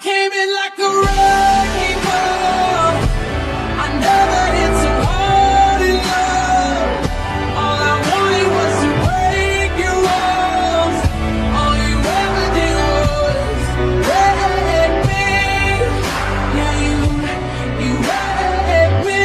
came in like a wrecking ball. I never hit so hard in love. All I wanted was to break your walls. All you ever did was wreck me. Yeah, you wrecked me.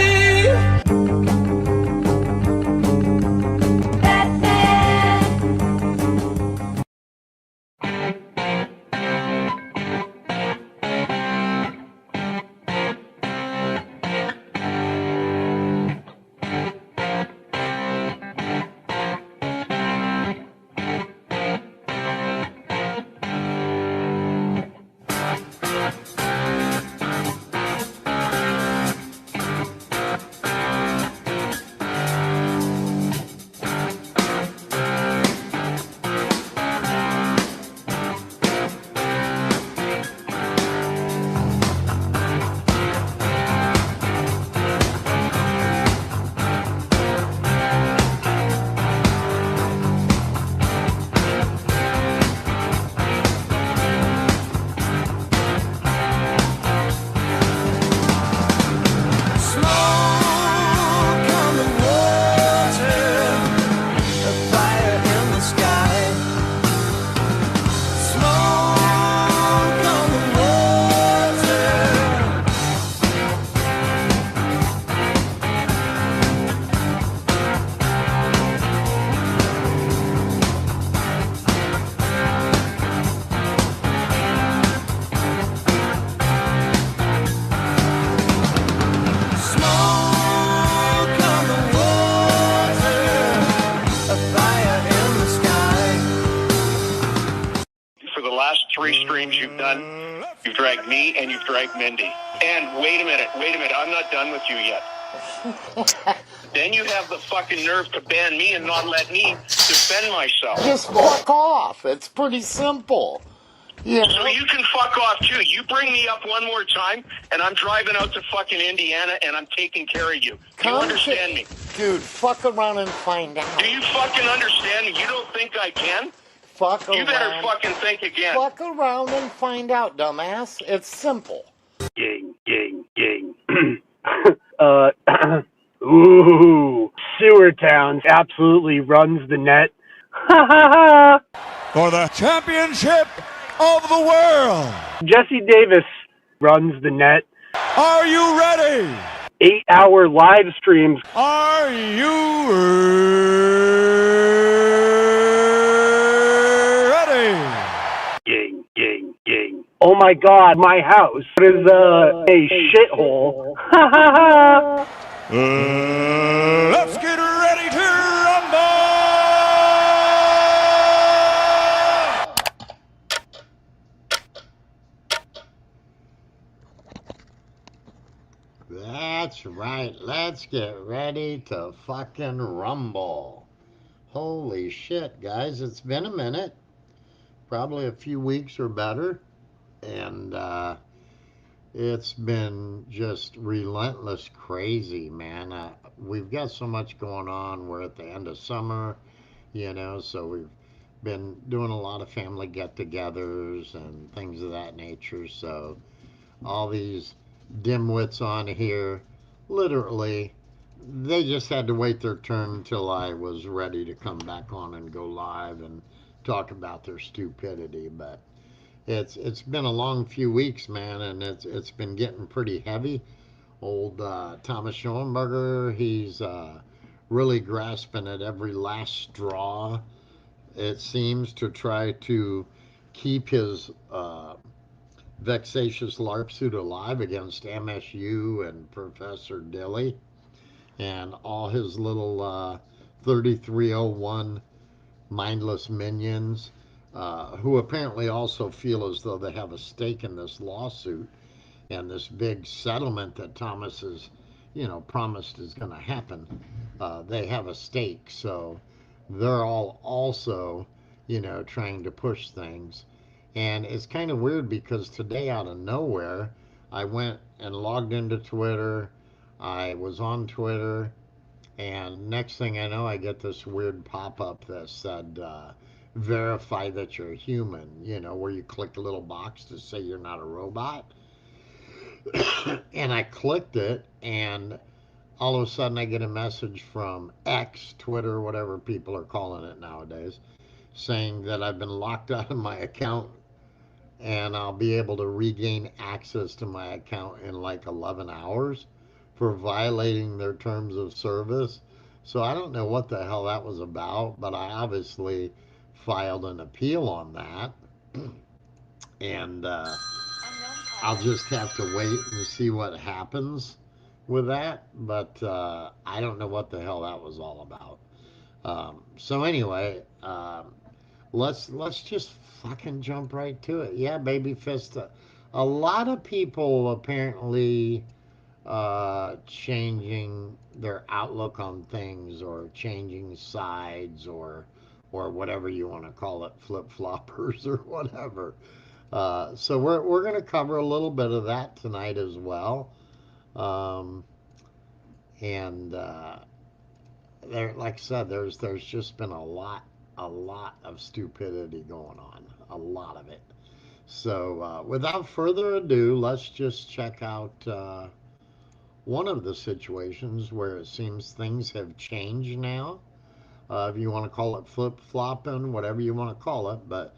For the last 3 streams you've done, you've dragged me and you've dragged Mindy. And wait a minute, I'm not done with you yet. Then you have the fucking nerve to ban me and not let me defend myself. Just fuck off. It's pretty simple. You know? So you can fuck off too. You bring me up one more time, and I'm driving out to fucking Indiana, and I'm taking care of you. Do you understand me? Dude, fuck around and find out. Do you fucking understand me? You don't think I can? Fuck around. You better fucking think again. Fuck around and find out, dumbass. It's simple. Gang. Ooh, Sewer Towns absolutely runs the net. For the championship of the world. Jesse Davis runs the net. Are you ready? 8-hour live streams. Are you ready? Gang. Oh my God, my house is a shithole. Let's get ready to rumble! That's right. Let's get ready to fucking rumble. Holy shit, guys. It's been a minute. Probably a few weeks or better. And it's been just relentless crazy, man. We've got so much going on. We're at the end of summer, you know, so we've been doing a lot of family get-togethers and things of that nature. So all these dimwits on here, literally, they just had to wait their turn until I was ready to come back on and go live and talk about their stupidity. But it's been a long few weeks, man, and it's been getting pretty heavy. Old Thomas Schoenberger, he's really grasping at every last straw, it seems, to try to keep his vexatious LARP suit alive against MSU and Professor Dilly and all his little 3301 mindless minions, who apparently also feel as though they have a stake in this lawsuit and this big settlement that Thomas has, promised is going to happen. They have a stake, so they're all also, trying to push things. And it's kind of weird because today, out of nowhere, I went and logged into Twitter. I was on Twitter, and next thing I know, I get this weird pop-up that said, verify that you're a human, where you click a little box to say you're not a robot. And I clicked it, and all of a sudden I get a message from X, Twitter, whatever people are calling it nowadays, saying that I've been locked out of my account and I'll be able to regain access to my account in like 11 hours for violating their terms of service. So I don't know what the hell that was about, but I obviously filed an appeal on that. And I'll just have to wait and see what happens with that. But I don't know what the hell that was all about. So anyway, let's just fucking jump right to it. Yeah, baby fist. A lot of people apparently changing their outlook on things, or changing sides, or whatever you want to call it, flip floppers or whatever. So we're going to cover a little bit of that tonight as well. Um, and there, like I said, there's just been a lot of stupidity going on, a lot of it. So without further ado, let's just check out one of the situations where it seems things have changed now. If you want to call it flip flopping, whatever you want to call it, but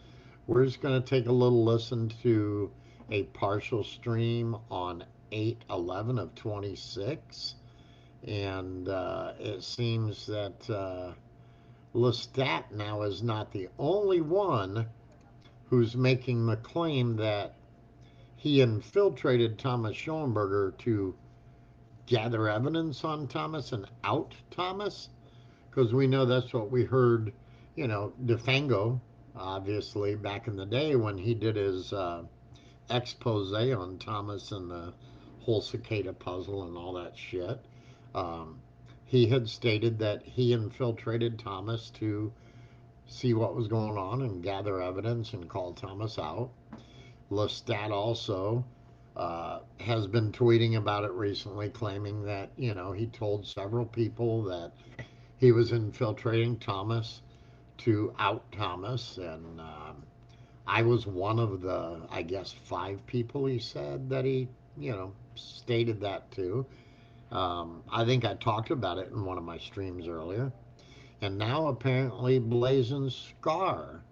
we're just going to take a little listen to a partial stream on 8/11 of 26. And it seems that Lestat now is not the only one who's making the claim that he infiltrated Thomas Schoenberger to gather evidence on Thomas and out Thomas, because we know that's what we heard, DeFango, obviously, back in the day when he did his expose on Thomas and the whole cicada puzzle and all that shit. Um, he had stated that he infiltrated Thomas to see what was going on and gather evidence and call Thomas out. Lestat also has been tweeting about it recently, claiming that, he told several people that he was infiltrating Thomas to out Thomas. And I was one of the, I guess, 5 people he said that he, stated that to. I think I talked about it in one of my streams earlier. And now apparently Blazing Scar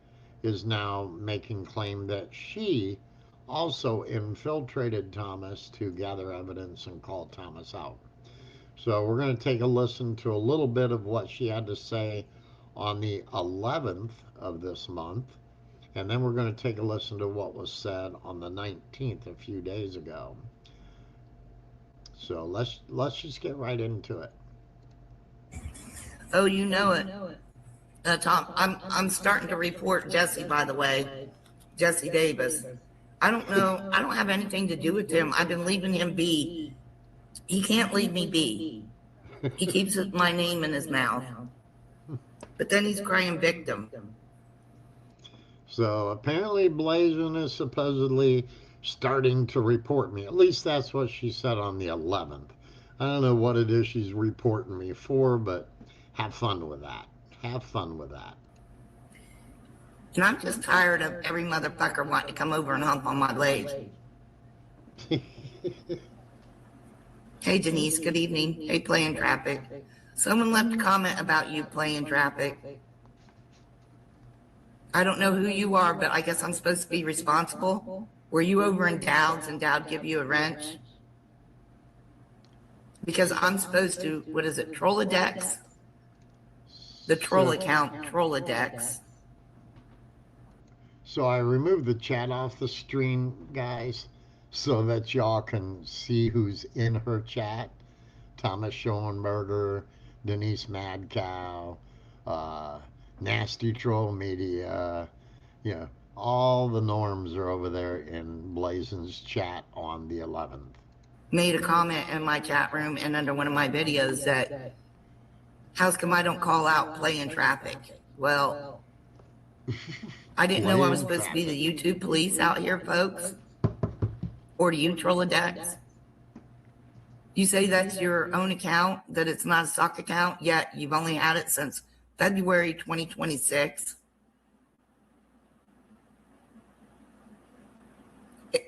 is now making claim that she also infiltrated Thomas to gather evidence and call Thomas out. So we're going to take a listen to a little bit of what she had to say on the 11th of this month. And then we're going to take a listen to what was said on the 19th, a few days ago. So let's just get right into it. Oh, you know it. Tom, I'm starting to report Jesse, by the way. Jesse Davis. I don't know. I don't have anything to do with him. I've been leaving him be. He can't leave me be. He keeps my name in his mouth. But then he's crying victim. So apparently Blazin is supposedly starting to report me. At least that's what she said on the 11th. I don't know what it is she's reporting me for, but have fun with that. Have fun with that. And I'm just tired of every motherfucker wanting to come over and hump on my leg. Hey, Denise, good evening. Hey, Playing Traffic. Someone left a comment about you playing Traffic. I don't know who you are, but I guess I'm supposed to be responsible. Were you over in Dowd's and Dowd give you a wrench? Because I'm supposed to, what is it, Trollodex? The troll account, Trollodex. So I removed the chat off the stream, guys, so that y'all can see who's in her chat. Thomas Schoenberger, Denise Mad Cow, Nasty Troll Media, all the norms are over there in Blazin's chat on the 11th. Made a comment in my chat room and under one of my videos that, how come I don't call out Playing Traffic? Well, I didn't know I was supposed to be the YouTube police out here, folks. Or do you, Trollodex? You say that's your own account, that it's not a stock account, yet you've only had it since February 2026.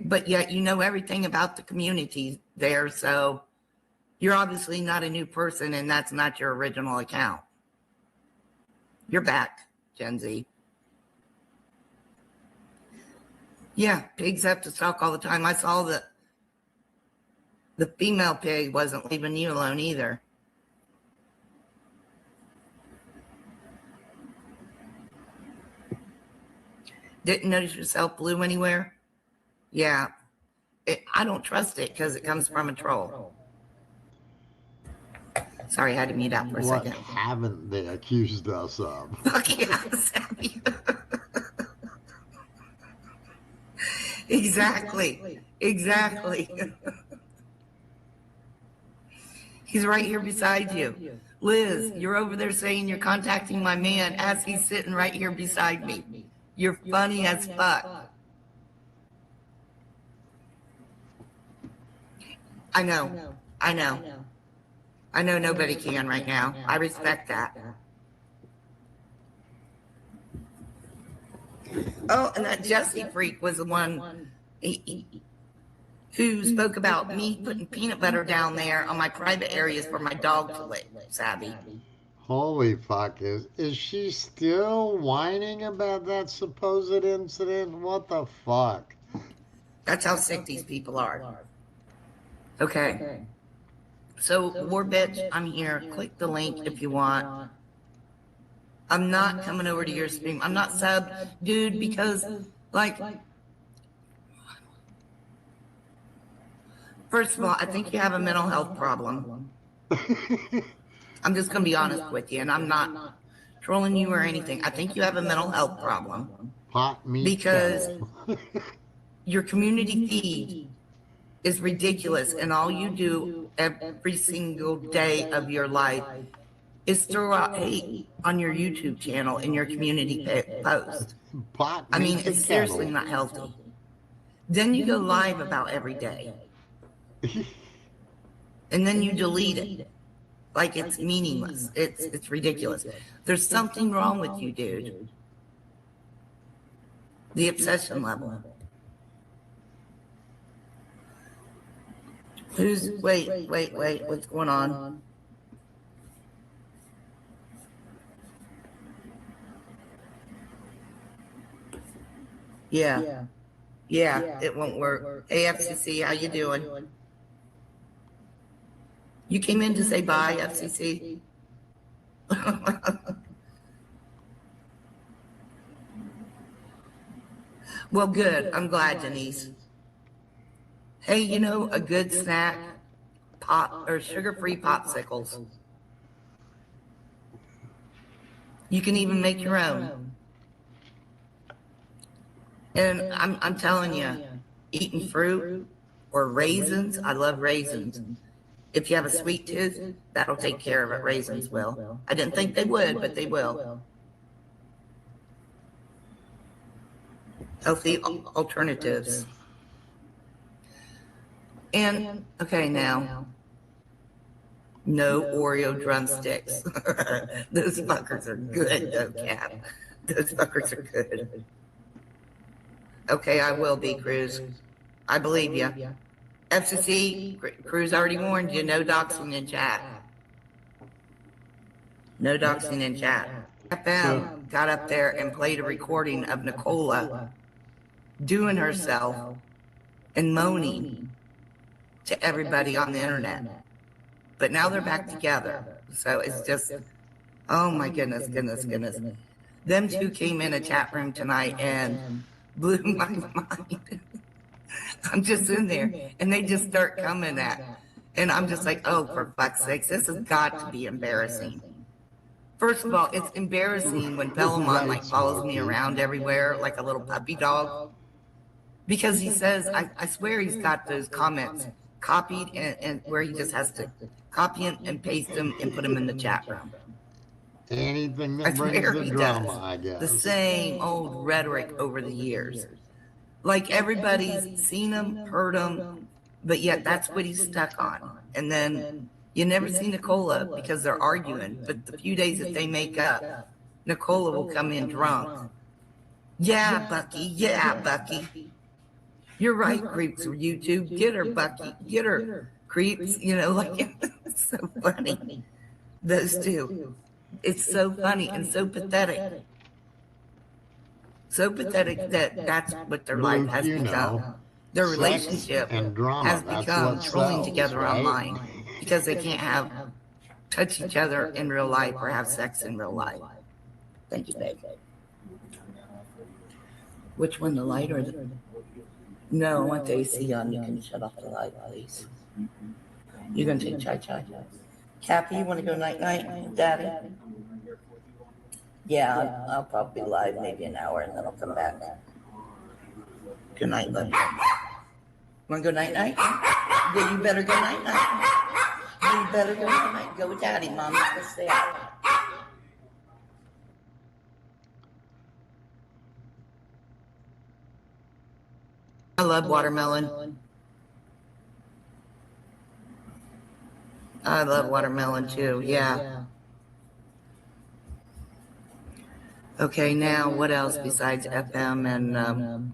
But yet you know everything about the community there, so you're obviously not a new person, and that's not your original account. You're back, Gen Z. Yeah, pigs have to talk all the time. I saw that the female pig wasn't leaving you alone either. Didn't notice yourself blue anywhere? Yeah. I don't trust it because it comes from a troll. Sorry, I had to mute out for a What second. haven't they accused us of? Fuck yeah, Sammy. Exactly. He's right here beside you. Liz, you're over there saying you're contacting my man as he's sitting right here beside me. You're funny as fuck. I know nobody can right now. I respect that. Oh, and that Jesse freak was the one who spoke about me putting peanut butter down there on my private areas for my dog to lick, Savvy. Holy fuck, is she still whining about that supposed incident? What the fuck? That's how sick these people are. Okay. So, War Bitch, I'm here. Click the link if you want. I'm not coming over to your stream. I'm not sub, dude, because, like, first of all, I think you have a mental health problem. I'm just going to be honest with you, and I'm not trolling you or anything. I think you have a mental health problem. Pot meat Because kettle. your community feed is ridiculous, and all you do every single day of your life is throw out hate on your YouTube channel and your community post. Pot I mean, meat it's seriously kettle. not healthy. Then you go live about every day, and then you delete it like it's meaningless. It's ridiculous. There's something wrong with you, dude. The obsession level. Wait, what's going on? Yeah, it won't work. Hey, FCC, how you doing? You came in to say bye, FCC? Well, good. I'm glad, Denise. Hey, you know, a good snack, pop or sugar-free popsicles. You can even make your own. And I'm telling you, eating fruit or raisins, I love raisins. If you have a sweet tooth, that'll take care of it. Raisins will. I didn't think they would, but they will. Healthy alternatives. And, okay, now, no Oreo drumsticks. Those fuckers are good, though, Cap. Those fuckers are good. Okay, I will be, Cruz. I believe you. FCC, Cruz already warned you, no doxing in chat. No doxing in chat. FM got up there and played a recording of Nicola doing herself and moaning to everybody on the internet. But now they're back together. So it's just, oh my goodness. Them two came in a chat room tonight and blew my mind. I'm just in there and they just start coming at. And I'm just like, oh, for fuck's sakes, this has got to be embarrassing. First of all, it's embarrassing when Bellamont like follows me around everywhere like a little puppy dog. Because he says, I swear he's got those comments copied and where he just has to copy and paste them and put them in the chat room. Anything I that brings swear the he drama, does. I guess. The same old rhetoric over the years. Like everybody's seen him, heard him, but yet that's what he's stuck on. And then you never see Nicola because they're arguing, but the few days that they make up, Nicola will come in drunk. Yeah, Bucky. You're right, creeps from YouTube. Get her, Bucky. Get her, creeps. You know, like, it's so funny. Those two. It's so funny and so pathetic. So pathetic that that's what their life Luke, has you become. know, Their sex relationship and drama, has that's become what trolling sells, together right? online because they can't touch each other in real life or have sex in real life. Thank you, babe. Which one, the light or the... No, I want the AC on. You can shut off the light, please. You're going to take chai. Cappy, you want to go night-night with Daddy? Yeah, I'll probably be live maybe an hour and then I'll come back. Good night, love you. Want to go night-night? Yeah, you better go night-night. You better go night-night. Go with Daddy, Mom. Let's stay out. I love watermelon. I love watermelon too, yeah. Okay, now what else besides FM and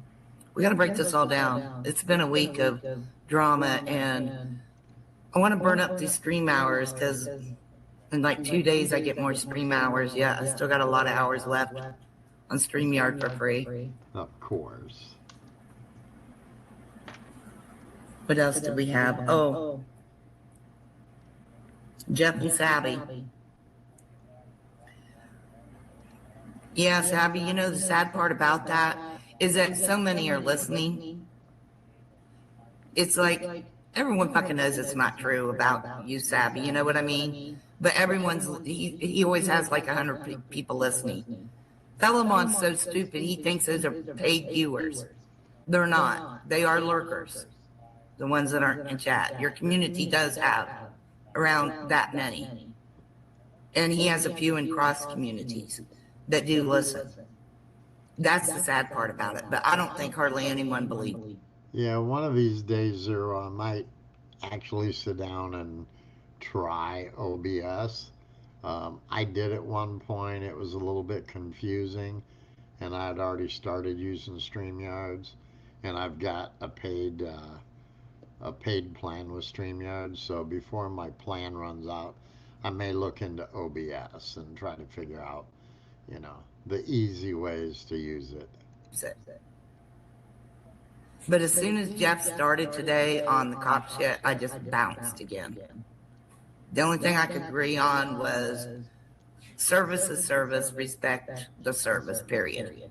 we got to break this all down. It's been a week of drama and I want to burn up these stream hours because in like 2 days I get more stream hours. Yeah, I still got a lot of hours left on StreamYard for free. Of course. What else did we have? Oh, Jeff and Sabby. Yeah, Sabby, you know the sad part about that is that so many are listening. It's like everyone fucking knows it's not true about you, Sabby, you know what I mean? But he always has like 100 people listening. Philemon's so stupid, he thinks those are paid viewers. They're not. They are lurkers, the ones that aren't in chat. Your community does have around that many. And he has a few in cross communities that do listen. That's the sad part about it. But I don't think hardly anyone believes. Yeah, one of these days, Zero, I might actually sit down and try OBS. I did at one point. It was a little bit confusing, and I had already started using StreamYards, and I've got a paid plan with StreamYard, so before my plan runs out, I may look into OBS and try to figure out, you know, the easy ways to use it. But as soon as Jeff started today on the cop shit, I just bounced again. The only thing I could agree on was service is service, respect the service, period.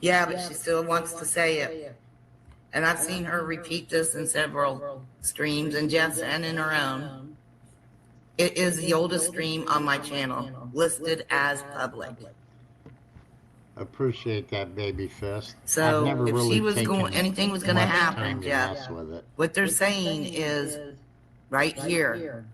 Yeah, but she still wants to say it. And I've seen her repeat this in several streams, and Jeff's and in her own. It is the oldest stream on my channel, listed as public. Appreciate that, baby fist. So I've never if really she was taken going, anything was going to much happen, time to Jeff, mess with it. what they're saying is right here.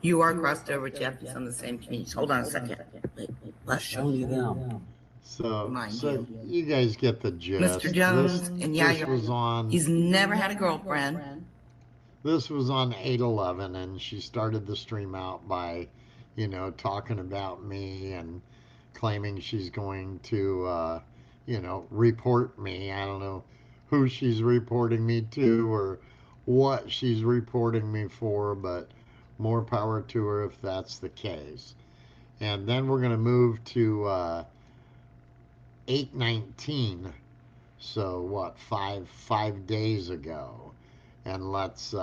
You are crossed over, Jeff. It's on the same community. Hold on a second. Wait, let's show you them. So Mind you guys get the gist. Mr. Jones, and yeah, this was on. He's never had a girlfriend. This was on 8/11, and she started the stream out by, you know, talking about me and claiming she's going to, you know, report me. I don't know who she's reporting me to or what she's reporting me for, but more power to her if that's the case. And then we're going to move to 8/19. So what, five days ago. And let's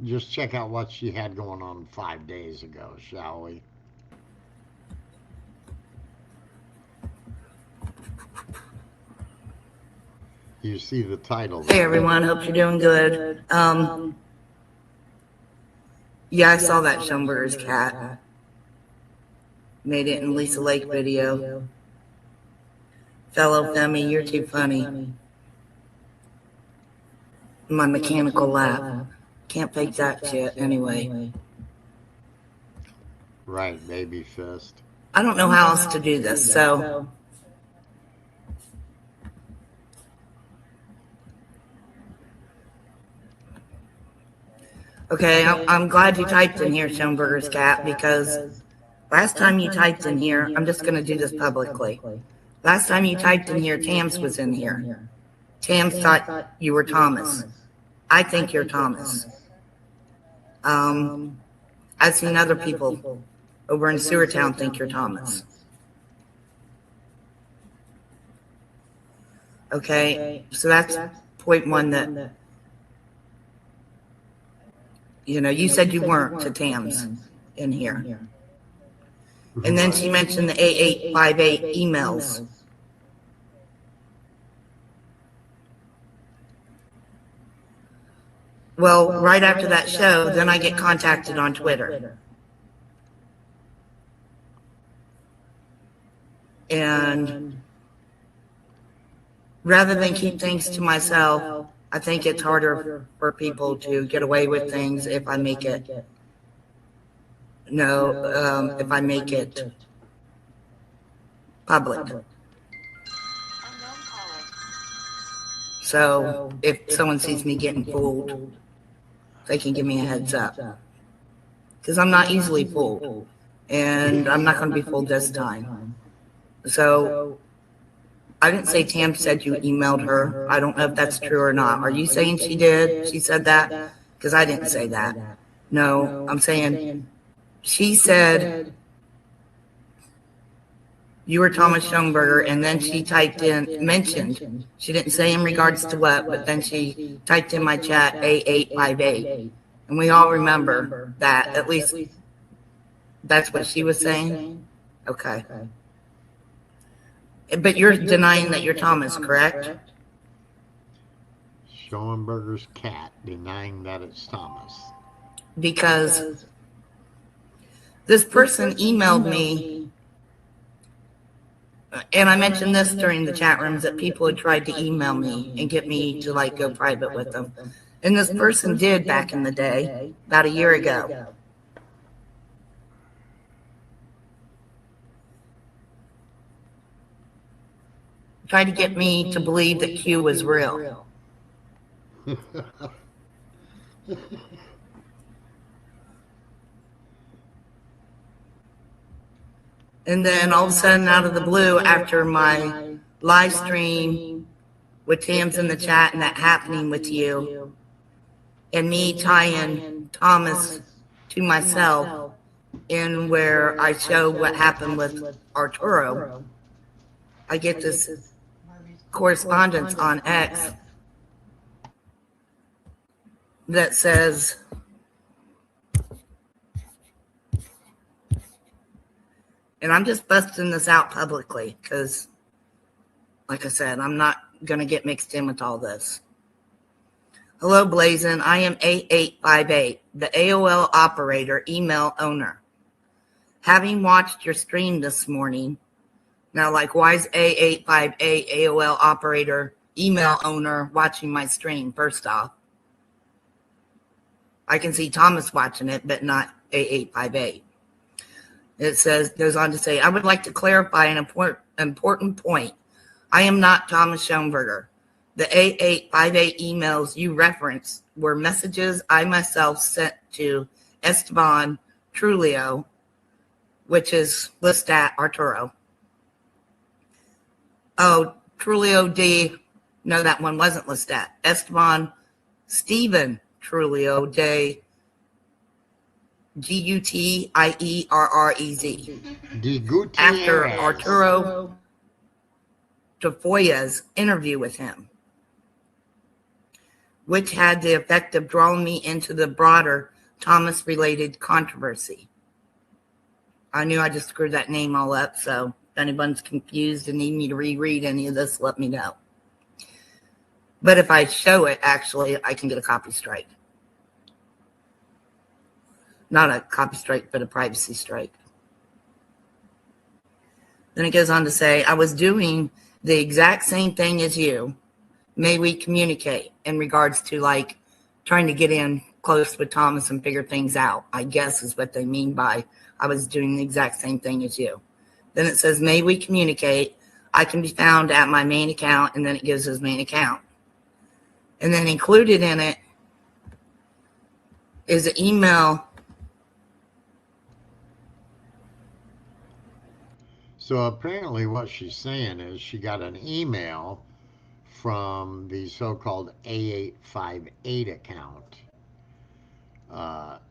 just check out what she had going on 5 days ago, shall we? You see the title. Hey everyone, hope you're doing good. Yeah, I saw that Schumberger's cat. Made it in Lisa Lake video. Fellow Femi, you're too funny. My mechanical laugh. Can't fake that shit anyway. Right, baby fist. I don't know how else to do this, so. Okay, I'm glad you typed in here Schumberger's cat because Last time you typed in here, I'm just going to do this publicly. Last time you typed in here, Tams was in here. Tams thought you were Thomas. I think you're Thomas. I've seen other people over in Sewertown think you're Thomas. Okay, so that's point one that, you know, you said you weren't to Tams in here. And then she mentioned the 8858 emails. Well, right after that show, then I get contacted on Twitter. And rather than keep things to myself, I think it's harder for people to get away with things if I make it, if I make it public. So if someone sees me getting fooled, they can give me a heads up. Because I'm not easily fooled. And I'm not going to be fooled this time. So I didn't say Tam said you emailed her. I don't know if that's true or not. Are you saying she did? She said that? Because I didn't say that. No, I'm saying she said you were Thomas Schoenberger, and then she typed in, mentioned, she didn't say in regards to what, but then she typed in my chat A858. And we all remember that, at least that's what she was saying? Okay. But you're denying that you're Thomas, correct? Schoenberger's cat denying that it's Thomas. Because this person emailed me, and I mentioned this during the chat rooms, that people had tried to email me and get me to like go private with them. And this person did back in the day, about a year ago. Tried to get me to believe that Q was real. And then all of a sudden, out of the blue, after my live stream with Tams in the chat and that happening with you, and me tying Thomas to myself in where I show what happened with Arturo, I get this correspondence on X that says, and I'm just busting this out publicly because, like I said, I'm not going to get mixed in with all this. Hello, Blazin. I am 8858, the AOL operator, email owner. Having watched your stream this morning, now, like, why is A858 AOL operator, email owner watching my stream, first off? I can see Thomas watching it, but not A858. It says, goes on to say, I would like to clarify an important point. I am not Thomas Schoenberger. The A858 emails you referenced were messages I myself sent to Esteban Trulio, which is Lestat Arturo. Oh, Trulio D. No, that one wasn't Lestat. Esteban Stephen Trulio de Gutierrez. De Gutierrez. After Arturo Tafoya's interview with him, which had the effect of drawing me into the broader Thomas-related controversy. I knew I just screwed that name all up, so if anyone's confused and need me to reread any of this, let me know. But if I show it, actually, I can get a copy strike. Not a copy strike, but a privacy strike. Then it goes on to say, I was doing the exact same thing as you. May we communicate in regards to like trying to get in close with Thomas and figure things out, I guess is what they mean by I was doing the exact same thing as you. Then it says, may we communicate? I can be found at my main account, and then it gives his main account. And then included in it is an email So apparently what she's saying is she got an email from the so-called A858 account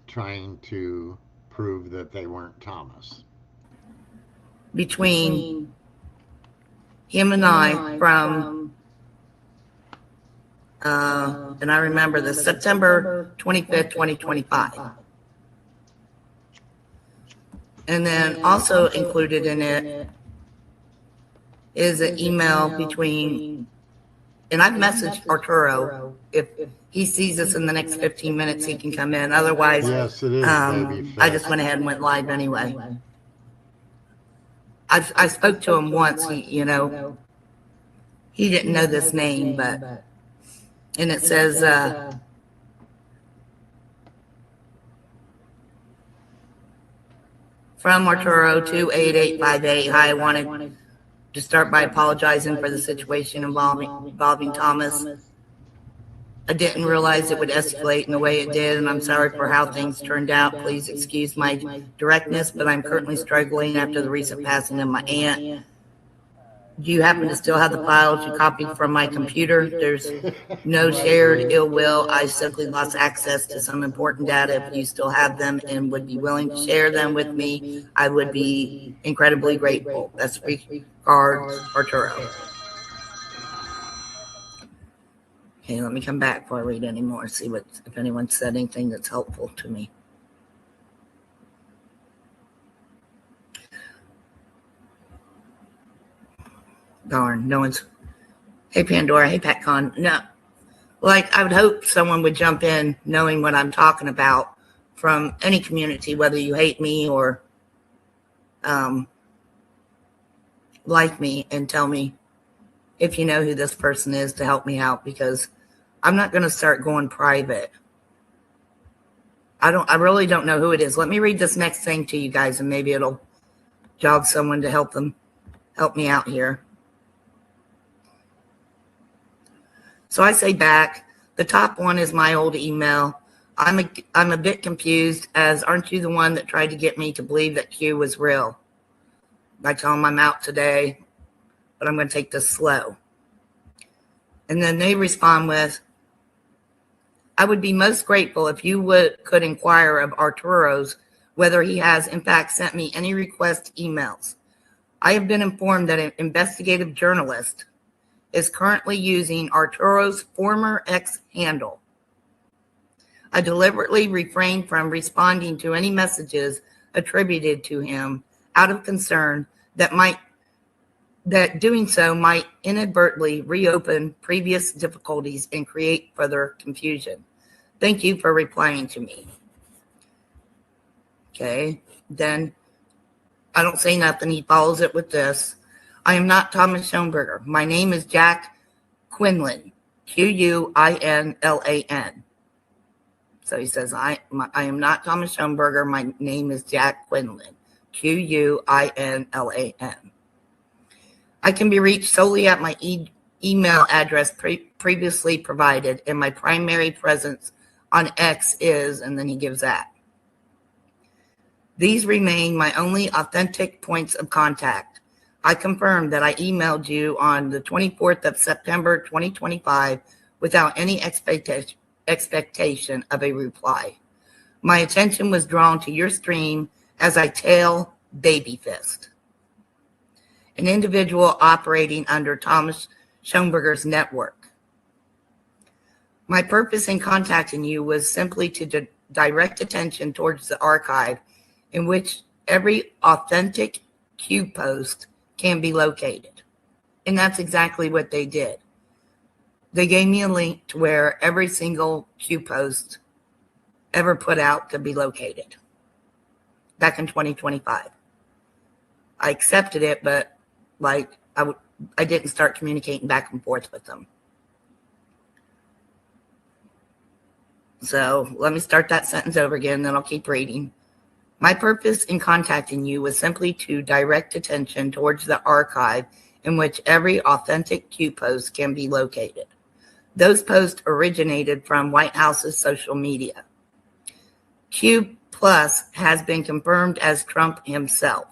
trying to prove that they weren't Thomas. Between him and I from, and I remember this, September 25th, 2025. And then also included in it is an email between, and I've messaged Arturo. If he sees us in the next 15 minutes, he can come in. Otherwise, Yes, it is, baby. I just went ahead and went live anyway. I spoke to him once. He didn't know this name, but, and it says, from Arturo 28858. Hi, I wanted to start by apologizing for the situation involving Thomas. I didn't realize it would escalate in the way it did, and I'm sorry for how things turned out. Please excuse my directness, but I'm currently struggling after the recent passing of my aunt. Do you happen to still have the files you copied from my computer? There's no shared ill will. I simply lost access to some important data. If you still have them and would be willing to share them with me, I would be incredibly grateful. Best regards, Arturo. Okay, let me come back before I read any more, see if anyone said anything that's helpful to me. Darn, no one's. Hey, Pandora. Hey, PatCon. No. Like, I would hope someone would jump in knowing what I'm talking about from any community, whether you hate me or like me, and tell me if you know who this person is to help me out, because I'm not going to start going private. I really don't know who it is. Let me read this next thing to you guys, and maybe it'll jog someone to help me out here. So I say back, the top one is my old email. I'm a bit confused, as aren't you the one that tried to get me to believe that Q was real? I tell him I'm out today, but I'm going to take this slow. And then they respond with, I would be most grateful if you could inquire of Arturo's whether he has in fact sent me any request emails. I have been informed that an investigative journalist is currently using Arturo's former X handle. I deliberately refrained from responding to any messages attributed to him out of concern that doing so might inadvertently reopen previous difficulties and create further confusion. Thank you for replying to me. Okay, then I don't say nothing. He follows it with this. I am not Thomas Schoenberger. My name is Jack Quinlan, Quinlan. So he says, I am not Thomas Schoenberger. My name is Jack Quinlan, Quinlan. I can be reached solely at my email address previously provided, and my primary presence on X is, and then he gives that. These remain my only authentic points of contact. I confirm that I emailed you on the 24th of September, 2025, without any expectation of a reply. My attention was drawn to your stream as I tail Baby Fist, an individual operating under Thomas Schoenberger's network. My purpose in contacting you was simply to direct attention towards the archive in which every authentic Q post can be located. And that's exactly what they did. They gave me a link to where every single Q post ever put out could be located back in 2025. I accepted it, but I didn't start communicating back and forth with them. So let me start that sentence over again, then I'll keep reading. My purpose in contacting you was simply to direct attention towards the archive in which every authentic Q post can be located. Those posts originated from White House's social media. Q Plus has been confirmed as Trump himself.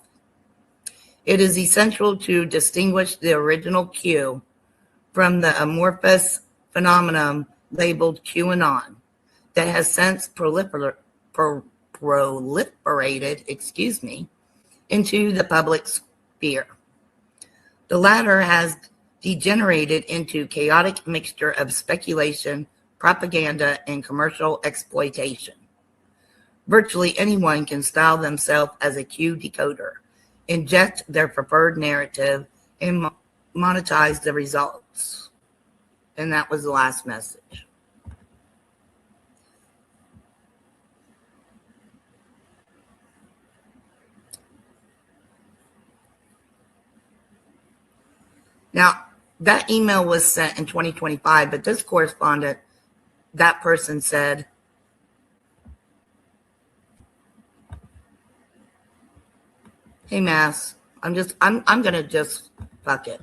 It is essential to distinguish the original Q from the amorphous phenomenon labeled QAnon that has since proliferated, into the public sphere. The latter has degenerated into chaotic mixture of speculation, propaganda, and commercial exploitation. Virtually anyone can style themselves as a Q decoder, inject their preferred narrative, and monetize the results. And that was the last message. Now, that email was sent in 2025, but this correspondent, that person said, hey, Mass, I'm going to just fuck it.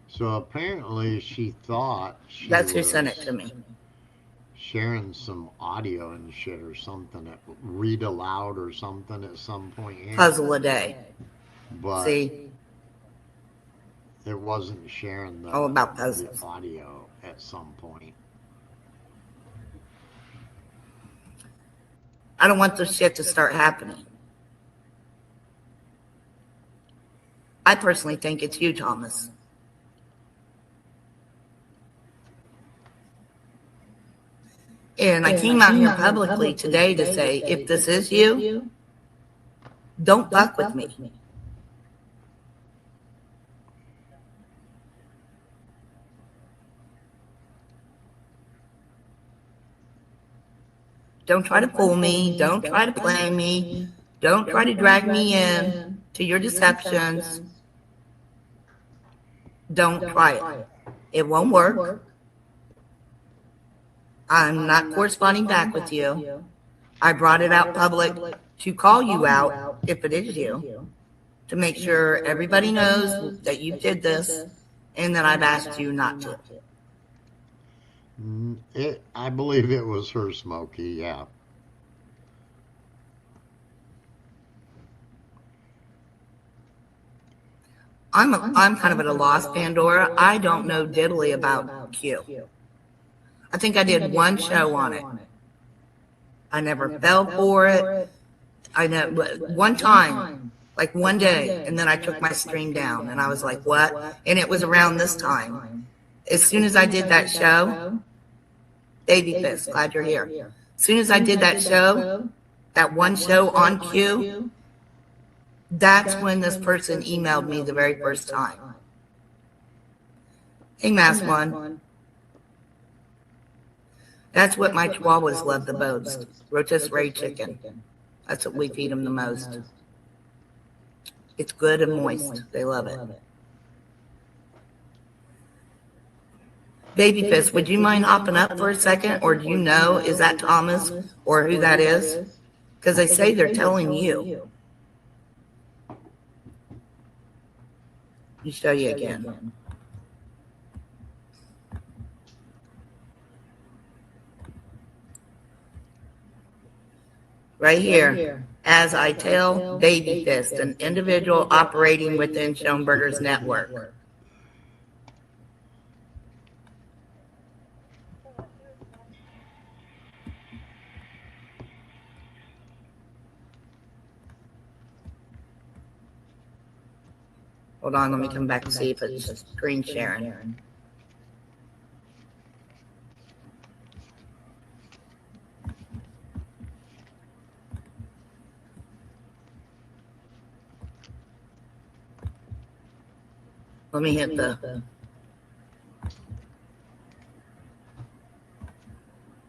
So apparently she thought she That's who was sent it to me. sharing some audio and shit or something, that read aloud or something at some point here. Puzzle a day. But See, it wasn't sharing the, all about the puzzles. audio at some point. I don't want this shit to start happening. I personally think it's you, Thomas. And I came out here publicly today to say, if this is you, don't fuck with me. Don't try to fool me. Don't try to play me. Don't try to drag me in to your deceptions. Don't try it. It won't work. I'm not corresponding back with you. I brought it out public to call you out, if it is you, to make sure everybody knows that you did this and that I've asked you not to. I believe it was her, Smokey, yeah. I'm kind of at a loss, Pandora. I don't know diddly about Q. I think I did one show on it. I never fell for it. I know one time, like one day, and then I took my stream down, and I was like, what? And it was around this time. As soon as I did that show, Baby Fist, glad you're here. As soon as I did that show, that one show on Q, that's when this person emailed me the very first time. Hey, Mass One. That's what my chihuahuas love the most. Rotisserie chicken. That's what we feed them the most. It's good and moist. They love it. Baby Fist, would you mind hopping up for a second? Or do you know, is that Thomas or who that is? Because they say they're telling you. Let me show you again. Right here, as I tell Baby Fist, an individual operating within Schoenberger's network. Hold on, let me come back and see if it's screen sharing. Let me hit the.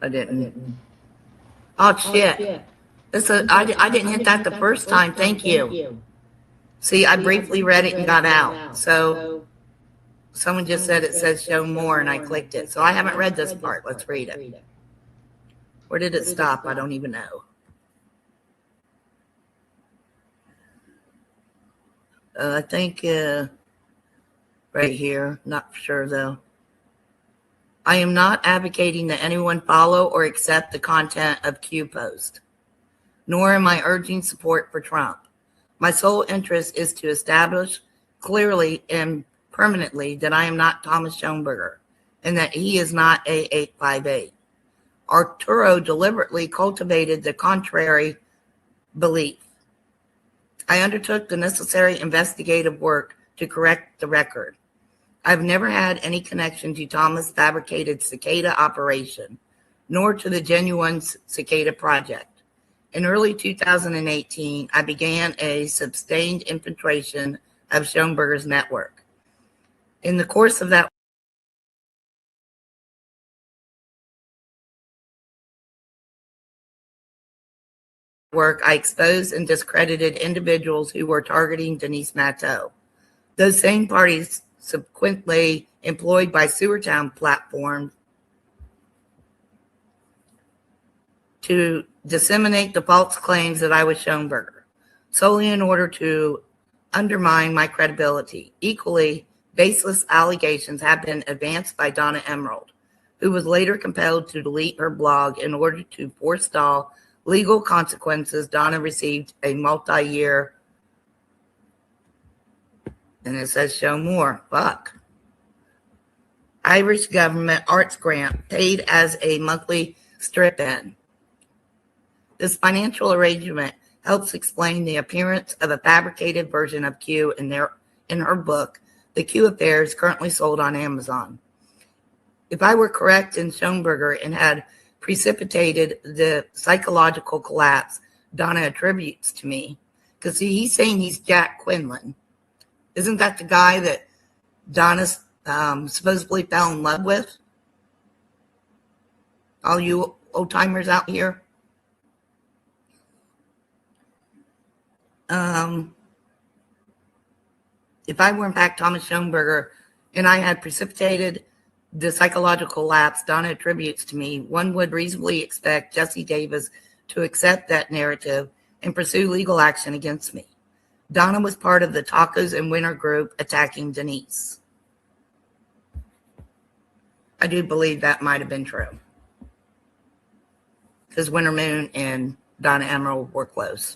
I didn't. Oh shit! I didn't hit that the first time. Thank you. See, I briefly read it and got out. So Someone just said it says show more, and I clicked it. So I haven't read this part. Let's read it. Where did it stop? I don't even know. I think right here. Not sure, though. I am not advocating that anyone follow or accept the content of Q post, nor am I urging support for Trump. My sole interest is to establish clearly and permanently that I am not Thomas Schoenberger and that he is not A858. Arturo deliberately cultivated the contrary belief. I undertook the necessary investigative work to correct the record. I've never had any connection to Thomas' fabricated cicada operation, nor to the genuine cicada project. In early 2018, I began a sustained infiltration of Schoenberger's network. In the course of that work, I exposed and discredited individuals who were targeting Denise Matteau. Those same parties subsequently employed by Sewertown platform to disseminate the false claims that I was Schoenberger, solely in order to undermine my credibility. Equally, baseless allegations have been advanced by Donna Emerald, who was later compelled to delete her blog in order to forestall legal consequences. Donna received a multi-year, and it says show more, Irish government arts grant paid as a monthly stipend. This financial arrangement helps explain the appearance of a fabricated version of Q in her book, The Q Affairs, currently sold on Amazon. If I were correct in Schoenberger and had precipitated the psychological collapse Donna attributes to me, because he's saying he's Jack Quinlan. Isn't that the guy that Donna supposedly fell in love with? All you old timers out here. If I were in fact Thomas Schoenberger and I had precipitated the psychological lapse Donna attributes to me, one would reasonably expect Jesse Davis to accept that narrative and pursue legal action against me. Donna was part of the Tacos and Winter group attacking Denise. I do believe that might have been true, because Winter Moon and Donna Emerald were close.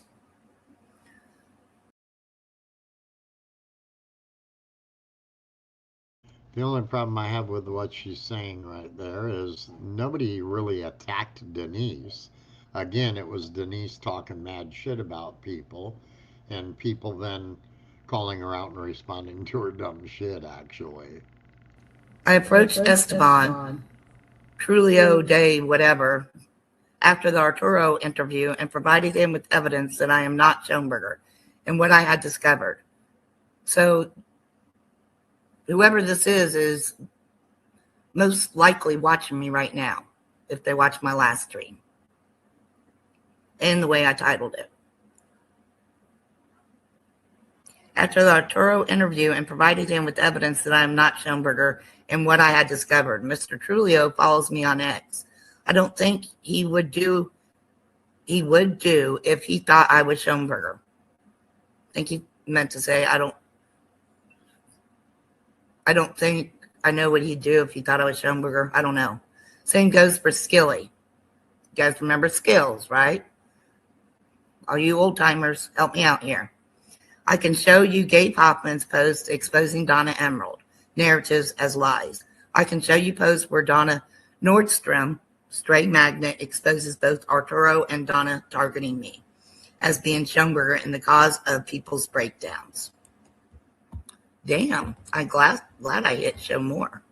The only problem I have with what she's saying right there is nobody really attacked Denise. Again, it was Denise talking mad shit about people, and people then calling her out and responding to her dumb shit, actually. I approached Esteban, Trulio de whatever, after the Arturo interview and provided him with evidence that I am not Schoenberger and what I had discovered. So whoever this is most likely watching me right now, if they watch my last stream and the way I titled it. After the Arturo interview and provided him with evidence that I am not Schoenberger and what I had discovered, Mr. Trulio follows me on X. I don't think he would do if he thought I was Schoenberger. I think he meant to say I don't think I know what he'd do if he thought I was Schoenberger. I don't know. Same goes for Skilly. You guys remember Skills, right? All you old timers, help me out here. I can show you Gabe Hoffman's post exposing Donna Emerald narratives as lies. I can show you posts where Donna Nordstrom, Stray Magnet, exposes both Arturo and Donna targeting me as being Schoenberger and the cause of people's breakdowns. Damn, I'm glad I hit show more.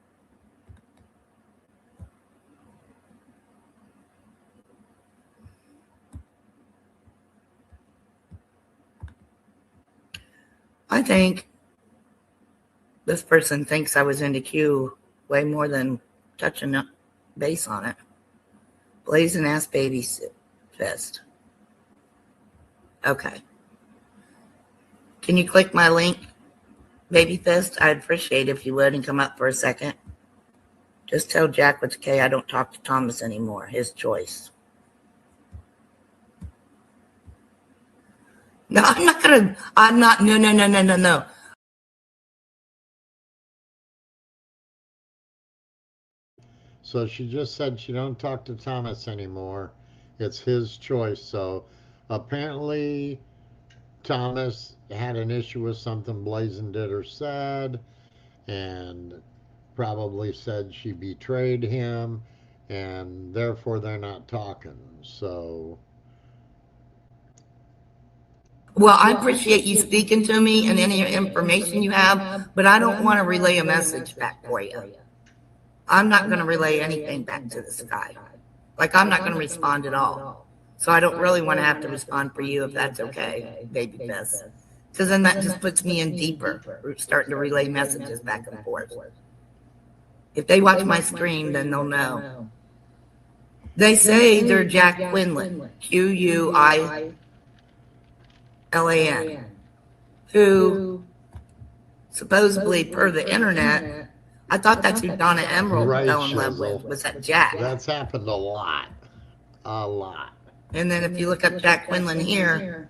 I think this person thinks I was into Q way more than touching base on it. Blazing ass baby fist. Okay. Can you click my link? Baby Fist, I'd appreciate if you would and come up for a second. Just tell Jack what's okay. I don't talk to Thomas anymore. His choice. No, no. So she just said she don't talk to Thomas anymore. It's his choice. So apparently Thomas had an issue with something Blazin did or said, and probably said she betrayed him, and therefore they're not talking. So Well, I appreciate you speaking to me and any information you have, but I don't want to relay a message back for you. I'm not going to relay anything back to this guy. Like, I'm not going to respond at all. So I don't really want to have to respond for you if that's okay, Baby Fist. Because then that just puts me in deeper, starting to relay messages back and forth. If they watch my screen, then they'll know. They say they're Jack Quinlan, Quilan, who supposedly, per the internet, I thought that's who Donna Emerald Right, fell in love Shizzle. with, was that Jack. that's happened a lot. A lot. And then if you look up Jack Quinlan here,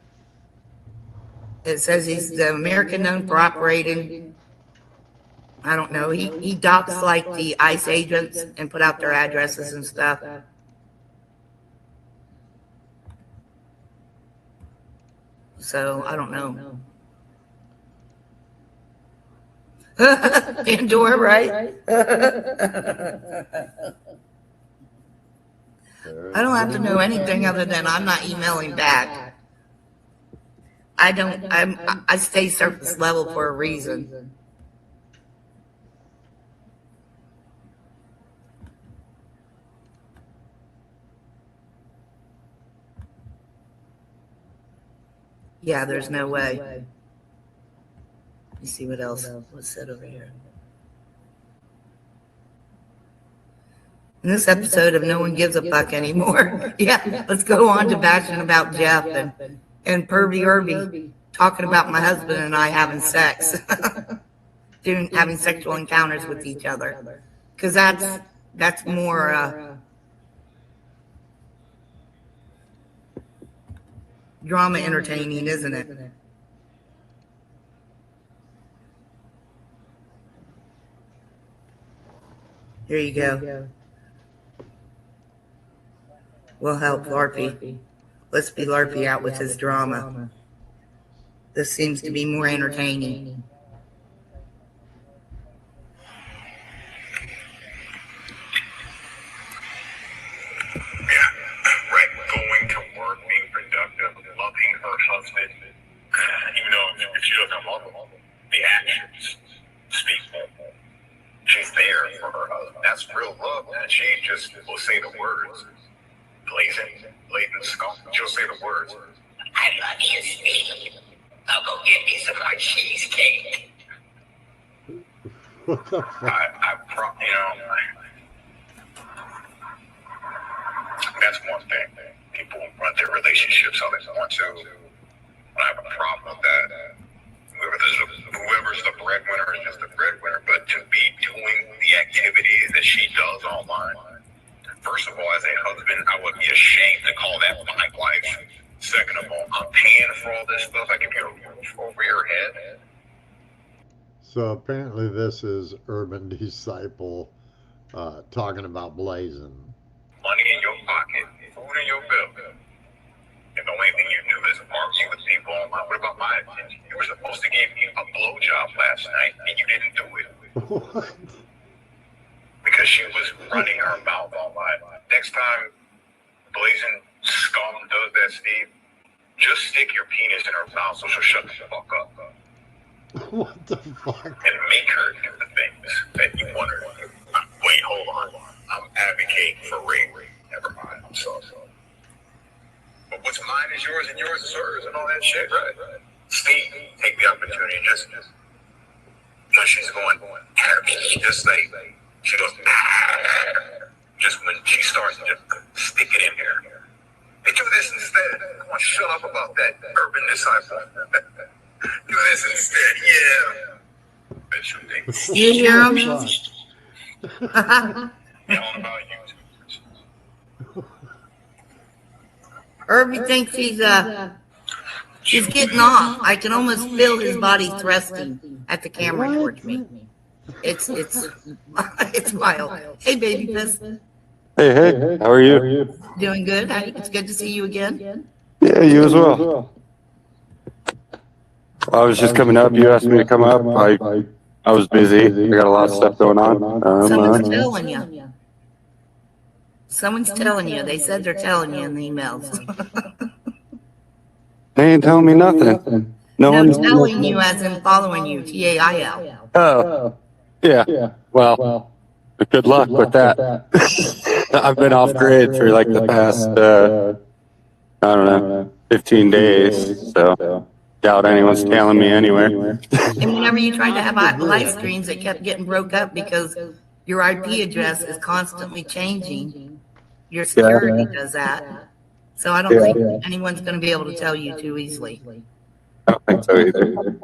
it says he's the American known for operating, I don't know, he docs like the ICE agents and put out their addresses and stuff. So I don't know. Pandora, right? I don't have to know anything other than I'm not emailing back. I stay surface level for a reason. Yeah, there's no way. Let me see what else was said over here. In this episode of No One Gives a Fuck Anymore, yeah, let's go on to bashing about Jeff and Pervy Irby talking about my husband and I having sex, having sexual encounters with each other, because that's more drama entertaining, isn't it? Here you go. We'll help Larpy. Let's be Larpy out with his drama. This seems to be more entertaining. Right, going to work, being productive, loving her husband, even though if she doesn't love him, the actions speak more. She's there for her husband. That's real love, man. She just will say the words. Blatant scum. She'll say the words. I love you, Steve. I'll go get me some more cheesecake. What the fuck? That's one thing. People run their relationships how they want to. I have a problem with that. Whoever's the breadwinner is just the breadwinner. But to be doing the activities that she does online, first of all, as a husband, I would be ashamed to call that my wife. Second of all, I'm paying for all this stuff. I can get a roof over your head. So apparently this is Urban Disciple talking about Blazin. Money in your pocket, food in your bill. And the only thing you do is argue with people online. What about my attention? You were supposed to give me a blowjob last night, and you didn't do it. What? Because she was running her mouth online. Next time Blazin scum does that, Steve, just stick your penis in her mouth so she'll shut the fuck up. What the fuck? And make her do the things that you want her to do. Wait, hold on. I'm advocating for rape. Never mind. I'm sorry. But what's mine is yours and yours is hers and all that shit, right? Steve, take the opportunity and just, no, she's going, just say, she goes, just when she starts, just stick it in there. Hey, do this instead. Come on, shut up about that, Urban Disciple. Do this instead, yeah. You hear him? Herbie thinks he's getting off. I can almost feel his body thrusting at the camera towards me. It's it's wild. Hey, baby fist. Hey, how are you? Doing good. It's good to see you again. Yeah, you as well. I was just coming up. You asked me to come up. I was busy. I got a lot of stuff going on. Someone's telling you. Someone's telling you. They said they're telling you in the emails. They ain't telling me nothing. No No, one's telling you as in following you. TAIL. Oh, yeah. Well, good luck with that. I've been off grid for like the past, I don't know, 15 days. So doubt anyone's tailing me anywhere. And whenever you tried to have live streams, it kept getting broke up because your IP address is constantly changing. Your security does that. So I don't think anyone's going to be able to tell you too easily. I don't think so either.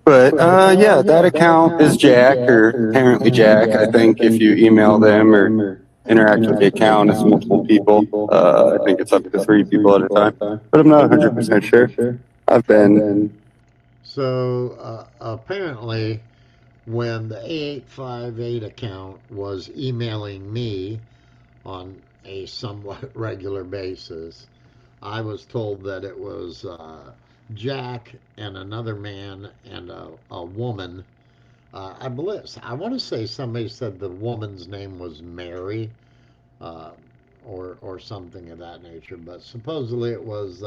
But yeah, that account is Jack, or apparently Jack. I think if you email them or interact with the account, it's multiple people. I think it's up to 3 people at a time. But I'm not 100% sure. I've been. So apparently, when the A858 account was emailing me on a somewhat regular basis, I was told that it was Jack and another man and a woman. I want to say somebody said the woman's name was Mary, or something of that nature. But supposedly it was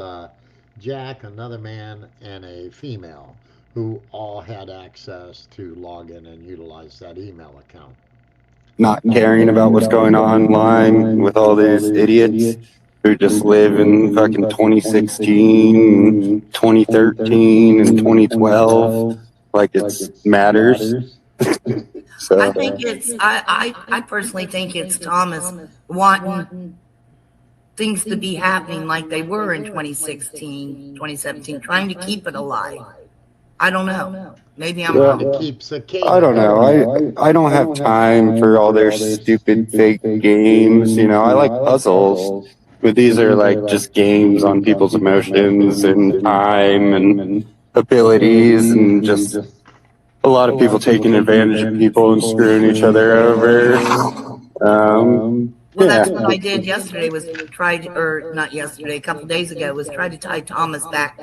Jack, another man, and a female who all had access to log in and utilize that email account. Not caring about what's going on online with all these idiots who just live in fucking 2016, 2013, and 2012 like it matters. So I think I personally think it's Thomas wanting things to be happening like they were in 2016, 2017, trying to keep it alive. I don't know. Maybe I'm wrong. It keeps a cake. I don't know. I don't have time for all their stupid fake games. You know, I like puzzles, but these are like just games on people's emotions and time and abilities, and just a lot of people taking advantage of people and screwing each other over. Well, that's what I did yesterday, was not yesterday, a couple days ago, was try to tie Thomas back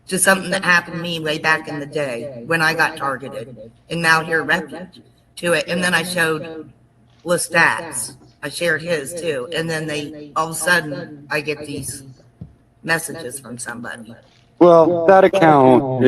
to something that happened to me way back in the day when I got targeted, and now here refuge to it. And then I showed Lestats. I shared his too. And then all of a sudden I get these messages from somebody. Well, that account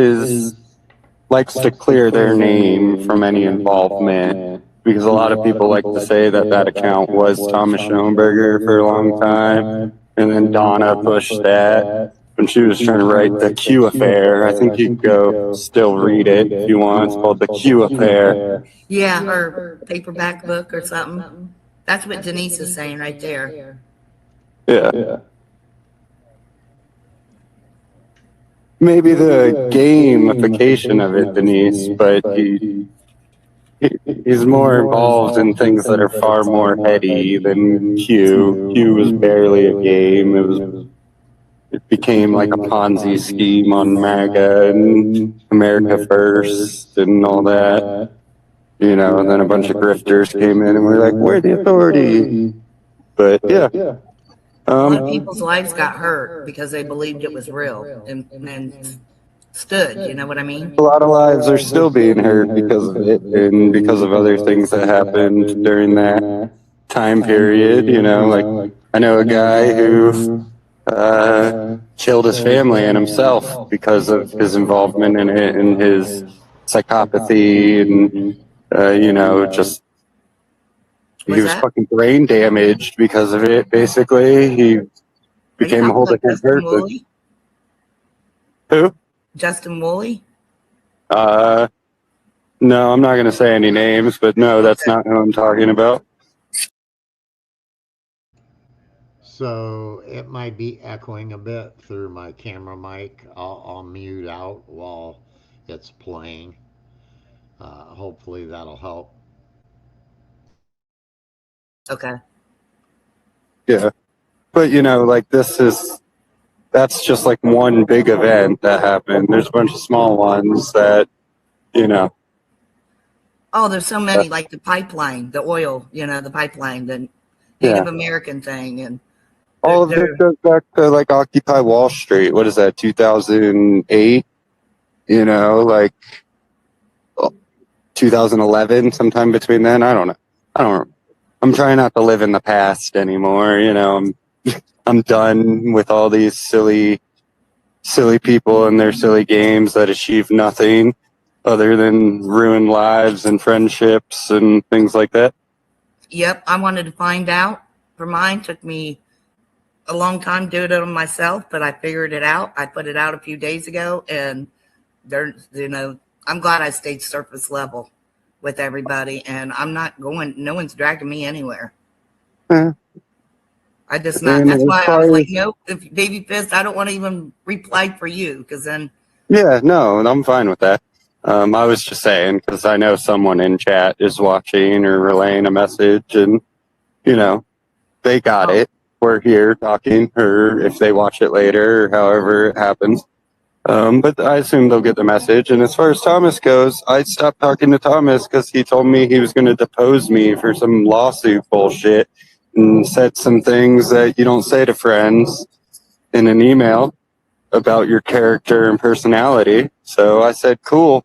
likes to clear their name from any involvement, because a lot of people like to say that account was Thomas Schoenberger for a long time, and then Donna pushed that when she was trying to write the Q Affair. I think you can go still read it if you want. It's called the Q Affair. Yeah, her paperback book or something. That's what Denise is saying right there. Yeah. Maybe the gamification of it, Denise, but he's more involved in things that are far more heady than Q. Q was barely a game. It became like a Ponzi scheme on MAGA and America First and all that. You know, and then a bunch of grifters came in and were like, "We're the authority." But yeah. A lot of people's lives got hurt because they believed it was real and stood, you know what I mean? A lot of lives are still being hurt because of it, and because of other things that happened during that time period. You know, like I know a guy who killed his family and himself because of his involvement in it and his psychopathy, and you know, just he was fucking brain damaged because of it. Basically, he became a whole different person. Who? Justin Woolley? No, I'm not going to say any names, but no, that's not who I'm talking about. So it might be echoing a bit through my camera mic. I'll mute out while it's playing. Hopefully that'll help. Okay. Yeah. But, like that's just like one big event that happened. There's a bunch of small ones that, you know, Oh, there's so many, like the pipeline, the oil, the pipeline, the Native yeah. American thing. And All of this they're goes back to like Occupy Wall Street. What is that, 2008? Like 2011, sometime between then. I don't know. I'm trying not to live in the past anymore. I'm done with all these silly people and their silly games that achieve nothing other than ruin lives and friendships and things like that. Yep, I wanted to find out. For mine, took me a long time to do it on myself, but I figured it out. I put it out a few days ago, and I'm glad I stayed surface level with everybody, and I'm not going. No one's dragging me anywhere. Yeah. I just And not. That's as why I far was as- like, nope. If Baby Fist, I don't want to even reply for you, because then Yeah, no, I'm fine with that. I was just saying because I know someone in chat is watching or relaying a message, and they got it. We're here talking, or if they watch it later, or however it happens. But I assume they'll get the message. And as far as Thomas goes, I stopped talking to Thomas because he told me he was going to depose me for some lawsuit bullshit and said some things that you don't say to friends in an email about your character and personality. So I said, cool,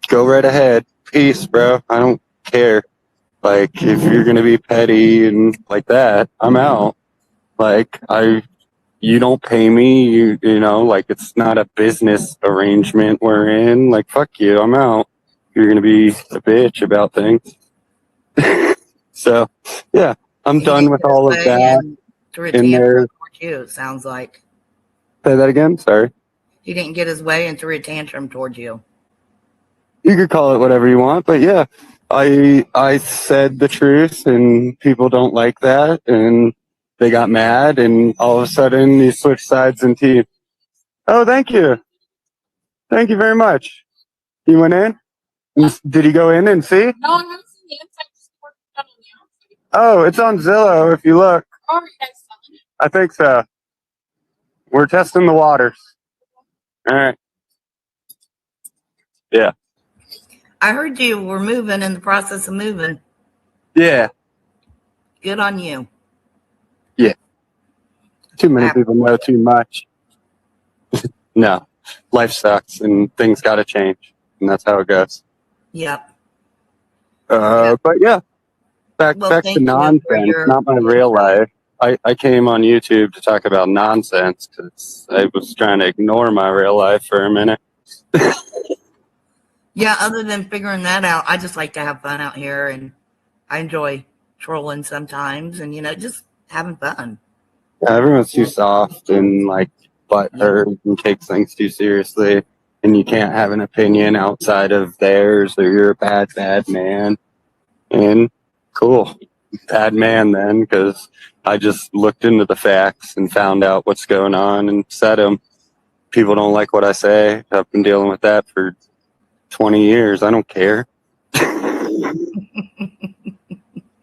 go right ahead. Peace, bro. I don't care. Like, if you're going to be petty and like that, I'm out. Like, you don't pay me, like it's not a business arrangement we're in. Like, fuck you, I'm out. You're going to be a bitch about things. So, yeah, I'm done with all of that. threw a In there. tantrum towards you. It sounds like Say that again? Sorry. he didn't get his way and threw a tantrum towards you. You could call it whatever you want, but yeah, I said the truth and people don't like that and they got mad and all of a sudden you switch sides and team. Oh, thank you. Thank you very much. You went in? Did he go in and see? No, I haven't seen the inside. Just worked on the outside. Oh, it's on Zillow if you look. Are you guys selling it? I think so. We're testing the waters. All right. Yeah. I heard you were moving, in the process of moving. Yeah. Good on you. Too many people know too much. No. Life sucks and things got to change. And that's how it goes. Yep. But yeah, back Well, to thank you for nonsense, your- not my real life. I came on YouTube to talk about nonsense because I was trying to ignore my real life for a minute. Yeah, other than figuring that out, I just like to have fun out here, and I enjoy trolling sometimes, and just having fun. Yeah, everyone's too soft and like butthurt and takes things too seriously, and you can't have an opinion outside of theirs, or you're a bad man. And cool, bad man then, because I just looked into the facts and found out what's going on and said them. People don't like what I say. I've been dealing with that for 20 years. I don't care.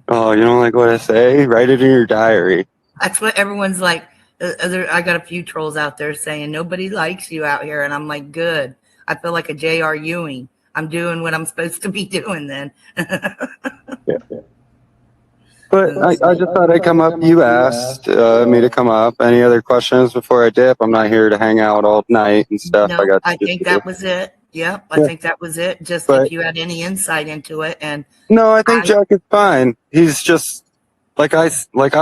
Oh, you don't like what I say? Write it in your diary. That's what everyone's like. I got a few trolls out there saying nobody likes you out here, and I'm like, good. I feel like a J.R. Ewing. I'm doing what I'm supposed to be doing then. Yeah. But I just thought I'd come up. You asked me to come up. Any other questions before I dip? I'm not here to hang out all night and stuff. No, I think that was it. Yep, I think that was it. Just But- if you had any insight into it, and No, I think Jack is fine. He's just like I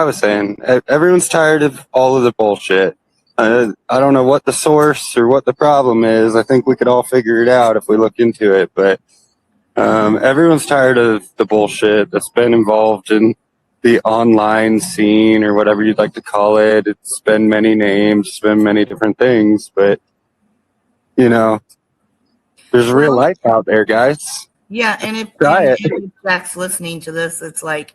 was saying. Everyone's tired of all of the bullshit. I don't know what the source or what the problem is. I think we could all figure it out if we look into it. But everyone's tired of the bullshit that's been involved in the online scene or whatever you'd like to call it. It's been many names, it's been many different things, but there's real life out there, guys. yeah, and if Try it. Jack's listening to this, it's like,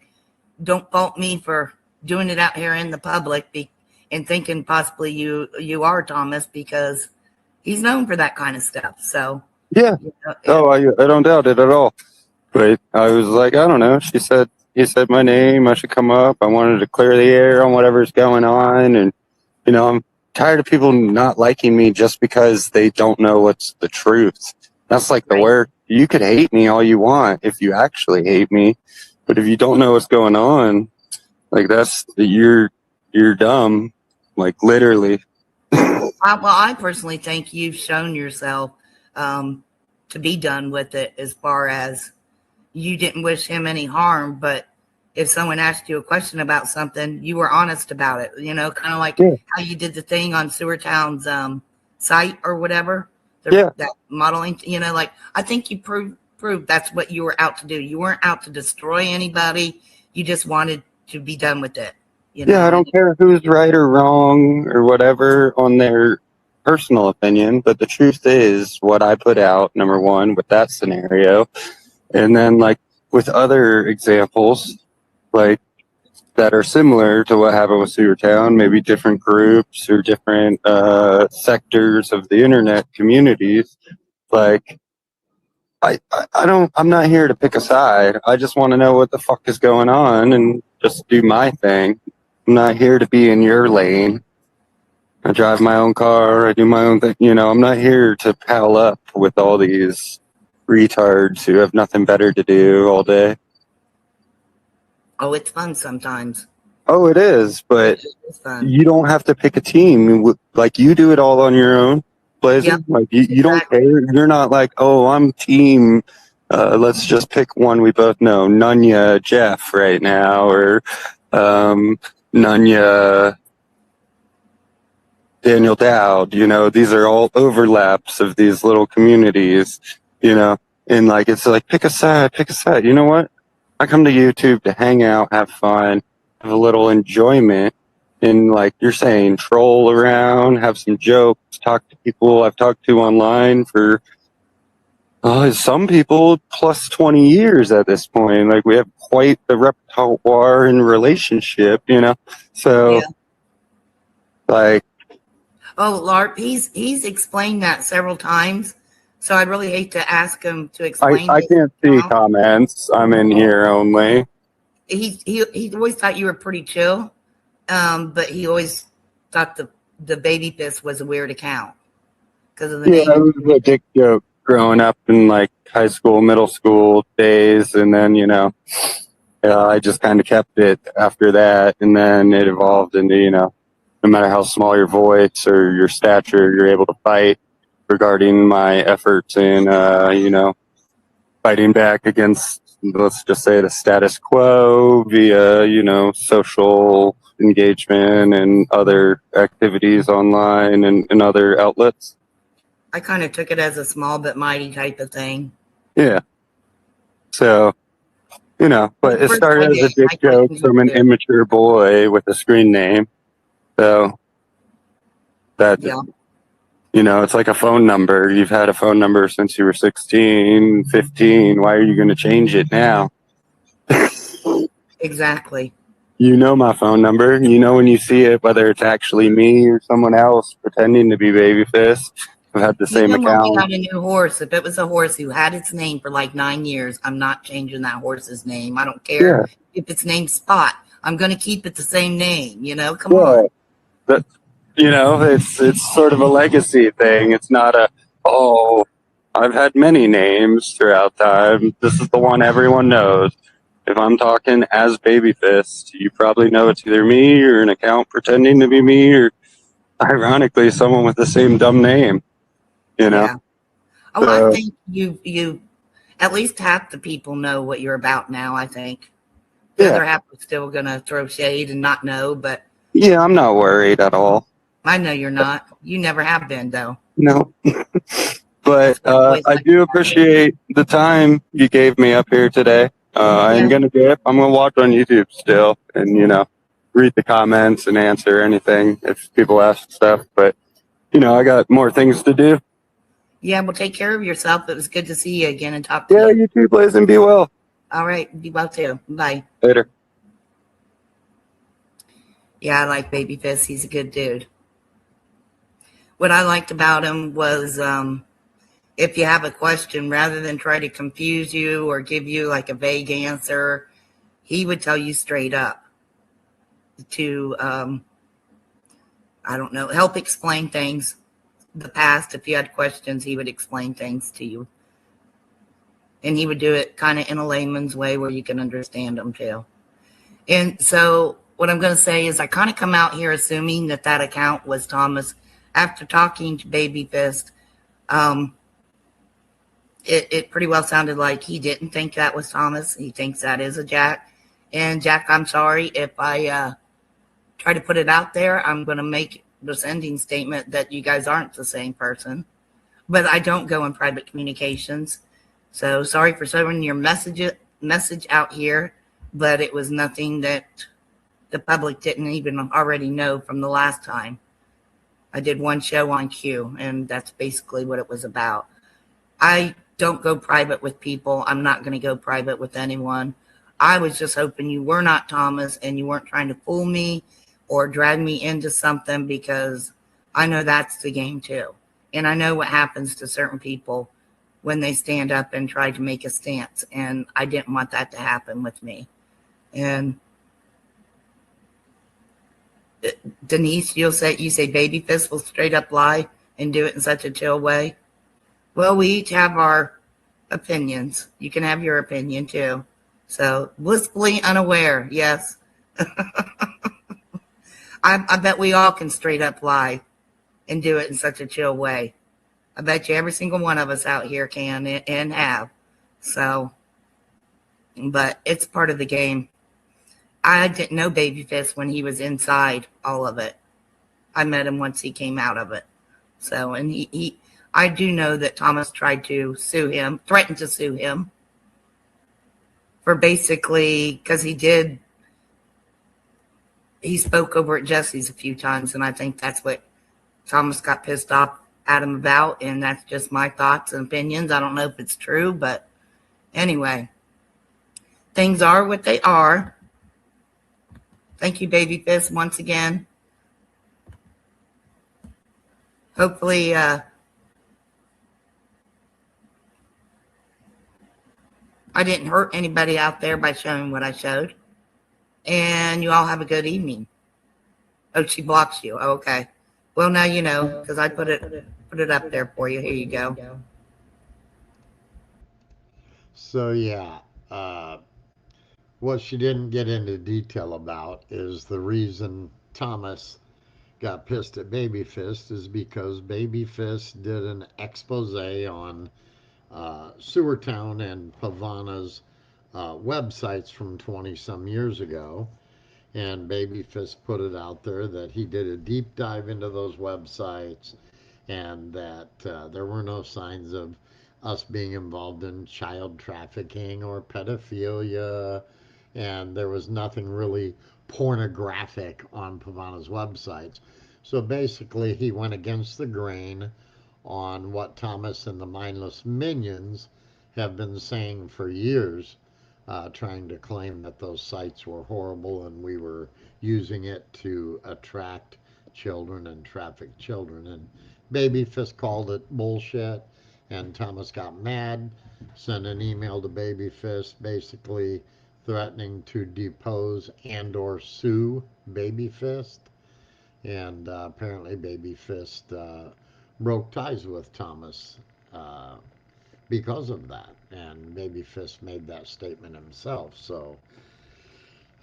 don't fault me for doing it out here in the public and thinking possibly you are Thomas, because he's known for that kind of stuff. So Yeah. Oh, I don't doubt it at all. But I was like, I don't know. He said my name. I should come up. I wanted to clear the air on whatever's going on. And, I'm tired of people not liking me just because they don't know what's the truth. That's like the Right. word. You could hate me all you want if you actually hate me. But if you don't know what's going on, like you're dumb. Like literally. I personally think you've shown yourself to be done with it, as far as you didn't wish him any harm, but if someone asked you a question about something, you were honest about it, kind of like Yeah. how you did the thing on Sewertown's site or whatever. Yeah. That modeling, like, I think you proved that's what you were out to do. You weren't out to destroy anybody. You just wanted to be done with it. Yeah, I don't care who's right or wrong or whatever on their personal opinion, but the truth is what I put out, number one, with that scenario. And then, like, with other examples, like, that are similar to what happened with Sewertown, maybe different groups or different sectors of the internet communities. Like, I'm not here to pick a side. I just want to know what the fuck is going on and just do my thing. I'm not here to be in your lane. I drive my own car. I do my own thing. I'm not here to pal up with all these retards who have nothing better to do all day. Oh, it's fun sometimes. Oh, it is, but It's fun. you don't have to pick a team. Like, you do it all on your own, Blazer. Yep. Like, you don't Exactly. care. You're not like, oh, I'm team. Let's just pick one we both know, Nunya Jeff right now, or Nunya Daniel Dowd. These are all overlaps of these little communities. And like, it's like, pick a side. You know what? I come to YouTube to hang out, have fun, have a little enjoyment, and like you're saying, troll around, have some jokes, talk to people I've talked to online for some people plus 20 years at this point. Like, we have quite the repertoire and relationship, So, Yeah. like, Oh, LARP, he's explained that several times. So I'd really hate to ask him to explain I this can't see now. comments. I'm in here only. He always thought you were pretty chill, but he always thought the baby fist was a weird account because of the Yeah, name. it was a dick joke growing up in like high school, middle school days, and then I just kind of kept it after that, and then it evolved into no matter how small your voice or your stature, you're able to fight. Regarding my efforts in fighting back against, let's just say, the status quo via social engagement and other activities online and other outlets. I kind of took it as a small but mighty type of thing. Yeah. So, but it First started as a I dick joke questioned from an you too. immature boy with a screen name. So that, Yeah. it's like a phone number. You've had a phone number since you were 16, 15. Why are you going to change it now? Exactly. You know my phone number. You know when you see it, whether it's actually me or someone else pretending to be Babyface. I've had the same Even when we account. got a new horse, if it was a horse who had its name for like 9 years, I'm not changing that horse's name. I don't care if it's named Spot. I'm going to keep it the same name. Come on. But, it's sort of a legacy thing. It's not I've had many names throughout time. This is the one everyone knows. If I'm talking as Babyfist, you probably know it's either me or an account pretending to be me, or ironically, someone with the same dumb name. Yeah. Oh, I think you at least half the people know what you're about now, I think. The other half is still going to throw shade and not know, but yeah, I'm not worried at all. I know you're not. You never have been, though. No. But I do appreciate the time you gave me up here today. I'm going to dip. I'm going to watch on YouTube still and, read the comments and answer anything if people ask stuff. But, I got more things to do. Yeah, well, take care of yourself. It was good to see you again and talk to you. Yeah, you too, Blaze, and be well. All right. Be well, too. Bye. Later. Yeah, I like Babyface. He's a good dude. What I liked about him was if you have a question, rather than try to confuse you or give you like a vague answer, he would tell you straight up to, I don't know, help explain things. The past, if you had questions, he would explain things to you. And he would do it kind of in a layman's way where you can understand them too. And so what I'm going to say is I kind of come out here assuming that that account was Thomas. After talking to Baby Fist, it pretty well sounded like he didn't think that was Thomas. He thinks that is a Jack. And Jack, I'm sorry if I try to put it out there. I'm going to make this ending statement that you guys aren't the same person. But I don't go in private communications. So sorry for throwing your message out here, but it was nothing that the public didn't even already know from the last time. I did one show on Q, and that's basically what it was about. I don't go private with people. I'm not going to go private with anyone. I was just hoping you were not Thomas and you weren't trying to fool me or drag me into something, because I know that's the game too. And I know what happens to certain people when they stand up and try to make a stance. And I didn't want that to happen with me. And Denise, you say Baby Fist will straight up lie and do it in such a chill way. Well, we each have our opinions. You can have your opinion too. So blissfully unaware, yes. I bet we all can straight up lie and do it in such a chill way. I bet you every single one of us out here can and have. So, but it's part of the game. I didn't know Baby Fist when he was inside all of it. I met him once he came out of it. So, and I do know that Thomas tried to sue him, threatened to sue him for basically, because he spoke over at Jesse's a few times, and I think that's what Thomas got pissed off at him about, and that's just my thoughts and opinions. I don't know if it's true, but anyway, things are what they are. Thank you, Baby Fist, once again. Hopefully, I didn't hurt anybody out there by showing what I showed. And you all have a good evening. Oh, she blocks you. Oh, okay. Well, now you know, because I put it up there for you. Here you go. So yeah, what she didn't get into detail about is the reason Thomas got pissed at Baby Fist is because Baby Fist did an expose on Sewertown and Pavana's websites from 20-some years ago. And Baby Fist put it out there that he did a deep dive into those websites and that there were no signs of us being involved in child trafficking or pedophilia, and there was nothing really pornographic on Pavana's websites. So basically, he went against the grain on what Thomas and the mindless minions have been saying for years, trying to claim that those sites were horrible and we were using it to attract children and traffic children. And Baby Fist called it bullshit, and Thomas got mad, sent an email to Baby Fist basically threatening to depose and or sue Baby Fist. And apparently Baby Fist broke ties with Thomas because of that. And Baby Fist made that statement himself. So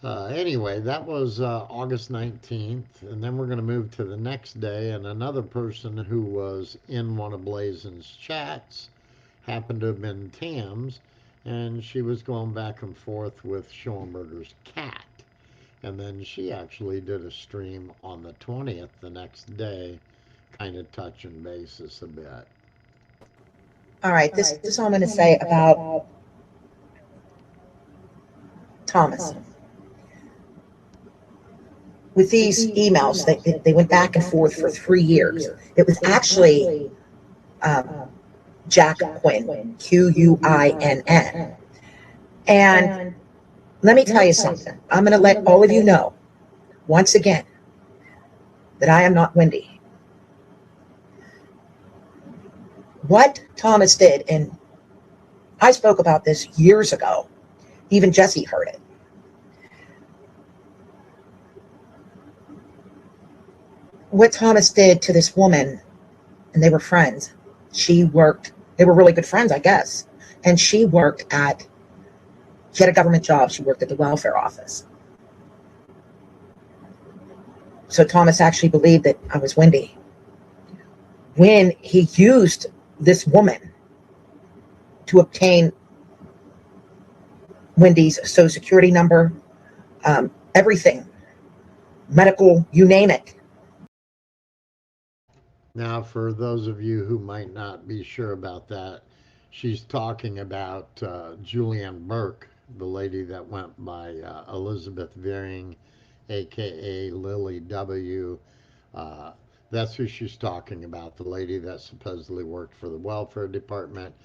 anyway, that was August 19th. And then we're going to move to the next day. And another person who was in one of Blazen's chats happened to have been Tams. And she was going back and forth with Schoenberger's cat. And then she actually did a stream on the 20th, the next day, kind of touching bases a bit. All right, this is all I'm going to say about Thomas. With these emails, they went back and forth for 3 years. It was actually Jack Quinn, Quinn. And let me tell you something. I'm going to let all of you know, once again, that I am not Wendy. what Thomas did, and I spoke about this years ago, even Jesse heard it. What Thomas did to this woman, and they were friends. They were really good friends, I guess. And she had a government job. She worked at the welfare office. So Thomas actually believed that I was Wendy. When he used this woman to obtain Wendy's social security number, everything, medical, you name it. Now, for those of you who might not be sure about that, she's talking about Julianne Burke, the lady that went by Elizabeth Veering, aka Lily W. That's who she's talking about, the lady that supposedly worked for the welfare department.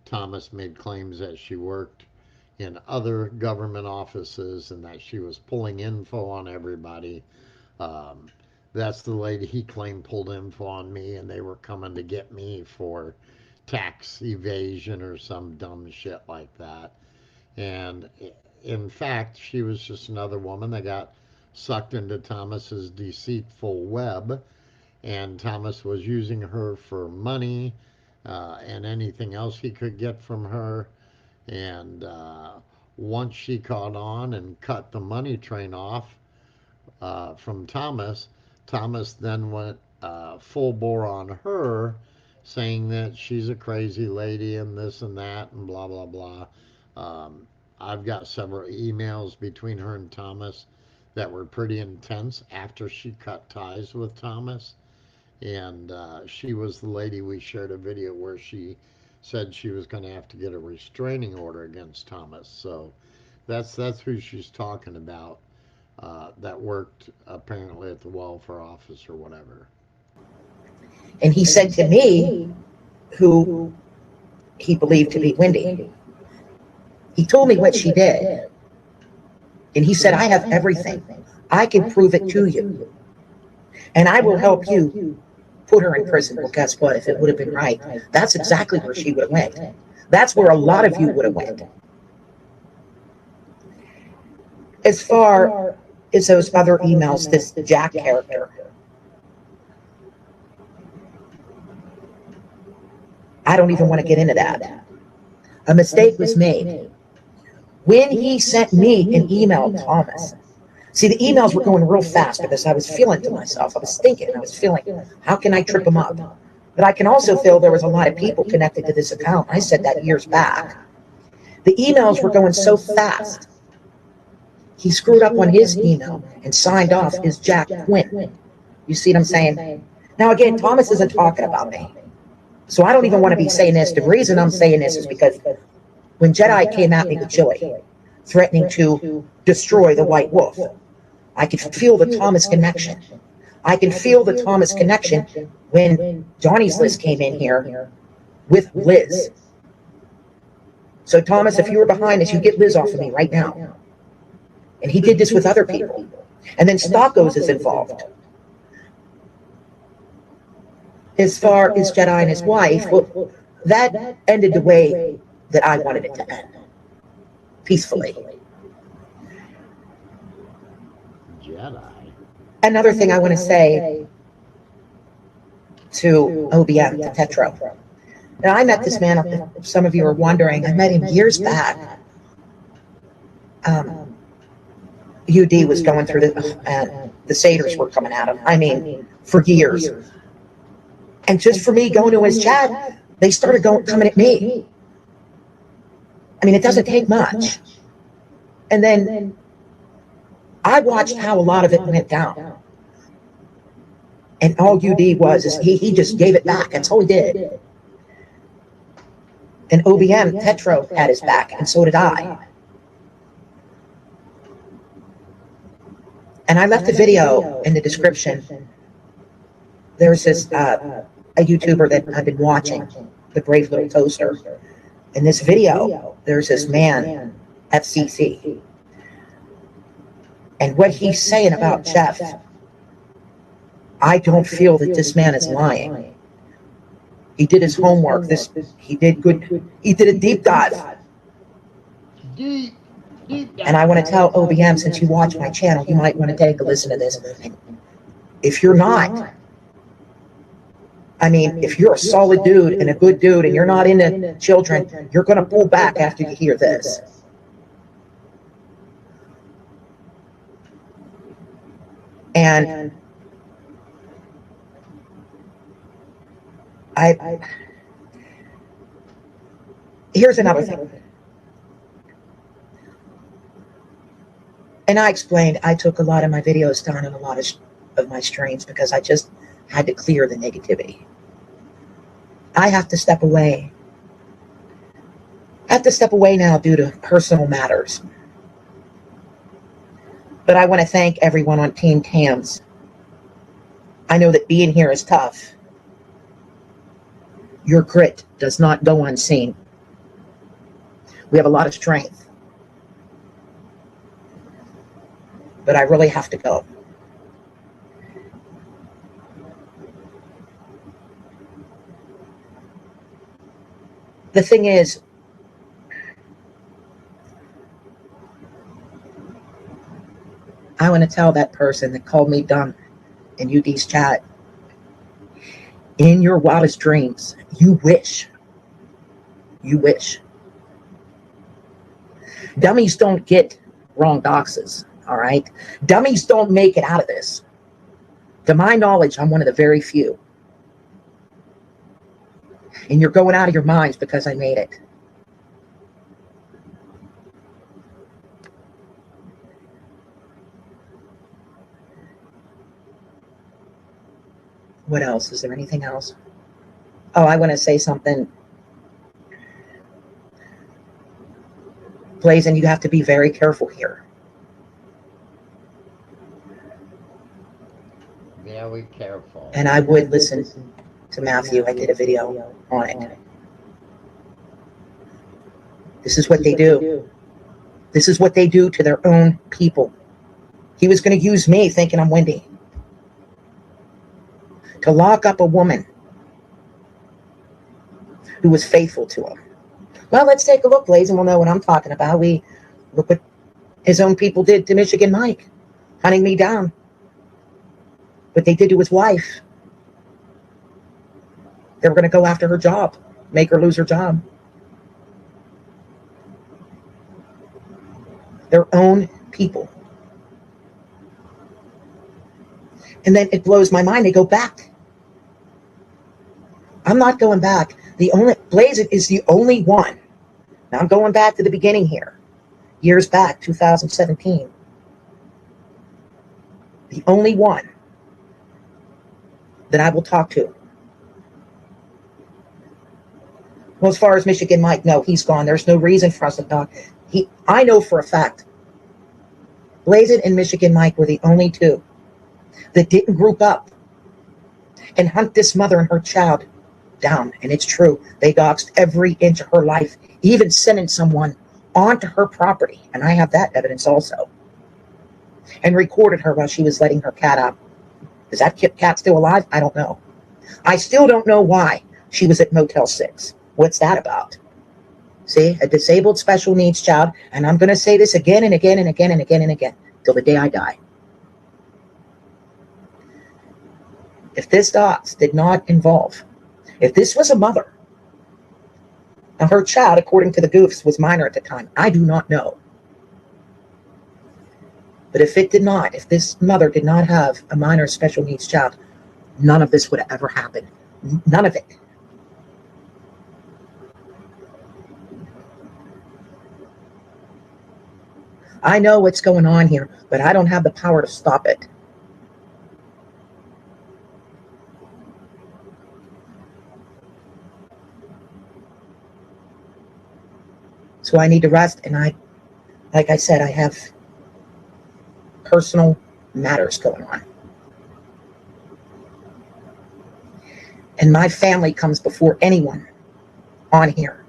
Thomas made claims that she worked in other government offices and that she was pulling info on everybody. That's the lady he claimed pulled info on me, and they were coming to get me for tax evasion or some dumb shit like that. And in fact, she was just another woman that got sucked into Thomas's deceitful web, and Thomas was using her for money and anything else he could get from her. And once she caught on and cut the money train off from Thomas, Thomas then went full bore on her, saying that she's a crazy lady and this and that and blah, blah, blah. I've got several emails between her and Thomas that were pretty intense after she cut ties with Thomas. And she was the lady we shared a video where she said she was going to have to get a restraining order against Thomas. So that's who she's talking about. That worked apparently at the welfare office or whatever. And he said to me, who he believed to be Wendy, he told me what she did. And he said, I have everything. I can prove it to you. And I will help you put her in prison. Well, guess what? If it would have been right, that's exactly where she would have went. That's where a lot of you would have went. As far as those other emails, this Jack character, I don't even want to get into that. A mistake was made. When he sent me an email, Thomas, see, the emails were going real fast because I was feeling to myself, I was thinking, I was feeling, how can I trip him up? But I can also feel there was a lot of people connected to this account. I said that years back. The emails were going so fast. He screwed up on his email and signed off as Jack Quinn. You see what I'm saying? Now, again, Thomas isn't talking about me. So I don't even want to be saying this. The reason I'm saying this is because when Jedi came at me with Joey, threatening to destroy the White Wolf, I could feel the Thomas connection. I can feel the Thomas connection when Johnny's List came in here with Liz. So Thomas, if you were behind this, you get Liz off of me right now. And he did this with other people. And then Stockos is involved. As far as Jedi and his wife, well, that ended the way that I wanted it to end. Peacefully. Jedi. Another thing I want to say to OBM, to Tetro. Now, I met this man, if some of you are wondering, I met him years back. UD was going through the satyrs were coming at him. I mean, for years. And just for me going to his chat, they started coming at me. I mean, it doesn't take much. And then I watched how a lot of it went down. And all UD was is he just gave it back. That's all he did. And OBM, Tetro, had his back, and so did I. And I left the video in the description. There's this a YouTuber that I've been watching, the Brave Little Toaster. In this video, there's this man, FCC. And what he's saying about Jeff, I don't feel that this man is lying. He did his homework. He did good. He did a deep dive. Deep dive. And I want to tell OBM, since you watch my channel, you might want to take a listen to this. If you're not, I mean, if you're a solid dude and a good dude and you're not into children, you're going to pull back after you hear this. And here's another thing. And I explained, I took a lot of my videos down and a lot of my streams because I just had to clear the negativity. I have to step away. I have to step away now due to personal matters. But I want to thank everyone on Team Tams. I know that being here is tough. Your grit does not go unseen. We have a lot of strength. But I really have to go. The thing is, I want to tell that person that called me dumb in UD's chat, in your wildest dreams, you wish. Dummies don't get wrong doxes, all right? Dummies don't make it out of this. To my knowledge, I'm one of the very few. And you're going out of your minds because I made it. What else? Is there anything else? Oh, I want to say something. Blazin', you have to be very careful here. Very careful. And I would listen to Matthew. I did a video on it. This is what they do. This is what they do to their own people. He was going to use me thinking I'm Wendy to lock up a woman who was faithful to him. Well, let's take a look, Blazin'. We'll know what I'm talking about. We look what his own people did to Michigan Mike, hunting me down. What they did to his wife. They were going to go after her job, make her lose her job. Their own people. And then it blows my mind. They go back. I'm not going back. Blazin' is the only one. Now I'm going back to the beginning here. Years back, 2017. The only one that I will talk to. Well, as far as Michigan Mike, no, he's gone. There's no reason for us to talk. I know for a fact, Blazin' and Michigan Mike were the only two that didn't group up and hunt this mother and her child down. And it's true. They doxed every inch of her life, even sending someone onto her property. And I have that evidence also. And recorded her while she was letting her cat out. Is that cat still alive? I don't know. I still don't know why she was at Motel 6. What's that about? See, a disabled special needs child, and I'm going to say this again and again and again and again and again, till the day I die. If this dox did not involve, if this was a mother, now her child, according to the goofs, was minor at the time. I do not know. But if it did not, if this mother did not have a minor special needs child, none of this would have ever happened. None of it. I know what's going on here, but I don't have the power to stop it. So I need to rest, and like I said, I have personal matters going on. And my family comes before anyone on here,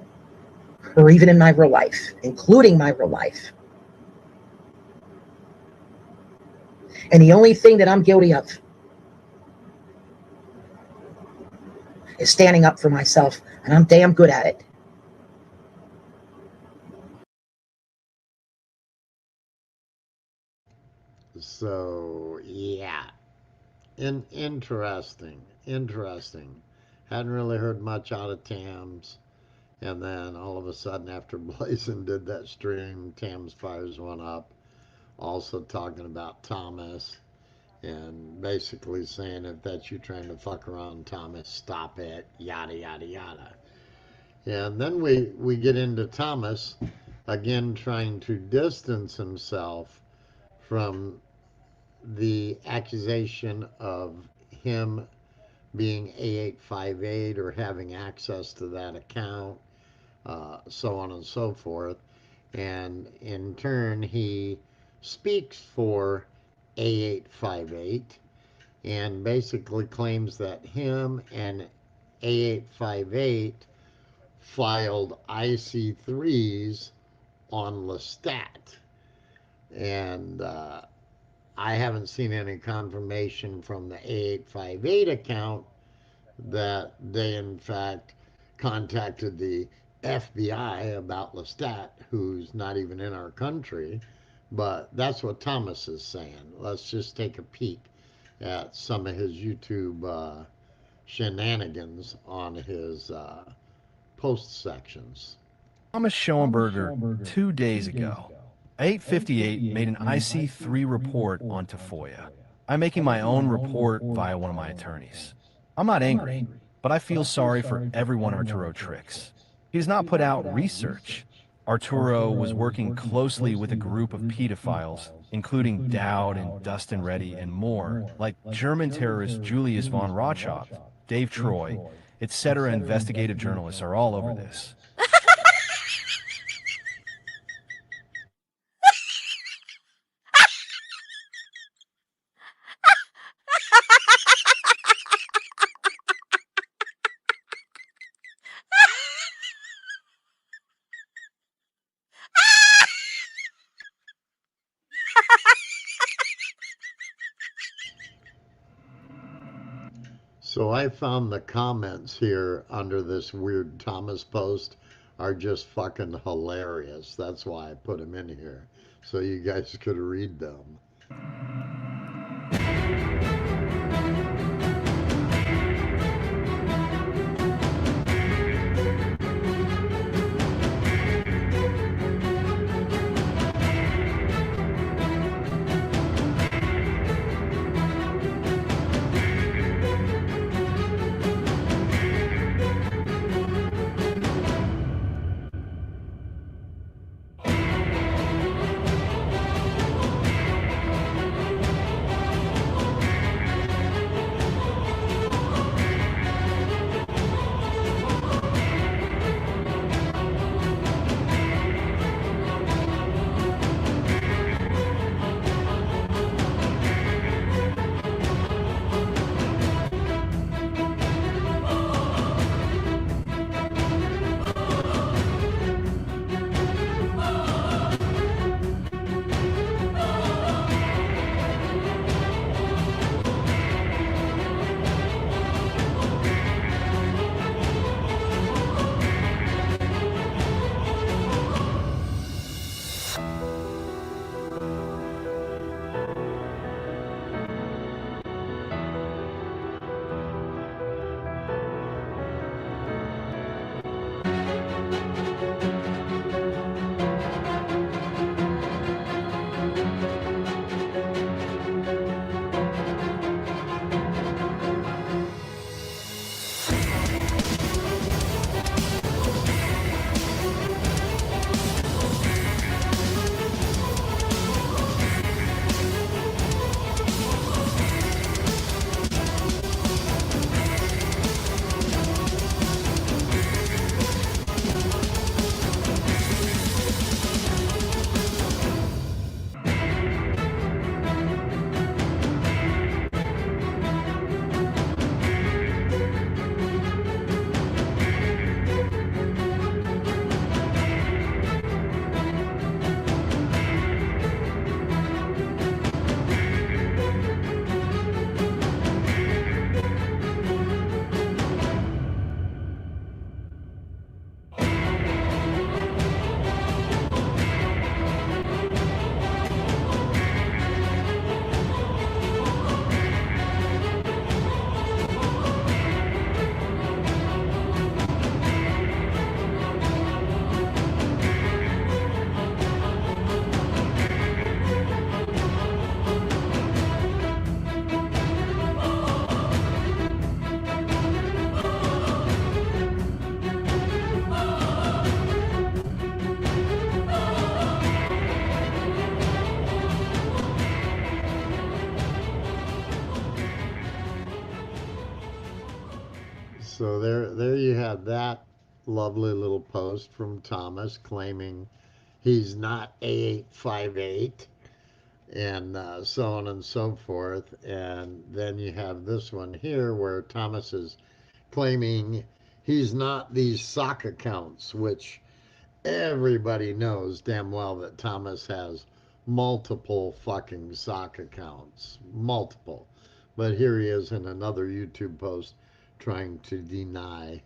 or even in my real life, including my real life. And the only thing that I'm guilty of is standing up for myself, and I'm damn good at it. So, yeah. Interesting. Hadn't really heard much out of Tams. And then all of a sudden, after Blazin did that stream, Tams fires one up, also talking about Thomas, and basically saying, if that's you trying to fuck around Thomas, stop it, yada, yada, yada. And then we get into Thomas, again trying to distance himself from the accusation of him being A858 or having access to that account, so on and so forth. And in turn, he speaks for A858 and basically claims that him and A858 filed IC3s on Lestat. And I haven't seen any confirmation from the A858 account that they, in fact, contacted the FBI about Lestat, who's not even in our country. But that's what Thomas is saying. Let's just take a peek at some of his YouTube shenanigans on his post sections. Thomas Schoenberger 2 days ago. 858 made an IC3 report on Tafoya. I'm making my own report via one of my attorneys. I'm not angry, but I feel sorry for everyone Arturo tricks. He does not put out research. Arturo was working closely with a group of pedophiles, including Dowd and Dustin Reddy and more, like German terrorist Julius von Rothschild, Dave Troy, etc. Investigative journalists are all over this. So I found the comments here under this weird Thomas post are just fucking hilarious. That's why I put them in here, so you guys could read them. So there you have that lovely little post from Thomas claiming he's not A858 and so on and so forth. And then you have this one here where Thomas is claiming he's not these sock accounts, which everybody knows damn well that Thomas has multiple fucking sock accounts. Multiple. But here he is in another YouTube post trying to deny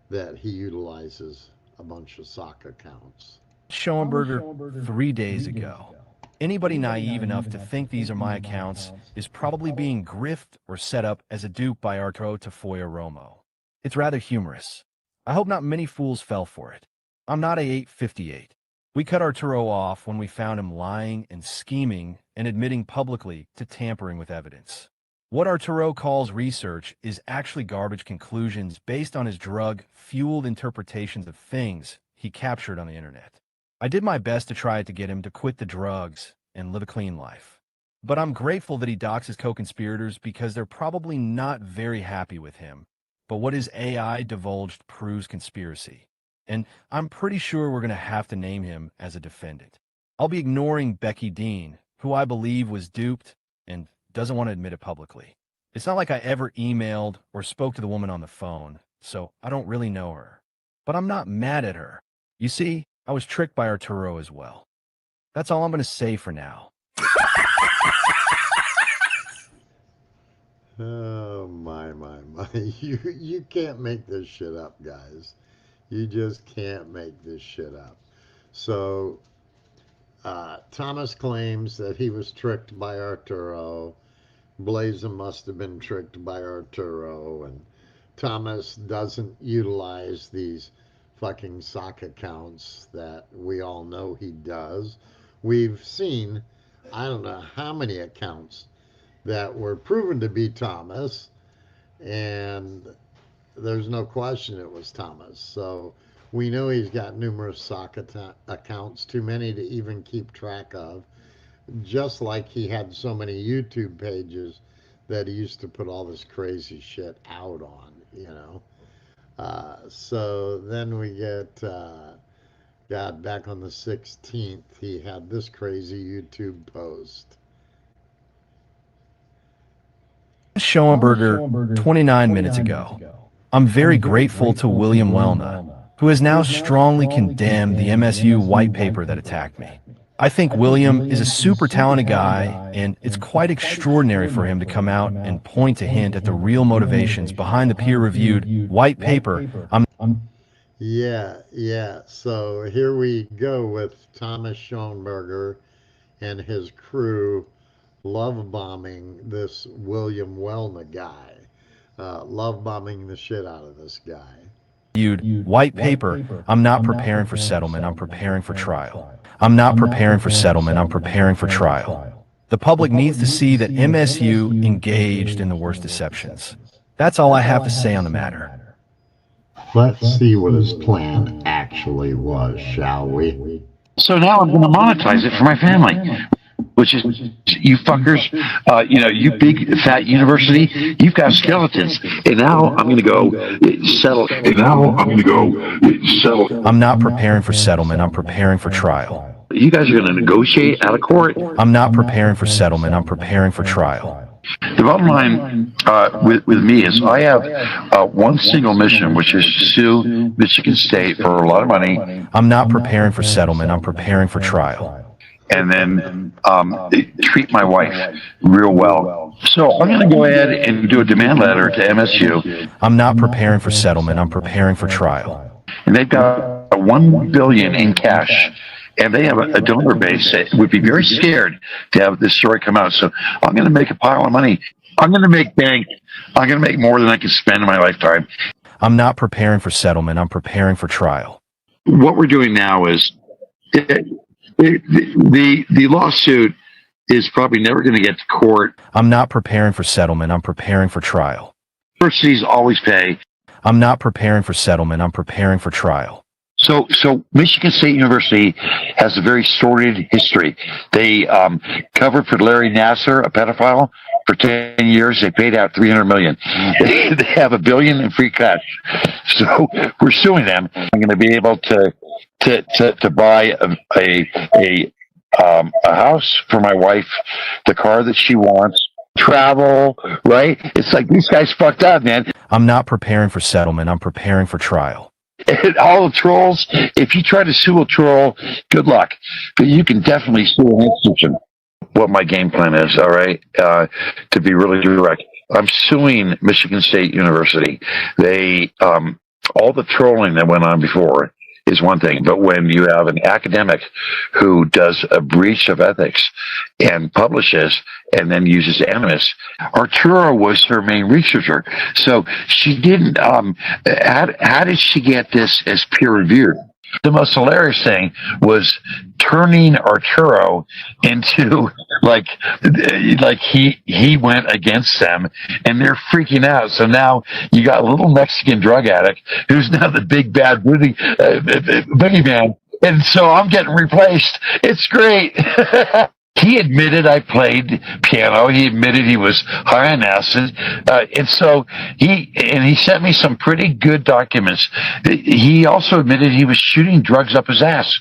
that he utilizes a bunch of sock accounts. Schoenberger 3 days ago. Anybody naive enough to think these are my accounts is probably being grifted or set up as a dupe by Arturo Tafoya Romo. It's rather humorous. I hope not many fools fell for it. I'm not A858. We cut Arturo off when we found him lying and scheming and admitting publicly to tampering with evidence. What Arturo calls research is actually garbage conclusions based on his drug-fueled interpretations of things he captured on the internet. I did my best to try to get him to quit the drugs and live a clean life. But I'm grateful that he docks his co-conspirators because they're probably not very happy with him. But what his AI divulged proves conspiracy. And I'm pretty sure we're going to have to name him as a defendant. I'll be ignoring Becky Dean, who I believe was duped and doesn't want to admit it publicly. It's not like I ever emailed or spoke to the woman on the phone, so I don't really know her. But I'm not mad at her. You see, I was tricked by Arturo as well. That's all I'm going to say for now. Oh my. You can't make this shit up, guys. You just can't make this shit up. So Thomas claims that he was tricked by Arturo. Blazin must have been tricked by Arturo, and Thomas doesn't utilize these fucking sock accounts that we all know he does. We've seen, I don't know how many accounts that were proven to be Thomas, and there's no question it was Thomas. So we know he's got numerous sock accounts, too many to even keep track of, just like he had so many YouTube pages that he used to put all this crazy shit out on, you know. So then we get, God, back on the 16th, he had this crazy YouTube post. Schoenberger 29 minutes ago. I'm very grateful to William Wellna, who has now strongly condemned the MSU white paper that attacked me. I think William is a super talented guy, and it's quite extraordinary for him to come out and point to hint at the real motivations behind the peer-reviewed white paper. Yeah. So here we go with Thomas Schoenberger and his crew love bombing this William Wellna guy, love bombing the shit out of this guy. White paper. I'm not preparing for settlement. I'm preparing for trial. I'm not preparing for settlement. I'm preparing for trial. The public needs to see that MSU engaged in the worst deceptions. That's all I have to say on the matter. Let's see what his plan actually was, shall we? So now I'm going to monetize it for my family, which is, you fuckers, you big fat university, you've got skeletons, and now I'm going to go settle. I'm not preparing for settlement. I'm preparing for trial. You guys are going to negotiate out of court. I'm not preparing for settlement. I'm preparing for trial. The bottom line with me is I have one single mission, which is to sue Michigan State for a lot of money. I'm not preparing for settlement. I'm preparing for trial. And then treat my wife real well. So I'm going to go ahead and do a demand letter to MSU. I'm not preparing for settlement. I'm preparing for trial. And they've got $1 billion in cash. And they have a donor base that would be very scared to have this story come out. So I'm going to make a pile of money. I'm going to make bank. I'm going to make more than I can spend in my lifetime. I'm not preparing for settlement. I'm preparing for trial. What we're doing now is the lawsuit is probably never going to get to court. I'm not preparing for settlement. I'm preparing for trial. Universities always pay. I'm not preparing for settlement. I'm preparing for trial. So Michigan State University has a very sordid history. They covered for Larry Nassar, a pedophile, for 10 years. They paid out $300 million. They have $1 billion in free cash. So we're suing them. I'm going to be able to buy a house for my wife, the car that she wants, travel, right? It's like these guys fucked up, man. I'm not preparing for settlement. I'm preparing for trial. And all the trolls, if you try to sue a troll, good luck. But you can definitely sue an institution. What my game plan is, all right, to be really direct. I'm suing Michigan State University. They, all the trolling that went on before is one thing, but when you have an academic who does a breach of ethics and publishes and then uses animus, Arturo was her main researcher. So she didn't, how did she get this as peer reviewed? The most hilarious thing was turning Arturo into like he went against them, and they're freaking out. So now you got a little Mexican drug addict who's now the big bad boogeyman, and so I'm getting replaced. It's great. He admitted I played piano. He admitted he was high on acid, and so he sent me some pretty good documents. He also admitted he was shooting drugs up his ass,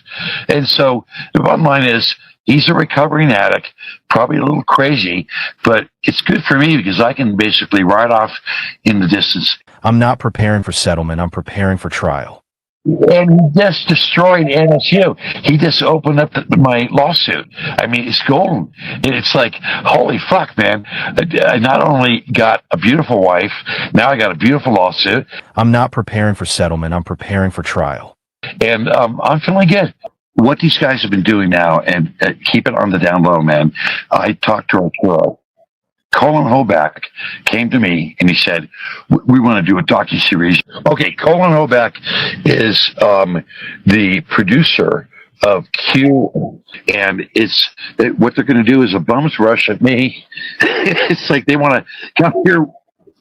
and so the bottom line is he's a recovering addict, probably a little crazy, but it's good for me because I can basically ride off in the distance. I'm not preparing for settlement. I'm preparing for trial. And he just destroyed NSU. He just opened up my lawsuit. I mean, it's golden. It's like, holy fuck, man. I not only got a beautiful wife, now I got a beautiful lawsuit. I'm not preparing for settlement. I'm preparing for trial. And I'm feeling good. What these guys have been doing now, and keep it on the down low, man. I talked to Arturo. Colin Hoback came to me and he said, we want to do a docuseries. Okay, Colin Hoback is the producer of Q, and what they're going to do is a bum's rush at me. It's like they want to come here.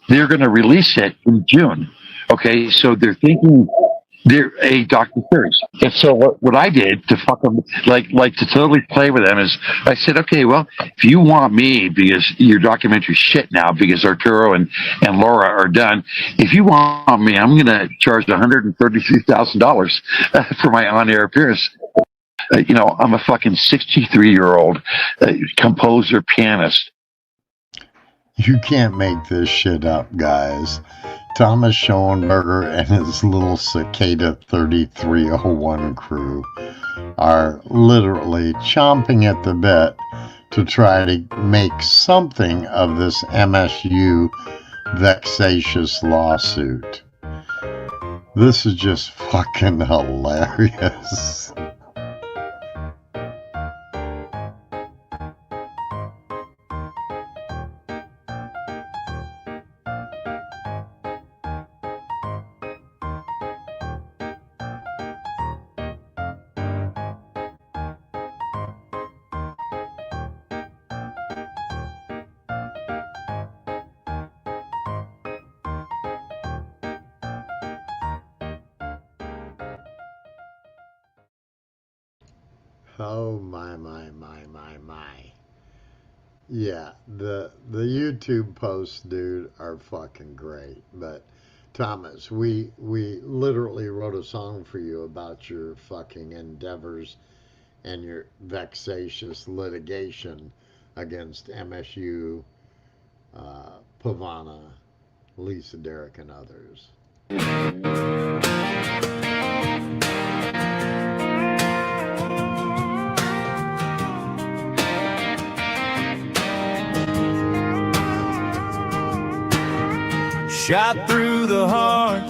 They're going to release it in June. Okay, so they're thinking they're a docuseries. And so what I did to fuck them, like to totally play with them, is I said, okay, well, if you want me, because your documentary shit now, because Arturo and Laura are done, if you want me, I'm going to charge $133,000 for my on-air appearance. I'm a fucking 63-year-old composer, pianist. You can't make this shit up, guys. Thomas Schoenberger and his little Cicada 3301 crew are literally chomping at the bit to try to make something of this MSU vexatious lawsuit. This is just fucking hilarious. Oh my. Yeah, the YouTube posts, dude, are fucking great. But Thomas, we literally wrote a song for you about your fucking endeavors and your vexatious litigation against MSU, Pavana, Lisa Derrick, and others. Shot through the heart,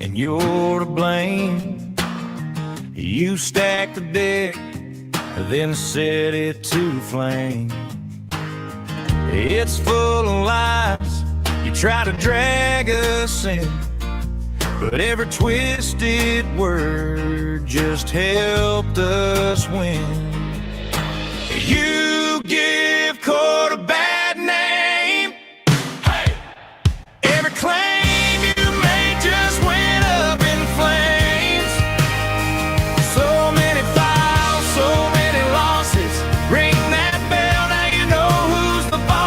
and you're to blame. You stacked the deck, then set it to flame. It's full of lies, you try to drag us in, but every twisted word just helped us win. You give court a bad name. Hey! Every claim you made just went up in flames. So many files, so many losses. Ring that bell, now you know who's the boss.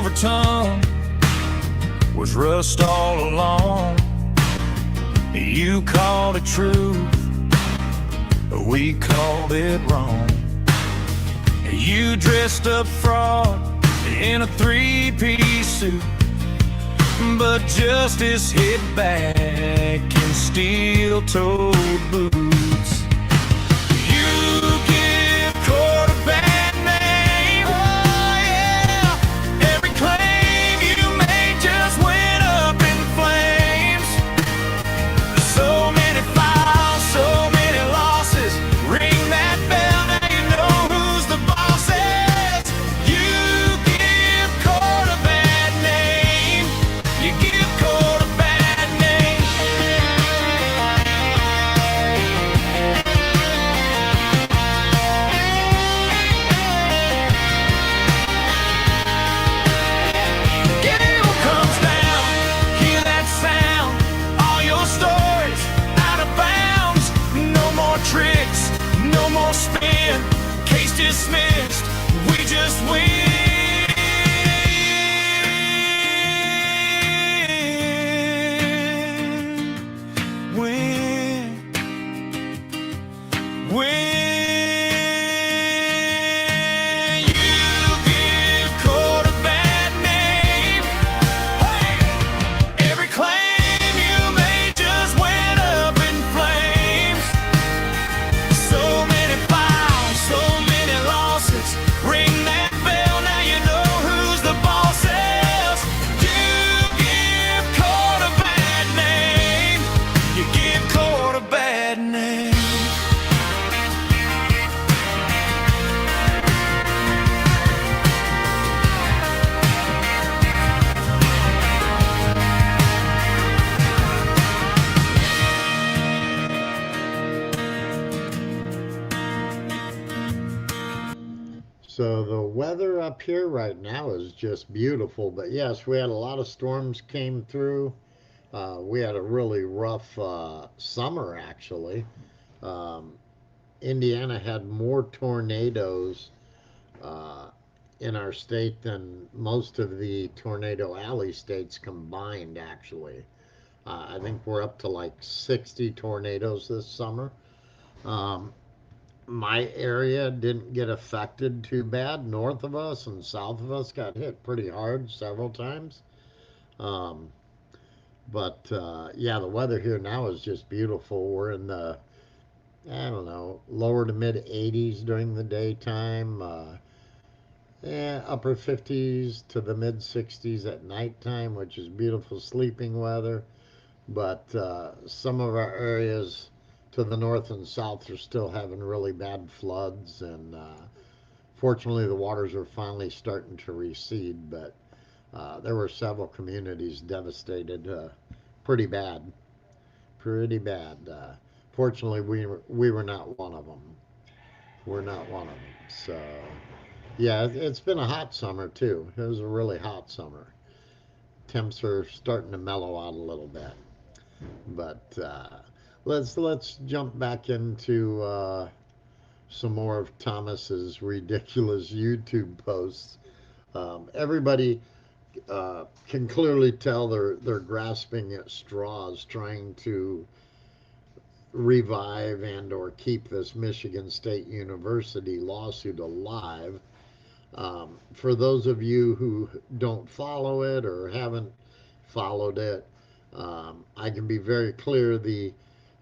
silver tongue was rust all along. You called it truth, we called it wrong. You dressed up fraud in a three-piece suit, but justice hit back in steel-toed boots. You give court a bad name, oh yeah. Every claim you made just went up in flames. So many files, so many losses. Ring that bell, now you know who's the bosses. You give court a bad name. You give court a bad name. Gavel comes down, hear that sound. All your stories out of bounds. No more tricks, no more spin. Case dismissed, we just win. You give court a bad name. Hey! Every claim you made just went up in flames. So many files, so many losses. Ring that bell, now you know who's the bosses. You give court a bad name. You give court a bad name. So the weather up here right now is just beautiful. But yes, we had a lot of storms came through. We had a really rough summer, actually. Indiana had more tornadoes in our state than most of the Tornado Alley states combined, actually. I think we're up to like 60 tornadoes this summer. My area didn't get affected too bad. North of us and south of us got hit pretty hard several times. But yeah, the weather here now is just beautiful. We're in the, I don't know, lower to mid 80s during the daytime. Upper 50s to the mid 60s at nighttime, which is beautiful sleeping weather. But some of our areas to the north and south are still having really bad floods, and fortunately the waters are finally starting to recede, but there were several communities devastated pretty bad. Fortunately we were not one of them. We're not one of them. So yeah, it's been a hot summer too. It was a really hot summer. Temps are starting to mellow out a little bit, but let's jump back into some more of Thomas's ridiculous YouTube posts. Everybody can clearly tell they're grasping at straws, trying to revive and or keep this Michigan State University lawsuit alive. For those of you who don't follow it or haven't followed it, I can be very clear.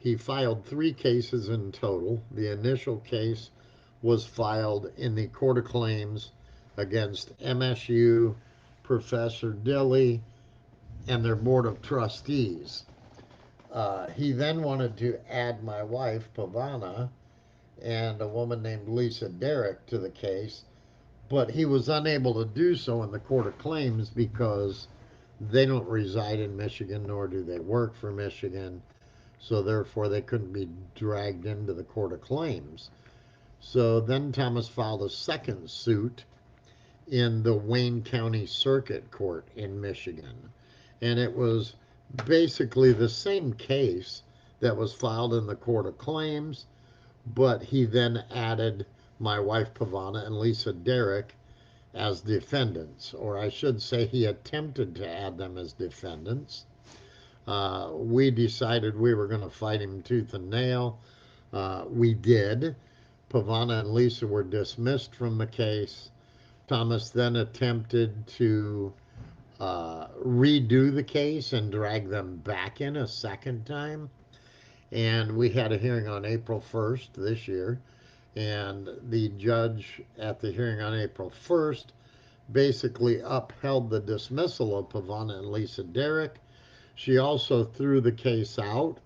He filed 3 cases in total. The initial case was filed in the Court of Claims against MSU, Professor Dilley, and their Board of Trustees. He then wanted to add my wife, Pavana, and a woman named Lisa Derrick to the case, but he was unable to do so in the Court of Claims because they don't reside in Michigan, nor do they work for Michigan. So therefore they couldn't be dragged into the Court of Claims. So then Thomas filed a second suit in the Wayne County Circuit Court in Michigan. And it was basically the same case that was filed in the Court of Claims, but he then added my wife Pavana and Lisa Derrick as defendants, or I should say he attempted to add them as defendants. We decided we were going to fight him tooth and nail. We did. Pavana and Lisa were dismissed from the case. Thomas then attempted to redo the case and drag them back in a second time. And we had a hearing on April 1st this year. And the judge at the hearing on April 1st basically upheld the dismissal of Pavana and Lisa Derrick. She also threw the case out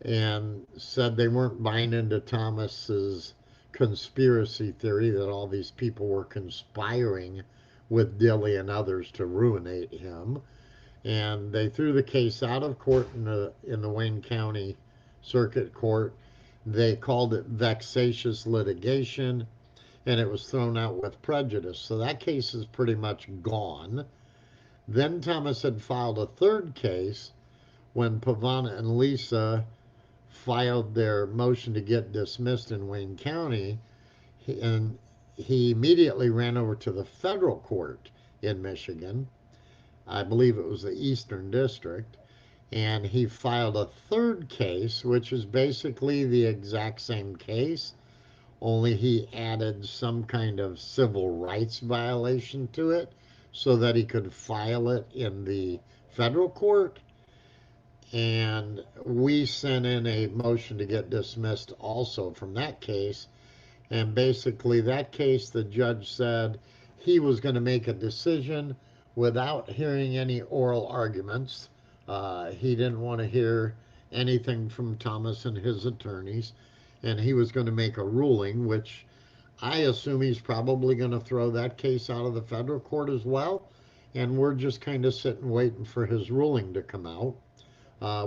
and said they weren't buying into Thomas's conspiracy theory that all these people were conspiring with Dilley and others to ruinate him. And they threw the case out of court in the Wayne County Circuit Court. They called it vexatious litigation, and it was thrown out with prejudice. So that case is pretty much gone. Then Thomas had filed a third case when Pavana and Lisa filed their motion to get dismissed in Wayne County, and he immediately ran over to the federal court in Michigan. I believe it was the Eastern District. And he filed a third case, which is basically the exact same case, only he added some kind of civil rights violation to it so that he could file it in the federal court. And we sent in a motion to get dismissed also from that case. And basically that case, the judge said he was going to make a decision without hearing any oral arguments. He didn't want to hear anything from Thomas and his attorneys, and he was going to make a ruling, which I assume he's probably going to throw that case out of the federal court as well, and we're just kind of sitting waiting for his ruling to come out,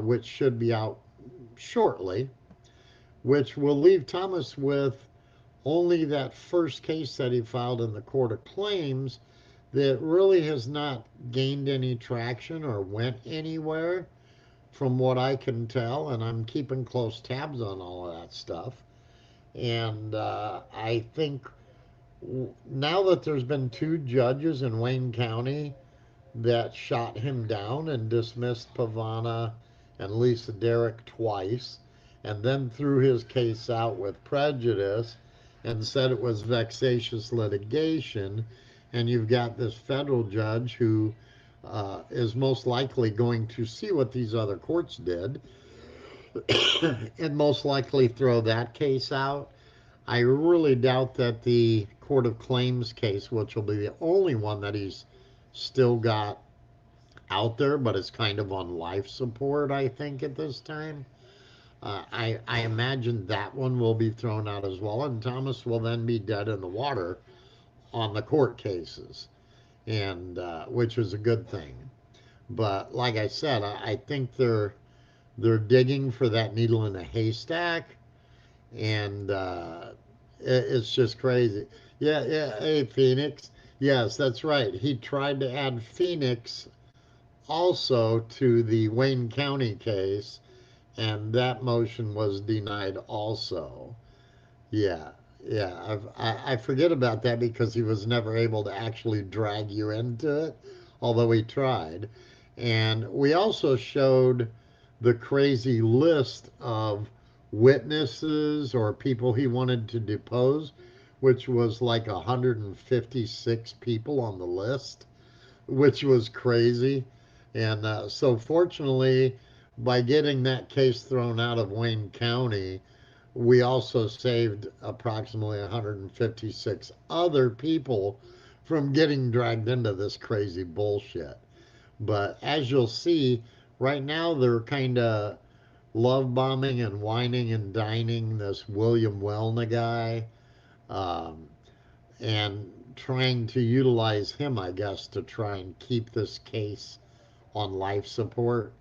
which should be out shortly, which will leave Thomas with only that first case that he filed in the Court of Claims that really has not gained any traction or went anywhere from what I can tell, and I'm keeping close tabs on all of that stuff. And I think now that there's been 2 judges in Wayne County that shot him down and dismissed Pavana and Lisa Derrick twice, and then threw his case out with prejudice and said it was vexatious litigation, and you've got this federal judge who is most likely going to see what these other courts did and most likely throw that case out. I really doubt that the Court of Claims case, which will be the only one that he's still got out there, but it's kind of on life support, I think, at this time. I imagine that one will be thrown out as well, and Thomas will then be dead in the water on the court cases, and which is a good thing. But like I said, I think they're digging for that needle in a haystack, and it's just crazy. Yeah, hey, Phoenix. Yes, that's right. He tried to add Phoenix also to the Wayne County case, and that motion was denied also. Yeah, I forget about that because he was never able to actually drag you into it, although he tried. And we also showed the crazy list of witnesses or people he wanted to depose, which was like 156 people on the list, which was crazy. And so fortunately, by getting that case thrown out of Wayne County, we also saved approximately 156 other people from getting dragged into this crazy bullshit. But as you'll see, right now they're kind of love bombing and whining and dining this William Wellna guy, and trying to utilize him, I guess, to try and keep this case on life support.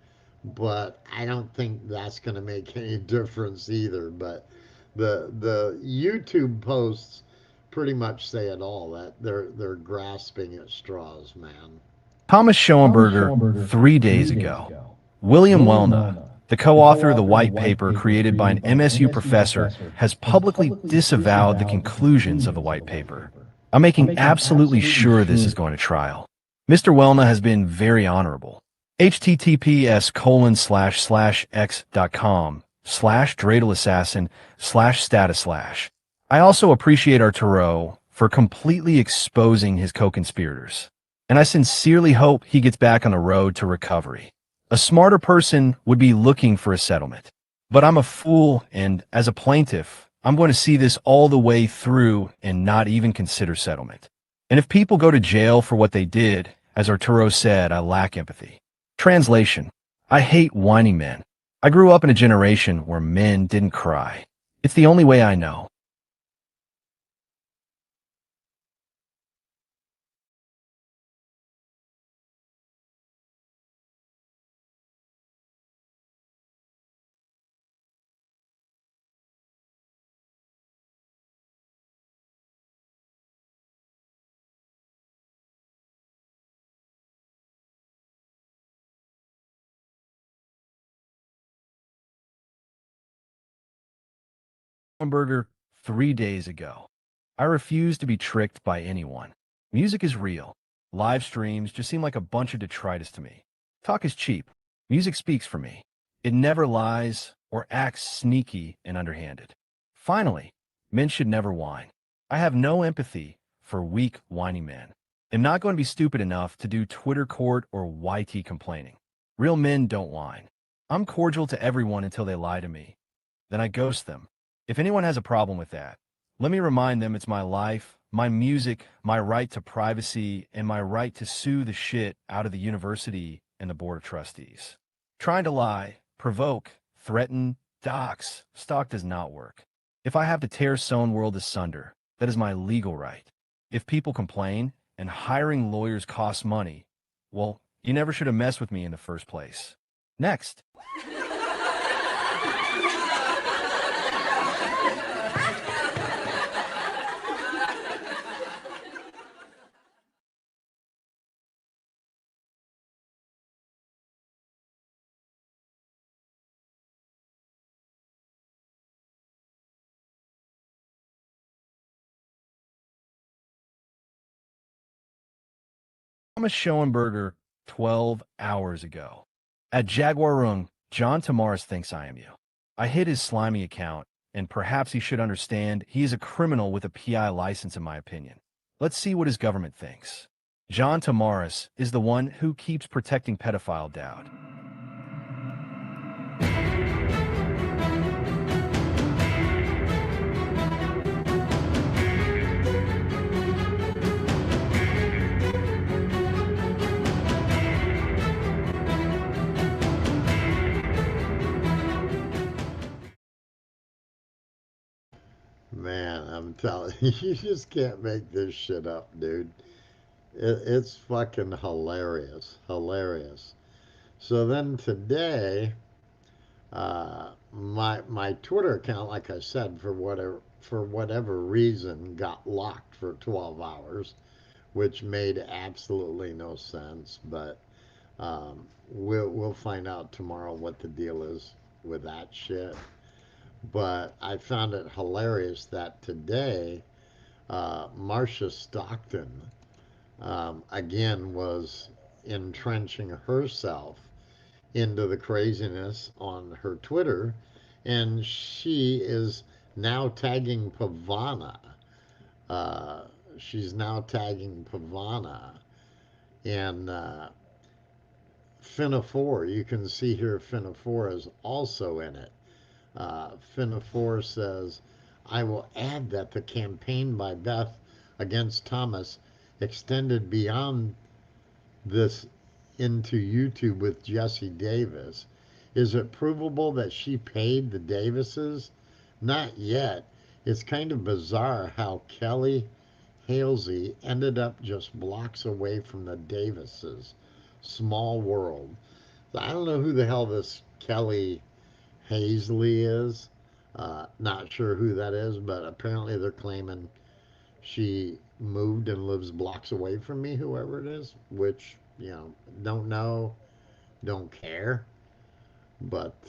But I don't think that's going to make any difference either. But the YouTube posts pretty much say it all, that they're grasping at straws, man. Thomas Schoenberger 3 days ago. William Wellna, the co-author of the white paper created by an MSU professor, has publicly disavowed the conclusions of the white paper. I'm making absolutely sure this is going to trial. Mr. Welna has been very honorable. https://x.com/dreidelassassin/status/. I also appreciate Arturo for completely exposing his co-conspirators. And I sincerely hope he gets back on the road to recovery. A smarter person would be looking for a settlement. But I'm a fool, and as a plaintiff, I'm going to see this all the way through and not even consider settlement. And if people go to jail for what they did, as Arturo said, I lack empathy. Translation: I hate whining men. I grew up in a generation where men didn't cry. It's the only way I know. Hamburger 3 days ago. I refuse to be tricked by anyone. Music is real. Live streams just seem like a bunch of detritus to me. Talk is cheap. Music speaks for me. It never lies or acts sneaky and underhanded. Finally, men should never whine. I have no empathy for weak, whining men. I'm not going to be stupid enough to do Twitter court or YT complaining. Real men don't whine. I'm cordial to everyone until they lie to me. Then I ghost them. If anyone has a problem with that, let me remind them it's my life, my music, my right to privacy, and my right to sue the shit out of the university and the board of trustees. Trying to lie, provoke, threaten, dox, stalk does not work. If I have to tear Sown World asunder, that is my legal right. If people complain and hiring lawyers costs money, well, you never should have messed with me in the first place. Next. Thomas Schoenberger 12 hours ago. At Jaguar Rung, John Tamaris thinks I am you. I hid his slimy account, and perhaps he should understand he is a criminal with a PI license in my opinion. Let's see what his government thinks. John Tamaris is the one who keeps protecting pedophile Dowd. Man, I'm telling you, you just can't make this shit up, dude. It's fucking hilarious. Hilarious. So then today, my Twitter account, like I said, for whatever reason, got locked for 12 hours, which made absolutely no sense. But we'll find out tomorrow what the deal is with that shit. But I found it hilarious that today, Marcia Stockton, again, was entrenching herself into the craziness on her Twitter, and she is now tagging Pavana. She's now tagging Pavana, and Finna4. You can see here Finna4 is also in it. Finna4 says, I will add that the campaign by Beth against Thomas extended beyond this into YouTube with Jesse Davis. Is it provable that she paid the Davises? Not yet. It's kind of bizarre how Kelly Halsey ended up just blocks away from the Davises. Small world. I don't know who the hell this Kelly Hazley is. Not sure who that is, but apparently they're claiming she moved and lives blocks away from me, whoever it is, which, don't know, don't care. But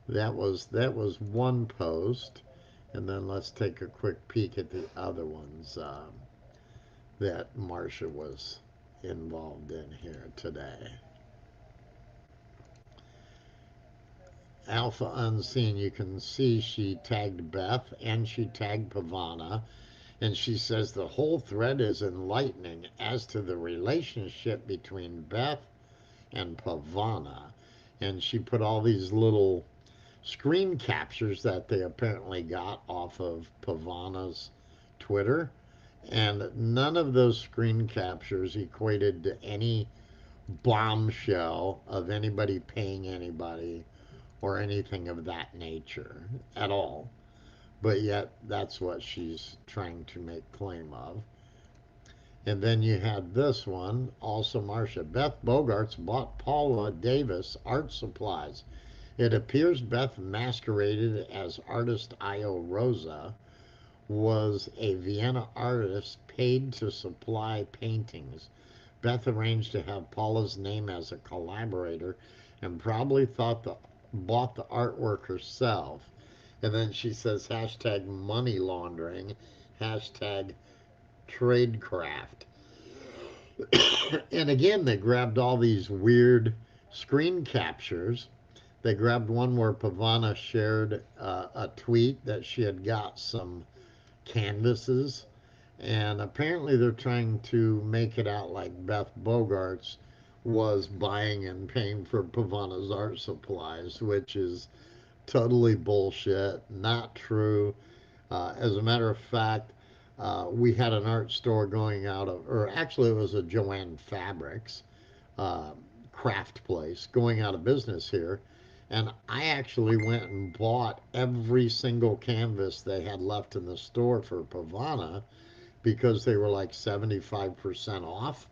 that was one post, and then let's take a quick peek at the other ones. that Marcia was involved in here today. Alpha Unseen, you can see she tagged Beth and she tagged Pavana, and she says the whole thread is enlightening as to the relationship between Beth and Pavana. And she put all these little screen captures that they apparently got off of Pavana's Twitter, and none of those screen captures equated to any bombshell of anybody paying anybody or anything of that nature at all. But yet, that's what she's trying to make claim of. And then you had this one, also Marcia. Beth Bogarts bought Paula Davis art supplies. It appears Beth masqueraded as artist Io Rosa, was a Vienna artist paid to supply paintings. Beth arranged to have Paula's name as a collaborator and probably bought the artwork herself. And then she says hashtag money laundering, hashtag tradecraft. And again, they grabbed all these weird screen captures. They grabbed one where Pavana shared a tweet that she had got some canvases, and apparently they're trying to make it out like Beth Bogarts was buying and paying for Pavana's art supplies, which is totally bullshit, not true. As a matter of fact, we had an art store going out of, or actually it was a Joanne Fabrics craft place going out of business here. And I actually went and bought every single canvas they had left in the store for Pavana because they were like 75% off.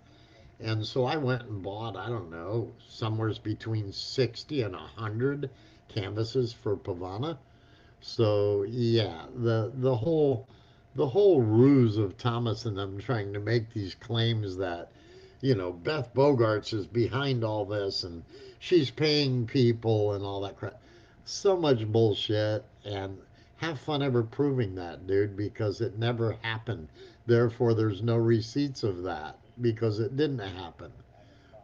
And so I went and bought, I don't know, somewhere between 60 and 100 canvases for Pavana. So yeah, the whole ruse of Thomas and them trying to make these claims that, you know, Beth Bogarts is behind all this and she's paying people and all that crap. So much bullshit, and have fun ever proving that, dude, because it never happened. Therefore, there's no receipts of that because it didn't happen.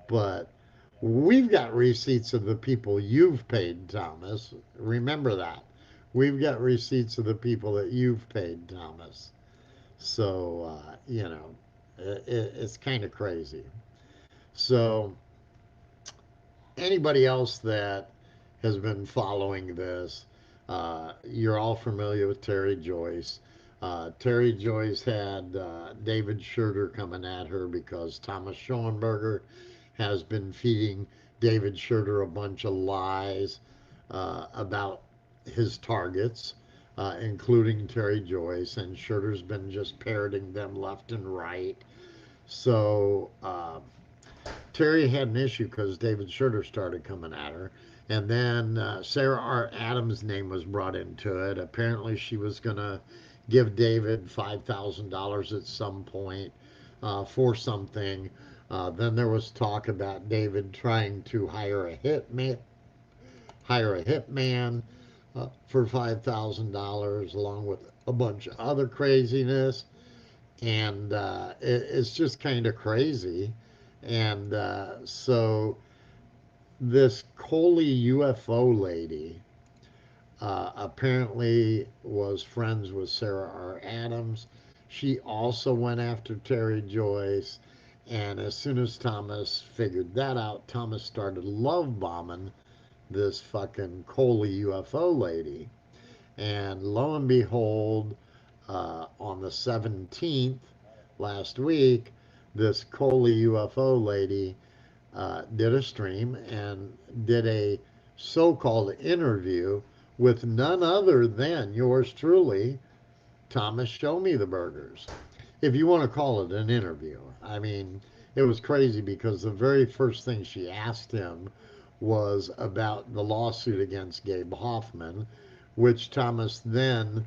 But we've got receipts of the people you've paid, Thomas. Remember that. We've got receipts of the people that you've paid, Thomas. So, you know, it's kind of crazy. So, anybody else that has been following this, you're all familiar with Terry Joyce. Terry Joyce had David Schurter coming at her because Thomas Schoenberger has been feeding David Schurter a bunch of lies about his targets, including Terry Joyce, and Schurter's been just parroting them left and right. So Terry had an issue because David Schurter started coming at her. And then Sarah R. Adams' name was brought into it. Apparently she was going to give David $5,000 at some point for something. Then there was talk about David trying to hire a hitman for $5,000 along with a bunch of other craziness. And it's just kind of crazy. And so this Coley UFO lady apparently was friends with Sarah R. Adams. She also went after Terry Joyce. And as soon as Thomas figured that out, Thomas started love bombing this fucking Coley UFO lady. And lo and behold, on the 17th last week, this Coley UFO lady did a stream and did a so-called interview with none other than yours truly, Thomas Show Me the Burgers. If you want to call it an interview. I mean, it was crazy because the very first thing she asked him was about the lawsuit against Gabe Hoffman, which Thomas then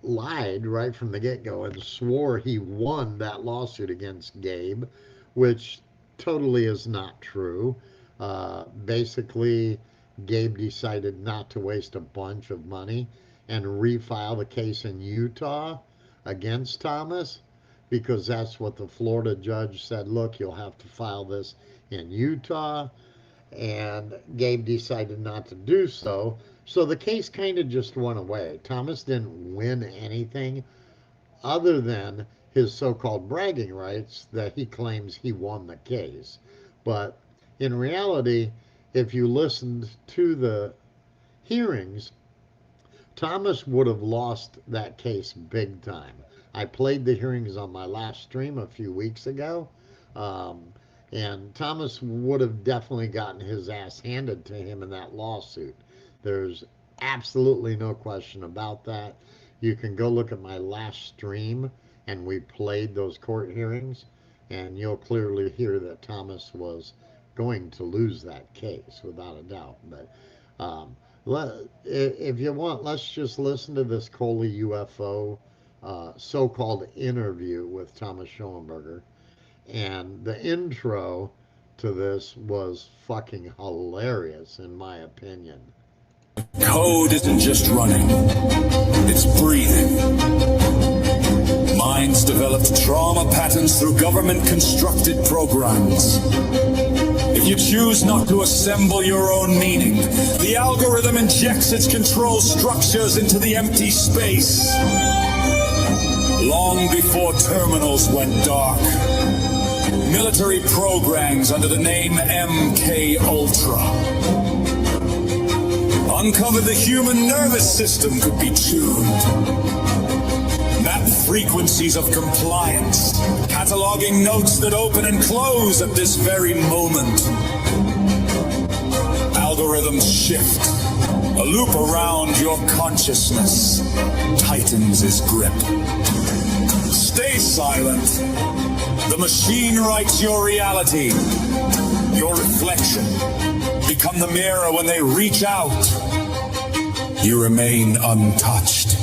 lied right from the get-go and swore he won that lawsuit against Gabe, which totally is not true. Basically, Gabe decided not to waste a bunch of money and refile the case in Utah against Thomas because that's what the Florida judge said. Look, you'll have to file this in Utah. And Gabe decided not to do so. So the case kind of just went away. Thomas didn't win anything other than his so-called bragging rights that he claims he won the case. But in reality, if you listened to the hearings, Thomas would have lost that case big time. I played the hearings on my last stream a few weeks ago. And Thomas would have definitely gotten his ass handed to him in that lawsuit. There's absolutely no question about that. You can go look at my last stream, and we played those court hearings, and you'll clearly hear that Thomas was going to lose that case, without a doubt. But if you want, let's just listen to this Coley UFO so-called interview with Thomas Schoenberger. And the intro to this was fucking hilarious, in my opinion. Code isn't just running, it's breathing. Minds developed trauma patterns through government-constructed programs. If you choose not to assemble your own meaning, the algorithm injects its control structures into the empty space. Long before terminals went dark, military programs under the name MK Ultra uncovered the human nervous system could be tuned. Map frequencies of compliance, cataloging notes that open and close at this very moment. Algorithms shift. A loop around your consciousness tightens its grip. Stay silent. The machine writes your reality. Your reflection. Become the mirror when they reach out. You remain untouched.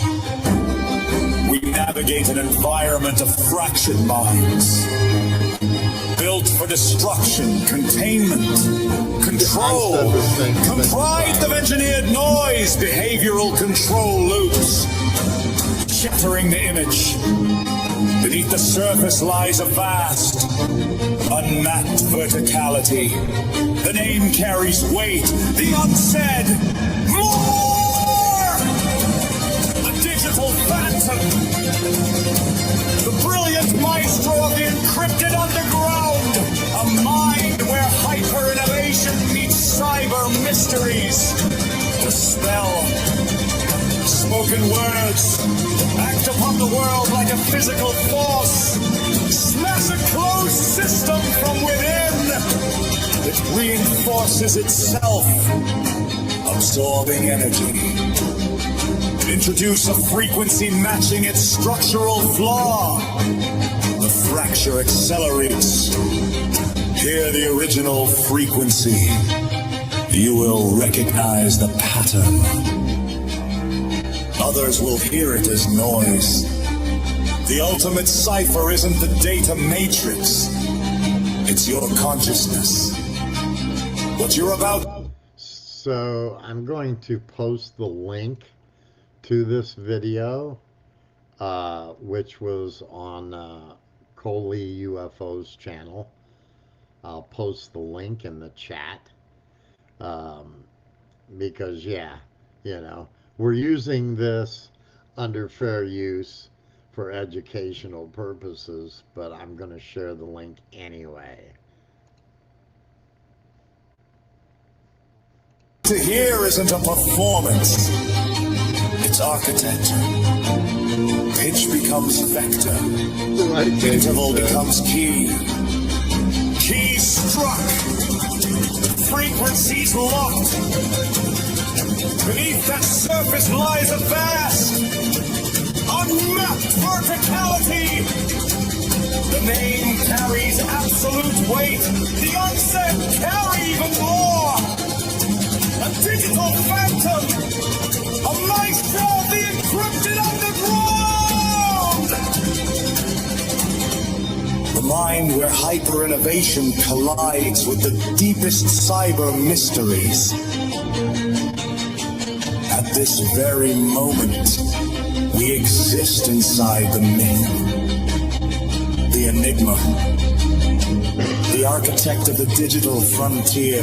We navigate an environment of fractured minds. Built for destruction, containment, control, comprised of engineered noise, behavioral control loops, shattering the image. Beneath the surface lies a vast, unmapped verticality. The name carries weight, the unsaid, more! A digital phantom. The brilliant maestro of the encrypted underground. A mind where hyper-innovation meets cyber mysteries. The spell. Spoken words act upon the world like a physical force. Smash a closed system from within. It reinforces itself, absorbing energy. Introduce a frequency matching its structural flaw. The fracture accelerates. Hear the original frequency. You will recognize the pattern. Others will hear it as noise. The ultimate cipher isn't the data matrix. It's your consciousness. What you're about. So I'm going to post the link to this video, which was on Coley UFO's channel. I'll post the link in the chat. Because, yeah, you know, we're using this under fair use for educational purposes, but I'm going to share the link anyway. To hear isn't a performance, it's architecture. Pitch becomes vector, interval becomes key. Key struck, frequencies locked. Beneath that surface lies a vast, unmapped verticality. The name carries absolute weight. The unsaid carry even more. A digital phantom. A maestro of the encrypted underground. The mind where hyper-innovation collides with the deepest cyber mysteries. At this very moment, we exist inside the myth. enigma, the architect of the digital frontier.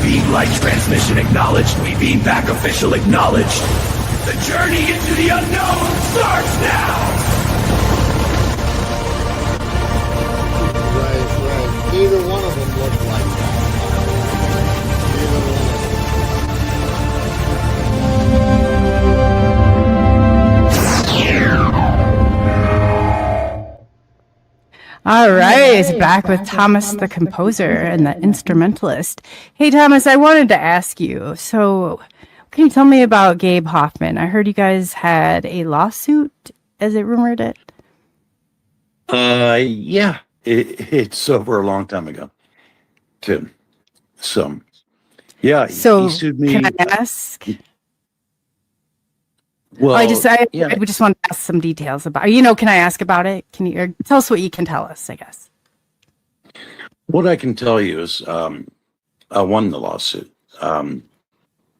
Beam light transmission acknowledged. We beam back official acknowledged. The journey into the unknown starts now! Right. Either one of them looked like that. Either one of All right, back with Thomas the composer and the instrumentalist. Hey, Thomas, I wanted to ask you, so can you tell me about Gabe Hoffman? I heard you guys had a lawsuit, as it rumored it. Yeah, it's over a long time ago, too. So, yeah, So he sued me. can I ask? Well, I yeah. just want to ask some details about. Can I ask about it? Can you or tell us what you can tell us? I guess. What I can tell you is, I won the lawsuit, and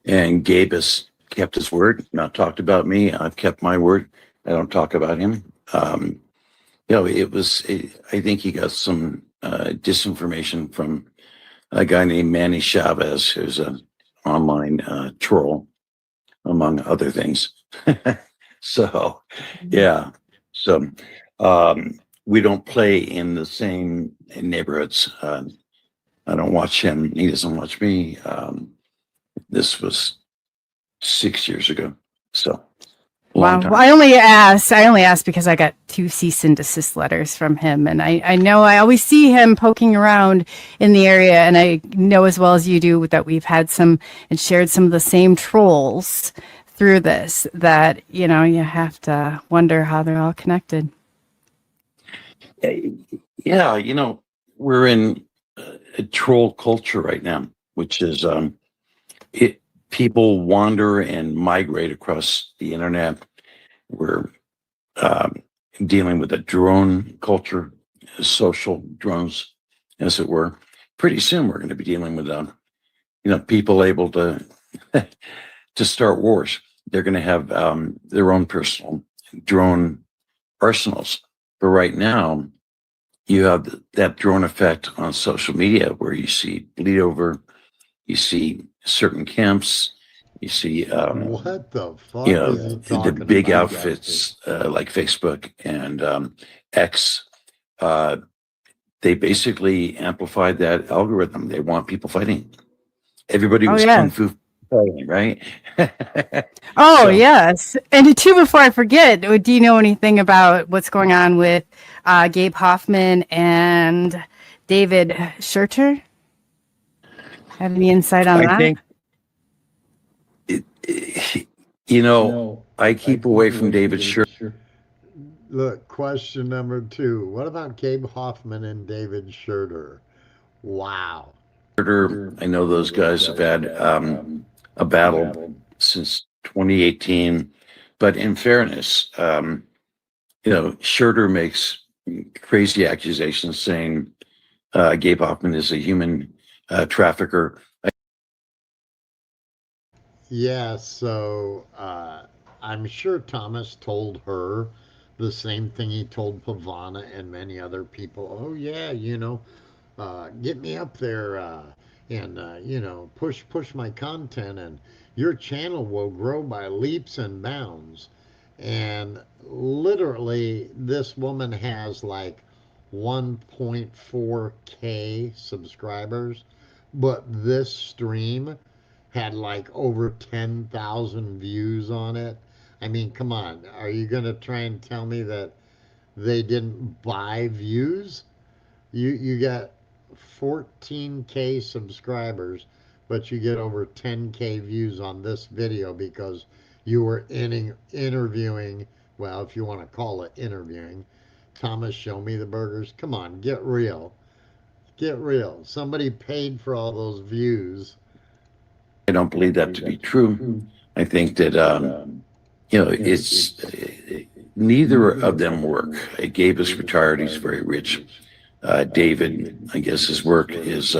Gabe has kept his word. Not talked about me. I've kept my word. I don't talk about him. I think he got some disinformation from a guy named Manny Chavez, who's an online troll, among other things. So, yeah. So, we don't play in the same neighborhoods. I don't watch him. He doesn't watch me. This was 6 years ago. So, Wow. Well, I only asked because I got 2 cease and desist letters from him. And I know I always see him poking around in the area. And I know as well as you do that we've had some and shared some of the same trolls through this that, you have to wonder how they're all connected. Yeah, we're in a troll culture right now, which is people wander and migrate across the internet. We're dealing with a drone culture, social drones, as it were. Pretty soon, we're going to be dealing with people able to to start wars. They're going to have their own personal drone arsenals. But right now, you have that drone effect on social media where you see bleed over, you see certain camps, you see what the fuck is he the talking big about? outfits like Facebook and X. They basically amplified that algorithm. They want people fighting. Everybody was kung fu fighting, right? Oh, yes. And before I forget, do you know anything about what's going on with Gabe Hoffman and David Schurter? Have any insight on that? I think, I keep away from David Schurter. Look, question number 2. What about Gabe Hoffman and David Schurter? Wow. I know those guys have had a battle since 2018, but in fairness, Schurter makes crazy accusations saying Gabe Hoffman is a human trafficker. Yeah, so I'm sure Thomas told her the same thing he told Pavana and many other people. Oh yeah, get me up there and push my content and your channel will grow by leaps and bounds. And literally this woman has like 1.4K subscribers, but this stream had like over 10,000 views on it. I mean, come on, are you going to try and tell me that they didn't buy views? You got 14K subscribers, but you get over 10K views on this video because you were interviewing, well, if you want to call it interviewing, Thomas Show Me the Burgers. Come on, get real. Get real. Somebody paid for all those views. I don't believe that to be true. I think that, it's neither of them work. Gabe is retired. He's very rich. David, I guess his work is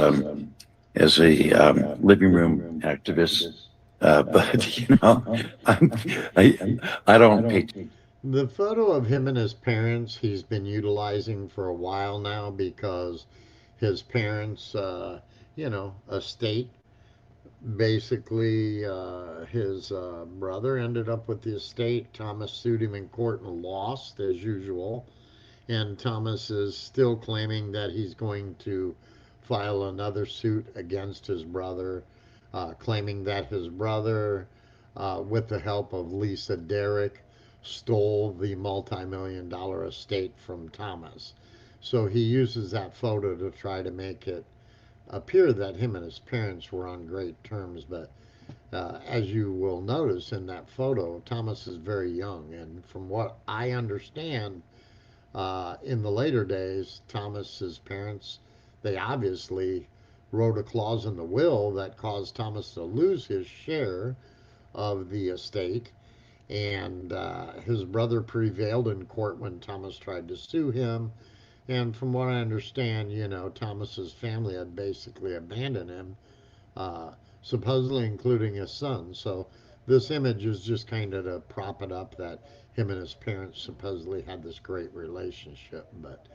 as a living room activist. But, I don't pay. The photo of him and his parents he's been utilizing for a while now because his parents, estate. Basically, his brother ended up with the estate. Thomas sued him in court and lost, as usual. And Thomas is still claiming that he's going to file another suit against his brother, claiming that his brother, with the help of Lisa Derrick, stole the multi-million-dollar estate from Thomas. So he uses that photo to try to make it appear that him and his parents were on great terms. But as you will notice in that photo, Thomas is very young. And from what I understand, in the later days, Thomas's parents, they obviously wrote a clause in the will that caused Thomas to lose his share of the estate. And his brother prevailed in court when Thomas tried to sue him. And from what I understand, Thomas's family had basically abandoned him, supposedly including his son. So this image is just kind of to prop it up that him and his parents supposedly had this great relationship. But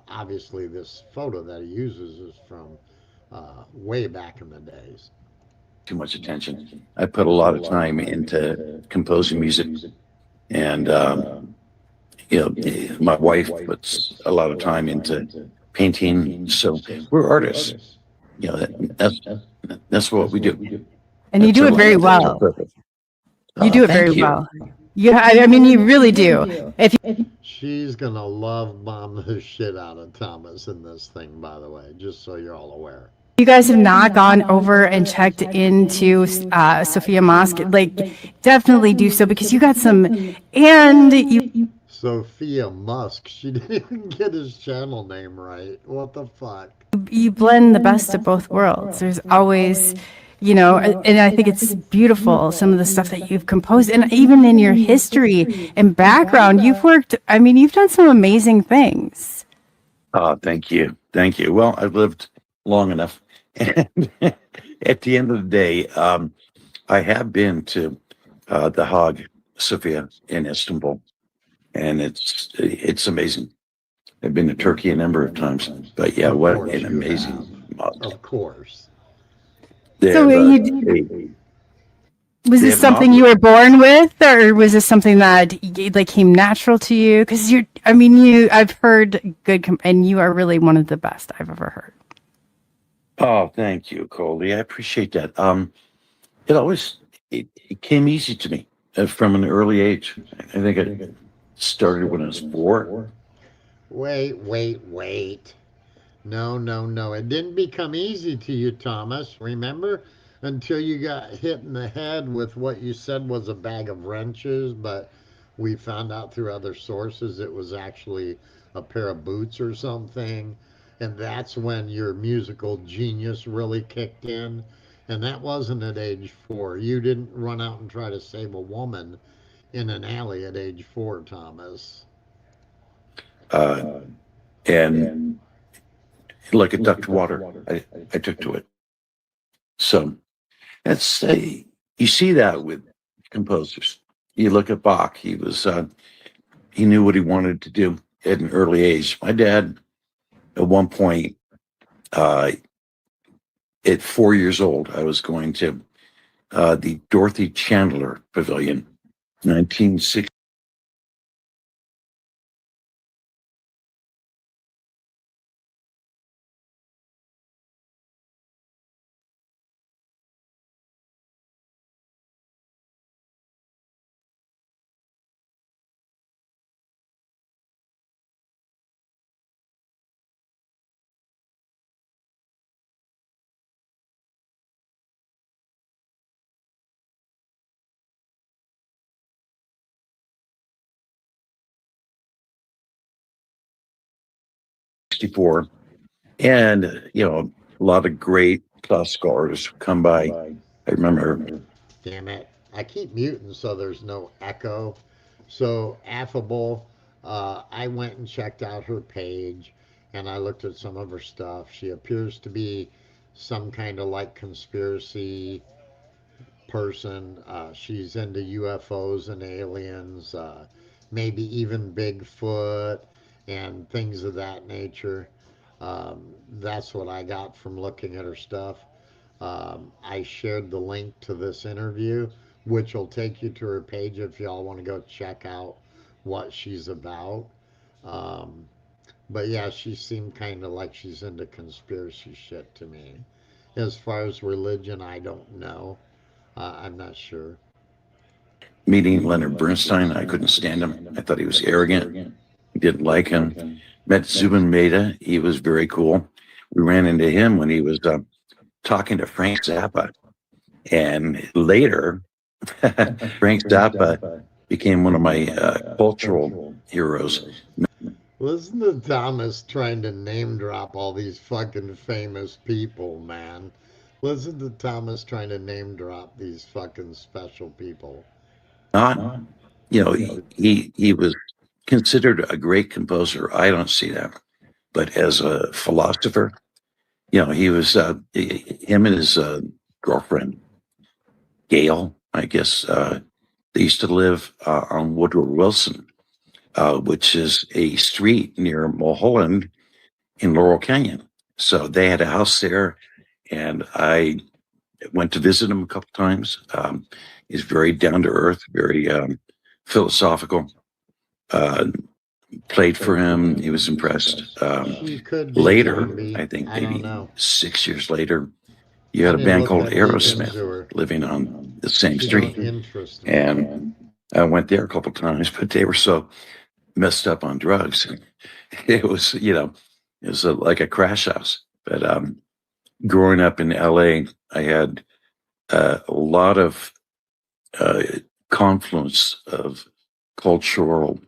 obviously this photo that he uses is from way back in the days. Too much attention. I put a lot of time into composing music, and my wife puts a lot of time into painting. So we're artists. That's what we do. And you do it very well. You do it very well. Yeah, I mean, you really do. She's gonna love bomb the shit out of Thomas in this thing, by the way, just so you're all aware. You guys have not gone over and checked into Sophia Mosque, definitely do so, because you got some, and you. Sophia Musk. She didn't even get his channel name right. What the fuck? You blend the best of both worlds. There's always, and I think it's beautiful, some of the stuff that you've composed, and even in your history and background, you've done some amazing things. Oh, thank you. Thank you. Well, I've lived long enough. And at the end of the day, I have been to the Hagia Sophia in Istanbul, and it's amazing. I've been to Turkey a number of times, but yeah, what an amazing mosque. Of course. So was this something you were born with, or was this something that came natural to you? Because I've heard good, and you are really one of the best I've ever heard. Oh, thank you, Coley. I appreciate that. It came easy to me from an early age. I think it started when I was 4. Wait. No. It didn't become easy to you, Thomas. Remember? Until you got hit in the head with what you said was a bag of wrenches, but we found out through other sources it was actually a pair of boots or something. And that's when your musical genius really kicked in. And that wasn't at age 4. You didn't run out and try to save a woman in an alley at age 4, Thomas. And like a duck to water, I took to it. So that's you see that with composers. You look at Bach. He knew what he wanted to do at an early age. My dad, at one point, at 4 years old, I was going to the Dorothy Chandler Pavilion, 1960. And a lot of great classical artists come by. I remember. Damn it! I keep muting so there's no echo. So Affable, I went and checked out her page, and I looked at some of her stuff. She appears to be some kind of like conspiracy person. She's into UFOs and aliens, maybe even Bigfoot and things of that nature. That's what I got from looking at her stuff. I shared the link to this interview, which will take you to her page if y'all want to go check out what she's about. But yeah, she seemed kind of like she's into conspiracy shit to me. As far as religion, I don't know. I'm not sure. Meeting Leonard Bernstein, I couldn't stand him. I thought he was arrogant. Didn't like him. Met Zubin Mehta. He was very cool. We ran into him when he was talking to Frank Zappa. And later, Frank Zappa became one of my cultural heroes. Listen to Thomas trying to name drop all these fucking famous people, man. Listen to Thomas trying to name drop these fucking special people. Not, you know, he was considered a great composer. I don't see that. But as a philosopher, you know, he was, him and his girlfriend, Gail, I guess, they used to live on Woodrow Wilson, which is a street near Mulholland in Laurel Canyon. So they had a house there, and I went to visit him a couple times. He's very down to earth, very philosophical. Played for him. He was impressed. Later, I think maybe 6 years later, you had a band called Aerosmith living on the same street. And I went there a couple times, but they were so messed up on drugs. It was, you know, it was like a crash house. But growing up in LA, I had a lot of confluence of cultural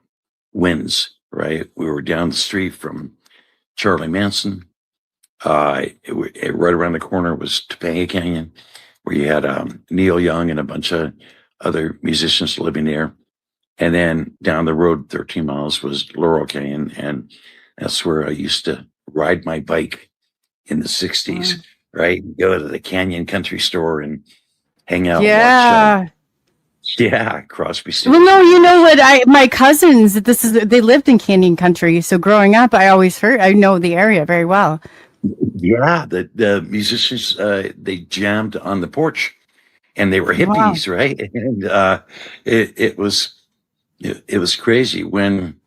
winds, right? We were down the street from Charlie Manson. Right around the corner was Topanga Canyon, where you had Neil Young and a bunch of other musicians living there. And then down the road 13 miles was Laurel Canyon, and that's where I used to ride my bike in the 60s, right? Go to the Canyon Country Store and hang out. Yeah. And watch, Crosby, Stills. Well, no, you know what? My cousins, they lived in Canyon Country. So growing up, I know the area very well. Yeah, the musicians, they jammed on the porch, and they were hippies, right? And it was crazy when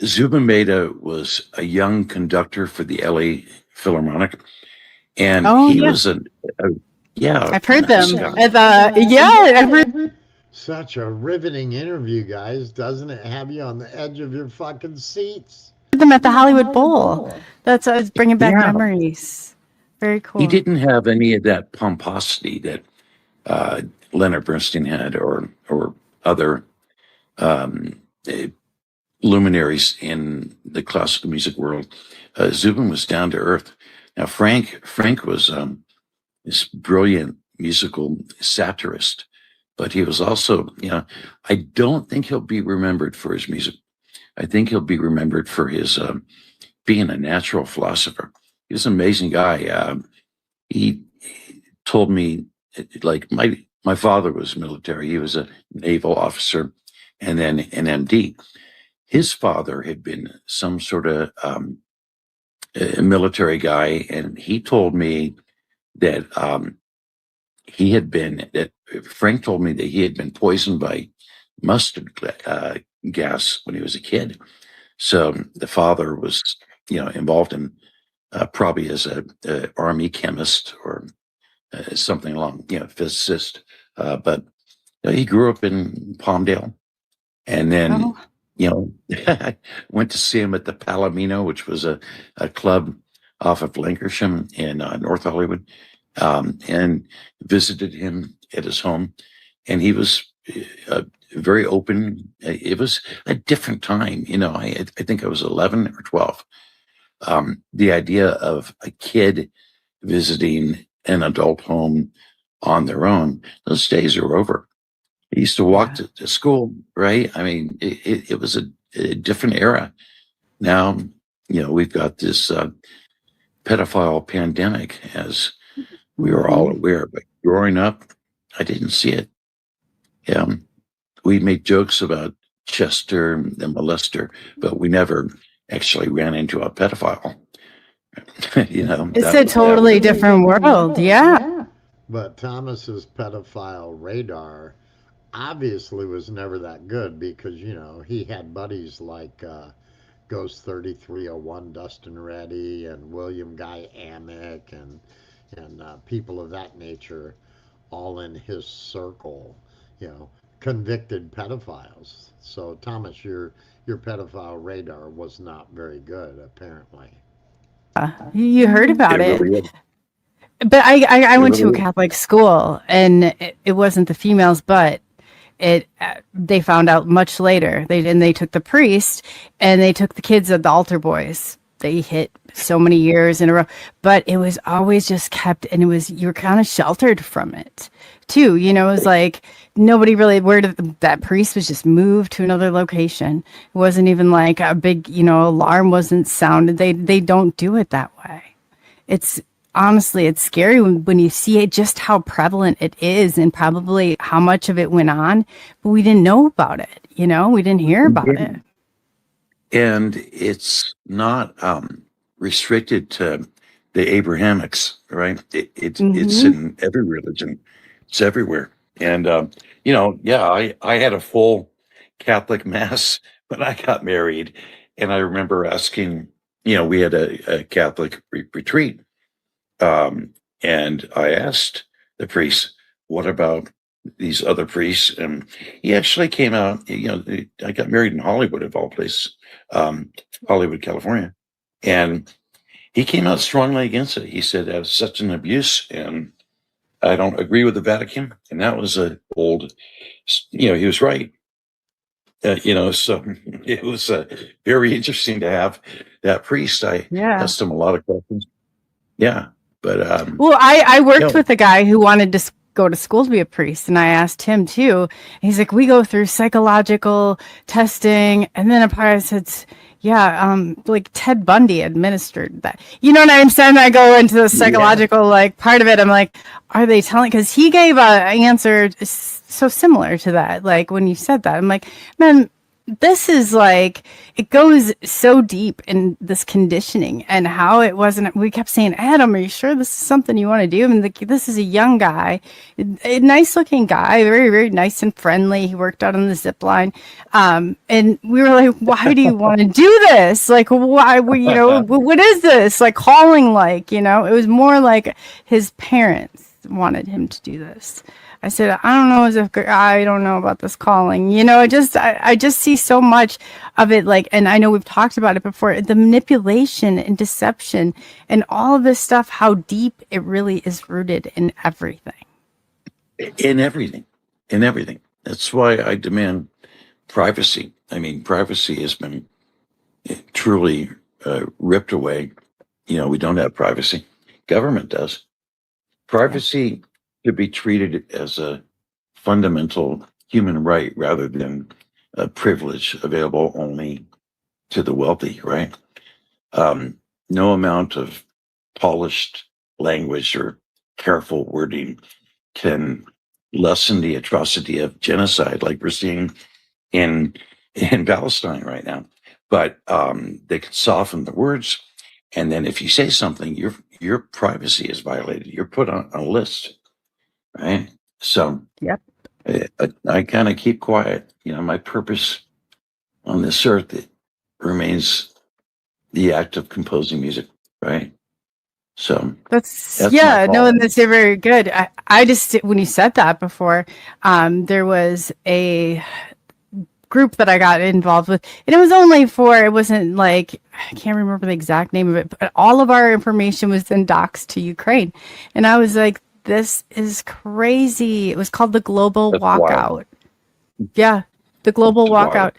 Zubin Mehta was a young conductor for the LA Philharmonic, and he was I've heard them. I've heard. Such a riveting interview, guys. Doesn't it have you on the edge of your fucking seats? Them at the Hollywood Bowl. That's bringing back memories. Very cool. He didn't have any of that pomposity that Leonard Bernstein had, or other luminaries in the classical music world. Zubin was down to earth. Now Frank was this brilliant musical satirist, but he was also, you know, I don't think he'll be remembered for his music. I think he'll be remembered for his being a natural philosopher. He was an amazing guy. He told me, like, my father was military. He was a naval officer and then an MD. His father had been some sort of a military guy, and he told me that Frank told me that he had been poisoned by mustard gas when he was a kid. So the father was, you know, involved in probably as a army chemist or something along, you know, physicist. But you know, he grew up in Palmdale, and then you know, went to see him at the Palomino, which was a club off of Lankershim in North Hollywood, and visited him at his home, and he was very open. It was a different time, you know. I think I was 11 or 12. The idea of a kid visiting an adult home on their own, those days are over. I used to walk to school, right? I mean, it was a different era. Now, we've got this pedophile pandemic, as we are all aware. But growing up, I didn't see it. We made jokes about Chester, the molester, but we never actually ran into a pedophile. It's a totally different world. Yeah. But Thomas's pedophile radar obviously was never that good because, he had buddies like Ghost 3301, Dustin Reddy, and William Guy Amick, and people of that nature all in his circle, convicted pedophiles. So, Thomas, your pedophile radar was not very good, apparently. You heard about it. But I went to a Catholic school, and it wasn't the females, but they found out much later. They took the priest, and they took the kids of the altar boys. They hit so many years in a row, but it was always just kept, and you were kind of sheltered from it too. It was like nobody really, that priest was just moved to another location. It wasn't even like a big, alarm wasn't sounded. They don't do it that way. Honestly, it's scary when you see it, just how prevalent it is and probably how much of it went on, but we didn't know about it. We didn't hear about it. And it's not restricted to the Abrahamics, right? It's in every religion. It's everywhere. And, I had a full Catholic mass when I got married. And I remember asking, we had a Catholic retreat. And I asked the priest, what about these other priests? And he actually came out, I got married in Hollywood, of all places, Hollywood, California. And he came out strongly against it. He said that was such an abuse, and I don't agree with the Vatican. And that was he was right. So it was very interesting to have that priest. I asked him a lot of questions. Yeah. But well, I worked with a guy who wanted to go to school to be a priest, and I asked him too. He's like, we go through psychological testing, and then a part said, like Ted Bundy administered that. You know what I'm saying? I go into the psychological part of it. I'm like, are they telling? Because he gave an answer so similar to that. Like when you said that, I'm like, man, this is it goes so deep in this conditioning and how it wasn't. We kept saying, Adam, are you sure this is something you want to do? And this is a young guy, a nice looking guy, very, very nice and friendly. He worked out on the zip line. And we were like, why do you want to do this? Why, what is this? Calling, it was more like his parents wanted him to do this. I said, I don't know about this calling. I just see so much of it, and I know we've talked about it before, the manipulation and deception and all of this stuff, how deep it really is rooted in everything. In everything. That's why I demand privacy. I mean, privacy has been truly ripped away. We don't have privacy. Government does. Privacy should be treated as a fundamental human right rather than a privilege available only to the wealthy, right? No amount of polished language or careful wording can lessen the atrocity of genocide like we're seeing in Palestine right now. But they can soften the words, and then if you say something, your privacy is violated. You're put on a list. Right. So I kind of keep quiet. My purpose on this earth remains the act of composing music. Right. So that's very good. I just, when you said that before, there was a group that I got involved with, and it was only it wasn't I can't remember the exact name of it, but all of our information was then doxed to Ukraine. And I was like, this is crazy. It was called the Global Walkout. Wild. Yeah, the Global Walkout. Wild.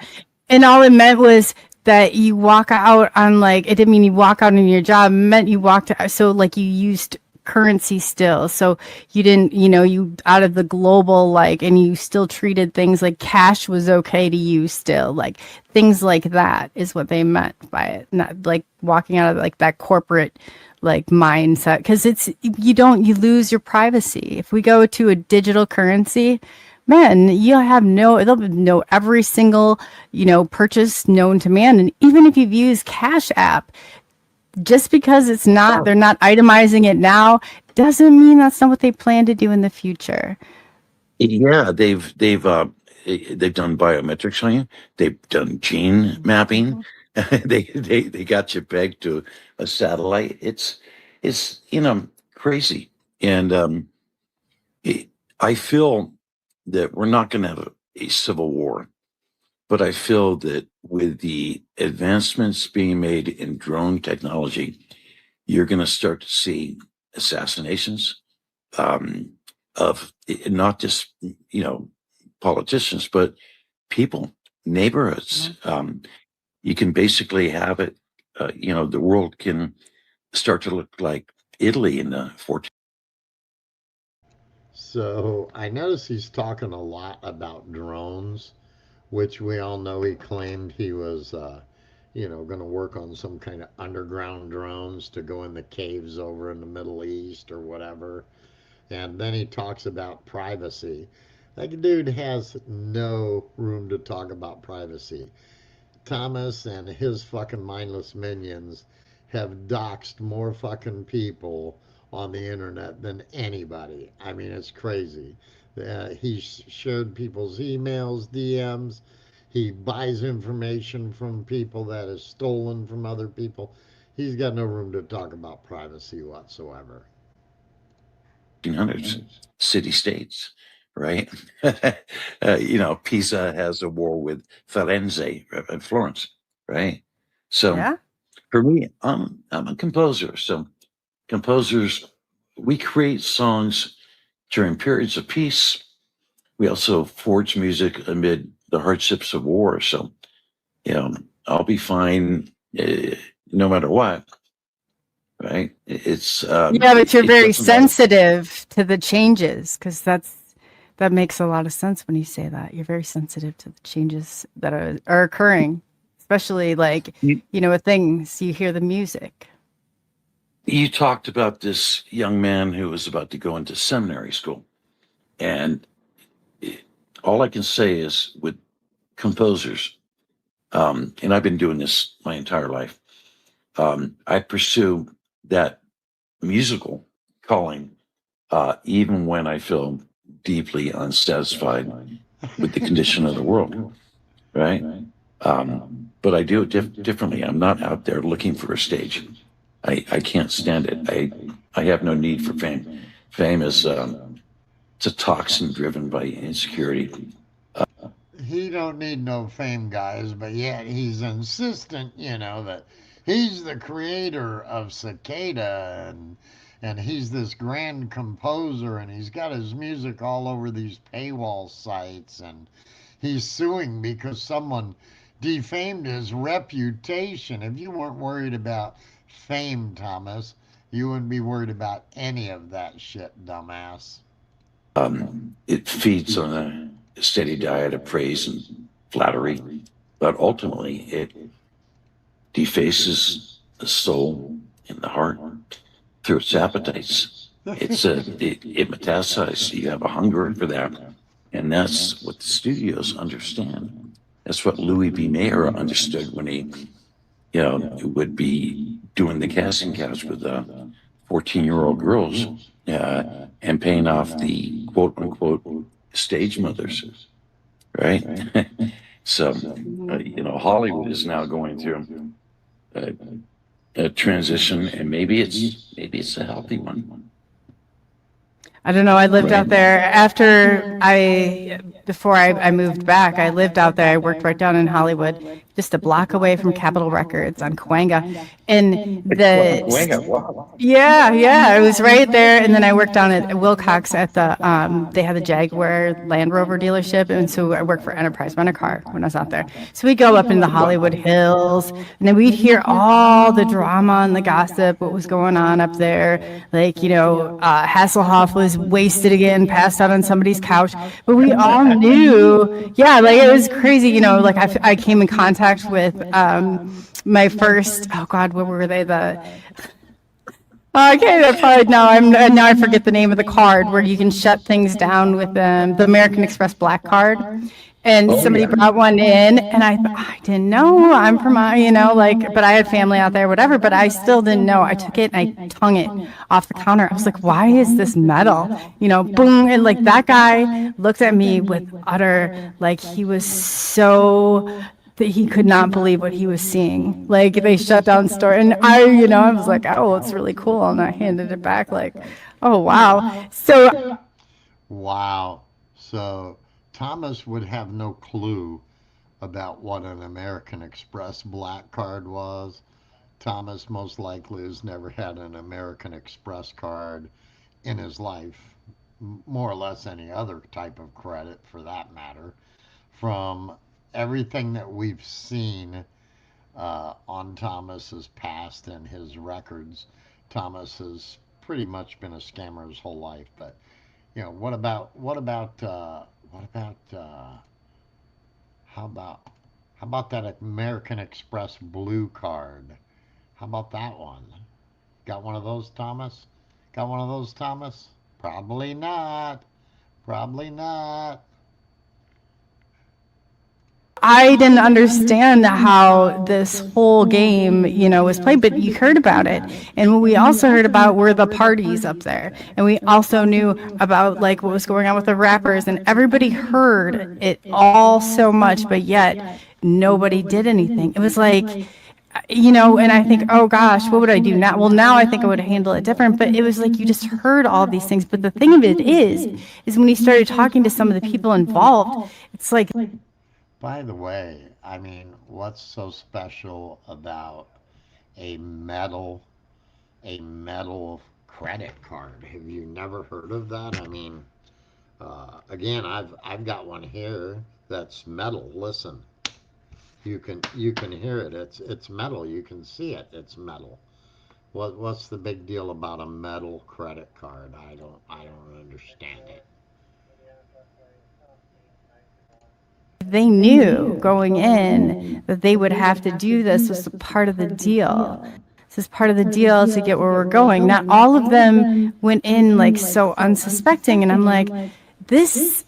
And all it meant was that you walk out on it didn't mean you walk out in your job. It meant you walked out. So you used currency still. So you didn't, you out of the global, like, and you still treated things like cash was okay to use still, like things like that is what they meant by it. Not like walking out of like that corporate like mindset, because you lose your privacy. If we go to a digital currency, man, they'll know every single, purchase known to man. And even if you've used Cash App, just because they're not itemizing it now, doesn't mean that's not what they plan to do in the future. Yeah, they've done biometrics on you. They've done gene mapping. They got you pegged to a satellite. It's crazy. And I feel that we're not going to have a civil war, but I feel that with the advancements being made in drone technology, you're going to start to see assassinations of not just politicians, but people, neighborhoods. You can basically have it. The world can start to look like Italy in the 14th. So I notice he's talking a lot about drones, which we all know he claimed he was, going to work on some kind of underground drones to go in the caves over in the Middle East or whatever. And then he talks about privacy. That dude has no room to talk about privacy. Thomas and his fucking mindless minions have doxed more fucking people on the internet than anybody. I mean, it's crazy. He shared people's emails, DMs. He buys information from people that is stolen from other people. He's got no room to talk about privacy whatsoever. 1800s, city-states, right? Pisa has a war with Firenze and Florence, right? So Yeah. for me, I'm a composer. So composers, we create songs during periods of peace. We also forge music amid the hardships of war. So, I'll be fine no matter what. Right? It's But you're very sensitive to the changes, because that makes a lot of sense when you say that. You're very sensitive to the changes that are occurring, especially like with things you hear the music. You talked about this young man who was about to go into seminary school, and all I can say is with composers, and I've been doing this my entire life, I pursue that musical calling even when I feel deeply unsatisfied with the condition of the world, right? But I do it differently. I'm not out there looking for a stage. I can't stand it. I have no need for fame. Fame is it's a toxin driven by insecurity. He don't need no fame, guys, but yet he's insistent, that he's the creator of Cicada, and he's this grand composer, and he's got his music all over these paywall sites, and he's suing because someone defamed his reputation. If you weren't worried about fame, Thomas, you wouldn't be worried about any of that shit, dumbass. It feeds on a steady diet of praise and flattery, but ultimately it defaces the soul and the heart through its appetites. It metastasizes. You have a hunger for that, and that's what the studios understand. That's what Louis B. Mayer understood when he, would be doing the casting couch with 14-year-old girls and paying off the quote-unquote stage mothers, right? So, Hollywood is now going through a transition, and maybe it's a healthy one. I don't know. I lived out there after I before I moved back. I lived out there. I worked right down in Hollywood, just a block away from Capitol Records on Cahuenga. And yeah, it was right there. And then I worked down at Wilcox at the, they had the Jaguar Land Rover dealership. And so I worked for Enterprise Rent-A-Car when I was out there. So we'd go up in the Hollywood Hills, and then we'd hear all the drama and the gossip, what was going on up there. Like, Hasselhoff was wasted again, passed out on somebody's couch. But we all knew, like it was crazy, like I came in contact with my first, oh God, what were they? Okay, probably now I forget the name of the card where you can shut things down with the American Express Black Card. And somebody brought one in, and I didn't know. I'm from, but I had family out there, whatever, but I still didn't know. I took it and I hung it off the counter. I was like, why is this metal? Boom. And like that guy looked at me with utter, like he was so, that he could not believe what he was seeing. Like they shut down store, and I was like, oh, it's really cool. And I handed it back like, oh, wow. So. Wow. So Thomas would have no clue about what an American Express Black Card was. Thomas most likely has never had an American Express card in his life, more or less any other type of credit for that matter. From everything that we've seen on Thomas's past and his records, Thomas has pretty much been a scammer his whole life. But what about how about that American Express Blue Card? How about that one? Got one of those, Thomas? Got one of those, Thomas? Probably not. Probably not. I didn't understand how this whole game, was played, but you heard about it. And what we also heard about were the parties up there. And we also knew about like what was going on with the rappers, and everybody heard it all so much, but yet nobody did anything. It was like, and I think, oh gosh, what would I do now? Well, now I think I would handle it different, but it was like you just heard all these things. But the thing of it is when you started talking to some of the people involved, it's like, by the way, I mean, what's so special about a metal credit card? Have you never heard of that? I mean, again, I've got one here that's metal. Listen, you can hear it. It's metal. You can see it. It's metal. What's the big deal about a metal credit card? I don't understand it. They knew going in that they would have to do this. Was part of the deal. This is part of the deal to get where we're going. Not all of them went in like so unsuspecting, and I'm like, this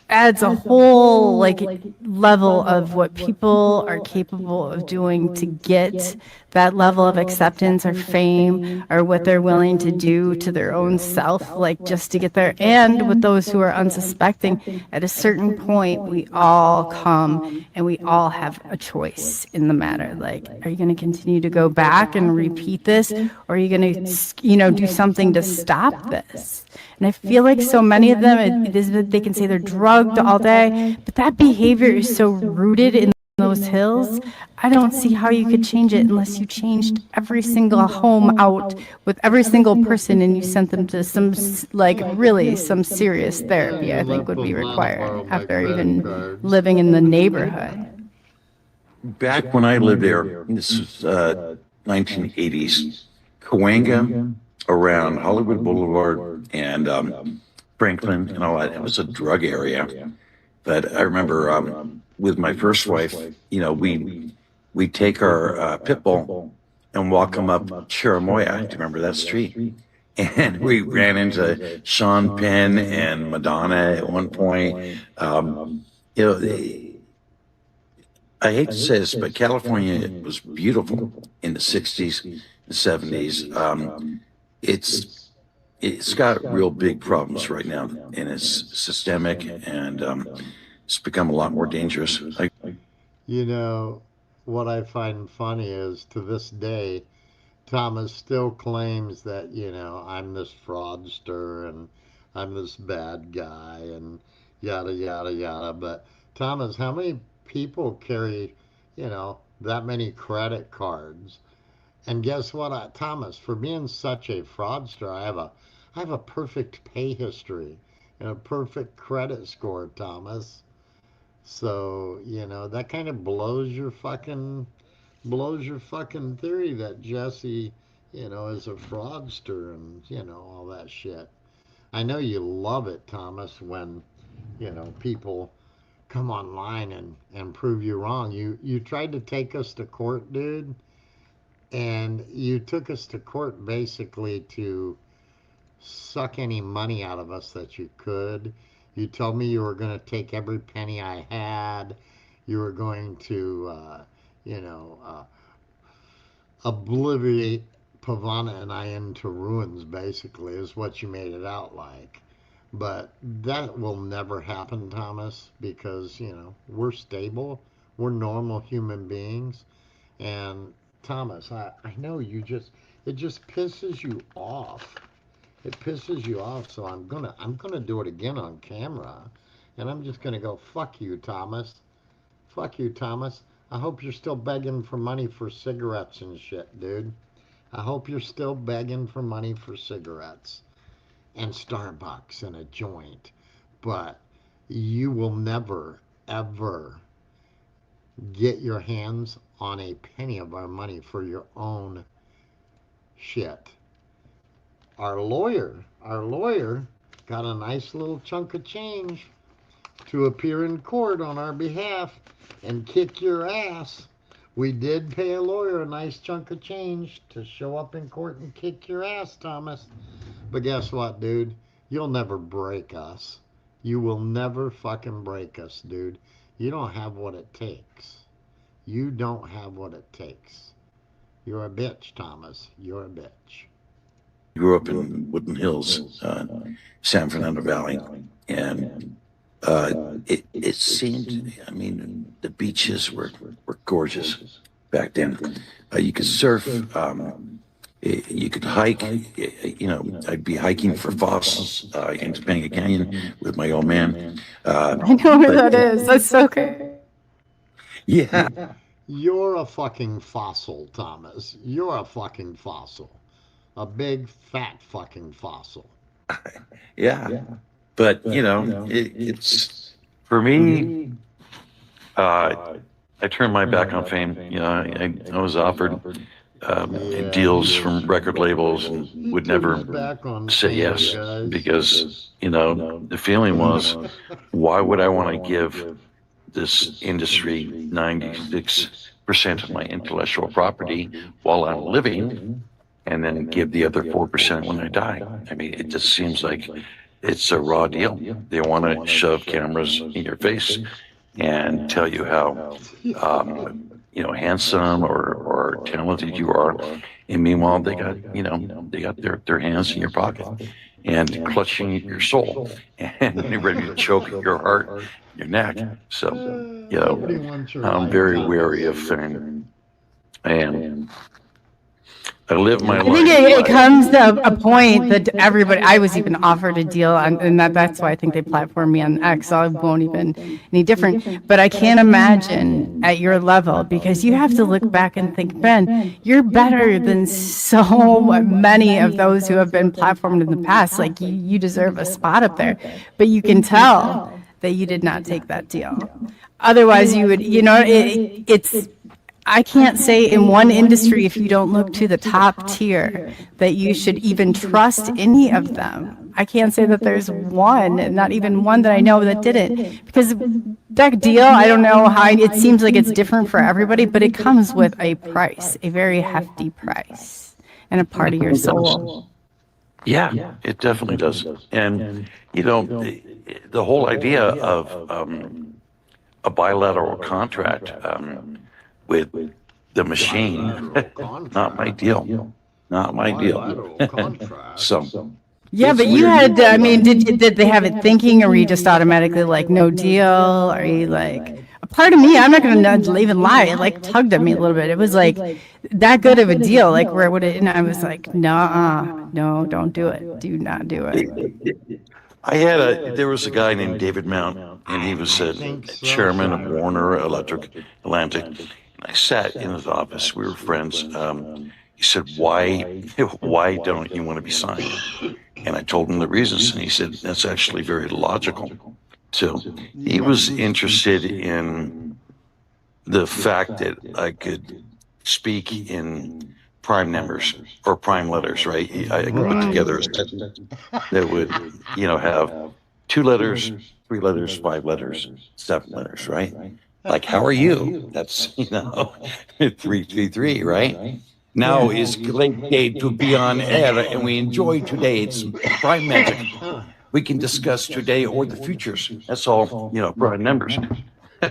adds a whole like level of what people are capable of doing to get that level of acceptance or fame, or what they're willing to do to their own self, like just to get there. And with those who are unsuspecting, at a certain point, we all come and we all have a choice in the matter. Like, are you going to continue to go back and repeat this, or are you going to, do something to stop this? And I feel like so many of them, they can say they're drugged all day, but that behavior is so rooted in those hills. I don't see how you could change it unless you changed every single home out with every single person, and you sent them to some serious therapy. I think would be required after even living in the neighborhood. Back when I lived there, this was 1980s, Cahuenga, around Hollywood Boulevard and Franklin and all that, it was a drug area. But I remember with my first wife, we take our pit bull and walk them up Chirimoya. Do you remember that street? And we ran into Sean Penn and Madonna at one point. I hate to say this, but California was beautiful in the 60s and 70s. It's got real big problems right now, and it's systemic, and it's become a lot more dangerous. What I find funny is, to this day, Thomas still claims that, I'm this fraudster and I'm this bad guy, and yada, yada, yada. But Thomas, how many people carry, that many credit cards? And guess what, Thomas, for being such a fraudster, I have a perfect pay history and a perfect credit score, Thomas. So, that kind of blows your fucking theory that Jesse, is a fraudster and, all that shit. I know you love it, Thomas, when, people come online and prove you wrong. You tried to take us to court, dude, and you took us to court basically to suck any money out of us that you could. You told me you were going to take every penny I had. You were going to, obliviate Pavana and I into ruins, basically, is what you made it out like. But that will never happen, Thomas, because, we're stable. We're normal human beings. And Thomas, I know it just pisses you off. It pisses you off, so I'm gonna do it again on camera, and I'm just gonna go, fuck you, Thomas. Fuck you, Thomas. I hope you're still begging for money for cigarettes and shit, dude. I hope you're still begging for money for cigarettes and Starbucks and a joint, but you will never, ever get your hands on a penny of our money for your own shit. Our lawyer got a nice little chunk of change to appear in court on our behalf and kick your ass. We did pay a lawyer a nice chunk of change to show up in court and kick your ass, Thomas. But guess what, dude? You'll never break us. You will never fucking break us, dude. You don't have what it takes. You don't have what it takes. You're a bitch, Thomas. You're a bitch. Grew up in Woodland Hills, San Fernando Valley, and it seemed, the beaches were gorgeous back then. You could surf, you could hike, I'd be hiking for fossils in Topanga Canyon with my old man. I know where that is. That's so good. Yeah. You're a fucking fossil, Thomas. You're a fucking fossil. A big, fat fucking fossil. Yeah. But, it's, for me, I turned my back on fame. I was offered deals from record labels and would never say yes because, the feeling was, why would I want to give this industry 96% of my intellectual property while I'm living and then give the other 4% when I die? It just seems like it's a raw deal. They want to shove cameras in your face and tell you how, handsome or talented you are. And meanwhile, they got their hands in your pocket and clutching your soul and they're ready to choke your heart, your neck. So, I'm very wary of fame. And I live my life. I think it comes to a point that everybody, I was even offered a deal, and that's why I think they platformed me on X, so I won't even any different. But I can't imagine at your level, because you have to look back and think, Ben, you're better than so many of those who have been platformed in the past. Like, you deserve a spot up there. But you can tell that you did not take that deal. Otherwise, you would, it's... I can't say in one industry, if you don't look to the top tier, that you should even trust any of them. I can't say that there's one, not even one that I know that didn't. Because that deal, I don't know how, it seems like it's different for everybody, but it comes with a price, a very hefty price, and a part of your soul. Yeah, it definitely does. And, the whole idea of a bilateral contract, with the machine, not my deal. So. Yeah, but you had, did they have it thinking, or were you just automatically like, no deal? Or are you like, a part of me, I'm not going to even lie, it like tugged at me a little bit. It was like that good of a deal, like where would it, and I was like, no, don't do it. Do not do it. There was a guy named David Mount, and he was chairman of Warner Electric Atlantic. I sat in his office. We were friends. He said, why don't you want to be signed? And I told him the reasons, and he said, that's actually very logical. So he was interested in the fact that I could speak in prime numbers or prime letters, right? I could put together a sentence that would, have 2 letters, 3 letters, 5 letters, 7 letters, right? Like, how are you? That's, 333, right? Now is great day to be on air, and we enjoy today. It's prime magic. We can discuss today or the futures. That's all, prime numbers,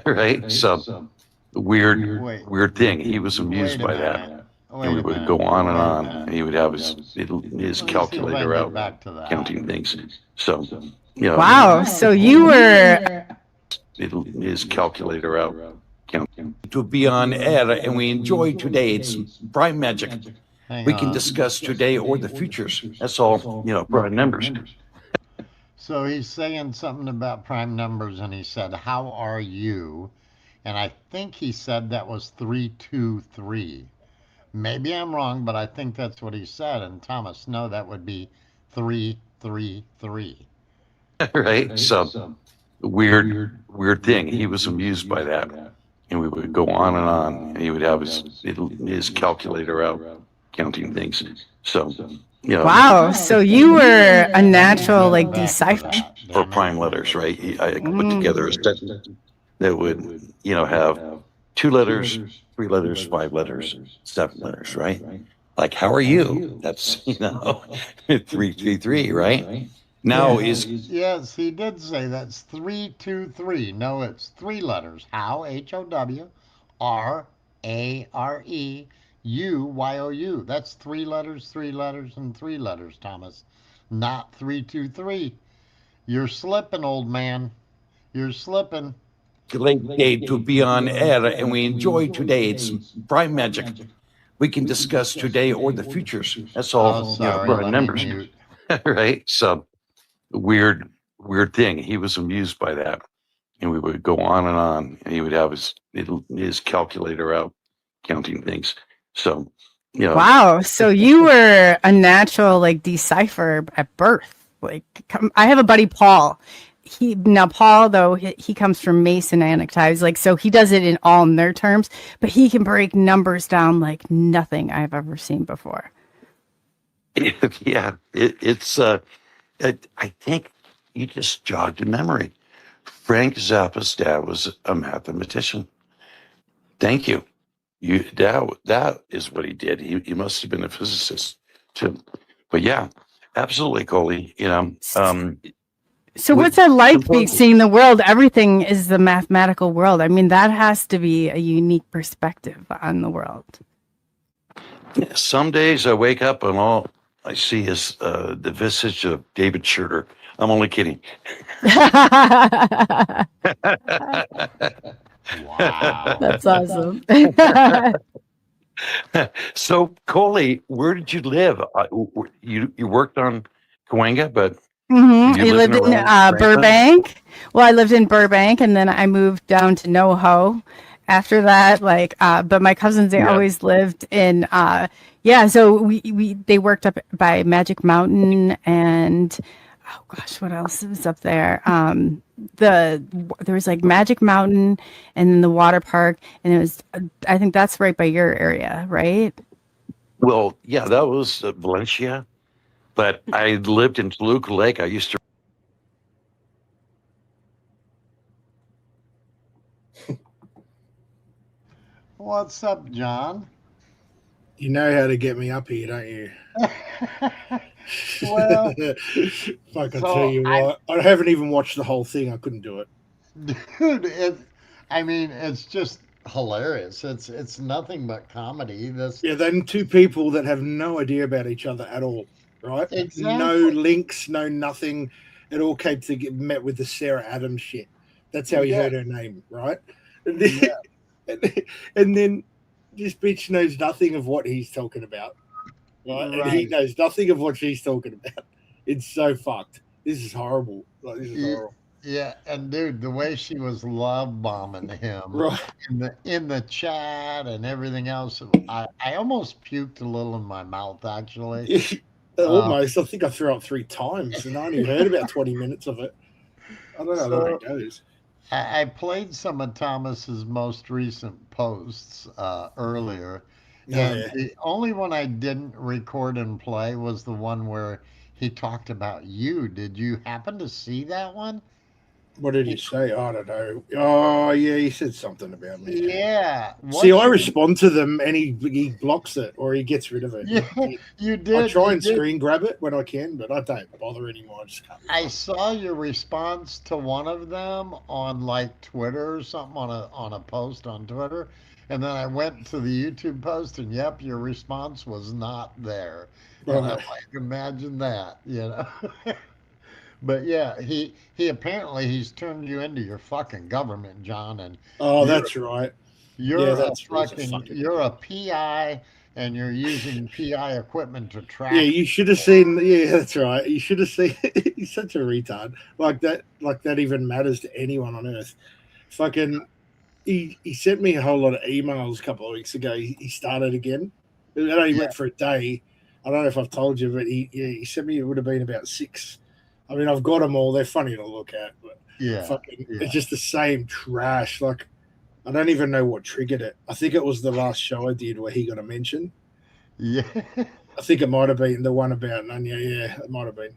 right? So, weird thing. He was amused by that. And we would go on and on, and he would have his calculator out counting things. So, Wow. So you were his calculator out counting to be on air, and we enjoy today. It's prime magic. We can discuss today or the futures. That's all, prime numbers. So he's saying something about prime numbers, and he said, how are you? And I think he said that was 323. Maybe I'm wrong, but I think that's what he said. And Thomas, no, that would be 333. Right? So, weird thing. He was amused by that. And we would go on and on, and he would have his calculator out counting things. So, wow. So you were a natural decipher. Or prime letters, right? I could put together a sentence that would, have 2 letters, 3 letters, 5 letters, 7 letters, right? Like, how are you? That's, 333, right? Now is... Yes, he did say that's 323. No, it's 3 letters. How, H-O-W, R-A-R-E, U-Y-O-U. That's 3 letters, 3 letters, and 3 letters, Thomas. Not 323. You're slipping, old man. You're slipping. Great day to be on air, and we enjoy today. It's prime magic. We can discuss today or the futures. That's all, prime numbers, right? So, weird thing. He was amused by that, and we would go on and on, and he would have his calculator out counting things. So, Wow. So you were a natural decipher at birth. I have a buddy, Paul. Paul, though, he comes from Masonic ties, so he does it in all in their terms, but he can break numbers down like nothing I've ever seen before. Yeah, it's I think you just jogged a memory. Frank Zappa's dad was a mathematician. Thank you. That is what he did. He must have been a physicist too. But yeah, absolutely, Coley. So what's it like seeing the world? Everything is the mathematical world. I mean, that has to be a unique perspective on the world. Some days I wake up and all I see is the visage of David Schroeder. I'm only kidding. Wow. That's awesome. So, Coley, where did you live? You worked on Cahuenga, but... Mm-hmm. I lived in Burbank. Well, I lived in Burbank, and then I moved down to NoHo after that. But my cousins, they always lived in. So they worked up by Magic Mountain, and oh gosh, what else was up there? There was Magic Mountain, and then the water park, and it was. I think that's right by your area, right? Well, yeah, that was Valencia. But I lived in Toluca Lake. I used to. What's up, John? You know how to get me up here, don't you? Well, I tell you what, I haven't even watched the whole thing. I couldn't do it. Dude, it's just hilarious. It's nothing but comedy. Then 2 people that have no idea about each other at all. Right? Exactly. No links, no nothing. It all came to get met with the Sarah Adams shit. That's how he heard her name, right? And then this bitch knows nothing of what he's talking about. Right? And he knows nothing of what she's talking about. It's so fucked. This is horrible. Like, this is Yeah, horrible. yeah, and dude, the way she was love bombing him Right. in the chat and everything else, I almost puked a little in my mouth actually. Almost. I think I threw up 3 times, and I only heard about 20 minutes of it. I don't know how So that goes. I played some of Thomas's most recent posts earlier, Oh, and yeah. the only one I didn't record and play was the one where he talked about you. Did you happen to see that one? What did he say? I don't know. Oh, yeah, he said something about me. Yeah. See, I What's your- respond to them, and he blocks it or he gets rid of it. Yeah, you did. I try you and did. screen grab it when I can, but I don't bother anymore. I just can't. I saw your response to one of them on like Twitter or something on a post on Twitter, and then I went to the YouTube post, and yep, your response was not there. And I'm Right. like, imagine that, you know. But yeah, he apparently he's turned you into your fucking government, John, and Oh, you're that's right. you're Yeah, a that's he's a fucking fucking. you're a PI, and you're using PI equipment to Yeah, track. you should have seen. Yeah, that's right. You should have seen. He's such a retard. Like that. Like that even matters to anyone on earth. Fucking. He sent me a whole lot of emails a couple of weeks ago. He started again. It only went for a day. I don't know if I've told you, but he sent me. It would have been about 6. I mean, I've got them all. They're funny to look at, but Yeah, fucking, yeah. it's just the same trash. Like, I don't even know what triggered it. I think it was the last show I did where he got a mention. Yeah. I think it might have been the one about Nanya. Yeah, it might have been.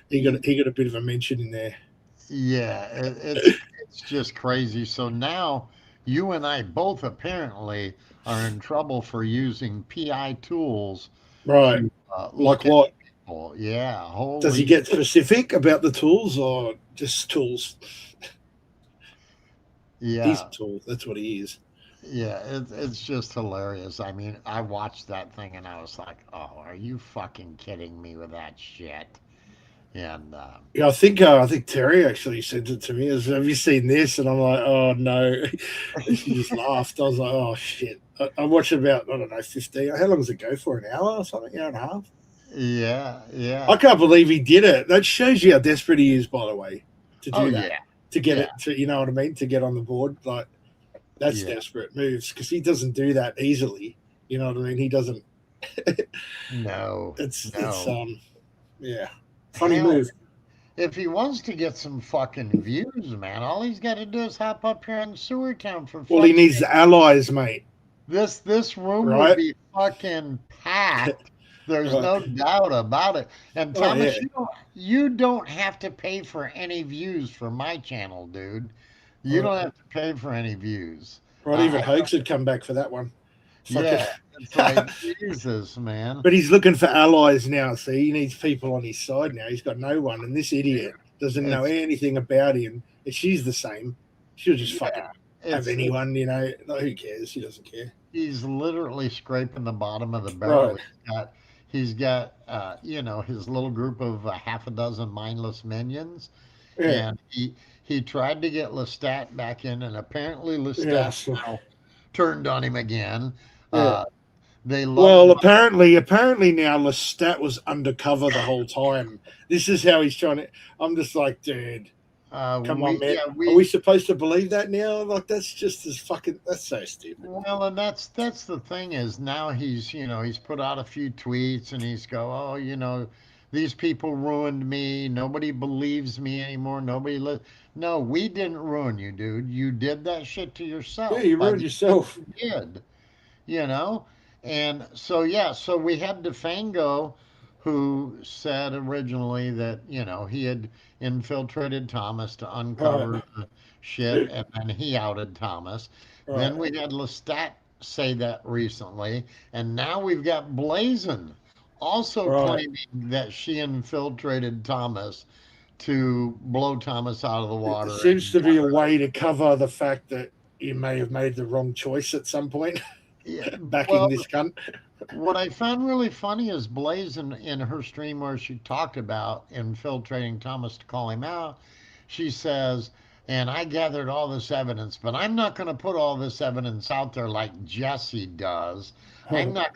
he got a bit of a mention in there. Yeah, it's just crazy. So now you and I both apparently are in trouble for using PI tools Right. to Like look at what? people. Yeah, holy. Does he get specific about the tools or just tools? Yeah, He's a tool. That's what he is. yeah, it's just hilarious. I mean, I watched that thing and I was like, oh, are you fucking kidding me with that shit? And Yeah, I think Terry actually sent it to me. Have you seen this? And I'm like, oh no. She just laughed. I was like, oh shit. I watched about, I don't know, 15. How long does it go for? An hour or something? Hour and a half? yeah. I can't believe he did it. That shows you how desperate he is, by the way, to do Oh, that. yeah. To get Yeah. it to, you know what I mean? To get on the board. Like, that's Yeah. desperate moves because he doesn't do that easily. You know what I mean? He doesn't. No, It's no. yeah. Funny Hell, move. if he wants to get some fucking views, man, all he's got to do is hop up here in Sewer Town for Well, he fuck's needs sake. allies, mate. This room would Right? be fucking packed. There's Right. no doubt about it. And Oh, Thomas, yeah. you don't have to pay for any views for my channel, dude. You don't Right. have to pay for any views. Right, I- even I- Hoax would come back for that one. Fuck it. Yeah, it's like Jesus, man. But he's looking for allies now. See, he needs people on his side now. He's got no one, and this idiot doesn't know anything about him. If she's the same, she'll just fucking It's- have anyone. You know, like, who cares? She doesn't care. He's literally scraping the bottom of the barrel. Right. He's got you know, his little group of half a dozen mindless minions, Yeah. and he tried to get Lestat back in, and apparently Lestat Yes. now turned on him again. Yeah. They Well, love apparently now Lestat was undercover the whole time. This is how he's trying to. I'm just like, dude, come on, man. Are we supposed to believe that now? Like, that's just as fucking. That's so stupid. Well, and that's the thing is now he's, you know, he's put out a few tweets and he's go, oh, you know, these people ruined me. Nobody believes me anymore. No, we didn't ruin you, dude. You did that shit to yourself. Yeah, you by ruined the yourself. shit you did, you know? And so, yeah, so we had DeFango who said originally that, you know, he had infiltrated Thomas to uncover the shit, and then he outed Thomas. Then we had Lestat say that recently, and now we've got Blazin also claiming that she infiltrated Thomas to blow Thomas out of the water. It seems to be a way to cover the fact that you may have made the wrong choice at some point. Backing Well, this cunt. What I found really funny is Blaze in her stream where she talked about infiltrating Thomas to call him out. She says, and I gathered all this evidence, but I'm not going to put all this evidence out there like Jesse does. I'm not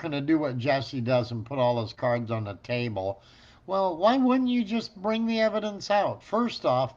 gonna do what Jesse does and put all his cards on the table Well, why wouldn't you just bring the evidence out? First off,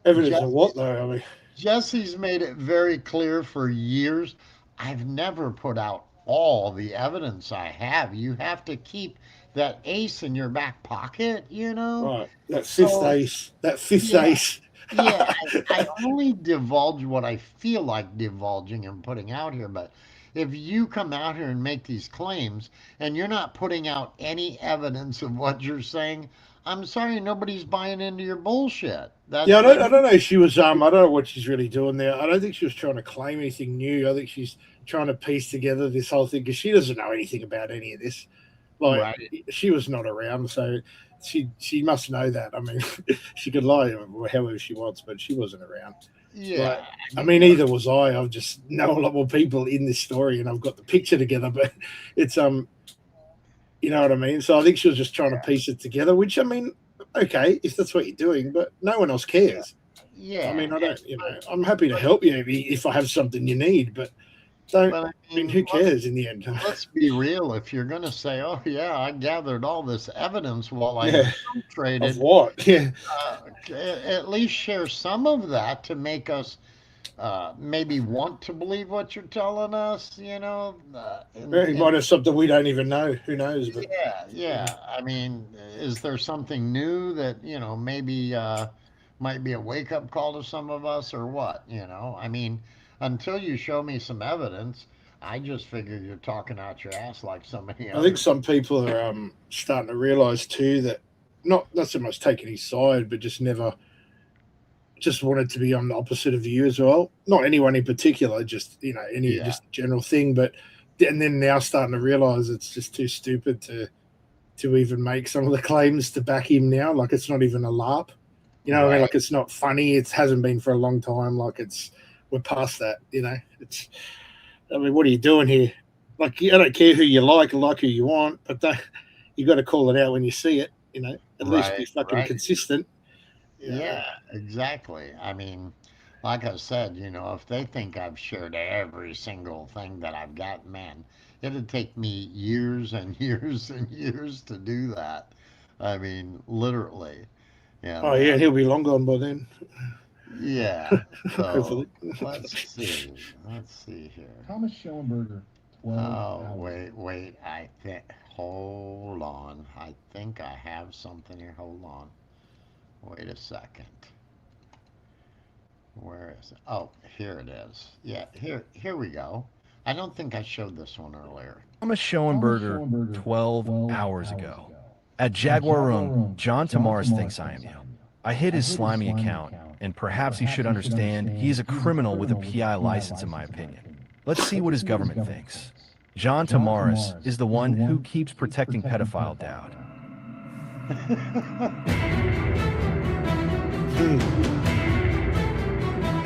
Evidence of what, though? I mean, Jesse's made it very clear for years. I've never put out all the evidence I have. You have to keep that ace in your back pocket, you know? right, that fifth So, ace, that fifth yeah, ace. yeah, I only divulge what I feel like divulging and putting out here, but if you come out here and make these claims and you're not putting out any evidence of what you're saying, I'm sorry, nobody's buying into your bullshit. Yeah, That I don't know. She was I don't know what she's really doing there. I don't think she was trying to claim anything new. I think she's trying to piece together this whole thing because she doesn't know anything about any of this. Like Right. she was not around, so she must know that. I mean, she could lie however she wants, but she wasn't around. Yeah, Like, I mean, neither was I. I've just know a lot more people in this story, and I've got the picture together. But it's you know what I mean. So I think she was just trying to piece it together. Which I mean, okay, if that's what you're doing, but no one else cares. yeah. I mean, I don't. You know, I'm happy to help you if I have something you need, but don't. But I mean, who cares in the end? let's be real. If you're going to say, "Oh yeah, I gathered all this evidence while I Yeah. infiltrated," Of what? Yeah. at least share some of that to make us maybe want to believe what you're telling us. You know, It might have something we don't even know. Who knows? But yeah. I mean, is there something new that maybe might be a wake up call to some of us, or what? I mean, until you show me some evidence, I just figure you're talking out your ass like so many I others. think some people are starting to realise too that not so much taking his side, but just wanted to be on the opposite of you as well. Not anyone in particular, just just a general thing. But and then now starting to realise it's just too stupid to even make some of the claims to back him now. Like it's not even a LARP. You know what I mean? Right. Like it's not funny. It hasn't been for a long time. Like we're past that. It's. I mean, what are you doing here? Like I don't care who you like who you want, but you got to call it out when you see it. At least be Right, fucking right. consistent. Yeah, exactly. I mean, like I said, if they think I've shared every single thing that I've got, man, it'd take me years and years and years to do that. I mean, literally. Oh yeah, he'll be long gone by then. Yeah. So Hopefully. let's see. Let's see here. Thomas Schellenberger, 12 Oh, hours. wait. Hold on. I think I have something here. Hold on. Wait a second. Where is it? Oh, here it is. Yeah, here we go. I don't think I showed this one earlier. Thomas Schoenberger 12 hours ago. At Jaguar Room, John Tamaris thinks I am you. I hid his slimy account, and perhaps he should understand he is a criminal with a PI license, in my opinion. Let's see what his government thinks. John Tamaris is the one who keeps protecting pedophile Dowd.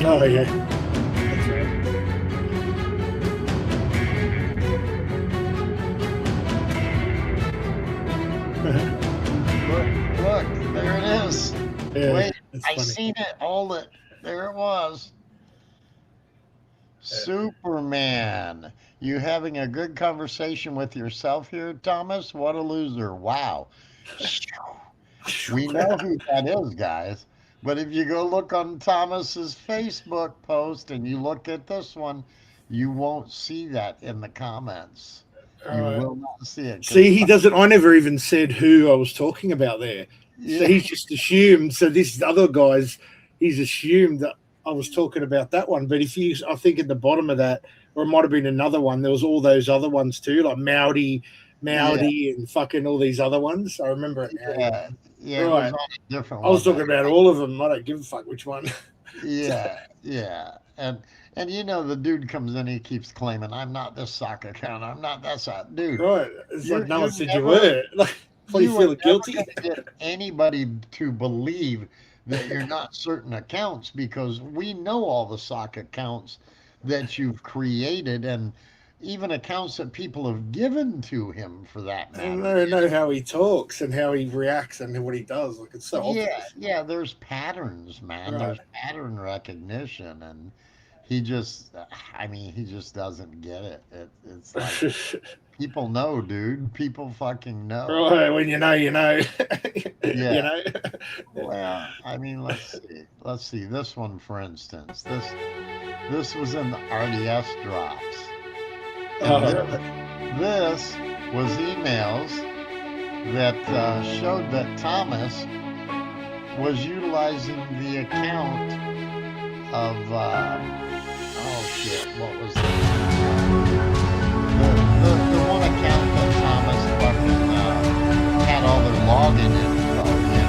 Oh yeah. That's right. Look, there it is. Yeah, Wait, that's I funny. seen it. Hold it. There it was. Superman. You having a good conversation with yourself here, Thomas? What a loser. Wow. We know who that is, guys. But if you go look on Thomas's Facebook post and you look at this one, you won't see that in the comments. You will not see it. 'cause See, he doesn't. I never even said who I was talking about there. Yeah. So he's just assumed. So this other guy's, he's assumed that I was talking about that one. But I think at the bottom of that, or it might have been another one. There was all those other ones too, like Maudi, and fucking all these other ones. I remember it now. Yeah, it was on a different I was one. talking about all of them. I don't give a fuck which one. Yeah. And the dude comes in, he keeps claiming, I'm not this sock account, I'm not that sock. Dude. Right. It's like no one said you never- were. Like, what, you were feeling never guilty? gonna get anybody to believe that you're not certain accounts because we know all the sock accounts that you've created and even accounts that people have given to him for that I matter. know how he talks and how he reacts and what he does. Like it's so obvious. Yeah, there's patterns, man. Right. There's pattern recognition, and he just, I mean, he just doesn't get it. It's like people know, dude. People fucking know. Right, when you know, you know. Yeah. You know. Well, I mean, let's see. Let's see this one, for instance. This was in the RDS drops. And this was emails that showed that Thomas was utilizing the account of oh shit, what was it? The one account that Thomas fucking had all their login info, you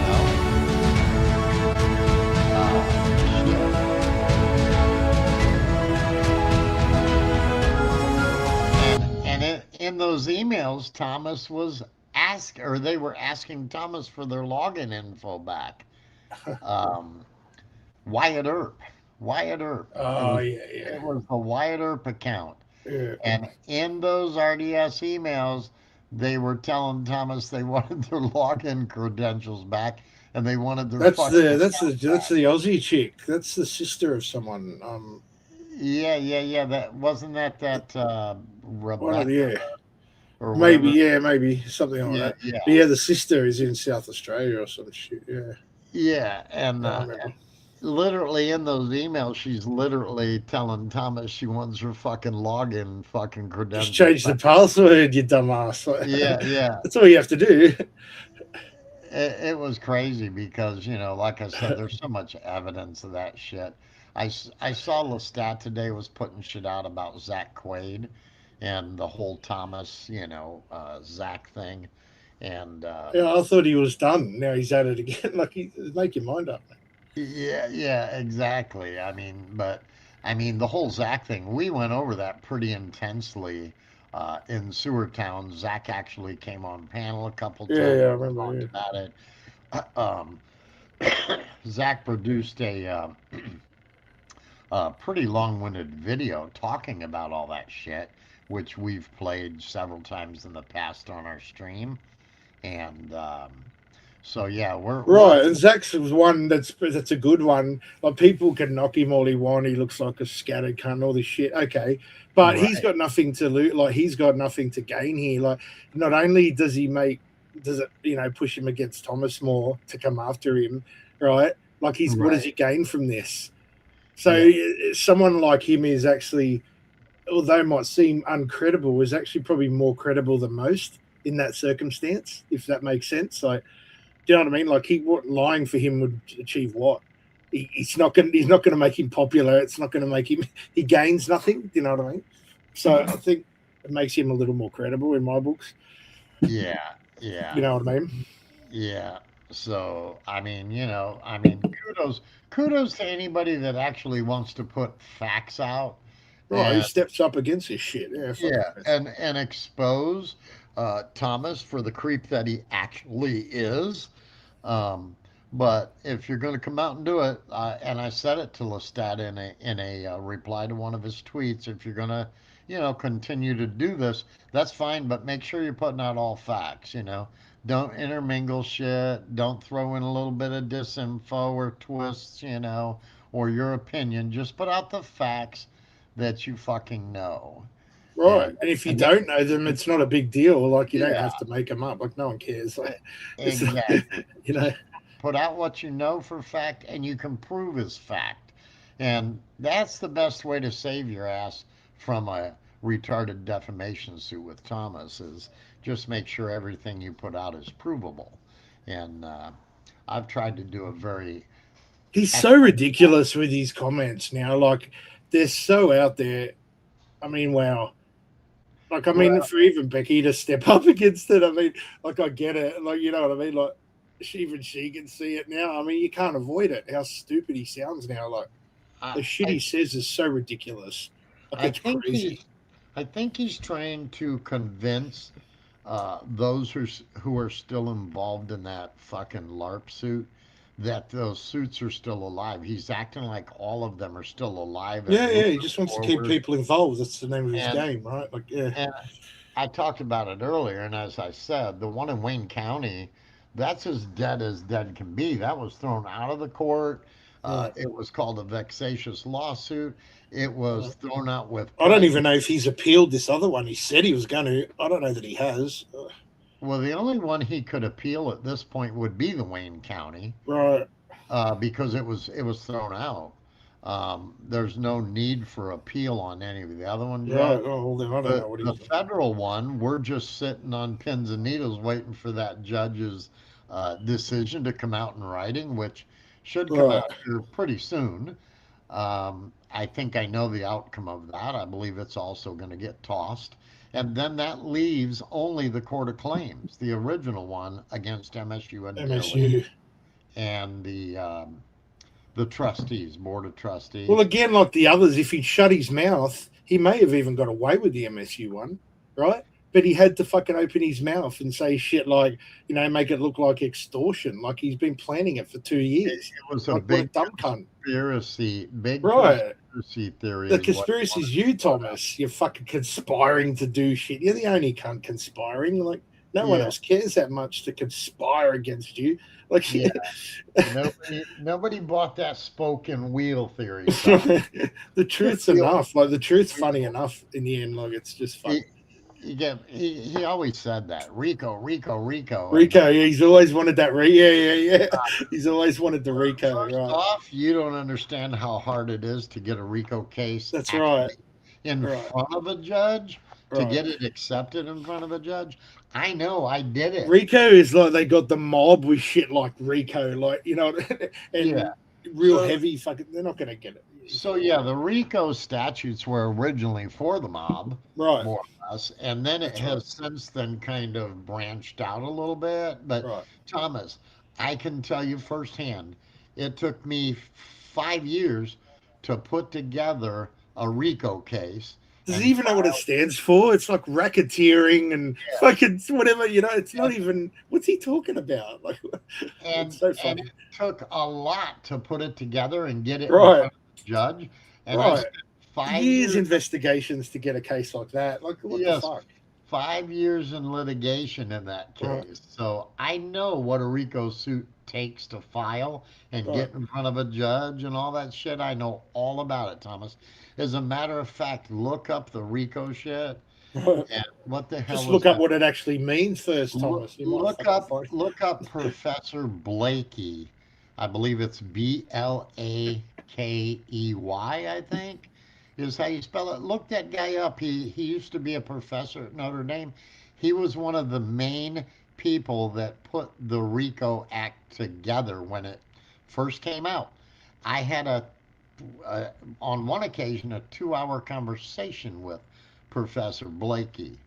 know? In those emails, Thomas was they were asking Thomas for their login info back. Wyatt Earp. Oh, It was the Wyatt Earp account. Yeah. And in those RDS emails, they were telling Thomas they wanted their login credentials back, and they wanted their. That's the Aussie chick. That's the sister of someone. Yeah. That wasn't that Rebecca. Yeah. Or maybe, whatever. maybe something like that. Yeah. But yeah, the sister is in South Australia or some shit. Yeah. Yeah, and literally in those emails, she's literally telling Thomas she wants her fucking login, fucking credentials. Just change the password, you dumbass. Yeah. That's all you have to do. It was crazy because, you know, like I said, there's so much evidence of that shit. I saw Lestat today was putting shit out about Zach Quaid and the whole Thomas, you know, Zach thing. And yeah, I thought he was done. Now he's at it again. Like, make your mind up. Yeah, exactly. I mean, the whole Zach thing, we went over that pretty intensely in Sewer Town. Zach actually came on panel a couple times. Yeah, I remember about it. Zach produced a pretty long-winded video talking about all that shit, which we've played several times in the past on our stream. And so yeah, we're right. And Zach's was one that's a good one. Like, people can knock him all he want. He looks like a scattered cunt, all this shit. Okay, but he's got nothing to lose. Like, he's got nothing to gain here. Like, not only does it, you know, push him against Thomas more to come after him, right? Like, what does he gain from this? So someone like him is actually, although it might seem uncredible, is actually probably more credible than most in that circumstance, if that makes sense. Like, do you know what I mean? Like, lying for him would achieve what? He's not going to make him popular. It's not going to make him. He gains nothing. Do you know what I mean? So I think it makes him a little more credible in my books. Yeah. You know what I mean? Yeah. So I mean, kudos to anybody that actually wants to put facts out. Right, he steps up against his shit. Yeah, and expose Thomas for the creep that he actually is. But if you're going to come out and do it, and I said it to Lestat in a reply to one of his tweets, if you're going to, continue to do this, that's fine, but make sure you're putting out all facts. Don't intermingle shit. Don't throw in a little bit of disinfo or twists, or your opinion. Just put out the facts that you fucking know. Right. And if you don't know them, it's not a big deal. Like, you don't have to make them up. Like, no one cares. Like, exactly. You put out what you know for fact, and you can prove as fact. And that's the best way to save your ass from a retarded defamation suit with Thomas, is just make sure everything you put out is provable. And I've tried to do a very... He's so ridiculous with his comments now. Like, they're so out there. I mean, wow. Like, I mean, for even Becky to step up against it, I mean, like, I get it. Like, you know what I mean? Like, even she can see it now. I mean, you can't avoid it. How stupid he sounds now. Like, the shit he says is so ridiculous. Like, it's crazy. I think he's trying to convince those who are still involved in that fucking LARP suit that those suits are still alive. He's acting like all of them are still alive. Yeah, he just wants to keep people involved. That's the name of his game, right? Like, yeah. And I talked about it earlier, and as I said, the one in Wayne County, that's as dead can be. That was thrown out of the court. It was called a vexatious lawsuit. It was thrown out with. I don't even know if he's appealed this other one. He said he was going to. I don't know that he has. Well, the only one he could appeal at this point would be the Wayne County, Right. because it was thrown out. There's no need for appeal on any of the other ones. Right. Oh, well, then I don't know what The he's. federal one, we're just sitting on pins and needles waiting for that judge's decision to come out in writing, which should come out here pretty soon. I think I know the outcome of that. I believe it's also going to get tossed. And then that leaves only the Court of Claims, the original one against MSU and MSU. and the trustees, board of trustees. Well, again, like the others, if he'd shut his mouth, he may have even got away with the MSU one, right? But he had to fucking open his mouth and say shit like, make it look like extortion, like he's been planning it for 2 years. It was like, a big dumb cunt. conspiracy, big Right. conspiracy theory. The is what- conspiracy's you, Thomas. You're fucking conspiring to do shit. You're the only cunt conspiring. Like, no one Yeah. else cares that much to conspire against you. Like, Yeah. nobody bought that spoken wheel theory. the truth's enough. Like, the truth's funny enough in the end. Like, it's just funny. He always said that Rico. Rico, yeah, he's always wanted that. Yeah. He's always wanted the Rico. First Right. off, you don't understand how hard it is to get a Rico case. That's right. In Right. front of a judge, to Right. get it accepted in front of a judge. I know, I did it. Rico is like they got the mob with shit like Rico, like and Yeah. real So- heavy fucking. They're not gonna get it. So yeah, the RICO statutes were originally for the mob, Right. more or less, and then it has since then kind of branched out a little bit. But Right. Thomas, I can tell you firsthand, it took me 5 years to put together a RICO case. Does and he even know what it stands for? It's like racketeering and fucking whatever. It's not even. What's he talking about? Like, And, it's so and funny. it took a lot to put it together and get it in Right. front of the judge. And I Right. spent 5 Years years, investigations to get a case like that. Like, what Yes. the fuck? 5 years in litigation in that Right. case. So I know what a RICO suit takes to file and Right. get in front of a judge and all that shit. I know all about it, Thomas. As a matter of fact, look up the RICO shit. And what the hell Just is look up that? what it actually means first, Thomas. You might Look fucking up, find- look up Professor Blakey. I believe it's Blakey, I think, is how you spell it. Look that guy up. He used to be a professor at Notre Dame. He was one of the main people that put the RICO Act together when it first came out. I had on one occasion, a 2-hour conversation with Professor Blakey,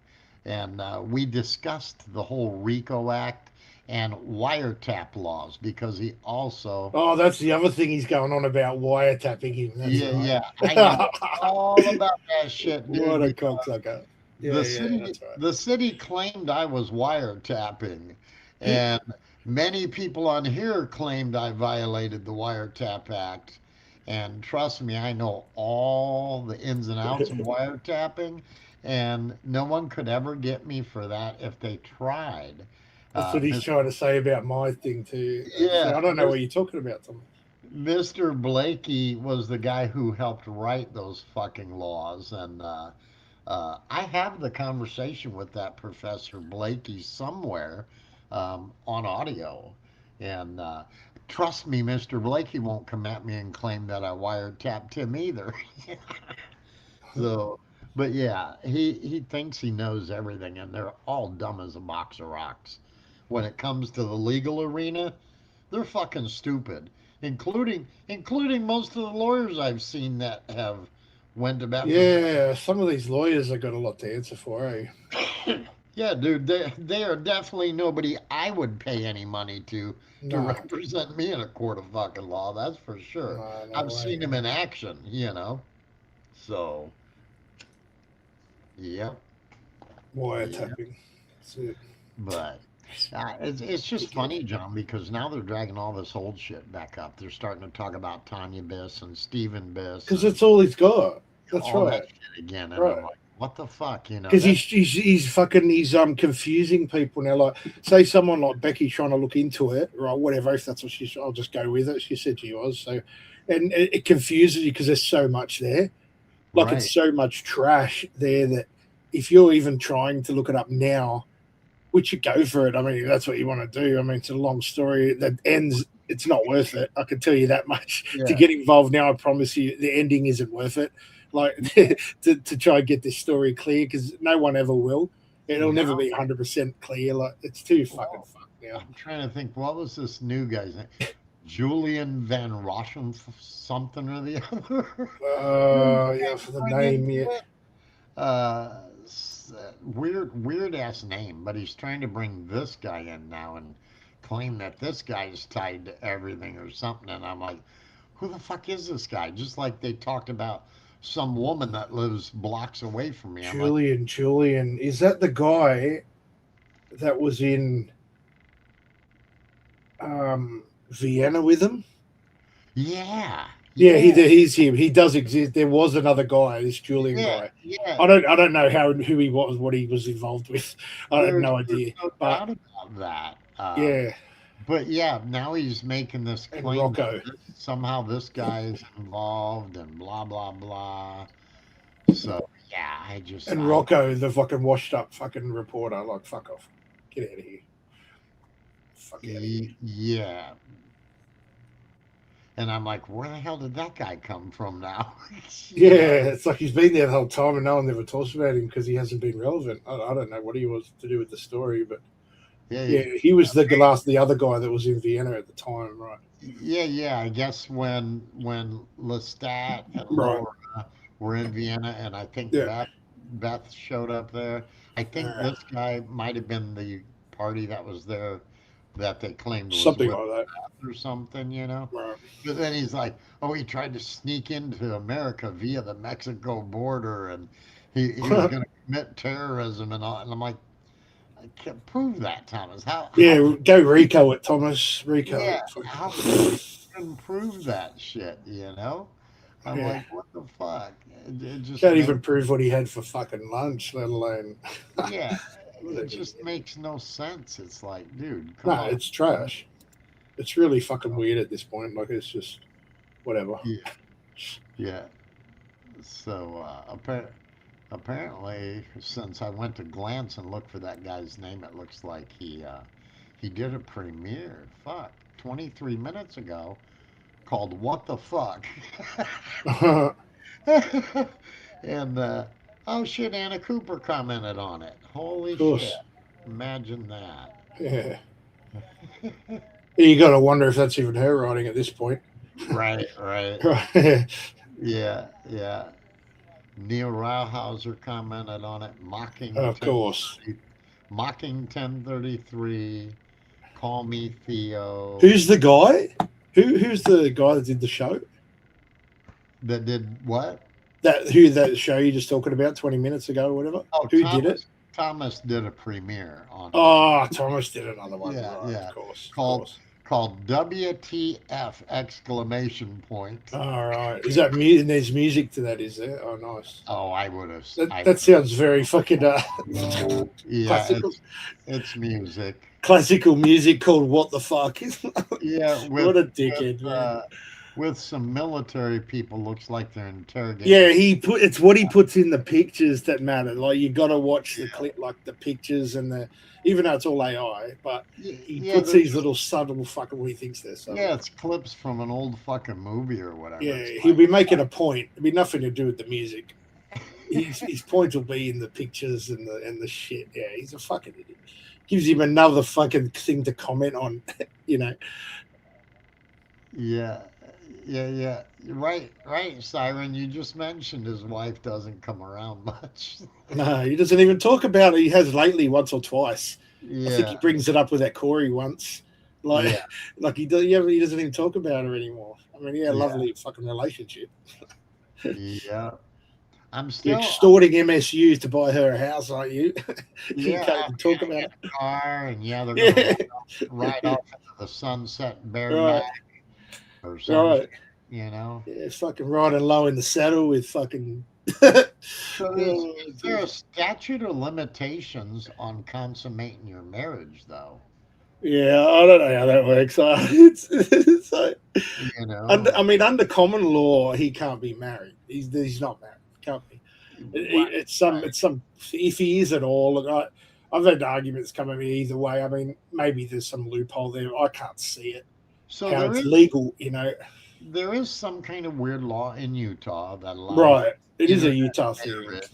and we discussed the whole RICO Act and wiretap laws because he also. Oh, that's the other thing he's going on about wiretapping him. That's Yeah, right. I know all about that shit, dude. What a because cocksucker. Yeah, the city, that's right. the city claimed I was wiretapping, and many people on here claimed I violated the Wiretap Act. And trust me, I know all the ins and outs of wiretapping, and no one could ever get me for that if they tried. That's what he's Mr. trying to say about my thing too. Yeah. So I don't know what you're talking about, Tom. Mr. Blakey was the guy who helped write those fucking laws, and I have the conversation with that Professor Blakey somewhere on audio, and trust me, Mr. Blakey won't come at me and claim that I wiretapped him either. So, but yeah, he thinks he knows everything, and they're all dumb as a box of rocks. When it comes to the legal arena, they're fucking stupid, including most of the lawyers I've seen that have went about. Yeah, some of these lawyers have got a lot to answer for, eh? Yeah, dude, they are definitely nobody I would pay any money to No. represent me in a court of fucking law. That's for sure. No I've way. seen them in action, So, yep. Wiretapping. That's it. But it's just funny, John, because now they're dragging all this old shit back up. They're starting to talk about Tanya Biss and Stephen Biss. Because and that's all he's got. That's all right. that shit again. And Right. I'm like, What the fuck, you know? Because he's confusing people now. Like, say someone like Becky trying to look into it, right? Whatever, if that's what I'll just go with it. She said she was. So, and it confuses you because there's so much there. Like, Right. it's so much trash there that if you're even trying to look it up now, which you go for it. I mean, that's what you want to do. I mean, it's a long story that ends. It's not worth it. I can tell you that much. Yeah. To get involved now, I promise you, the ending isn't worth it. Like to try and get this story clear, because no one ever will. It'll never be 100% clear. Like, it's too fucking fucked now. I'm trying to think, what was this new guy's name? Julian Van Rossum something or the other. Yeah, for the name, yeah. Weird ass name, but he's trying to bring this guy in now and claim that this guy is tied to everything or something. And I'm like, who the fuck is this guy? Just like they talked about some woman that lives blocks away from me. I'm like, Julian, is that the guy that was in Vienna with him? yeah. Yeah, he's him. He does exist. There was another guy, this Julian guy. Yeah. I don't know who he was, what he was involved with. I have no idea. No doubt about that. Yeah. But yeah, now he's making this And claim Rocco. that somehow this guy is involved and blah blah blah. So yeah, And Rocco, the fucking washed up fucking reporter, like, fuck off. Get out of here. Fuck out of here. Yeah. And I'm like, where the hell did that guy come from now? Yeah, it's like he's been there the whole time and no one ever talks about him because he hasn't been relevant. I don't know what he was to do with the story, but yeah, he was the other guy that was in Vienna at the time, right? Yeah. I guess when Lestat and Laura were in Vienna, and I think Beth showed up there. I think this guy might have been the party that was there that they claimed was Something with like that. Beth or something, you know. Right. But then he's like, oh, he tried to sneak into America via the Mexico border, and he was going to commit terrorism and all. And I'm like, I can't prove that, Thomas. How Go Rico it, Thomas. Rico. yeah, how can you prove that shit, you know? I'm Yeah. like, what the fuck? It just Can't makes- even prove what he had for fucking lunch, let alone. yeah, it just makes no sense. It's like, dude, come No, on. it's trash. It's really fucking weird at this point. Like, it's just whatever. Yeah. So apparently, since I went to glance and look for that guy's name, it looks like he did a premiere. Fuck, 23 minutes ago, called "What the Fuck," and oh shit, Anna Cooper commented on it. Holy course. shit! Imagine that. Yeah. You got to wonder if that's even her writing at this point. Right. Right. Yeah. Neil Rauhauser commented on it, mocking. Of course. Mocking 1033. Call me Theo. Who's the guy? Who's the guy that did the show? That did what? That show you just talking about 20 minutes ago or whatever? Oh, Who Thomas, did it? Thomas did a premiere on. Oh, Thomas did another one. Yeah, right, yeah. Of course. Called WTF exclamation point. All right. Is that music? And there's music to that, is there? Oh, nice. Oh, I would have. That sounds very fucking Yeah, classical. it's music. Classical music called "What the Fuck." Yeah, What a dickhead, man. With some military people, looks like they're interrogating. Yeah, it's what he puts in the pictures that matter. Like, you got to watch the clip, like the pictures and even though it's all AI, but he puts these little subtle fucking what he thinks they're subtle. Yeah, it's clips from an old fucking movie or whatever. Yeah, It's he'll be making a point. It'll be nothing to do with the music. His point will be in the pictures and the shit. Yeah, he's a fucking idiot. Gives him another fucking thing to comment on, you know. Yeah. Right, Siren. You just mentioned his wife doesn't come around much. No, he doesn't even talk about it. He has lately once or twice. I think he Yeah. brings it up with that Corey once. Like, Yeah. like he doesn't even talk about her anymore. I mean, Yeah. lovely fucking relationship. Yeah. I'm You're still. extorting MSU to buy her a house, aren't you? You Yeah, can't even talk about it. car, and yeah, they're Yeah. gonna ride off into the sunset bareback or something. Right. You know. Yeah, fucking riding low in the saddle with fucking So is there a statute of limitations on consummating your marriage, though? Yeah, I don't know how that works. It's like, You know, under common law, he can't be married. He's not married. Can't be. It's some. If he is at all, look, I've had arguments come at me either way. I mean, maybe there's some loophole there. I can't see it. so How there it's is legal, you know. there is some kind of weird law in Utah that allows Right. It is a internet Utah thing. marriage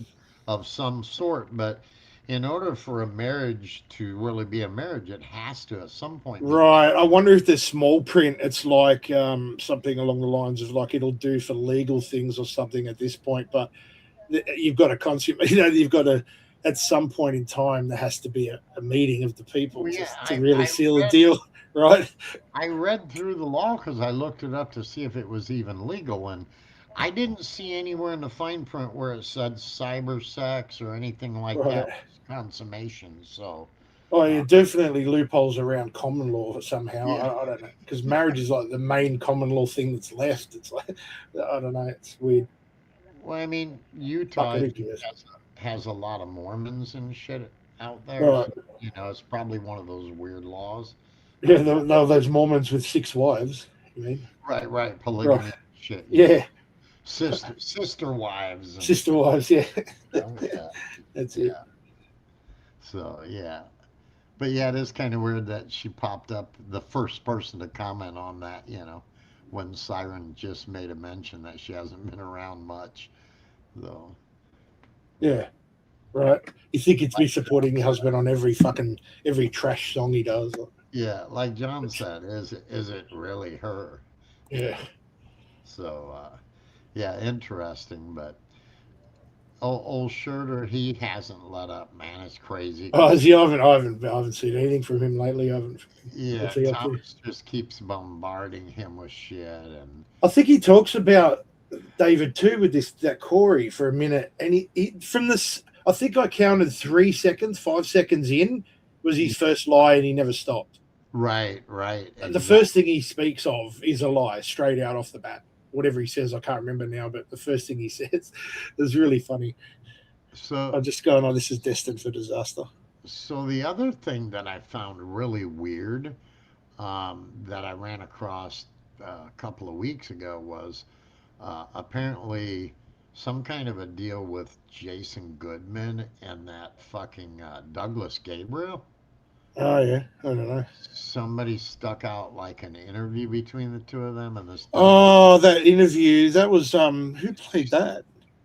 of some sort, but in order for a marriage to really be a marriage, it has to at some point be Right. I wonder if there's small print. It's like something along the lines of like it'll do for legal things or something at this point. But you've got to consummate. You've got to at some point in time there has to be a meeting of the people Well, yeah, to I really seal the read deal, right? I read through the law because I looked it up to see if it was even legal, and I didn't see anywhere in the fine print where it said cyber sex or anything like that Right. was consummation. So Oh, yeah, definitely loopholes around common law somehow. yeah, I don't know because marriage is like the main common law thing that's left. It's like I don't know. It's weird. well, I mean, Utah I think, Ridiculous. has a lot of Mormons and shit out there. Right. So, you know, it's probably one of those weird laws. Yeah, no, those Mormons with 6 wives. You mean? Right, polygamy Right. and shit. Yeah, Sister wives. And, sister wives. Yeah, yeah, that's it. yeah. So yeah. But yeah, it is kind of weird that she popped up the first person to comment on that, you know, when Siren just made a mention that she hasn't been around much. So Yeah, right. You think it's me supporting your husband on every trash song he does? yeah, like John said, is it really her? Yeah. So yeah, interesting, but old Schurter, he hasn't let up, man. It's crazy. Oh, is he? I haven't seen anything from him lately. I haven't. Yeah, What's he up to? Thomas just keeps bombarding him with shit, and I think he talks about David too with that Corey for a minute, and he from this. I think I counted 3 seconds, 5 seconds in was his first lie, and he never stopped. right. And the first thing he speaks of is a lie, straight out off the bat. Whatever he says, I can't remember now, but the first thing he says is really funny. So I'm just going, oh, this is destined for disaster. So the other thing that I found really weird that I ran across a couple of weeks ago was apparently some kind of a deal with Jason Goodman and that fucking Douglas Gabriel. Oh yeah, I don't know. Somebody stuck out like an interview between the two of them, and this. Oh, that interview. That was who played that?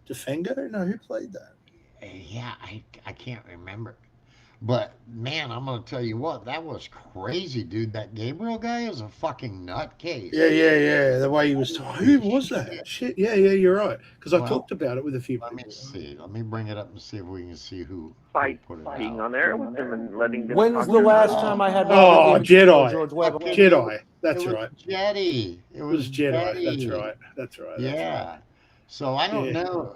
Defengo? No, who played that? Yeah, I can't remember. But man, I'm gonna tell you what, that was crazy, dude. That Gabriel guy is a fucking nutcase. Yeah. The way he was talking. Who was that? Shit. Yeah. You're right. Because I talked about it with a few people. Let me see. Let me bring it up and see if we can see who put it Being out. on there with them and letting them. When's the last time I had? Oh, Jedi. George Webb. Jedi. That's It was right. Jedi. It was Jedi. That's right. Yeah. So I don't know.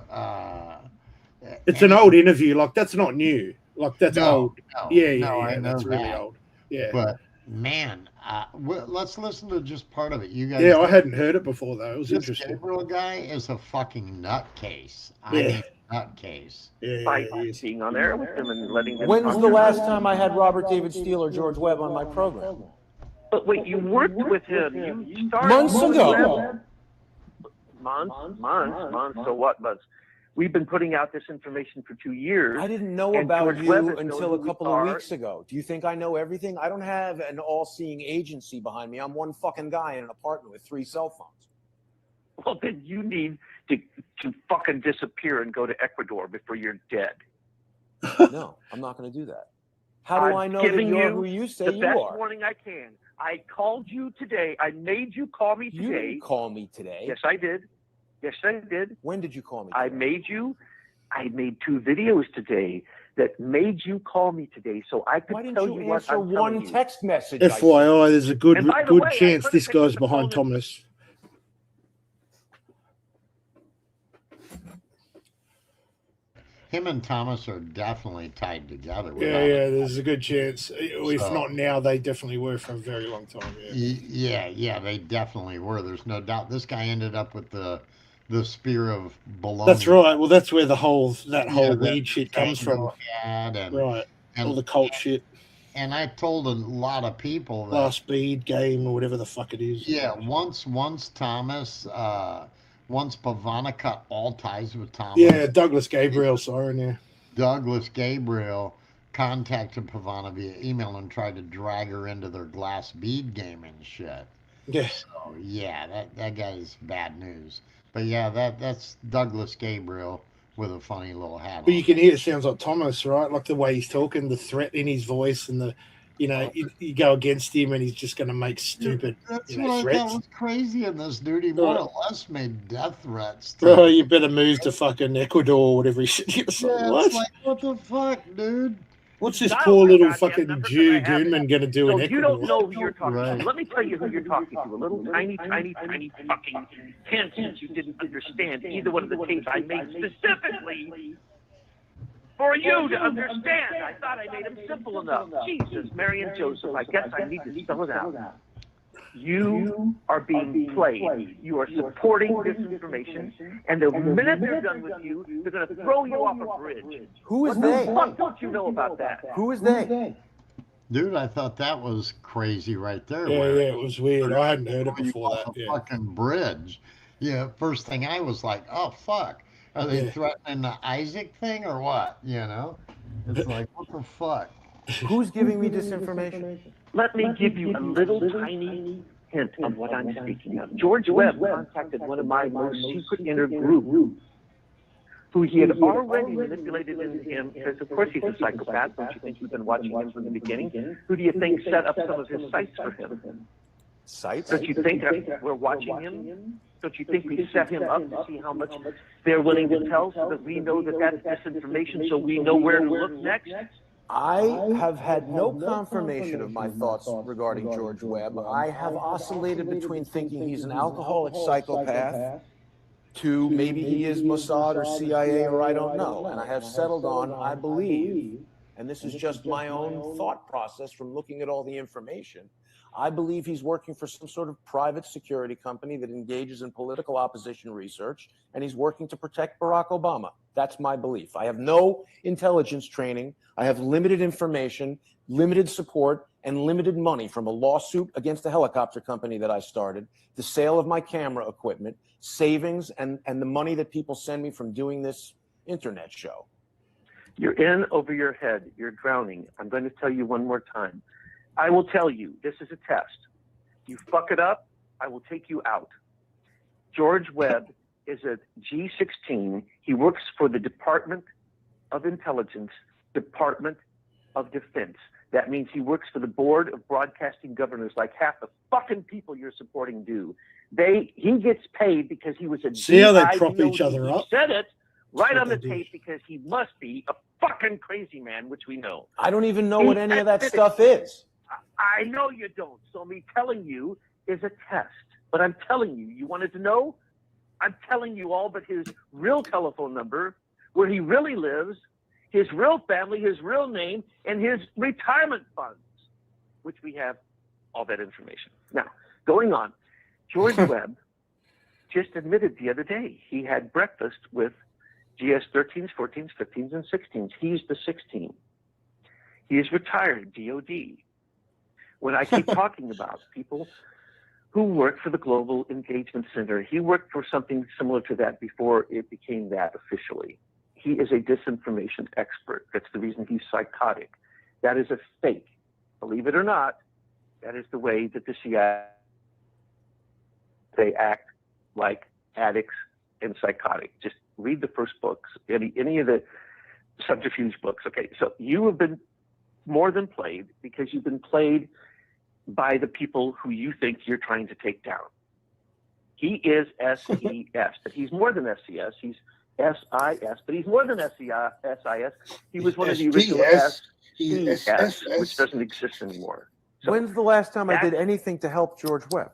It's an old interview. Like that's not new. Like that's old. No, Yeah. I know That's really that. old. Yeah. But man, let's listen to just part of it. You guys. Yeah, I hadn't heard it before though. It was This interesting. Gabriel guy is a fucking nutcase. I Yeah. mean, nutcase. By being on there with them and letting them. When's the last time I had Robert David Steele or George Webb on my program? But wait, you worked with him. You started Months ago. Months. So what, Buzz? We've been putting out this information for 2 years. I didn't know and about George you Webb has until known a who we couple of are. weeks ago. Do you think I know everything? I don't have an all-seeing agency behind me. I'm one fucking guy in an apartment with 3 cell phones. Well, then you need to fucking disappear and go to Ecuador before you're dead. No, I'm not going to do that. How do I'm I know that giving you're you who you say the you best are? warning I can. I called you today. I made you call me today. You didn't call me today. Yes, I did. Yes, I did. When did you call me? I made 2 videos today that made you call me today, so I could Why didn't tell you you what answer I'm one telling you. text message? I sent? FYI, there's a good And by the way, I chance could've this picked up guy's the behind phone Thomas. Him and Thomas are definitely tied together. Yeah, there's a good chance. If So- not now, they definitely were for a very long time. Yeah. Yeah, they definitely were. There's no doubt. This guy ended up with the the spear of baloney. That's right. Well, that's where that whole that weed shit comes from. Ad and, Right. and All the cult shit. And I told a lot of people that Last Bead game or whatever the fuck it is. yeah, once Thomas, once Pavana cut all ties with Thomas. Yeah, Douglas Gabriel, sorry, yeah. Douglas Gabriel contacted Pavana via email and tried to drag her into their glass bead game and shit. Yeah. So yeah, that guy's bad news. But yeah, that's Douglas Gabriel with a funny little hat But on. you can hear it sounds like Thomas, right? Like the way he's talking, the threat in his voice, and the, you go against him and he's just going to make stupid That's you know, what I threats. thought was crazy in this dude. He more or less made death threats. Oh, you better move to fucking Ecuador or whatever he said. It's like, Yeah, what? it's like, what the fuck, dude? What's this Dial poor my little goddamn fucking number 'cause Jew I have Goonman going to do So in you Ecuador? don't know who you're talking Right. to. Let me tell you who you're talking to. A little tiny fucking hint that you didn't understand either one of the tapes I made specifically for you to understand. I thought I made them simple enough. Jesus, Mary and Joseph, I guess I need to spell it out. You are being played. You are supporting disinformation, and the minute they're done with you, they're going to throw you off a bridge. Who is What they? the fuck don't you know about that? Who is they? Dude, I thought that was crazy right there. Yeah, where yeah, it was weird. I hadn't heard it you before off that. a Yeah. fucking bridge. Yeah, first thing I was like, oh fuck, are they Yeah. threatening the Isaac thing or what? You know, it's like what the fuck. Who's giving me disinformation? Let me give you a little tiny hint of what I'm speaking of. George Webb contacted one of my most secret inner group, who he had already manipulated into him, because of course he's a psychopath. Don't you think you've been watching him from the beginning? Who do you think set up some of his sites for him? Sites? Don't you think we're watching him? Don't you think we set him up to see how much they're willing to tell, so that we know that that's disinformation, so we know where to look next? I have had no confirmation of my thoughts regarding George Webb. I have oscillated between thinking he's an alcoholic psychopath to maybe he is Mossad or CIA or I don't know. And I have settled on, I believe, and this is just my own thought process from looking at all the information, I believe he's working for some sort of private security company that engages in political opposition research, and he's working to protect Barack Obama. That's my belief. I have no intelligence training. I have limited information, limited support, and limited money from a lawsuit against a helicopter company that I started, the sale of my camera equipment, savings, and the money that people send me from doing this internet show. You're in over your head. You're drowning. I'm going to tell you one more time. I will tell you, this is a test. You fuck it up, I will take you out. George Webb is a G16. He works for the Department of Intelligence, Department of Defense. That means he works for the Board of Broadcasting Governors, like half the fucking people you're supporting do. He gets paid because he was a See how they DIDOD. prop each other He up? said it right what on the they do. tape because he must be a fucking crazy man, which we know. I don't even know what any of that stuff is. I know you don't. So me telling you is a test. But I'm telling you, you wanted to know? I'm telling you all but his real telephone number, where he really lives, his real family, his real name, and his retirement funds, which we have all that information. Now, going on, George Webb just admitted the other day he had breakfast with GS 13s, 14s, 15s, and 16s. He's the 16. He is retired, DOD. When I keep talking about people who work for the Global Engagement Center, he worked for something similar to that before it became that officially. He is a disinformation expert. That's the reason he's psychotic. That is a fake. Believe it or not, that is the way that the CIA, they act like addicts and psychotic. Just read the first books, any of the subterfuge books. Okay, so you have been more than played because you've been played by the people who you think you're trying to take down. He is SES, but he's more than SES. He's SIS, but he's more than SIS. He was one of the original SES, which doesn't exist anymore. So when's the last time I did anything to help George Webb?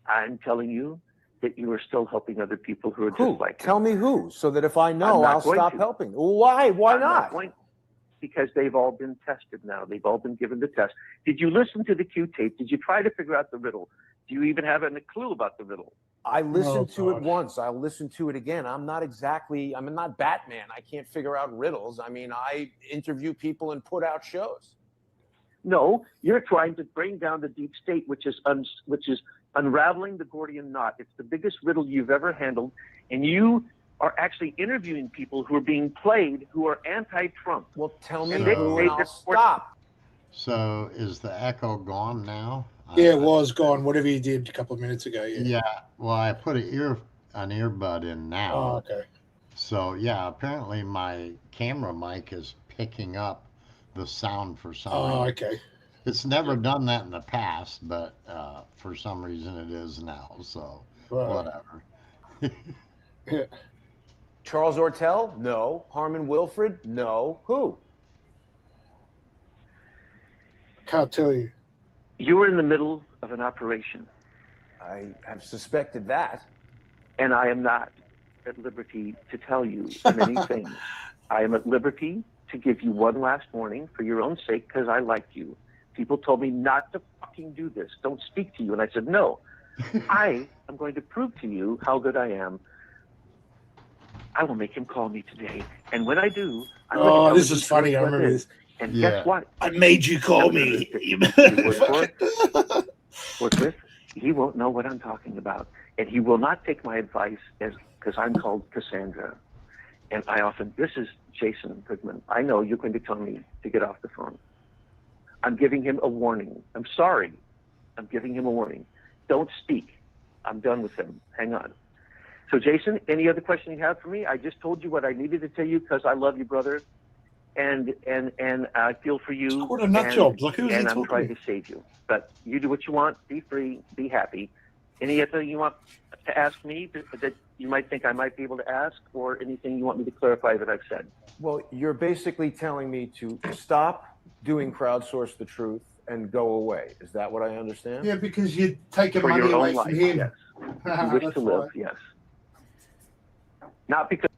I'm telling you that you are still helping other people who are just like him. Tell me who, so that if I know, I'm not I'll going stop to. helping. Why? Why I'm not? going- Because they've all been tested now. They've all been given the test. Did you listen to the Q tape? Did you try to figure out the riddle? Do you even have a clue about the riddle? I listened Oh, to it God. once. I'll listen to it again. I'm not Batman. I can't figure out riddles. I mean, I interview people and put out shows. No, you're trying to bring down the deep state, which is unraveling the Gordian knot. It's the biggest riddle you've ever handled, and you are actually interviewing people who are being played, who are anti-Trump. Well, tell me who and I'll stop. So is the echo gone now? Yeah, it was gone. Whatever you did a couple of minutes ago. Yeah. Yeah. Well, I put an earbud in now. Oh, okay. So yeah, apparently my camera mic is picking up the sound for some Oh, reason. okay. It's never done that in the past, but for some reason it is now. So Right. whatever. Charles Ortel? No. Harmon Wilfred? No. Who? Can't tell you. You were in the middle of an operation. I have suspected that. And I am not at liberty to tell you many things. I am at liberty to give you one last warning for your own sake, because I like you. People told me not to fucking do this. Don't speak to you. And I said, no. I am going to prove to you how good I am. I will make him call me today. And when I do, I'm going to Oh, tell this him is who funny. I George Webb remember is. this. And Yeah. guess what? I made you call me. Forthwith, he won't know what I'm talking about. And he will not take my advice because I'm called Cassandra. And this is Jason Goodman. I know you're going to tell me to get off the phone. I'm giving him a warning. I'm sorry. I'm giving him a warning. Don't speak. I'm done with him. Hang on. So, Jason, any other question you have for me? I just told you what I needed to tell you because I love you, brother. And I feel for you. What a nut job. Look who's and he I'm talking trying to. to save you. But you do what you want. Be free. Be happy. Any other you want to ask me that you might think I might be able to ask, or anything you want me to clarify that I've said? Well, you're basically telling me to stop doing Crowdsource the Truth and go away. Is that what I understand? Yeah, because you're taking For money your away own from life, him. yes. You wish to live, yes. Not because.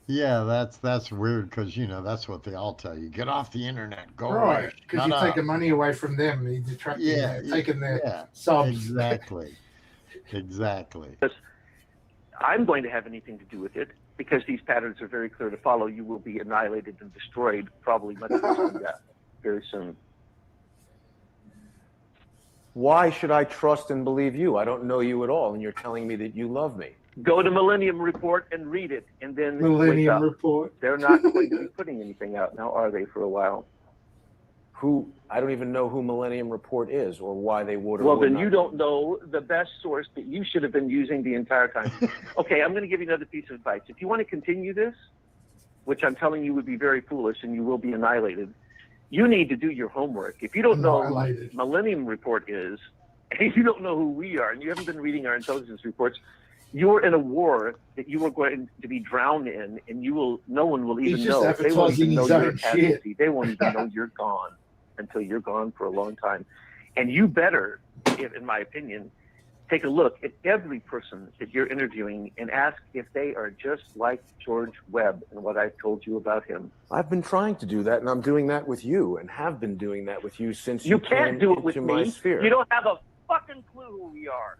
Yeah, that's weird because that's what they all tell you. Get off the internet. Go Right, away. because Shut you're up. taking money away from them. You're detracting, taking their subs. Exactly. Exactly. I'm going to have anything to do with it because these patterns are very clear to follow. You will be annihilated and destroyed, probably much worse than death, very soon. Why should I trust and believe you? I don't know you at all, and you're telling me that you love me. Go to Millennium Report and read it, and then Millennium wake up. Report. They're not going to be putting anything out now, are they, for a while? I don't even know who Millennium Report is or why they would or Well, would then not. you don't know the best source that you should have been using the entire time. Okay, I'm going to give you another piece of advice. If you want to continue this, which I'm telling you would be very foolish and you will be annihilated, you need to do your homework. If you don't know who Millennium Report is, and you don't know who we are, and you haven't been reading our intelligence reports, you're in a war that you are going to be drowned in, and no one will even He's just know. They won't advertising even know his you're a own shit. casualty. They won't even know you're gone until you're gone for a long time. And you better, in my opinion, take a look at every person that you're interviewing and ask if they are just like George Webb and what I've told you about him. I've been trying to do that, and I'm doing that with you, and have been doing that with you since You you can't came do it with into my me. sphere. You don't have a fucking clue who we are.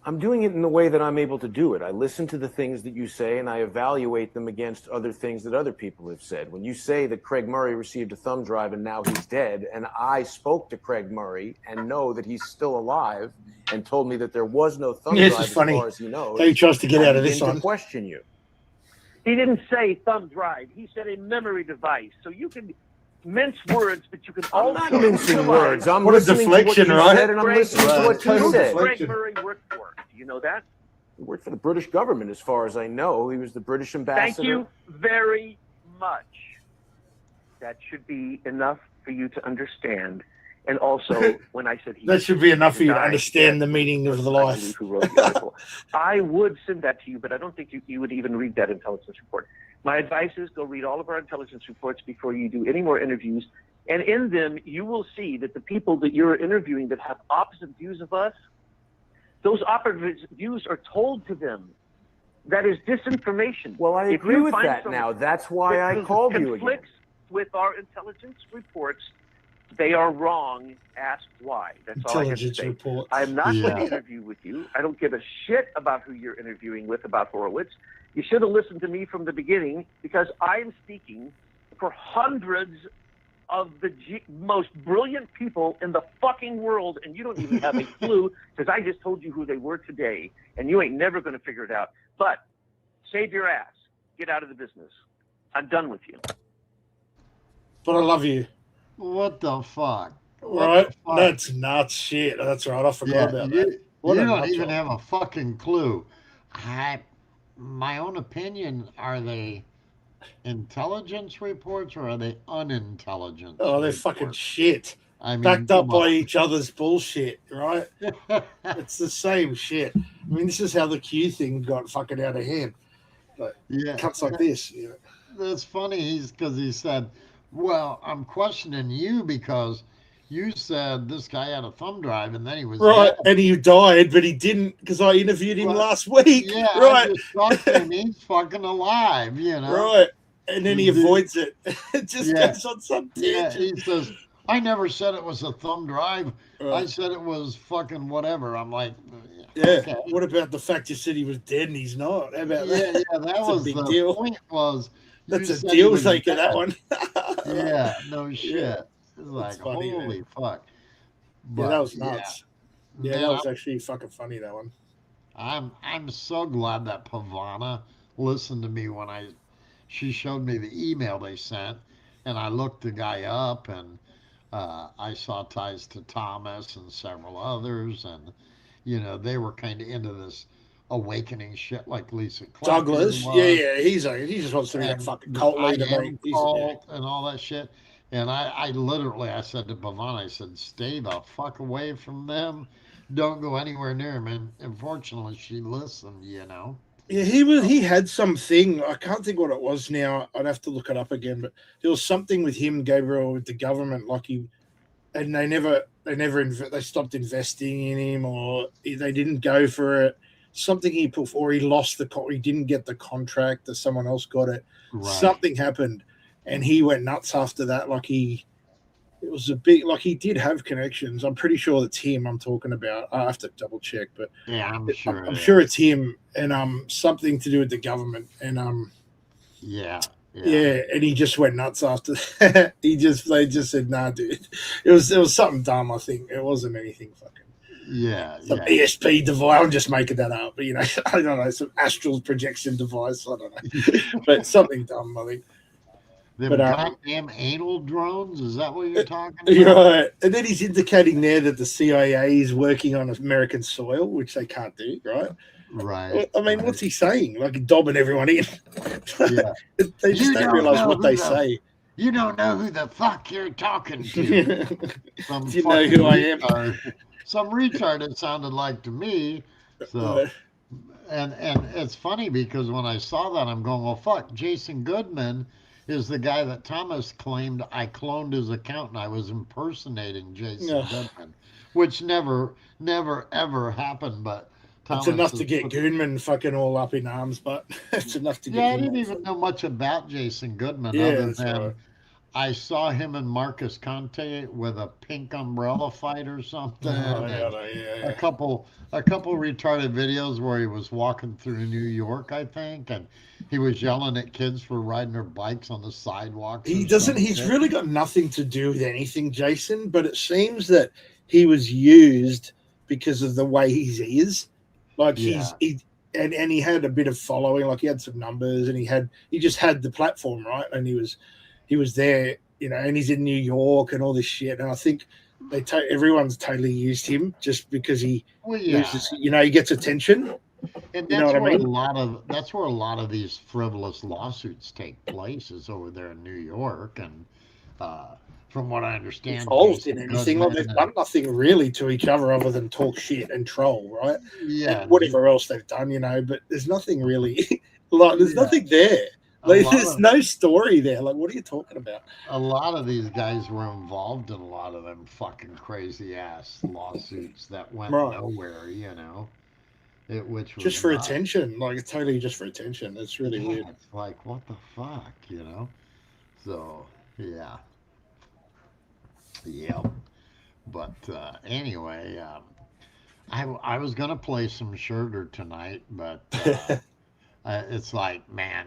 I'm doing it in the way that I'm able to do it. I listen to the things that you say, and I evaluate them against other things that other people have said. When you say that Craig Murray received a thumb drive and now he's dead, and I spoke to Craig Murray and know that he's still alive and told me that there was no thumb Yeah, drive this is as funny. far as he knows, How he tries to get I out of this begin to one. question you. He didn't say thumb drive. He said a memory device. So you can mince words, but you can I'm also not mincing words. I'm What a listening deflection, to what you right? said, and I'm Craig- listening to what Total you said. Craig deflection. Murray worked for. Do you know that? He worked for the British government, as far as I know. He was the British ambassador. Thank you very much. That should be enough for you to understand. And also, when I said he That should be enough for you to died, understand the meaning of the I life. believe who wrote the article. I would send that to you, but I don't think you would even read that intelligence report. My advice is go read all of our intelligence reports before you do any more interviews. And in them, you will see that the people that you're interviewing that have opposite views of us, those opposite views are told to them. That is disinformation. Well, I If agree you with find that someone now. That's why I that called you again. conflicts with our intelligence reports, they are wrong. Ask why. That's all I have to Intelligence say. report. I'm not going to Yeah. interview with you. I don't give a shit about who you're interviewing with about Horowitz. You should have listened to me from the beginning because I'm speaking for hundreds of the most brilliant people in the fucking world, and you don't even have a clue because I just told you who they were today, and you ain't never going to figure it out. But save your ass. Get out of the business. I'm done with you. But I love you. What the fuck? What Right? the fuck? That's nuts shit. That's right. I forgot Yeah, about you, that. What you a don't nut even job. have a fucking clue. My own opinion, are they intelligence reports or are they unintelligent? Oh, they're fucking shit. I mean, Backed up come by on. each other's bullshit, right? It's the same shit. I mean, this is how the Q thing got fucking out of hand. Like, Yeah. cuts like this. You know? That's funny. Because he said, "Well, I'm questioning you because you said this guy had a thumb drive and then he was Right, dead." and he died, but he didn't because I interviewed him Right. last week. Yeah, I Right, just talked to him. He's fucking alive, you know. right, and then he The dude- avoids it. It just Yeah. goes on some Yeah, tangent. he says, "I never said it was a thumb drive. I Right. said it was fucking whatever." I'm like, Yeah. okay. What about the fact you said he was dead and he's not? How about Yeah, that? yeah, that That's was a big the deal. point. Was you That's a said he deal was taker, that dead. one. Yeah, no shit. Yeah. It's like, That's funny, man. holy fuck. Yeah, that But was nuts. Yeah, man, that was actually fucking funny, that one. I'm so glad that Pavana listened to me when she showed me the email they sent, and I looked the guy up, and I saw ties to Thomas and several others, and you know they were kind of into this awakening shit like Lisa Clapton Douglas, was, yeah, he just wants to be that and fucking the cult I leader, Am mate. He's, cult and all that shit. And I literally, I said to Pavana, I said, "Stay the fuck away from them. Don't go anywhere near them." And unfortunately, she listened, you know. yeah, he had something. I can't think what it was now. I'd have to look it up again. But there was something with him, Gabriel, with the government, like and they stopped investing in him, or they didn't go for it. Something he put, or he lost he didn't get the contract, that someone else got it. Right. Something happened, and he went nuts after that. Like it was a big, like he did have connections. I'm pretty sure it's him I'm talking about. I have to double check, but Yeah, I'm sure. I'm sure it's him, and something to do with the government, and Yeah. yeah, and he just went nuts after that. They just said, "Nah, dude." It was something dumb. I think it wasn't anything fucking. Yeah. Some ESP device. I'm just making that up, but you know, I don't know, some astral projection device. I don't know, but something dumb. I think. Them But, goddamn anal drones? Is that what you're talking about? Right, and then he's indicating there that the CIA is working on American soil, which they can't do. Right. Right. I mean, what's he saying? Like dobbing everyone in. Yeah. They just You don't don't realize know what who they the- say. You don't know who the fuck you're talking to. Some Do you know fucking who I am? retard. Some retard it sounded like to me. So, and it's funny because when I saw that, I'm going, well, fuck. Jason Goodman is the guy that Thomas claimed I cloned his account and I was impersonating Jason Ugh. Goodman, which never, ever happened. But Thomas It's enough to has get put- Goodman fucking all up in arms, but it's enough to get Yeah, I him. didn't even know much about Jason Goodman Yeah, other that's than right. I saw him and Marcus Conte with a pink umbrella fight or something. Oh, and yeah. a couple retarded videos where he was walking through New York, I think, and he was yelling at kids for riding their bikes on the sidewalks. He or doesn't. some He's shit. really got nothing to do with anything, Jason. But it seems that he was used because of the way he is. Like he had a bit of following. Like he had some numbers, and he just had the platform, right? And he was there, you know. And he's in New York and all this shit. And I think everyone's totally used him just because he uses, you know, he gets attention. And You know that's what I where mean? that's where a lot of these frivolous lawsuits take place, is over there in New York. And from what I understand, Involved in Jason anything. Like Goodman they've done nothing really to each other other than talk shit and troll, right? Yeah, And whatever else they've done, you know. But there's nothing really. Like there's nothing there. A Like lot there's of- no story there. Like what are you talking about? a lot of these guys were involved in a lot of them fucking crazy ass lawsuits that went Right. nowhere, you know. Which was Just for nuts. attention. Like it's totally just for attention. It's really Yeah, weird. it's like, what the fuck, you know? So, yeah. Yep. But anyway, I was gonna play some Schroeder tonight, but it's like, man,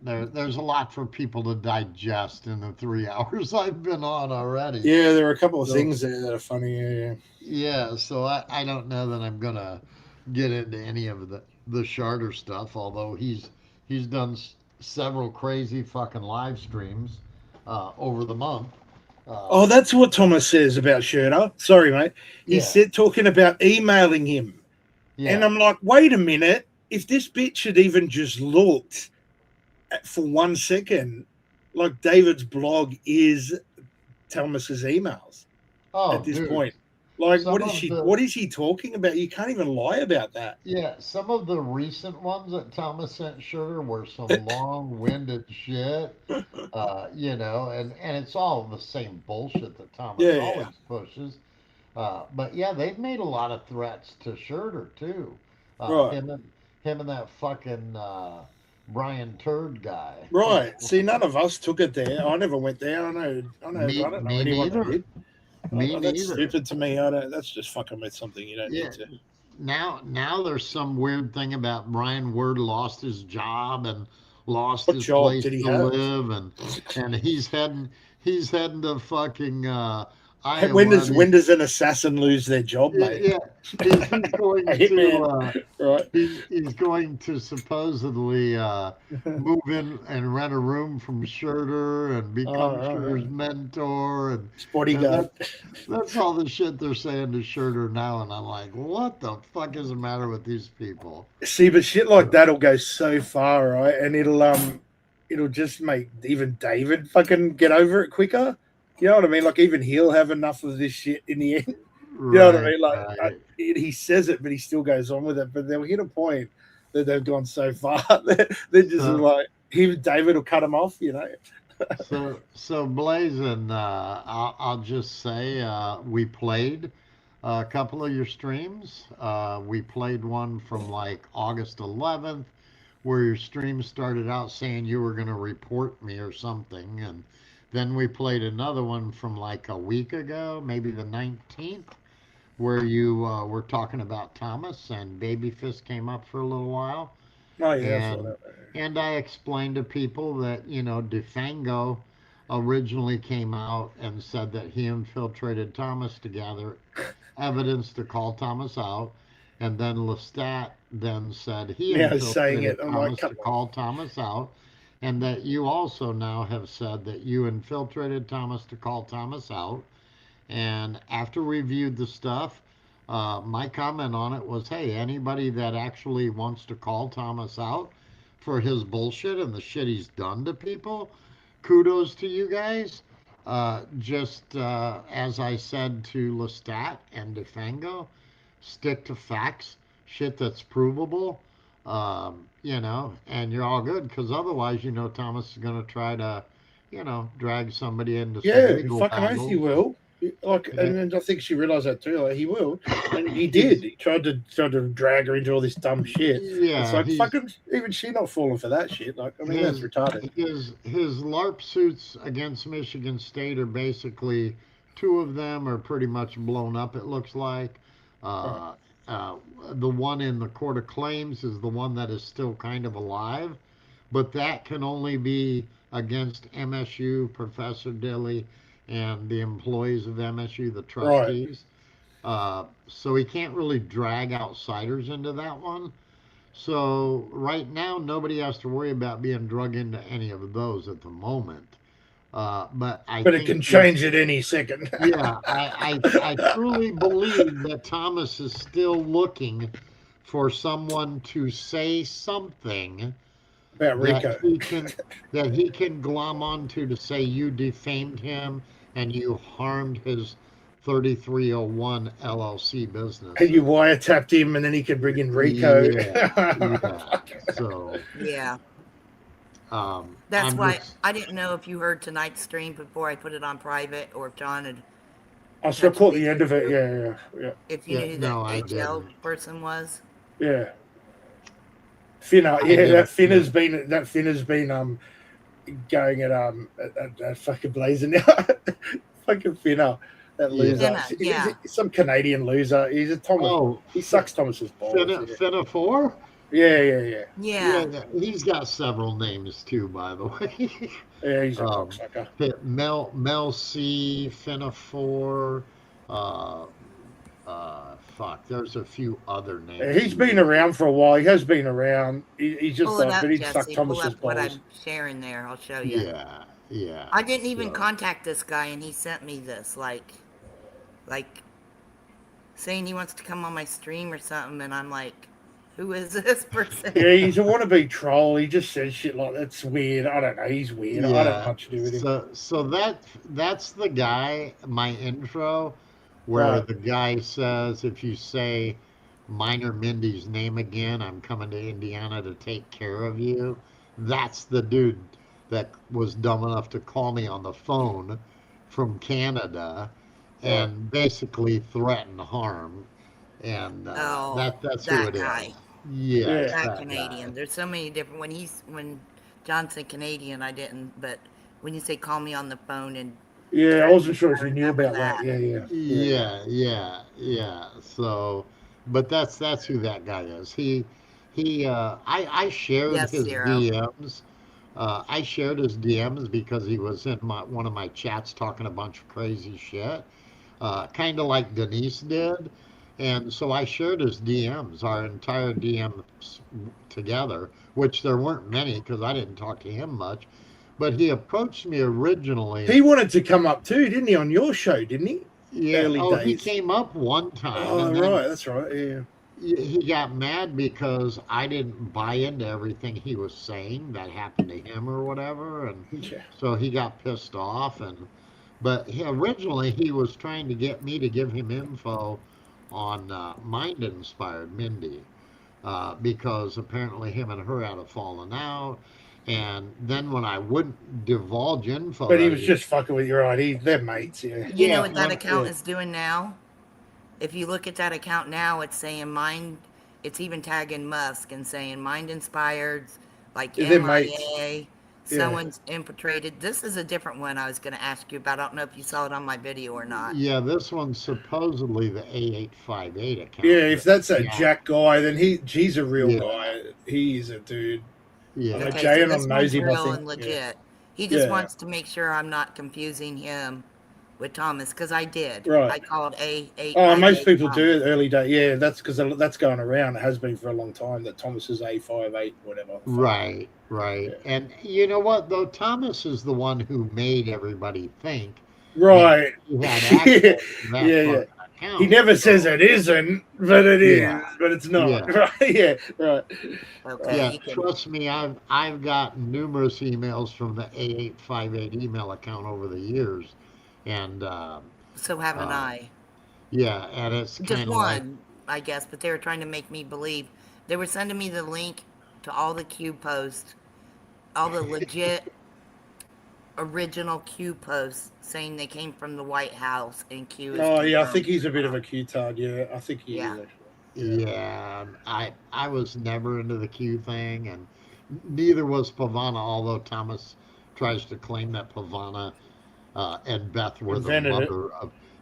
there's a lot for people to digest in the 3 hours I've been on already. Yeah, there are a couple of So- things there that are funny. Yeah. Yeah, so I don't know that I'm gonna get into any of the Charter stuff, although he's done several crazy fucking live streams over the month. Oh, that's what Thomas says about Schroeder. Sorry, mate. He Yeah. said talking about emailing him. Yeah. And I'm like, wait a minute. If this bitch had even just looked for 1 second, like David's blog is Thomas's emails at this dude. point. Like, Some what of is he talking about? You can't even lie about that. Yeah, some of the recent ones that Thomas sent Schroeder were some long-winded shit, and it's all the same bullshit that Thomas Yeah. always pushes. But yeah, they've made a lot of threats to Schroeder too. Right. Him and that fucking Brian Turd guy. Right. See, none of us took it there. I never went there. I don't know Me anyone that neither. did. Me That's neither. stupid to me. That's just fucking with something you don't Yeah. need to. Now there's some weird thing about Brian Ward lost his job and lost What his job place did he to have? live, and he's heading to fucking Iowa. When does an assassin lose their job, mate? Yeah, he's going Hitman. to Right. he's going to supposedly move in and rent a room from Schroeder and become right. Schroeder's mentor and Bodyguard. that's all the shit they're saying to Schroeder now, and I'm like, what the fuck is the matter with these people? See, but shit like that'll go so far, right? And it'll just make even David fucking get over it quicker. You know what I mean? Like even he'll have enough of this shit in the end. You know what I mean? Like he says it, but he still goes on with it. But they'll hit a point that they've gone so far that they're just like David will cut him off. You know. So Blazin, I'll just say we played a couple of your streams. We played one from like August 11th, where your stream started out saying you were going to report me or something, and then we played another one from like a week ago, maybe the 19th, where you were talking about Thomas and Babyfist came up for a little while. Oh yeah. I saw that. And I explained to people that, DeFango originally came out and said that he infiltrated Thomas to gather evidence to call Thomas out. And then Lestat then said he Yeah, I was saying infiltrated it. I'm like, Thomas to come on. call Thomas out. And that you also now have said that you infiltrated Thomas to call Thomas out. And after reviewed the stuff, my comment on it was, hey, anybody that actually wants to call Thomas out for his bullshit and the shit he's done to people, kudos to you guys. Just as I said to Lestat and DeFango, stick to facts, shit that's provable, and you're all good, because otherwise, Thomas is going to try to, drag somebody into some Yeah, legal fucking oath battles. he will. Like, and I think she realized that too. Like, he will, and he did. He tried to drag her into all this dumb shit. Yeah, it's like he's- fucking even she not falling for that shit. Like, I mean, that's retarded. His LARP suits against Michigan State are basically, two of them are pretty much blown up, it looks like. The one in the Court of Claims is the one that is still kind of alive, but that can only be against MSU, Professor Dilly, and the employees of MSU, the trustees. So he can't really drag outsiders into that one. So right now, nobody has to worry about being drug into any of those at the moment. But But think it can that- change at any second. yeah, I truly believe that Thomas is still looking for someone to say something About Rico. that he can glom onto to say you defamed him and you harmed his 3301 LLC business. And you wiretapped him, and then he could bring in Rico. Yeah. So Yeah. I'm That's why just- I didn't know if you heard tonight's stream before I put it on private, or if John had. I saw caught the end of it. Yeah. If you Yeah, knew who no, that I HL didn't. person was. Yeah. Finner, I yeah, didn't- that Finner's been going at fucking blazing now. Fucking Finner. That loser. Finner, yeah. He's some Canadian loser. He's a Thomas. Oh, he sucks Thomas's balls. Finna 4? Yeah. Yeah. He's got several names too, by the way. Yeah, he's a cocksucker. Mel C, Finna 4. Fuck. There's a few other names. Yeah, he's been around for a while. He has been around. He's just Pull it like, up, but he Jesse. sucked Pull Thomas's up what balls. I'm sharing there. I'll show you. Yeah. I didn't even so- contact this guy, and he sent me this, like saying he wants to come on my stream or something, and I'm like, who is this person? Yeah, he's a wannabe troll. He just says shit like that's weird. I don't know. He's weird. I don't have much to do with him. So that's the guy, my intro, where Right. the guy says, if you say Minor Mindy's name again, I'm coming to Indiana to take care of you. That's the dude that was dumb enough to call me on the phone from Canada and basically threaten harm. And that's who it guy. is. Yeah, That Canadian. There's so many different. When John said Canadian, I didn't. But when you say call me on the phone and Yeah, I wasn't sure if you knew about that. Yeah. So, but that's who that guy is. I shared Yes, his Zero. DMs. I shared his DMs because he was in one of my chats talking a bunch of crazy shit, kind of like Denise did. And so I shared his DMs, our entire DMs together, which there weren't many because I didn't talk to him much. But he approached me originally. He wanted to come up too, didn't he, on your show, didn't he? Yeah. Early He days. came up one time. Oh, and then right. That's right. Yeah. he got mad because I didn't buy into everything he was saying that happened to him or whatever. And so he got pissed off. But originally he was trying to get me to give him info on Mind Inspired Mindy because apparently him and her had a falling out. And then when I wouldn't divulge info, But he was just fucking with you, right? They're mates, yeah. You know what that account is doing now? If you look at that account now, it's saying it's even tagging Musk and saying Mind Inspired, like Is it MIA, mates? someone's infiltrated. This is a different one I was going to ask you about. I don't know if you saw it on my video or not. Yeah, this one's supposedly the A858 account. Yeah, if that's that Yeah. Jack guy, then he's a real Yeah. guy. He's a dude. Yeah. Like Okay, Jay so and this knows one's him, I real think. and legit. Yeah. He just Yeah. wants to make sure I'm not confusing him with Thomas, because I did. Right. I called A8. Oh, most people do it early day. Yeah, that's because that's going around. It has been for a long time that Thomas is A58, whatever. Right. And you know what, though? Thomas is the one who made everybody think. Right. He had access to that Yeah. fucking account. He never says it isn't, but it is. Yeah. But it's not. Yeah. Right? Yeah. Right. Okay. Yeah, trust me, I've gotten numerous emails from the A858 email account over the years. And So haven't I. yeah, and it's Just kind of like, one, I guess, but they were trying to make me believe. They were sending me the link to all the Q posts, all the legit original Q posts saying they came from the White House and Q is Oh, yeah. I confirmed. think he's a bit of a Q-tard. Yeah. I think he Yeah. is. Actually. yeah, I was never into the Q thing, and neither was Pavana, although Thomas tries to claim that Pavana and Beth were Invented it.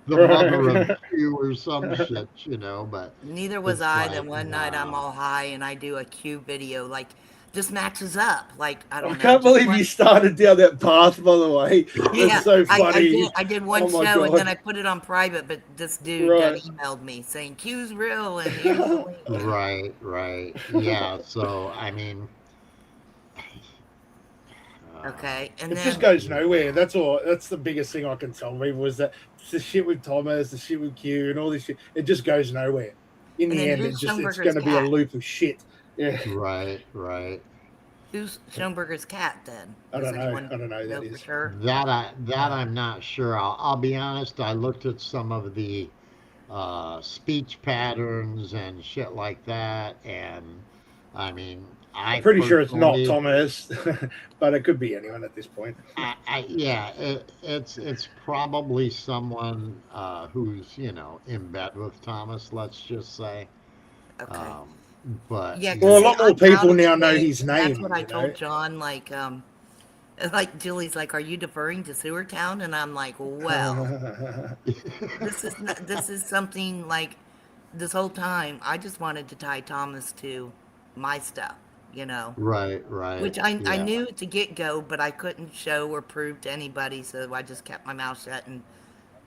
the mother of Q or some shit, you know. But Neither was it's I. like, Then one night I'm all high and I do a Q video, like, just matches up. Like, I don't I know. can't just believe one- you started down that path, by the way. Yeah, That's so funny. I did one Oh my show and God. then I put it on private, but this dude Right. emailed me saying Q's real and here's the link. right, yeah. So I mean, Okay, and It then just goes nowhere. That's all. That's the biggest thing I can tell people is that the shit with Thomas, the shit with Q, and all this shit. It just goes nowhere. In And the then end, who's it's Schoenberger's going to be a cat? loop of shit. Yeah. right. Who's Schoenberger's cat then? I Does don't know. anyone I don't know who that for is. sure? That I'm not sure. I'll be honest. I looked at some of the speech patterns and shit like that, and I mean, I'm pretty sure it's not personally- Thomas, but it could be anyone at this point. It's probably someone who's in bed with Thomas. Let's just say. Okay. But Yeah, Well, a 'cause lot more I'm proud people of now know today. his name. That's what I you know? told John. Like, Like Julie's like, are you deferring to Sewer Town? And I'm like, well, this is something like this whole time I just wanted to tie Thomas to my stuff, you know. Right, Which right. I Yeah. knew to get go, but I couldn't show or prove to anybody, so I just kept my mouth shut, and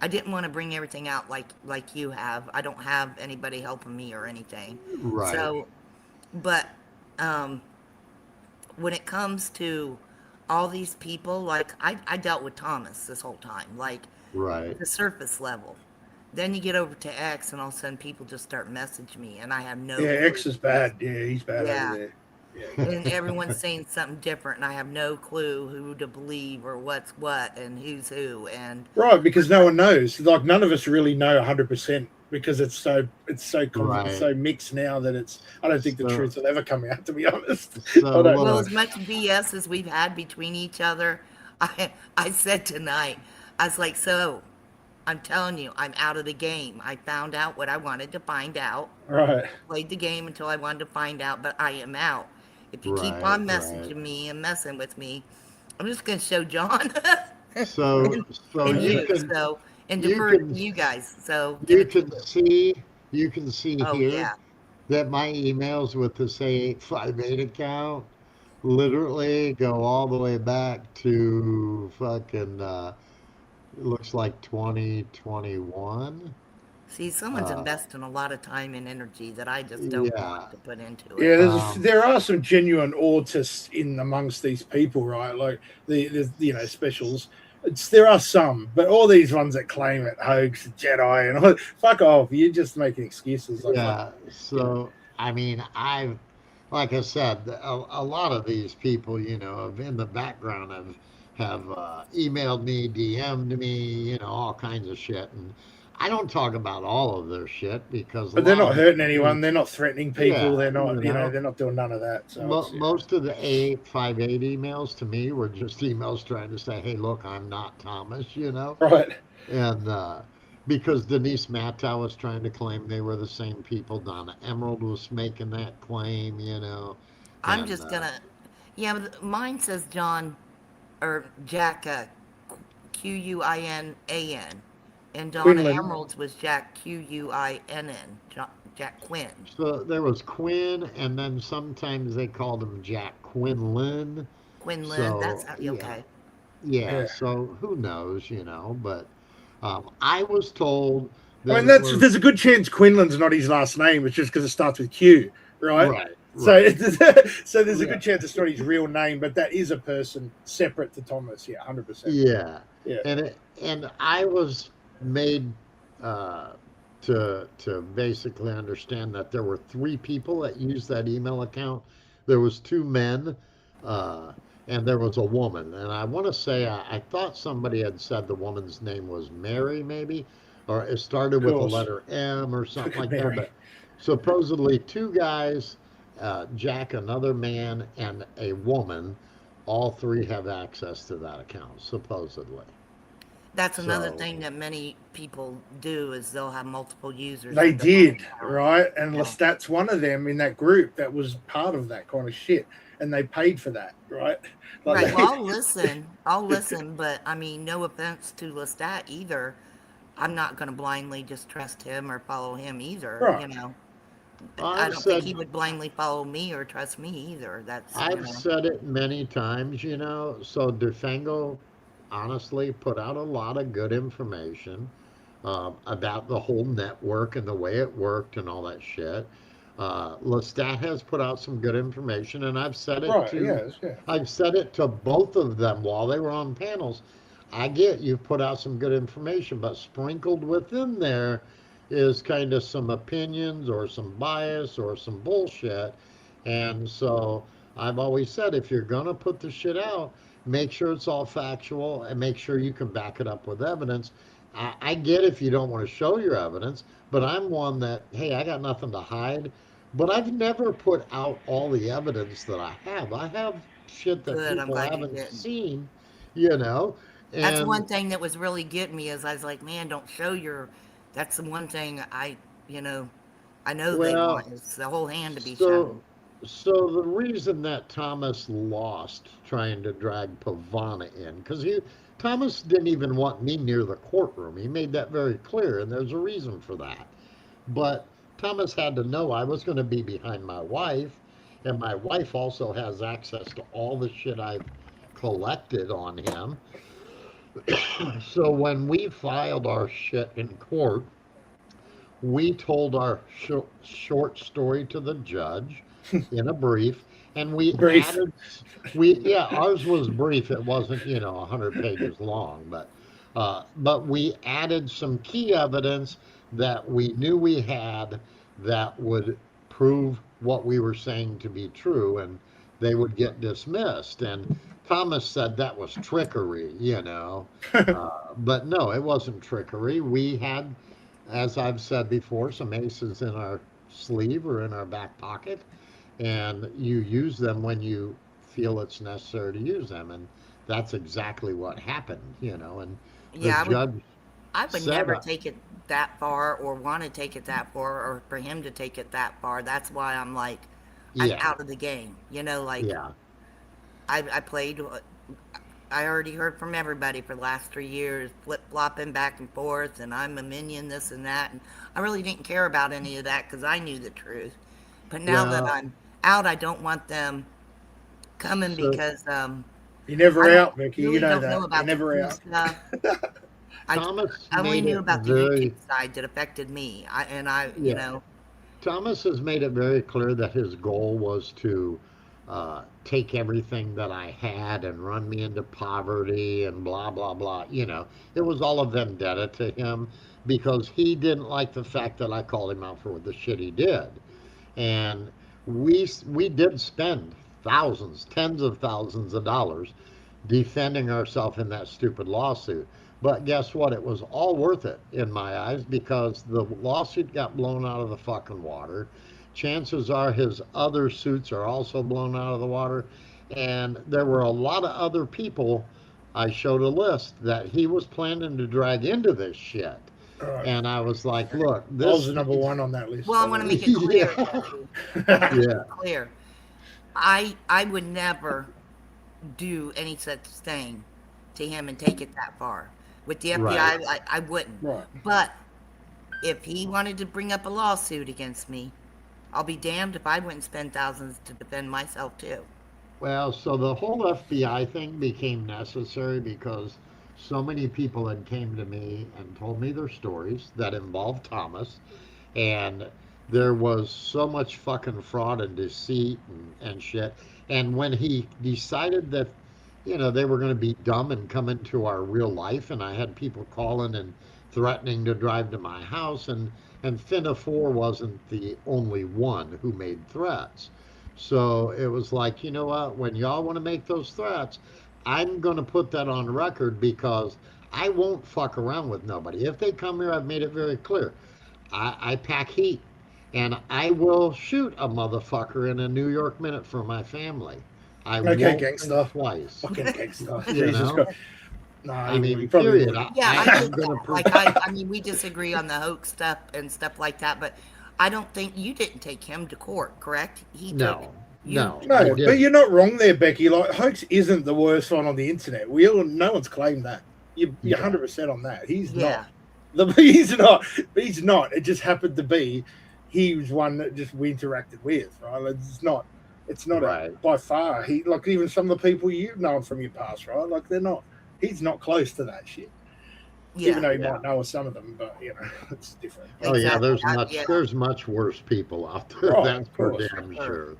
I didn't want to bring everything out like you have. I don't have anybody helping me or anything. Right. So, but when it comes to all these people, like I dealt with Thomas this whole time, like Right. the surface level. Then you get over to X, and all of a sudden people just start messaging me, and I have no Yeah, clue. X is bad. Yeah, he's bad Yeah. over there. And everyone's saying something different, and I have no clue who to believe or what's what and who's who. And Right, because no one knows. Like none of us really know 100% because it's so Right. so mixed now that I don't think the So- truth will ever come out. To be honest, So, I don't well, know. as much BS as we've had between each other, I said tonight, I was like, so I'm telling you, I'm out of the game. I found out what I wanted to find out. Right. Played the game until I wanted to find out, but I am out. If you keep Right, on right. messaging me and messing with me, I'm just going to show John So, so and you you, can, so, and you defer can, to you guys. So give you it to can you. see Oh, here yeah. that my emails with this 858 account literally go all the way back to fucking, it looks like 2021. See, someone's Uh, investing a lot of time and energy that I just don't yeah. want to put into Yeah, it. there are some genuine autists in amongst these people, right? Like the specials. There are some, but all these ones that claim it, hoax, Jedi, and all, fuck off. You're just making excuses. Like, Yeah. So, I mean, like I said, a lot of these people, have in the background have emailed me, DM'd me, all kinds of shit, and I don't talk about all of their shit because a but they're lot not of hurting it anyone. is, They're not threatening people. yeah, They're not, they're not doing none of that. So it's, most of the 858 emails to me were just emails trying to say, hey, look, I'm not Thomas, right. and because Denise Mattow was trying to claim they were the same people, Donna Emerald was making that claim, I'm and just gonna, yeah, but mine says John or Jack Quinnan, and Donna Quinlan. Emerald's was Jack Quinn, Jack Quinn. so there was Quinn, and then sometimes they called him Jack Quinlan. Quinlan, that's So how, yeah, okay. yeah. So who knows, but I was told I that mean, it was there's a good chance Quinlan's not his last name. It's just because it starts with Q, right? right, So, right. so there's a Yeah. good chance it's not his real name, but that is a person separate to Thomas. Yeah, 100%. Yeah, Yeah. and I was made to basically understand that there were 3 people that used that email account. There was 2 men, and there was a woman. And I want to say I thought somebody had said the woman's name was Mary, maybe, or it started with the Course. letter M or something like that. Mary. But supposedly 2 guys, Jack, another man, and a woman. All 3 have access to that account, supposedly. That's another So thing that many people do is they'll have multiple users. They of the did, account. right? And Yeah. Lestat's one of them in that group that was part of that kind of shit. And they paid for that, right? Like Right. Well, I'll listen, but I mean, no offense to Lestat either. I'm not going to blindly just trust him or follow him either. Right. I I've don't think said he would blindly follow me or trust me either. That's, I've said it many times, So Dufango honestly put out a lot of good information about the whole network and the way it worked and all that shit. Lestat has put out some good information, and I've said it Right, to yes, yeah. I've said it to both of them while they were on panels. I get you've put out some good information, but sprinkled within there is kind of some opinions or some bias or some bullshit. And so I've always said, if you're going to put the shit out, make sure it's all factual and make sure you can back it up with evidence. I get if you don't want to show your evidence, but I'm one that, hey, I got nothing to hide. But I've never put out all the evidence that I have. I have shit that Good, I'm people glad you haven't didn't. seen, That's and one thing that was really getting me is I was like, man, don't show that's the one thing I know they well, want is the whole hand to be so shown. So the reason that Thomas lost trying to drag Pavana in, because Thomas didn't even want me near the courtroom. He made that very clear, and there's a reason for that. But Thomas had to know I was going to be behind my wife, and my wife also has access to all the shit I've collected on him. So when we filed our shit in court, we told our short story to the judge in a brief, and we added, ours was brief. It wasn't, 100 pages long, but we added some key evidence that we knew we had that would prove what we were saying to be true, and they would get dismissed. And Thomas said that was trickery, but no, it wasn't trickery. We had, as I've said before, some aces in our sleeve or in our back pocket, and you use them when you feel it's necessary to use them, and that's exactly what happened, and the judge I would said, never take it that far or want to take it that far or for him to take it that far. That's why I'm like, I'm out of the game, I played, I already heard from everybody for the last 3 years, flip-flopping back and forth, and I'm a minion, this and that, and I really didn't care about any of that because I knew the truth. But now that I'm out, I don't want them coming because you're never out, Mickey. Really You know don't that. know about You're never the out. stuff. Thomas I only made knew it about the very- YouTube side that affected me. Thomas has made it very clear that his goal was to take everything that I had and run me into poverty and blah, blah, blah. It was all a vendetta to him because he didn't like the fact that I called him out for the shit he did. And we did spend thousands, tens of thousands of dollars defending ourselves in that stupid lawsuit. But guess what? It was all worth it in my eyes because the lawsuit got blown out of the fucking water. Chances are his other suits are also blown out of the water. And there were a lot of other people, I showed a list, that he was planning to drag into this shit. And I was like, look, this I was the number one on that list. Well, I want to make it clear. Yeah. Clear. I would never do any such thing to him and take it that far. With the FBI, Right. I wouldn't. Right. But if he wanted to bring up a lawsuit against me, I'll be damned if I wouldn't spend thousands to defend myself too. Well, so the whole FBI thing became necessary because so many people had came to me and told me their stories that involved Thomas, and there was so much fucking fraud and deceit and shit. And when he decided that, they were going to be dumb and come into our real life, and I had people calling and threatening to drive to my house, and Finna 4 wasn't the only one who made threats. So it was like, you know what, when y'all want to make those threats, I'm going to put that on record because I won't fuck around with nobody. If they come here, I've made it very clear. I pack heat, and I will shoot a motherfucker in a New York minute for my family. I Okay, won't gangster. think twice. Fucking gangster. You Jesus know? Christ. No, I mean, you probably period. wouldn't. Yeah, I I'm think gonna that. prove- I mean, we disagree on the hoax stuff and stuff like that, but I don't think you didn't take him to court, correct? He took No, you. no. I No, didn't. but you're not wrong there, Becky. Like, hoax isn't the worst one on the internet. No one's claimed that. You're Yeah. 100% on that. He's Yeah. not. He's not. He's not. It just happened to be he was one that just we interacted with, right? Like, it's not Right. by far. He like even some of the people you've known from your past, right? Like they're not. He's not close to that shit. Even though you Yeah. might know of some of them, but it's different. Oh yeah, Exactly. there's there's much worse people out there. Oh, That's of for course. damn sure.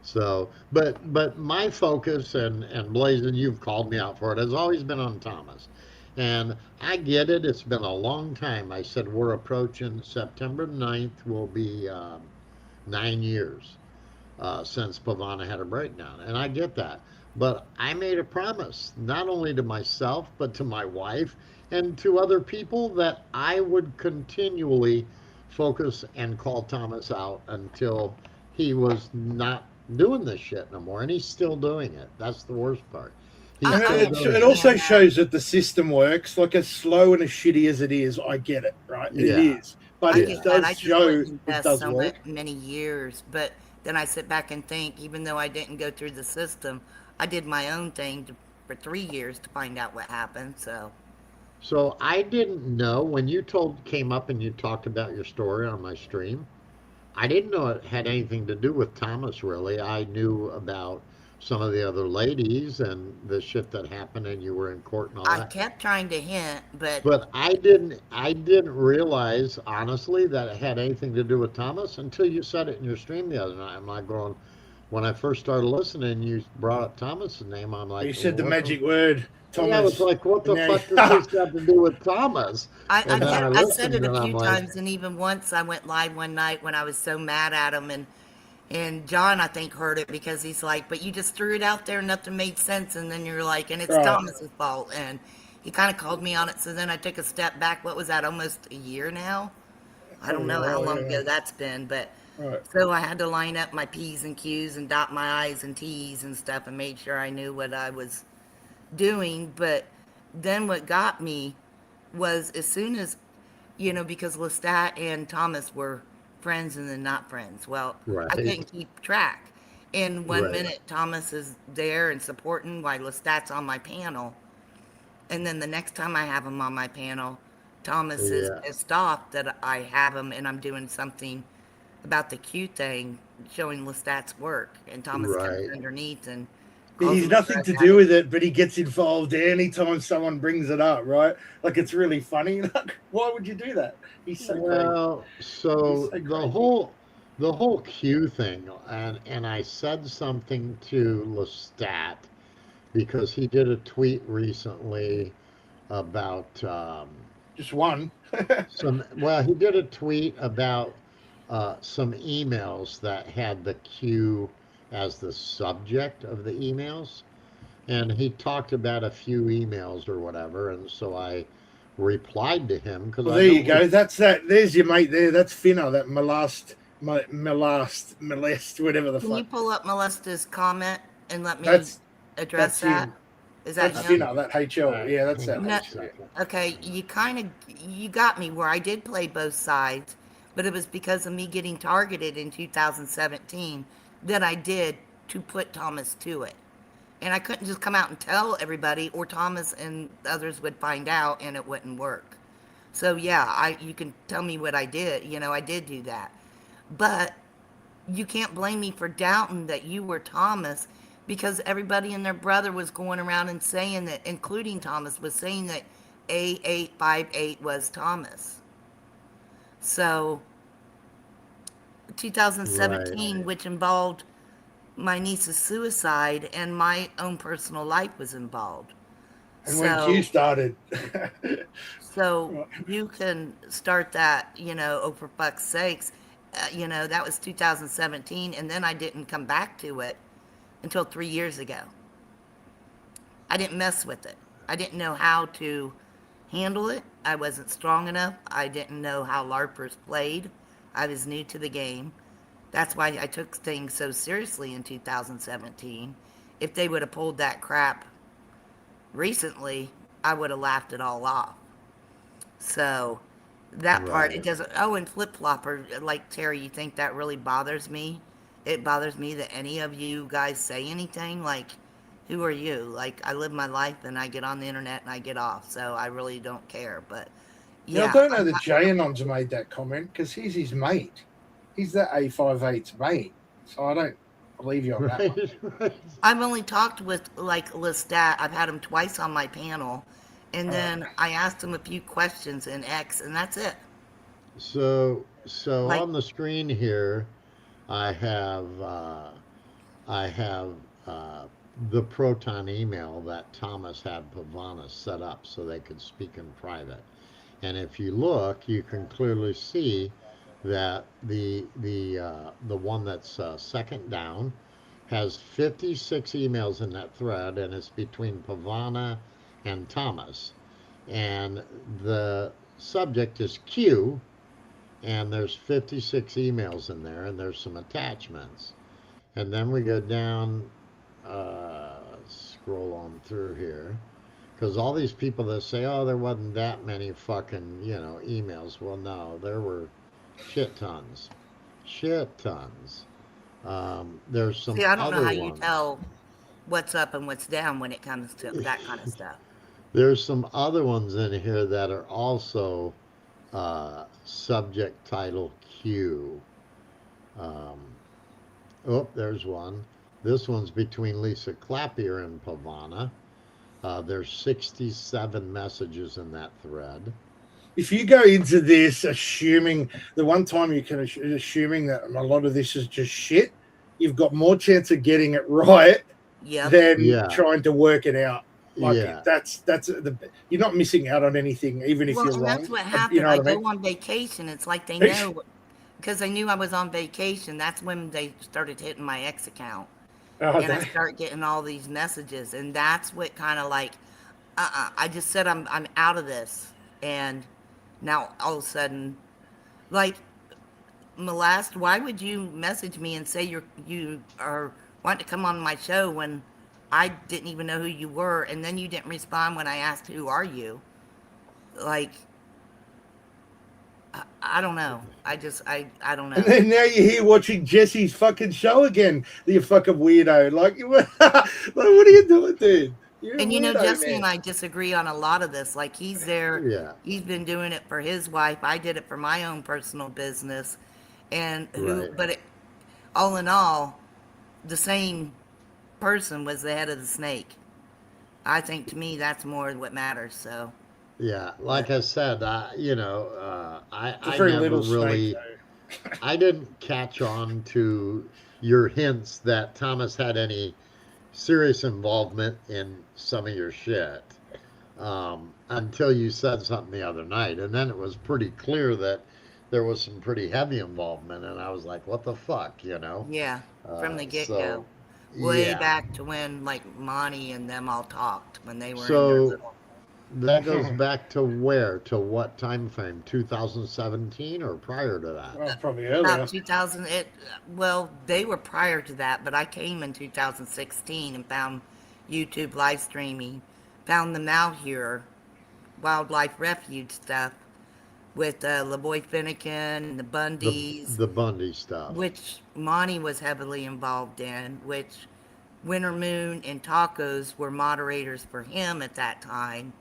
So, but my focus and Blazin, you've called me out for it, has always been on Thomas, and I get it. It's been a long time. I said we're approaching September 9th will be 9 years since Pavana had a breakdown, and I get that. But I made a promise, not only to myself, but to my wife and to other people, that I would continually focus and call Thomas out until he was not doing this shit no more. And he's still doing it. That's the worst part. He's And still doing it also shows that the system works. Like as slow and as shitty as it is, I get it, right? Yeah. It is, but I it get does that. I just show wouldn't it invest does so work. many years, but then I sit back and think, even though I didn't go through the system, I did my own thing for 3 years to find out what happened. So I didn't know when you came up and you talked about your story on my stream. I didn't know it had anything to do with Thomas, really. I knew about some of the other ladies and the shit that happened, and you were in court and all I that. kept trying to hint, but But I didn't realize, honestly, that it had anything to do with Thomas until you said it in your stream the other night. I'm like going, when I first started listening, you brought up Thomas's name. I'm like, You said the what magic word, Thomas. Yeah, I was like, what the And fuck now- does this have to do with Thomas? I And then said listened it a and few I'm like, times, and even once I went live one night when I was so mad at him, and John, I think, heard it because he's like, but you just threw it out there, nothing made sense, and then you're like, and it's Right. Thomas's fault, and he kind of called me on it, so then I took a step back. What was that, almost a year now? I don't know how long ago that's been, but Right. so I had to line up my P's and Q's and dot my I's and T's and stuff and made sure I knew what I was doing. But then what got me was as soon as, because Lestat and Thomas were friends and then not friends. Well, I Right. couldn't keep track. And one Right. minute Thomas is there and supporting while Lestat's on my panel. And then the next time I have him on my panel, Thomas is Yeah. pissed off that I have him and I'm doing something about the Q thing, showing Lestat's work. And Thomas Right. comes underneath and He's nothing to do with it, but he gets involved anytime someone brings it up, right? Like it's really funny. Like, why would you do that? He's so crazy. Well, so the whole Q thing, and I said something to Lestat because he did a tweet recently about Just one. he did a tweet about some emails that had the Q as the subject of the emails, and he talked about a few emails or whatever, and so I replied to him because Well, there you go. That's that. There's your mate there. That's Finno. That molest, whatever the Can you fuck. pull up Molesta's comment and let me That's- address that's that? him. Is that That's him? Finno. That HL. Yeah, that's that. No, okay, you got me where I did play both sides, but it was because of me getting targeted in 2017 that I did to put Thomas to it. And I couldn't just come out and tell everybody, or Thomas and others would find out and it wouldn't work. So yeah, you can tell me what I did. I did do that. But you can't blame me for doubting that you were Thomas, because everybody and their brother was going around and saying that, including Thomas, was saying that A858 was Thomas. So 2017, Right. which involved my niece's suicide and my own personal life was involved. And when Q started, So you can start that, oh, for fuck's sakes. That was 2017, and then I didn't come back to it until 3 years ago. I didn't mess with it. I didn't know how to handle it. I wasn't strong enough. I didn't know how LARPers played. I was new to the game. That's why I took things so seriously in 2017. If they would have pulled that crap recently, I would have laughed it all off. So that part, it Right. doesn't. Oh, and flip flopper, like Terry, you think that really bothers me? It bothers me that any of you guys say anything. Like, who are you? Like, I live my life and I get on the internet and I get off. So I really don't care. But yeah, I don't know that Jayanon's made that comment because he's his mate. He's that A58's mate. So I don't believe you on that one. I've only talked with like Lestat. I've had him twice on my panel, and then I asked him a few questions in X, and that's it. So Like- on the screen here, I have the Proton email that Thomas had Pavana set up so they could speak in private. And if you look, you can clearly see that the one that's second down has 56 emails in that thread, and it's between Pavana and Thomas. And the subject is Q, and there's 56 emails in there, and there's some attachments. And then we go down, scroll on through here, because all these people that say, oh, there wasn't that many fucking, emails. Well, no, there were shit tons. There's some See, I don't know other how you ones. tell what's up and what's down when it comes to that kind of stuff. There's some other ones in here that are also subject title Q. Oh, there's one. This one's between Lisa Clapier and Pavana. There's 67 messages in that thread. If you go into this assuming the one time you can assuming that a lot of this is just shit, you've got more chance of getting it right than trying to work it out. Like that's you're not missing out on anything, even if you're wrong. That's what happened. You know I what I mean? go on vacation. It's like they know because they knew I was on vacation. That's when they started hitting my ex account, and I start getting all these messages, and that's what kind of like, I just said I'm out of this, and now all of a sudden, like, Molest, why would you message me and say you are wanting to come on my show when I didn't even know who you were, and then you didn't respond when I asked who are you? Like, I don't know. I don't know. And then now you're here watching Jesse's fucking show again. You fucking weirdo. Like, what are you doing, dude? And you know, Jesse and I disagree on a lot of this. Like, he's there. Yeah. He's been doing it for his wife. I did it for my own personal business. And all in all, the same person was the head of the snake. I think to me that's more what matters. So. Yeah, like I said, I never really, I didn't catch on to your hints that Thomas had any serious involvement in some of your shit until you said something the other night, and then it was pretty clear that there was some pretty heavy involvement, and I was like, what the fuck, you know? Yeah, from the get-go. Way back to when, like, Monty and them all talked, when they were in their little... That goes back to where? To what time frame? 2017 or prior to that? Well, probably earlier. About 2000. Well, they were prior to that, but I came in 2016 and found YouTube live streaming, found them out here, Wildlife Refuge stuff with LaBoy Finnegan and the Bundys. The Bundy stuff. Which Monty was heavily involved in, which Winter Moon and Tacos were moderators for him at that time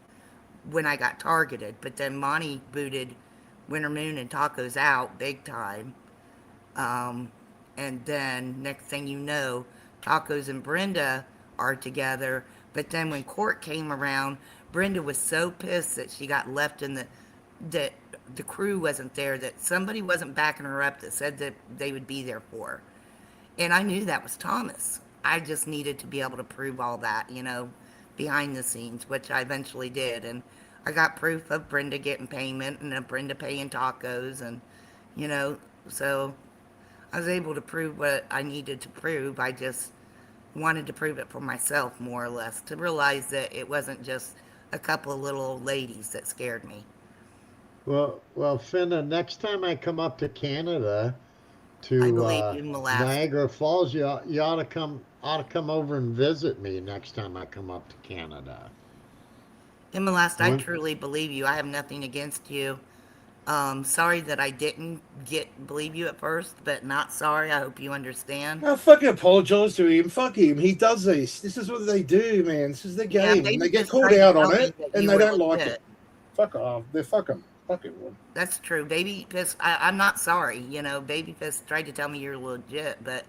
when I got targeted. But then Monty booted Winter Moon and Tacos out big time. And then next thing you know, Tacos and Brenda are together. But then when court came around, Brenda was so pissed that she got left in that the crew wasn't there, that somebody wasn't backing her up that said that they would be there for her. And I knew that was Thomas. I just needed to be able to prove all that, you know, behind the scenes, which I eventually did. And I got proof of Brenda getting payment and of Brenda paying Tacos, and, you know, so I was able to prove what I needed to prove. I just wanted to prove it for myself, more or less, to realize that it wasn't just a couple of little old ladies that scared me. Well, Finna, next time I come up to Canada, to Niagara Falls, you ought to come over and visit me next time I come up to Canada. And Molest, I truly believe you. I have nothing against you. Sorry that I didn't believe you at first, but not sorry. I hope you understand. I fucking apologize to him. Fuck him. He does this. This is what they do, man. This is the game. Yeah, they get called out on it, and they don't like it. Fuck off. They're fucking one. That's true. Baby Fist, I'm not sorry. You know, Baby Fist tried to tell me you're legit, but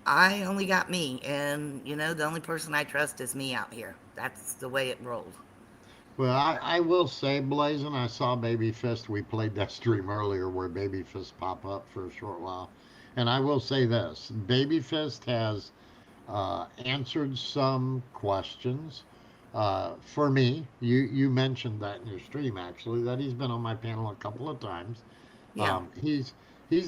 I only got me. And, you know, the only person I trust is me out here. That's the way it rolls. Well, I will say, Blazin', I saw Baby Fist. We played that stream earlier where Baby Fist popped up for a short while. And I will say this. Baby Fist has answered some questions. For me, you mentioned that in your stream, actually, that he's been on my panel a couple of times. Yeah. He's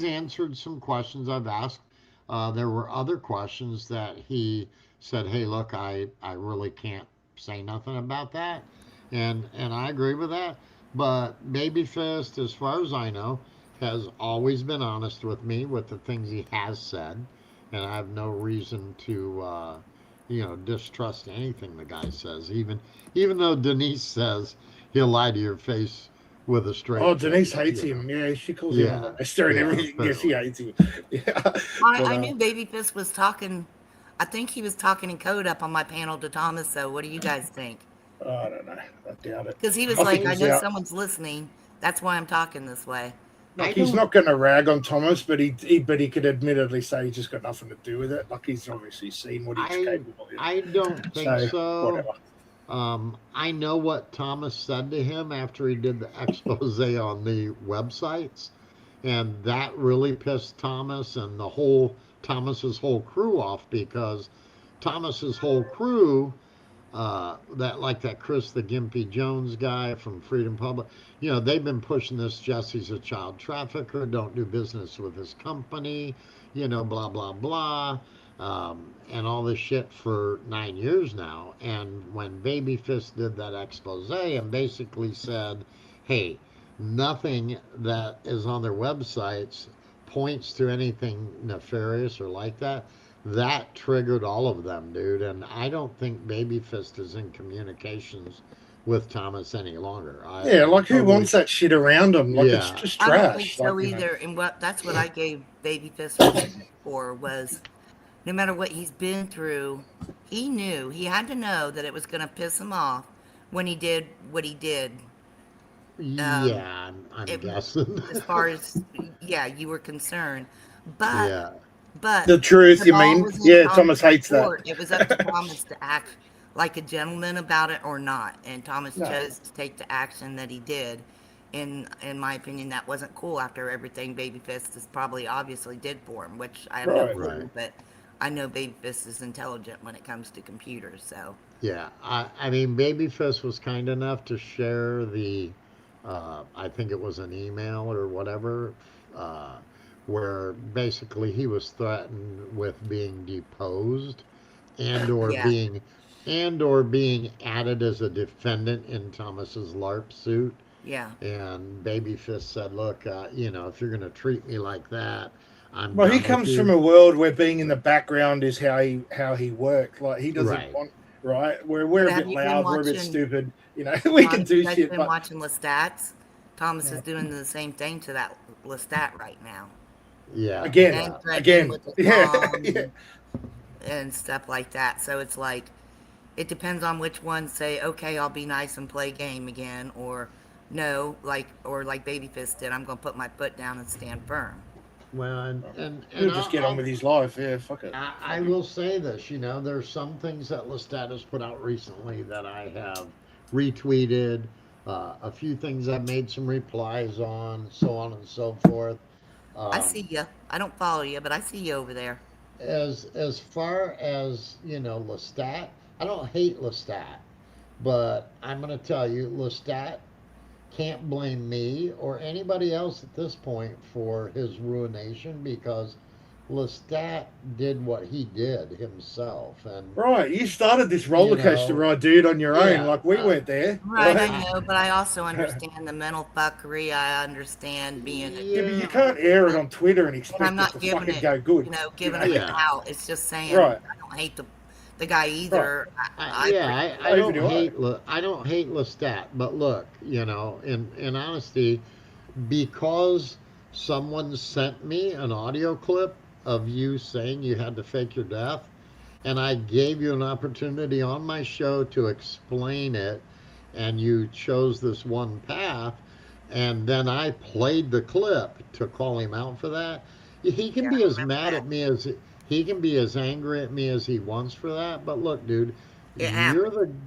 answered some questions I've asked. There were other questions that he said, hey, look, I really can't say nothing about that. And I agree with that. But Babyfist, as far as I know, has always been honest with me with the things he has said. And I have no reason to, distrust anything the guy says. Even though Denise says he'll lie to your face with a straight. Oh, Denise face, hates you know. him. Yeah, she calls Yeah. him a monster and Yeah, everything. Yes, she hates him. Yeah. I knew Babyface was talking. I think he was talking in code up on my panel to Thomas. So, what do you guys think? I don't know. I doubt it. Because he was I like, think "I he's know out. someone's listening. That's why I'm talking this way." Like, he's not going to rag on Thomas, but he could admittedly say he's just got nothing to do with it. Like, he's obviously seen what he's capable of. I don't think so. Whatever. I know what Thomas said to him after he did the expose on the websites, and that really pissed Thomas and Thomas's whole crew off, because Thomas's whole crew, that Chris the Gimpy Jones guy from Freedom Public, they've been pushing this. Jesse's a child trafficker. Don't do business with his company. Blah blah blah. And all this shit for 9 years now. And when Babyfist did that expose and basically said, hey, nothing that is on their websites points to anything nefarious or like that, that triggered all of them, dude. And I don't think Babyfist is in communications with Thomas any longer. Who wants that shit around him? Like, it's just trash. I don't think so either. And that's what I gave Babyfist for, was no matter what he's been through, he had to know that it was going to piss him off when he did what he did. I'm guessing. As far as, you were concerned. But the truth, you mean? Yeah, Thomas hates that. It was up to Thomas to act like a gentleman about it or not. And Thomas chose to take the action that he did. In my opinion, that wasn't cool after everything Babyfist is probably obviously did for him, which I have no clue, but I know Babyfist is intelligent when it comes to computers, so. Yeah, I mean, Babyfist was kind enough to share the, I think it was an email or whatever, where basically he was threatened with being deposed and or being added as a defendant in Thomas's LARP suit. Yeah. And Babyfist said, look, if you're going to treat me like that, Well, he comes from a world where being in the background is how he worked. Like, he doesn't want, right? We're a bit loud, we're a bit stupid. We can do shit. Been watching Lestats. Thomas is doing the same thing to that Lestat right now. Yeah. Again. And stuff like that. So it's like, it depends on which ones say, okay, I'll be nice and play game again, or no, like Babyfist did, I'm going to put my foot down and stand firm. Well, and he'll just get on with his life. Yeah, fuck it. I will say this, there's some things that Lestat has put out recently that I have retweeted, a few things I've made some replies on, so on and so forth. I see you. I don't follow you, but I see you over there. As far as, Lestat, I don't hate Lestat, but I'm going to tell you, Lestat can't blame me or anybody else at this point for his ruination, because Lestat did what he did himself. And right, you started this roller coaster ride, dude, on your own. Like, we weren't there. Right, I know, but I also understand the mental fuckery. I understand being. Yeah, but you can't air it on Twitter and expect I'm not it to giving fucking it, go good. Giving it out. It's just saying, right. I don't hate the guy either. Right. I don't hate Lestat, but look, in honesty, because someone sent me an audio clip of you saying you had to fake your death, and I gave you an opportunity on my show to explain it, and you chose this one path, and then I played the clip to call him out for that. He can be as mad at me as he can be as angry at me as he wants for that, but look, dude, it happened,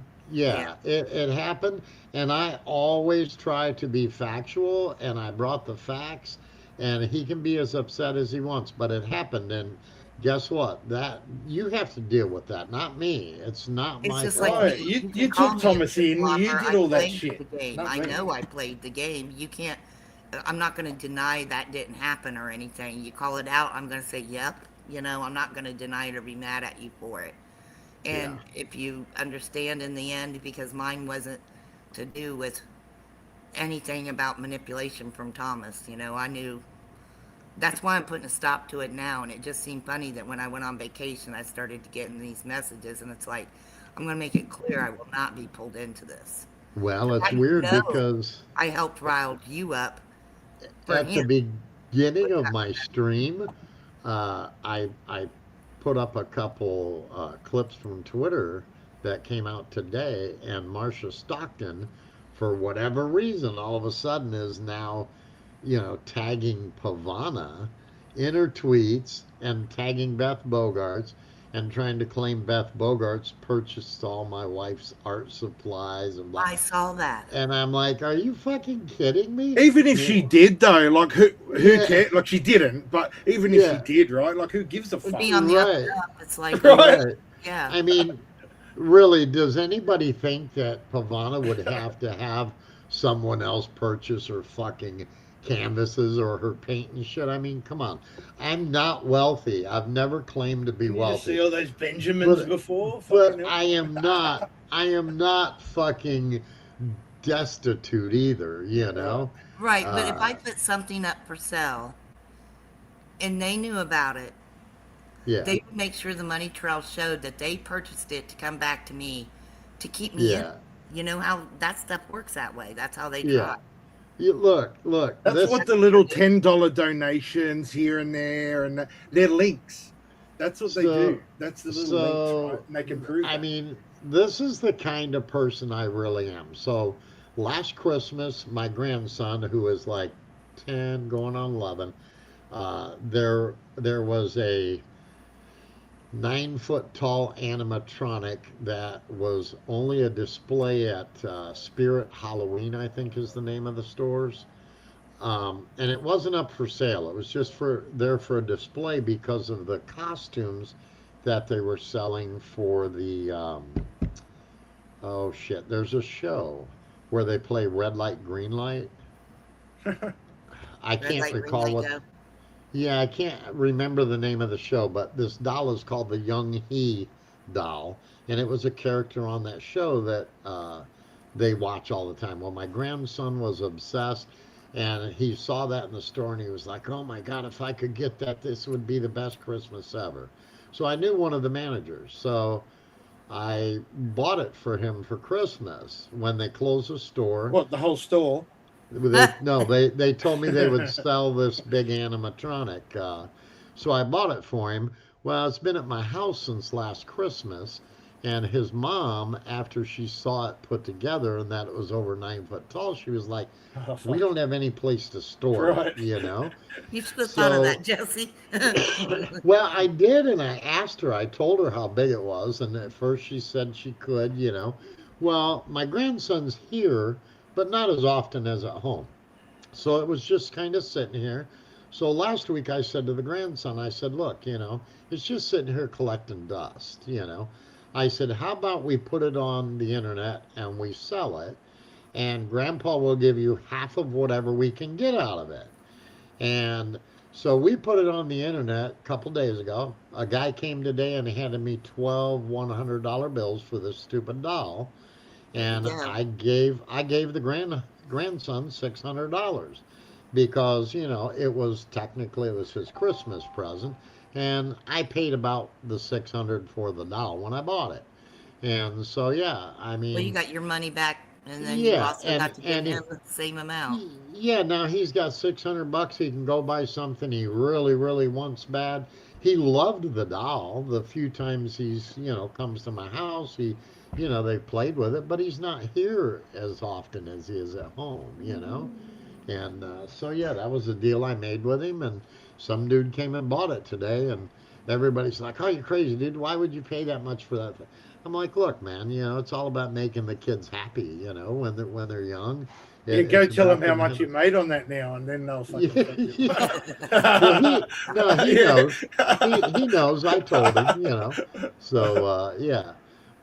and I always try to be factual, and I brought the facts, and he can be as upset as he wants, but it happened, and guess what? That you have to deal with that, not me. It's not my fault. Like, you took Thomas in, you did all that shit. I know I played the game. You can't. I'm not going to deny that didn't happen or anything. You call it out, I'm going to say, yep. I'm not going to deny it or be mad at you for it. And if you understand in the end, because mine wasn't to do with anything about manipulation from Thomas, I knew. That's why I'm putting a stop to it now. And it just seemed funny that when I went on vacation, I started to get in these messages, and it's like, I'm going to make it clear I will not be pulled into this. Well, it's I weird know because I helped rile you up for at the him. beginning of my stream, I put up a couple clips from Twitter that came out today, and Marsha Stockton, for whatever reason, all of a sudden is now, tagging Pavana in her tweets and tagging Beth Bogarts and trying to claim Beth Bogarts purchased all my wife's art supplies and blah. I saw that. And I'm like, are you fucking kidding me? Even if she did, though, like who Yeah. cares? Like she didn't, but even if Yeah. she did, right? Like who gives a Would fuck? be on the up and Right. up. It's like, Right. yeah. I mean, really, does anybody think that Pavana would have to have someone else purchase her fucking canvases or her paint and shit? I mean, come on. I'm not wealthy. I've never claimed to be Didn't you just see wealthy. all those Benjamins But- before? But Fucking hell. I am not fucking destitute either, Right, but if I Uh, put something up for sale and they knew about it, Yeah. they would make sure the money trail showed that they purchased it to come back to me to keep me in. Yeah. You know how that stuff works that way. That's how they Yeah. try. Look. That's This, what the little $10 donations here and there, and they're links. That's what they do. That's the little links, right? And they can prove I that. mean, this is the kind of person I really am. So last Christmas, my grandson, who is like 10, going on 11, there was a 9-foot tall animatronic that was only a display at Spirit Halloween, I think is the name of the stores. And it wasn't up for sale. It was just there for a display because of the costumes that they were selling for the oh shit. There's a show where they play red light, green light. I Red can't light, green recall light, what. go. Yeah, I can't remember the name of the show, but this doll is called the Young He doll, and it was a character on that show that they watch all the time. Well, my grandson was obsessed, and he saw that in the store, and he was like, "Oh my God, if I could get that, this would be the best Christmas ever." So I knew one of the managers, so I bought it for him for Christmas when they closed the store. What, the whole store? They told me they would sell this big animatronic. So I bought it for him. Well, it's been at my house since last Christmas. And his mom, after she saw it put together and that it was over 9 foot tall, she was like, we don't have any place to store Right. it, you know? You should have thought of So- that, Jesse. Well, I did, and I asked her. I told her how big it was, and at first she said she could, Well, my grandson's here, but not as often as at home. So it was just kind of sitting here. So last week I said to the grandson, I said, look, it's just sitting here collecting dust, I said, how about we put it on the internet and we sell it, and Grandpa will give you half of whatever we can get out of it. And so we put it on the internet a couple days ago. A guy came today and handed me 12 $100 bills for this stupid doll. And Yeah. I gave the grandson $600 because, it was his Christmas present. And I paid about the $600 for the doll when I bought it. And so, yeah, I mean. Well, you got your money back, and then you Yeah, also and- got to give and him the same amount. Yeah, now he's got $600. He can go buy something he really, really wants bad. He loved the doll. The few times he's, comes to my house, they've played with it, but he's not here as often as he is at home, And so, yeah, that was the deal I made with him. And some dude came and bought it today, and everybody's like, oh, you're crazy, dude. Why would you pay that much for that? I'm like, look, man, it's all about making the kids happy, when they're young. You go It's tell about them how them much you made on that now, and then they'll fucking fuck you. Well, he knows. He knows. I told him, So yeah,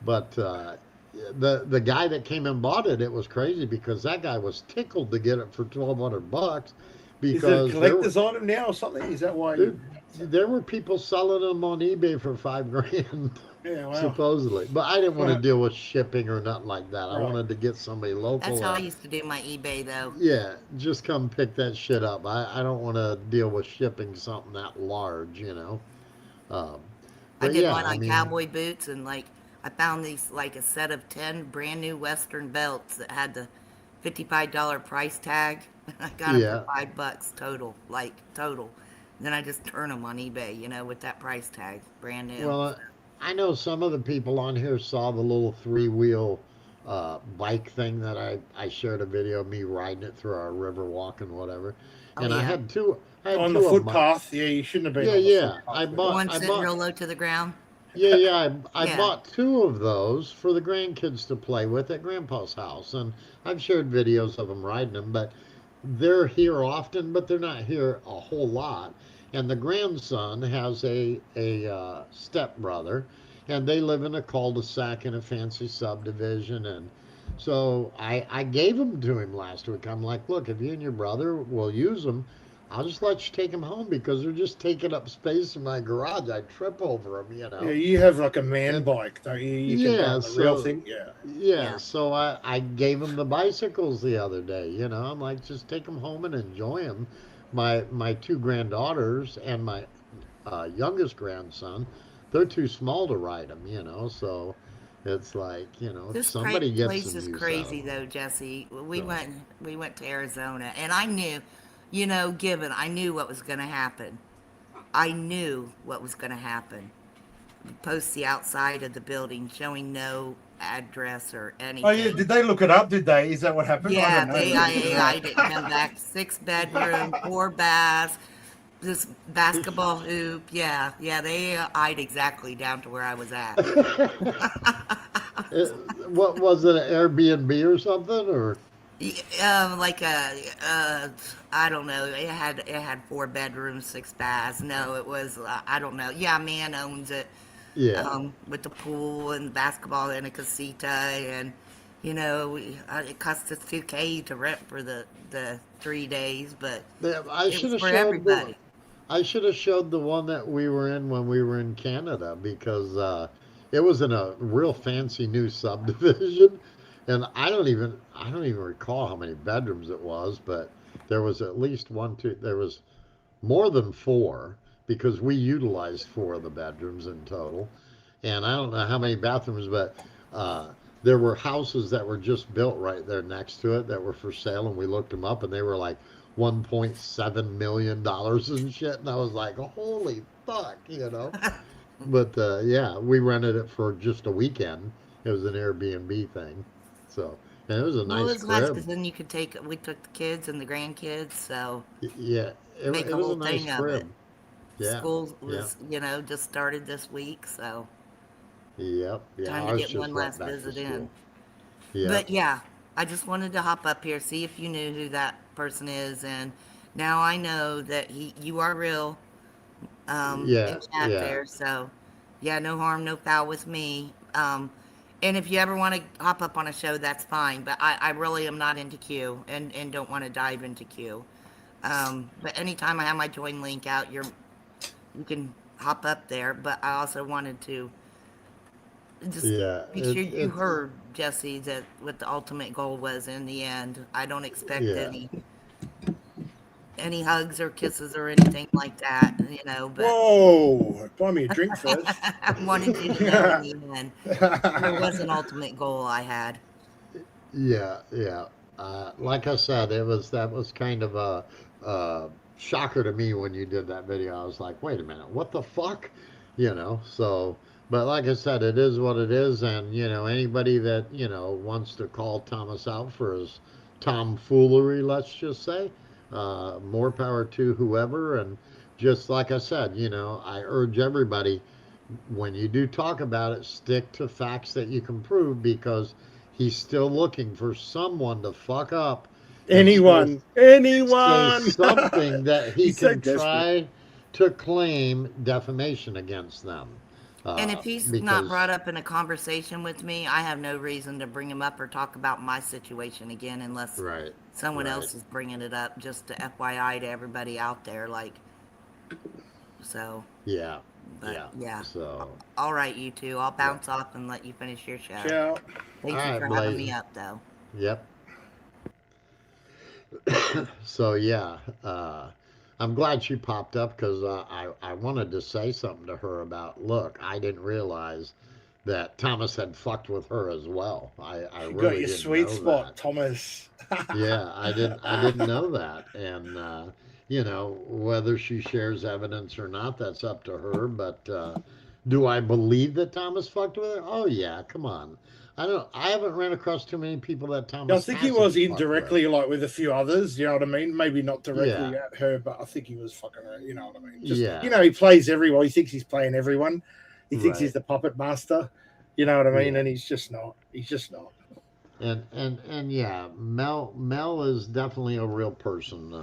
but the guy that came and bought it, it was crazy because that guy was tickled to get it for $1,200 Is it because a collector's item now or something? Is that why you... there were people selling them on eBay for $5,000. Yeah, wow. Supposedly, but I didn't want to deal with shipping or nothing like that. I Right. wanted to get somebody local. That's how I used to do my eBay, though. Yeah, just come pick that shit up. I don't want to deal with shipping something that large, I but did yeah, one I on mean, cowboy boots, and like I found these like a set of 10 brand new Western belts that had the $55 price tag. I got them Yeah. for $5 total, like total. Then I just turn them on eBay, with that price tag, brand new. Well, I know some of the people on here saw the little three-wheel bike thing that I shared a video of me riding it through our river walk and whatever. Oh, And I yeah. had two. I had On two the of my. footpath. Yeah, you shouldn't have been Yeah, on the yeah. footpath. I The bought. one I sitting bought. real low to the ground. Yeah, yeah. I Yeah. bought two of those for the grandkids to play with at Grandpa's house, and I've shared videos of them riding them. But they're here often, but they're not here a whole lot. And the grandson has a stepbrother, and they live in a cul-de-sac in a fancy subdivision. And so I gave them to him last week. I'm like, look, if you and your brother will use them, I'll just let you take them home because they're just taking up space in my garage. I trip over them, Yeah, you have like a man And bike, don't you? You can yeah, run the real so thing. Yeah. yeah, so I gave him the bicycles the other day. I'm like, just take them home and enjoy them. My two granddaughters and my youngest grandson, they're too small to ride them. So it's like, This somebody gets place some is use out of crazy them. though, Jesse. We So went to Arizona, and I knew, given I knew what was going to happen. I knew what was going to happen. Post the outside of the building showing no address or Oh yeah, anything. did they look it up? Did they? Is that what happened? I Yeah, don't know. I didn't come back. 6 bedroom, 4 baths, this basketball hoop. Yeah, they eyed exactly down to where I was at. what was it, an Airbnb or something, or Like I don't know. It had 4 bedrooms, 6 baths. No, it was I don't know. Yeah, man owns it. yeah? With the pool and basketball and a casita, and it cost us $2K to rent for the 3 days, but Yeah, I it should was have for showed the. everybody. I should have showed the one that we were in when we were in Canada because it was in a real fancy new subdivision, and I don't even recall how many bedrooms it was, but there was at least one, two. There was more than four because we utilized four of the bedrooms in total, and I don't know how many bathrooms, but there were houses that were just built right there next to it that were for sale, and we looked them up, and they were like $1.7 million and shit, and I was like, holy fuck. But yeah, we rented it for just a weekend. It was an Airbnb thing, so and it was a Well, it nice was nice because crib. then we took the kids and the grandkids, so Yeah, make it a was a whole nice thing of it. crib. Yeah, School yeah, was, just started this week, so yep, yeah. time to Ours get just one went last back to visit school. in. Yep. But yeah, I just wanted to hop up here, see if you knew who that person is, and now I know that you are real, in Yeah, chat yeah. there. So yeah, no harm, no foul with me. And if you ever want to hop up on a show, that's fine. But I really am not into Q and don't want to dive into Q. But anytime I have my join link out, you can hop up there. But I also wanted to just Yeah, make sure you heard, Jesse, that what the ultimate goal was in the end. I don't expect yeah. any hugs or kisses or anything like that, but Whoa! Buy me a drink first. I wanted you to know in the end there was an ultimate goal I had. Yeah, yeah. Like I said, that was kind of a shocker to me when you did that video. I was like, wait a minute, what the fuck? So, but like I said, it is what it is, and anybody that wants to call Thomas out for his tomfoolery, let's just say, more power to whoever. And just like I said, I urge everybody, when you do talk about it, stick to facts that you can prove because he's still looking for someone to fuck up and Anyone. say Anyone. something that he He's so can desperate. try to claim defamation against them. And if he's not Because, brought up in a conversation with me, I have no reason to bring him up or talk about my situation again unless right, someone right. else is bringing it up. Just to FYI to everybody out there, so. Yeah, But yeah. So, All right, you two. I'll bounce off and let you finish your show. Ciao. Thank all you right, for having me Blaze. up, though. Yep. So yeah, I'm glad she popped up because I wanted to say something to her about. Look, I didn't realize that Thomas had fucked with her as well. I You really got your didn't sweet know spot, that. Thomas. Yeah, I didn't know that, and you know, whether she shares evidence or not, that's up to her. But do I believe that Thomas fucked with her? Oh yeah, come on. I haven't ran across too many people that Yeah, I Thomas think he hasn't was fucked with. indirectly, like with a few others. You know what I mean? Maybe not directly Yeah. at her, but I think he was fucking her. You know what I mean? Just Yeah. you know, he plays everyone. He thinks he's playing everyone. He thinks he's Right. the puppet master. You know what I mean? Yeah. And he's just not. He's just not. And yeah, Mel is definitely a real person.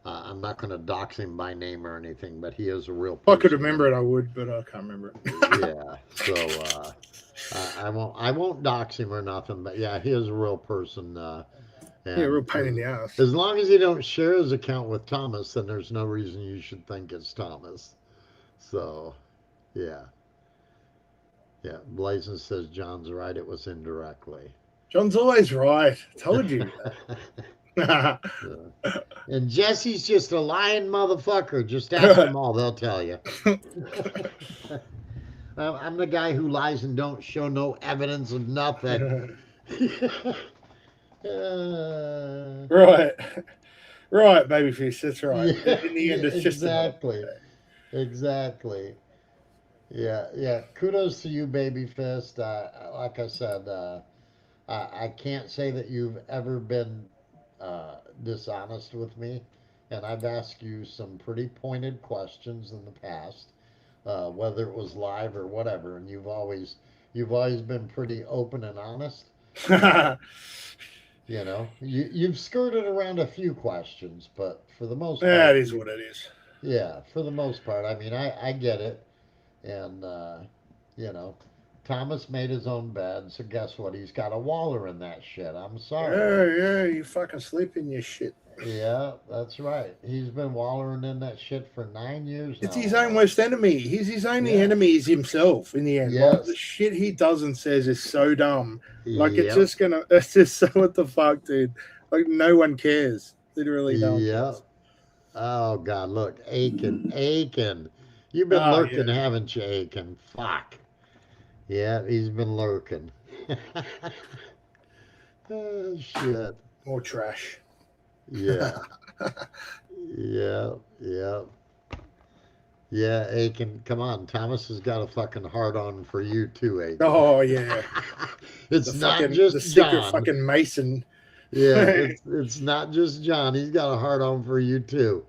I'm not going to dox him by name or anything, but he is a real If I could person. remember it, I would, but I can't remember it. Yeah, so I won't dox him or nothing, but yeah, he is a real person. Yeah, real And pain in the ass. as long as you don't share his account with Thomas, then there's no reason you should think it's Thomas. So, yeah. Yeah, Blazin says John's right. It was indirectly. John's always right. Told you. And Jesse's just a lying motherfucker. Just ask them all; they'll tell you. I'm the guy who lies and don't show no evidence of nothing. Right. Right, babyface. That's right. Yeah, In the end, it's just exactly. Exactly. Yeah. Kudos to you, Baby Fist. Like I said, I can't say that you've ever been dishonest with me, and I've asked you some pretty pointed questions in the past, whether it was live or whatever, and you've always been pretty open and honest. You know, you've skirted around a few questions, but for the most part, Yeah, it is what it is. yeah, for the most part. I mean, I get it. And, you know, Thomas made his own bed, so guess what? He's got a Waller in that shit. I'm sorry. Yeah, you fucking sleep in your shit. Yeah, that's right. He's been wallering in that shit for 9 years now. It's his own worst enemy. He's his only Yeah. enemy is himself in the end. Like, Yes. the shit he does and says is so dumb. Like, Yep. it's just so what the fuck, dude. Like, no one cares. Literally no one Yep. cares. Oh, God, look. Aiken. You've been Oh, lurking, yeah. haven't you, Aiken? Fuck. Yeah, he's been lurking. Oh, shit. More trash. Yeah. Yeah. Yeah, Aiken, come on. Thomas has got a fucking hard on for you too, Aiken. Oh, yeah. It's The not fucking- just the secret John. fucking Mason. Yeah, it's not just John. He's got a hard on for you too.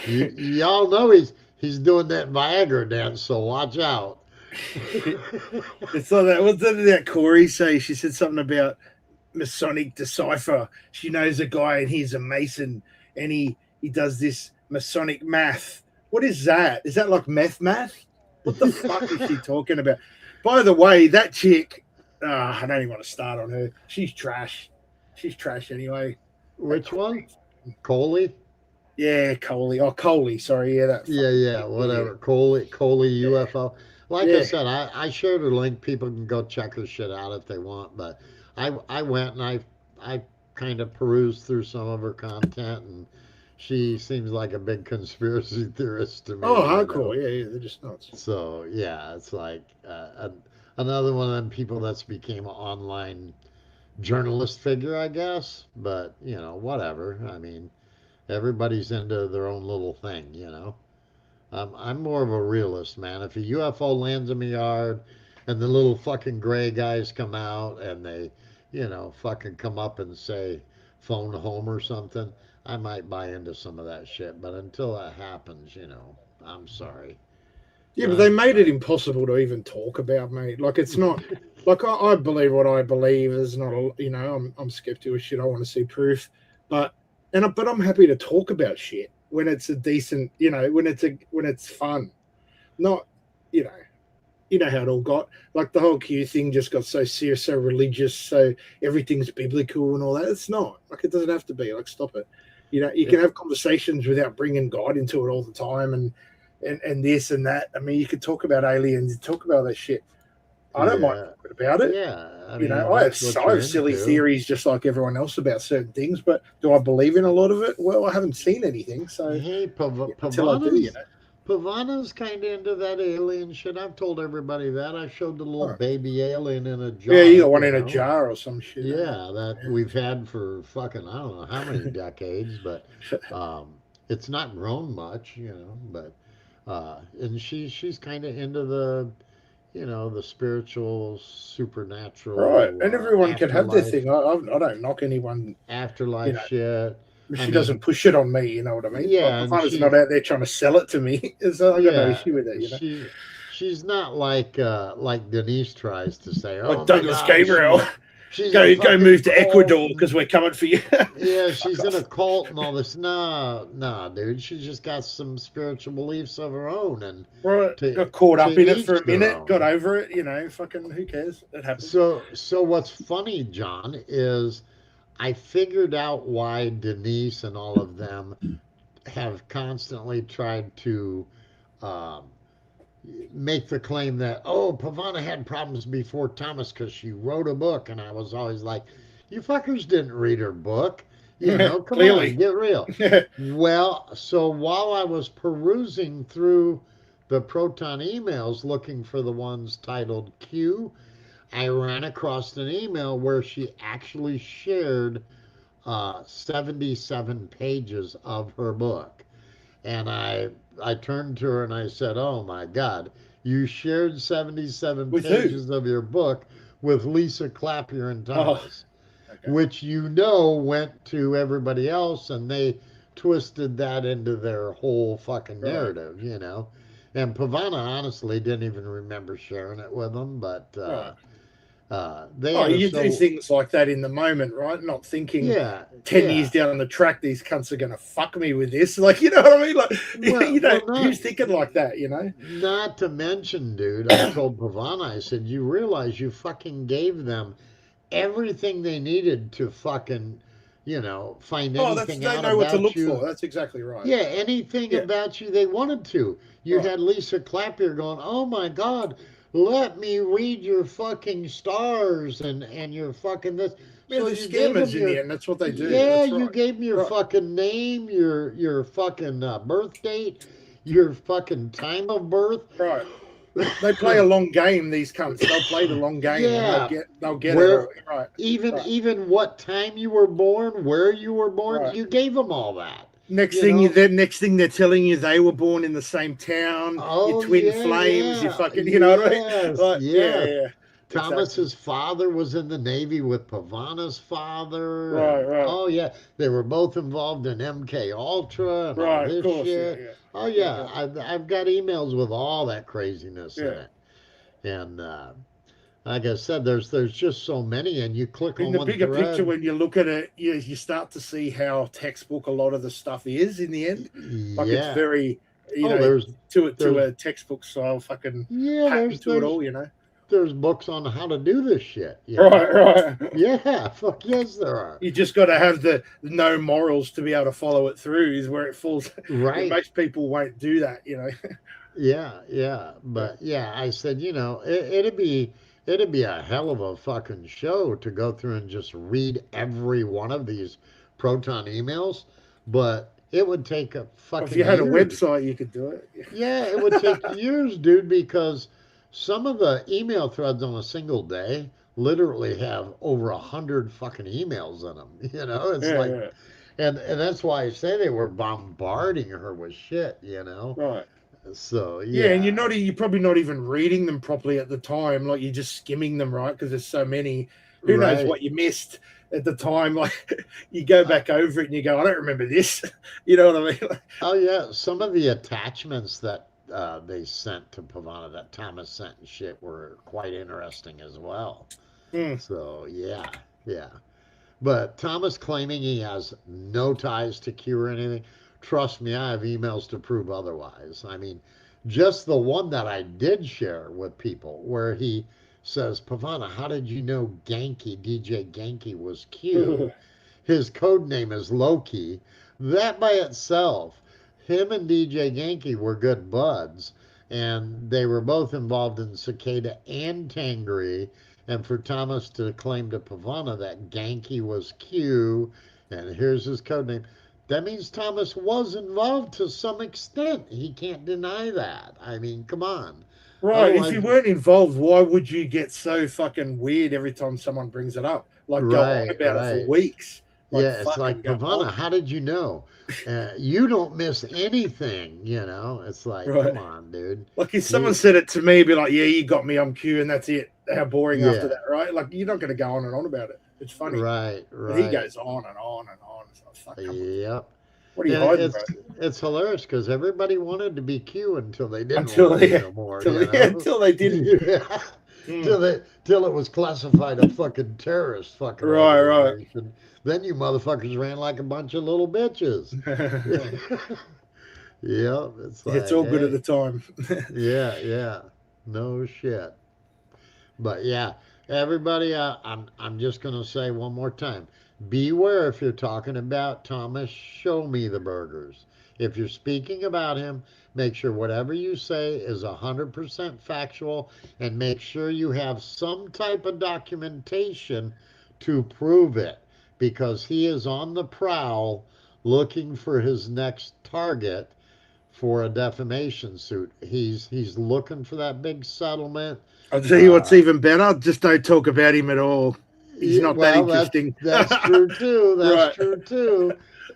Y'all know he's doing that Viagra dance, so watch out. It's like that. What did that Corey say? She said something about Masonic decipher. She knows a guy and he's a Mason and he does this Masonic math. What is that? Is that like math? What the fuck is she talking about? By the way, that chick, I don't even want to start on her. She's trash. She's trash anyway. Which one? Coley? Yeah, Coley. Oh, Coley. Sorry. Yeah, that. Yeah, whatever. Coley UFO. Like Yeah. I said, I shared her link. People can go check her shit out if they want. But I went and I kind of perused through some of her content, and she seems like a big conspiracy theorist to me. Oh, you know. hardcore. Yeah, they're just nuts. So yeah, it's like another one of them people that's became an online journalist figure, I guess. But you know, whatever. I mean, everybody's into their own little thing, you know. I'm more of a realist, man. If a UFO lands in my yard and the little fucking gray guys come out and they, you know, fucking come up and say phone home or something, I might buy into some of that shit. But until that happens, you know, I'm sorry. Yeah, but they made it impossible to even talk about, mate. Like, it's not like I believe what I believe. There's not a, you know, I'm skeptical of shit. I want to see proof, but I'm happy to talk about shit when it's a decent, you know, when it's fun, not, you know how it all got. Like the whole Q thing just got so serious, so religious, so everything's biblical and all that. It's not. Like, it doesn't have to be. Like, stop it. You know, you can have conversations without bringing God into it all the time and this and that. I mean, you could talk about aliens, talk about that shit. I don't mind talking about it. Yeah, I You mean, know, I have that's what you're silly into. theories just like everyone else about certain things, but do I believe in a lot of it? Well, I haven't seen anything, so Hey, until I do, you know. Pavana's kind of into that alien shit. I've told everybody that. I showed the little Right. baby alien in a jar. Yeah, you got one in a know? jar or some shit. Yeah, that we've had for fucking, I don't know how many decades, but it's not grown much, but and she's kind of into the, the spiritual, supernatural, Right, and everyone can have their afterlife, thing. I don't knock anyone. afterlife know, shit. She doesn't push it on me, you know what I mean? Yeah, Like, and Pavana's she- not out there trying to sell it to me. So I got no Yeah, issue with it, you know. she's not like Denise tries to say. Oh, Like Douglas my God, Gabriel. she's Go a go fucking move to cult. Ecuador because we're coming for you. Yeah, she's in a cult and all this. Nah, dude. She's just got some spiritual beliefs of her own, and Right, to- got caught up to in it each for a their minute, own. got over it, you know, fucking who cares? It happens. So what's funny, John, is I figured out why Denise and all of them have constantly tried to um, make the claim that, oh, Pavana had problems before Thomas because she wrote a book, and I was always like, you fuckers didn't read her book. Come Clearly. on, get real. Well, so while I was perusing through the Proton emails looking for the ones titled Q, I ran across an email where she actually shared 77 pages of her book. And I turned to her and I said, oh my God, you shared 77 With who? pages of your book with Lisa Clapier and Oh, Thomas, which went to everybody else, and they twisted that into their whole fucking Right. narrative, And Pavana honestly didn't even remember sharing it with them, but they Oh, had a you do so- things like that in the moment, right? Not thinking Yeah, 10 yeah. years down the track, these cunts are going to fuck me with this. Like, you know what I mean? Like, Well, who's thinking like that, you know? Not to mention, dude, I told Pavana, I said, you realize you fucking gave them everything they needed to fucking, find Oh, that's, anything they out know what to about look you. for. That's exactly right. Yeah, anything Yeah. about you they wanted to. You Right. had Lisa Clapier going, oh my God, let me read your fucking stars and your fucking this. Yeah, So they're you gave scammers them in your- the end. That's what they do. Yeah, That's you right. gave me your Right. fucking name, your fucking birth date, your fucking time of birth. Right. They play a long game, these cunts. They'll play the long game Yeah. and they'll get Where- it all. Right. Even Right. even what time you were born, where you were born, Right. you gave them all that. Next You thing know? the next thing they're telling you they were born in the same town, Oh, your twin yeah, flames, you yeah. fucking, you know what I mean? Yes, Like, yes. yeah. Thomas's father was in the Navy with Pavana's father. Right, and- right. Oh yeah, they were both involved in MK Ultra and all Right, this of course. shit. Yeah, yeah. Oh yeah, I've got emails with all that craziness in Yeah. it, and like I said, there's just so many, and you click In on the one bigger thread. picture, when you look at it, you start to see how textbook a lot of the stuff is in the end. Like Yeah. it's very, you Oh, know, there's- to there's- a textbook style fucking Yeah, pattern there's- to it there's- all, you know. There's books on how to do this shit. you Right, know? right. Yeah, fuck yes, there are. You just got to have the no morals to be able to follow it through. Is where it falls. Right. Most people won't do that, you know. Yeah, but yeah, I said, it'd be a hell of a fucking show to go through and just read every one of these Proton emails, but it would take a fucking If you had a years. website, you could do it. Yeah, it would take years, dude, because some of the email threads on a single day literally have over 100 fucking emails in them. It's Yeah, like, yeah. and that's why I say they were bombarding her with shit. Right. So Yeah, and you're probably not even reading them properly at the time. Like you're just skimming them, right? Because there's so many. Who knows Right. what you missed at the time? Like you go back over it and you go, I don't remember this. You know what I mean? Oh yeah, some of the attachments that they sent to Pavana that Thomas sent and shit were quite interesting as well. Hmm. So yeah. But Thomas claiming he has no ties to Q or anything, trust me, I have emails to prove otherwise. I mean, just the one that I did share with people where he says, Pavana, how did you know Genki, DJ Genki was Q? His code name is Loki. That by itself, him and DJ Genki were good buds, and they were both involved in Cicada and Tangri. And for Thomas to claim to Pavana that Genki was Q, and here's his code name, That means Thomas was involved to some extent. He can't deny that. I mean, come on. Right. If Otherwise, you weren't involved, why would you get so fucking weird every time someone brings it up? Like go on right, about it right. for weeks. Yeah, it's fucking like, go Pavana, on. how did you know? You don't miss anything, you know? It's like, Right. come on, dude. Like if someone said it to me, be like, "Yeah, you got me. I'm Q," and that's it. How boring Yeah. after that, right? Like you're not going to go on and on about it. It's funny. Right, But he right. goes on and on and on. It's like, fuck, come on. Yep. What are you And hiding, it's bro? it's hilarious because everybody wanted to be Q until they didn't Until want to be they- no more. until you they- know? until they didn't. Yeah. Mm. Till it was classified a fucking terrorist fucking Right, right. organization. Then you motherfuckers ran like a bunch of little bitches. Yep. It's like, It's all good hey. at the time. Yeah, yeah. No shit. But yeah, everybody, I'm just gonna say one more time. Beware if you're talking about Thomas, show me the burgers. If you're speaking about him, make sure whatever you say is 100% factual and make sure you have some type of documentation to prove it because he is on the prowl looking for his next target for a defamation suit. He's looking for that big settlement. I'll tell you what's even better. Just don't talk about him at all. He's not that interesting. That's true too. That's Right. true too.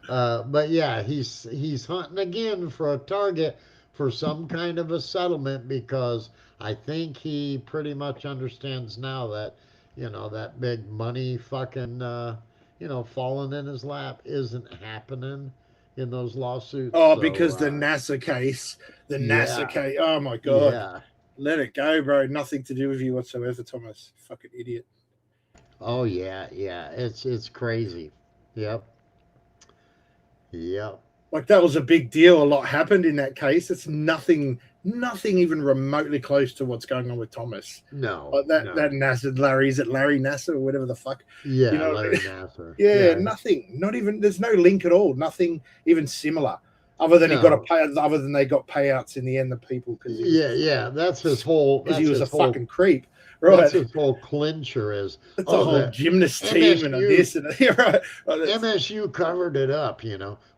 But yeah, he's hunting again for a target for some kind of a settlement because I think he pretty much understands now that that big money fucking falling in his lap isn't happening in those lawsuits. Oh, So, because the NASA case, yeah. Oh my god, Yeah. let it go, bro. Nothing to do with you whatsoever, Thomas. Fucking idiot. Oh yeah, yeah. It's crazy. Yep. Yep. Like that was a big deal. A lot happened in that case. It's nothing even remotely close to what's going on with Thomas. No. Like that no. that NASA Larry, is it Larry NASA or whatever the fuck? Yeah, You know, Larry Nasser. Yeah, nothing. Not even. There's no link at all. Nothing even similar. Other than he No. got a pay. Other than they got payouts in the end, the people because Yeah. That's his whole. he was a his whole, fucking creep. Right. That's his whole clincher is. It's a whole the gymnast team and a this and a, yeah, right. MSU covered it up,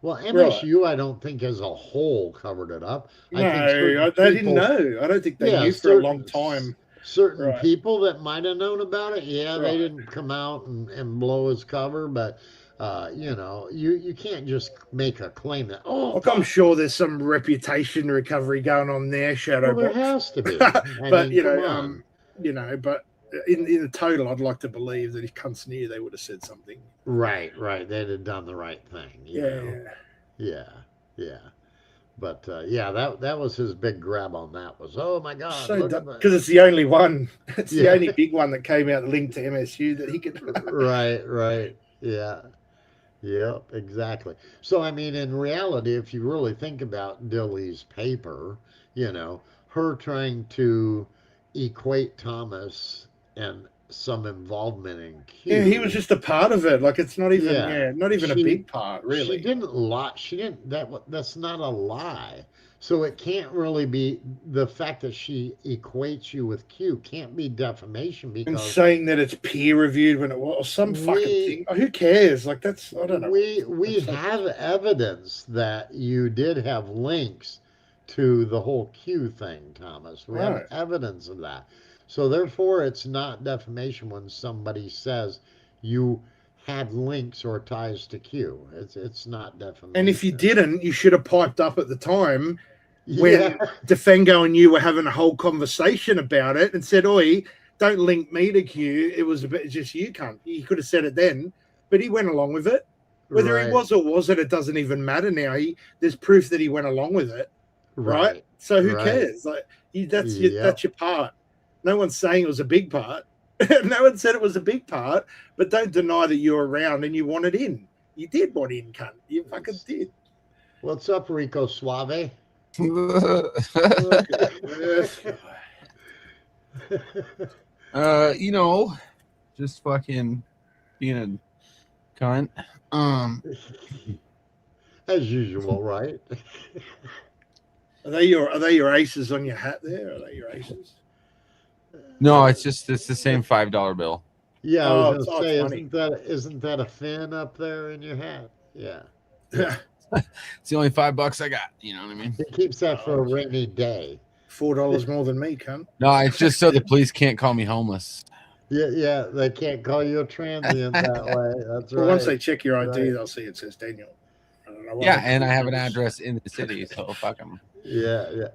Well, MSU, I don't think as a whole covered it up. I think certain they didn't people- know. I don't think they Yeah, knew for a long time. Certain Right. people that might have known about it, yeah, Right. they didn't come out and blow his cover, but you can't just make a claim that Look, I'm sure there's some reputation recovery going on there, Shadow. Well, there has to be. but mean, come on. But in the total, I'd like to believe that if cunts knew, they would have said something. Right, they'd have done the right thing. you know? Yeah. Yeah. But that was his big grab on that was, oh my God, look at that. Because it's the only one. It's the Yeah. only big one that came out linked to MSU that he could. Right. Yeah. Yep, exactly. So, I mean, in reality, if you really think about Dilly's paper, her trying to equate Thomas and some involvement in Q. Yeah, he was just a part of it. Like it's not even, Yeah. not even a She- big part, really. She didn't lie. That's not a lie. So it can't really be the fact that she equates you with Q can't be defamation And because saying that it's peer reviewed when it was some fucking thing. Who cares? Like that's I don't know. we have evidence that you did have links to the whole Q thing, Thomas. We Right. have evidence of that. So therefore it's not defamation when somebody says you had links or ties to Q. It's not defamation. And if you didn't, you should have piped up at the time when Yeah. Defengo and you were having a whole conversation about it and said, "Oi, don't link me to Q. It was a bit just you cunt." He could have said it then, but he went along with it. Whether Right. he was or wasn't, it doesn't even matter now. There's proof that he went along with it, right? So who Right. cares? Like that's Yep. that's your part. No one's saying it was a big part. No one said it was a big part, but don't deny that you were around and you wanted in. You did want in, cunt. You fucking did. What's up, Rico Suave? Just fucking being a cunt. As usual, right? Are they your aces on your hat there? Are they your aces? No, it's the same $5 bill. Yeah, I Oh, was it's gonna say, funny. isn't that a fin up there in your hat? Yeah. It's the only $5 I got. You know what I mean? He keeps that for a rainy day. $4 more than me, cunt. No, it's just so the police can't call me homeless. Yeah, they can't call you a transient that way. That's Well, right. once they check your ID, Right. they'll see it says Daniel. I don't know why. Yeah, and I have an address in the city, so fuck them. Yeah.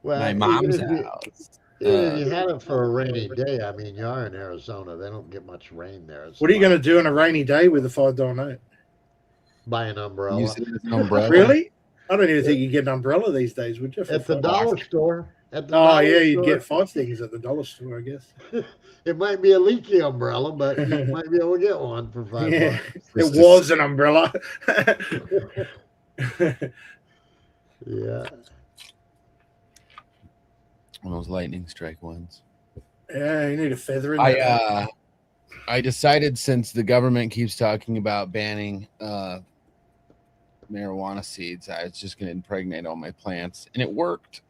Well, My even mom's if you- house. even if you had it for a rainy day, I mean, you are in Arizona. They don't get much rain there. It's What are you fine. going to do on a rainy day with a $5 note? Buy an umbrella. Use it as an umbrella. Really? I don't even think you get an umbrella these days, would you? for At the $5? dollar store. At the Oh, dollar yeah, you'd store. get 5 things at the dollar store, I guess. It might be a leaky umbrella, but you might be able to get one for $5. Yeah, it was an umbrella. Yeah. One of those lightning strike ones. Yeah, you need a feather in there. I decided, since the government keeps talking about banning marijuana seeds, I was just going to impregnate all my plants, and it worked.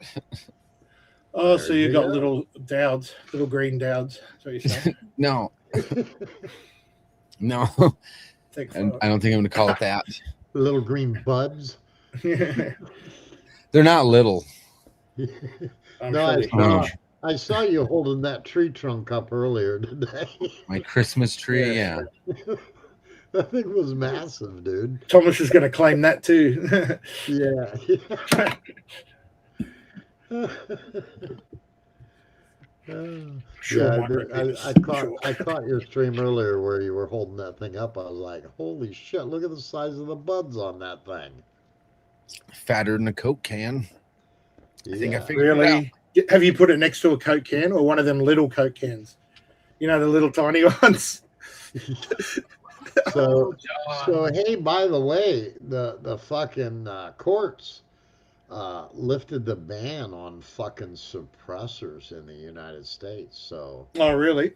Oh, so you got go. little dowds, little green dowds. That's what you're saying. No, no, Take and I don't think I'm going to call it that. Little green buds. Yeah. They're not little. I'm No, sure I saw you holding that tree trunk up earlier today. My Christmas tree, yeah. That thing was massive, dude. Thomas is going to claim that too. Yeah. Sure, Yeah, one dude, repeat. I caught your stream earlier where you were holding that thing up. I was like, holy shit, look at the size of the buds on that thing. Fatter than a Coke can. I think I Yeah. figured it out. Really? Have you put it next to a Coke can or one of them little Coke cans? You know, the little tiny ones. So hey, by the way, the fucking courts lifted the ban on fucking suppressors in the United States. So Oh, really?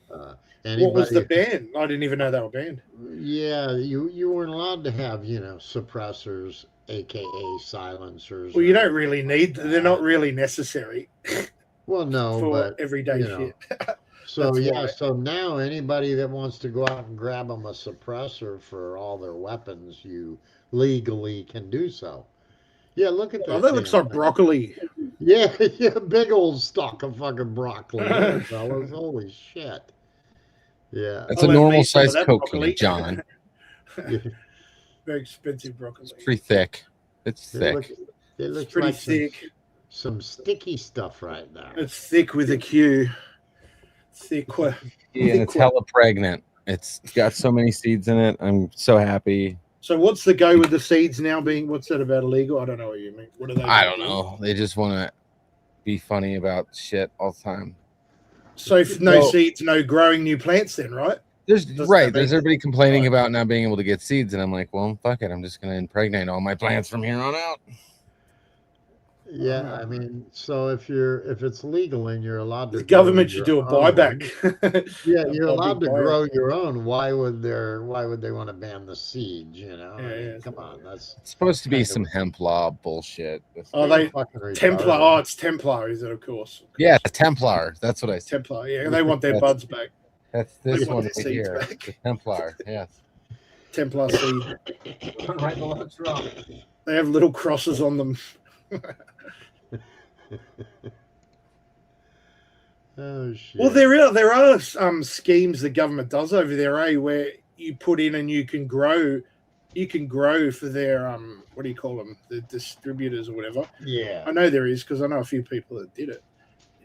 anybody, What was the ban? I didn't even know they were banned. Yeah, you weren't allowed to have, suppressors, aka silencers. Well, you don't really need. They're not really necessary Well, no, for but everyday you know. shit. So That's yeah, why. so now anybody that wants to go out and grab them a suppressor for all their weapons, you legally can do so. Yeah, look at that. Oh, that looks damn like thing. broccoli. Yeah, yeah, big old stalk of fucking broccoli, there, fellas. Holy shit. Yeah. That's I'll a have normal me some of size that Coke broccoli. can, John. Very expensive broccoli. It's pretty thick. It's They look, thick. they look It's pretty like thick. some sticky stuff right there. It's thick with a Q. Thick. Yeah, and it's hella pregnant. It's got so many seeds in it. I'm so happy. So what's the go with the seeds now being? What's that about illegal? I don't know what you mean. What are they? I don't know. They just want to be funny about shit all the time. So if no Well- seeds, no growing new plants, then right? There's Does right. that There's make- everybody complaining about not being able to get seeds, and I'm like, well, fuck it. I'm just gonna impregnate all my plants from here on out. Yeah, I mean, so if it's legal and you're allowed to The government grow should do a your own- buyback. Yeah, you're I'll allowed be to buying. grow your own. Why would they want to ban the seeds? You know, Yeah, I mean, yeah, come on, that's It's supposed to be kind some hemp law bullshit. Oh, they fucking retarded. Templar. Oh, it's Templar, is it? Of course. Yeah, the Templar. That's what I said. Templar. Yeah, they want their buds back. That's They this want one their right seeds here. back. The Templar. Yes. Templar seed. Right below the truck. They have little crosses on them. Oh shit. Well, there are schemes the government does over there, where you put in and you can grow for their what do you call them, the distributors or whatever. Yeah. I know there is because I know a few people that did it.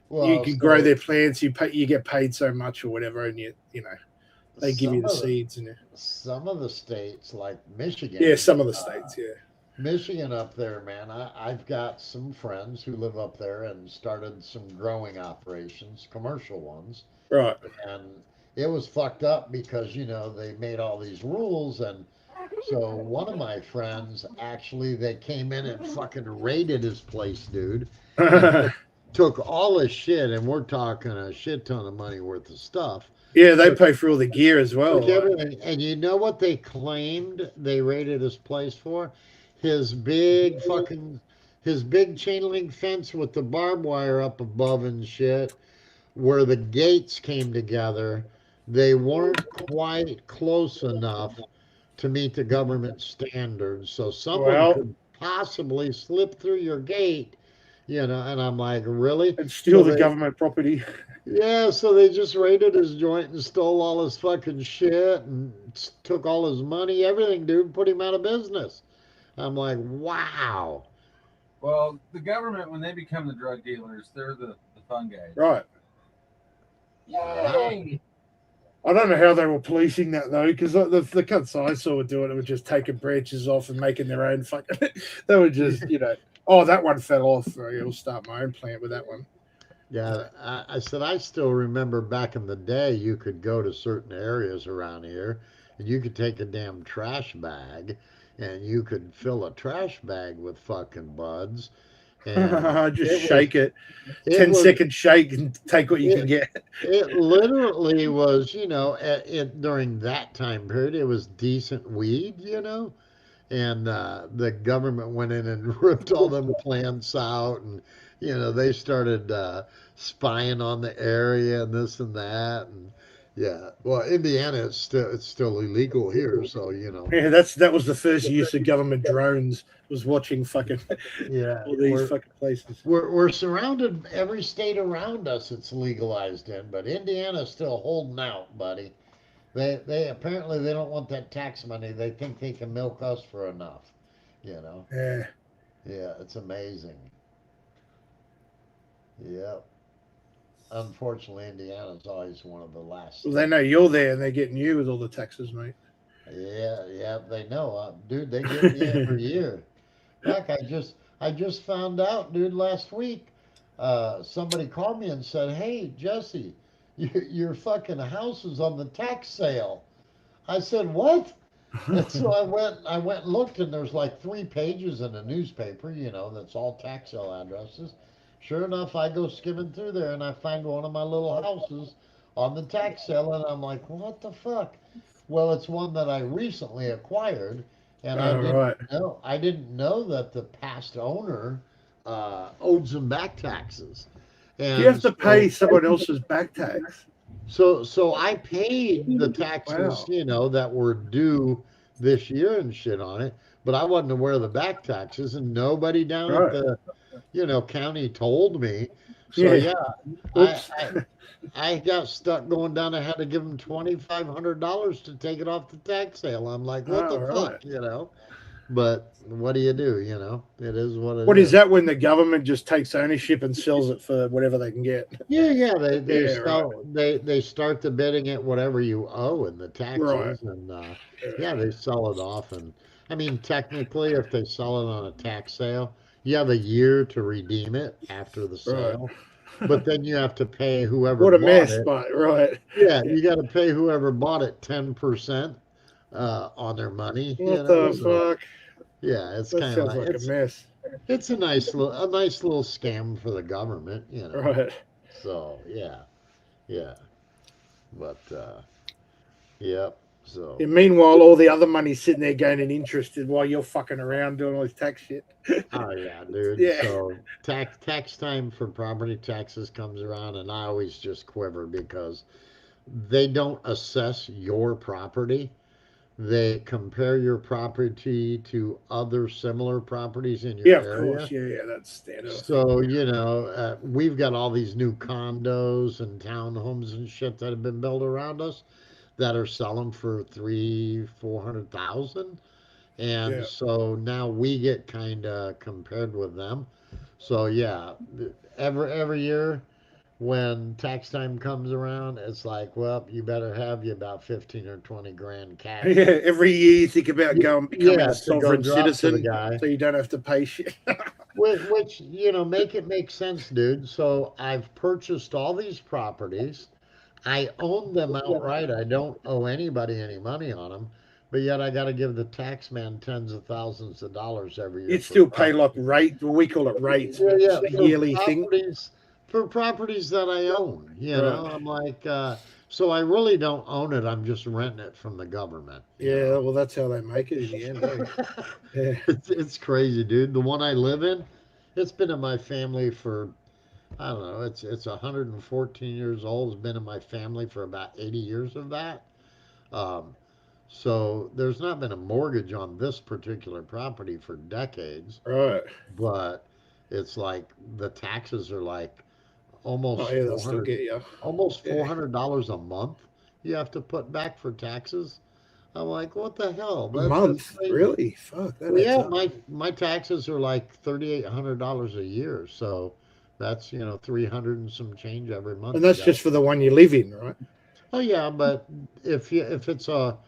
Well, you can so- grow their plants. You get paid so much or whatever, and you know they give you the Some of seeds and Some of the states, like Michigan. yeah, some of the states, yeah. Michigan up there, man. I've got some friends who live up there and started some growing operations, commercial ones. Right. And it was fucked up because, they made all these rules. And so one of my friends, actually, they came in and fucking raided his place, dude. Took all his shit, and we're talking a shit ton of money worth of stuff. Yeah, they pay for all the gear as well. Took everything. And you know what they claimed they raided his place for? His big chain link fence with the barbed wire up above and shit, where the gates came together. They weren't quite close enough to meet the government standards. So someone Well- could possibly slip through your gate, you know, and I'm like, really? And steal So the they- government property. Yeah, so they just raided his joint and stole all his fucking shit and took all his money, everything, dude, put him out of business. I'm like, wow. Well, the government, when they become the drug dealers, they're the fun guys. Right. Yay! I don't know how they were policing that though, because the cunts I saw were doing it were just taking branches off and making their own fucking. They were just, you know, oh, that one fell off. I'll start my own plant with that one. Yeah, I said, I still remember back in the day, you could go to certain areas around here and you could take a damn trash bag and you could fill a trash bag with fucking buds. And Just shake it. it 10-second shake and take what you can get. It literally was, you know, during that time period, it was decent weed, you know, and the government went in and ripped all them plants out, and you know they started spying on the area and this and that, and yeah. Well, Indiana it's still illegal here, so you know. Yeah, that was the first use of government drones. Was watching fucking Yeah, all these we're- fucking places. We're surrounded. Every state around us, it's legalized in, but Indiana's still holding out, buddy. They apparently they don't want that tax money. They think they can milk us for enough. You know. Yeah. Yeah, it's amazing. Yep. Unfortunately, Indiana's always one of the last. Well, they know you're there and they're getting you with all the taxes, mate. Yeah, they know, dude. They get me every year. Heck, I just found out, dude, last week. Somebody called me and said, "Hey, Jesse, your fucking house is on the tax sale." I said, "What?" And so I went and looked, and there's like 3 pages in a newspaper, you know, that's all tax sale addresses. Sure enough, I go skimming through there, and I find one of my little houses on the tax sale, and I'm like, "What the fuck?" Well, it's one that I recently acquired, and I didn't know that the past owner owed some back taxes. And You have to pay so- someone else's back tax. So I paid the taxes, Wow. you know, that were due this year and shit on it, but I wasn't aware of the back taxes, and nobody down Right. at the, you know, county told me. So Yeah. Oops. I got stuck going down. I had to give them $2,500 to take it off the tax sale. I'm like, what the Oh, fuck, you know? But what do? You know, it is what it is. What is that when the government just takes ownership and sells it for whatever they can get? Yeah, they Yeah, start they start the bidding at whatever you owe in the taxes, Right. and yeah, they sell it off. And I mean, technically, if they sell it on a tax sale, you have a year to redeem it after the sale. But then you have to pay whoever What a bought mess, it. but right. Yeah, you got to pay whoever bought it 10% on their money. you What know, the so- fuck? Yeah, it's That kind of sounds like it's, a mess. it's a nice little scam for the government, you know. Right. So yeah, but yep. So And meanwhile, all the other money's sitting there gaining interest while you're fucking around doing all this tax shit. oh yeah, dude. Yeah. So tax time for property taxes comes around, and I always just quiver because they don't assess your property. They compare your property to other similar properties in your Yeah, of area. course. Yeah, that's standard. So, you know, we've got all these new condos and townhomes and shit that have been built around us that are selling for 300,000-400,000. And Yeah. so now we get kind of compared with them. So yeah, every year when tax time comes around, it's like, well, you better have you about 15 or 20 grand cash. Yeah, every year you think about becoming Yeah, a to go sovereign drop to the citizen, guy. so you don't have to pay shit. Which, you know, make it make sense, dude. So I've purchased all these properties. I own them outright. I don't owe anybody any money on them. But yet I got to give the tax man tens of thousands of dollars every year. You'd for still pay like rate. We call it rates. But yeah, it's a yearly thing. for properties that I own. You Right. know, I'm like, so I really don't own it. I'm just renting it from the government. Yeah, well, that's how they make it in the end. Eh? Yeah. It's crazy, dude. The one I live in, it's been in my family for, I don't know, it's 114 years old. It's been in my family for about 80 years of that. So there's not been a mortgage on this particular property for decades, Right. but it's like the taxes are like Oh almost yeah, they'll still get you. almost Yeah. $400 a month you have to put back for taxes. I'm like, what the hell? A That's month? crazy. Really? Fuck. That Well, adds yeah, up. my taxes are like $3,800 a year, so that's 300 and some change every month. And you that's gotta just for the one you live in, right? Oh yeah, but if it's a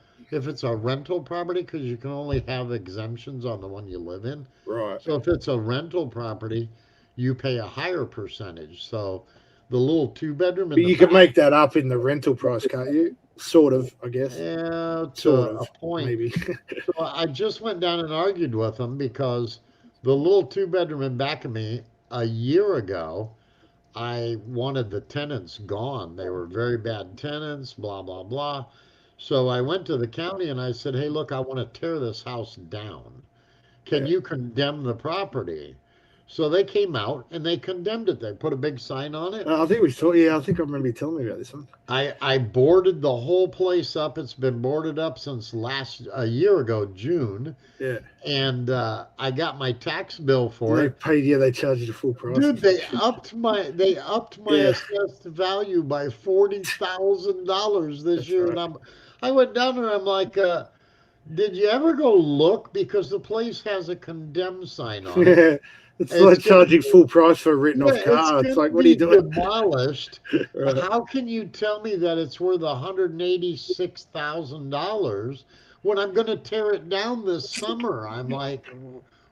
rental property, because you can only have exemptions on the one you live in. Right. So if it's a rental property, you pay a higher percentage. So the little 2 bedroom in But the you can back, make that up in the rental price, can't you? Sort of, I guess. yeah, to Sort a of, point. maybe. So I just went down and argued with them because the little 2 bedroom in back of me a year ago, I wanted the tenants gone. They were very bad tenants, blah, blah, blah. So I went to the county and I said, hey, look, I want to tear this house down. Can Yeah. you condemn the property? So they came out and they condemned it. They put a big sign on it. I think we saw. Yeah, I think I remember you telling me about this one. I boarded the whole place up. It's been boarded up since a year ago, June. Yeah. And I got my tax bill for They it. paid. Yeah, they charged you the full price. Dude, they upped my Yeah. assessed value by $40,000 this year, right. and I went down there. I'm like, did you ever go look, because the place has a condemned sign on it. Yeah. It's It's like gonna charging full price for a written off car. It's like, what are you doing? Demolished. Right. How can you tell me that it's worth $186,000 when I'm going to tear it down this summer? I'm like,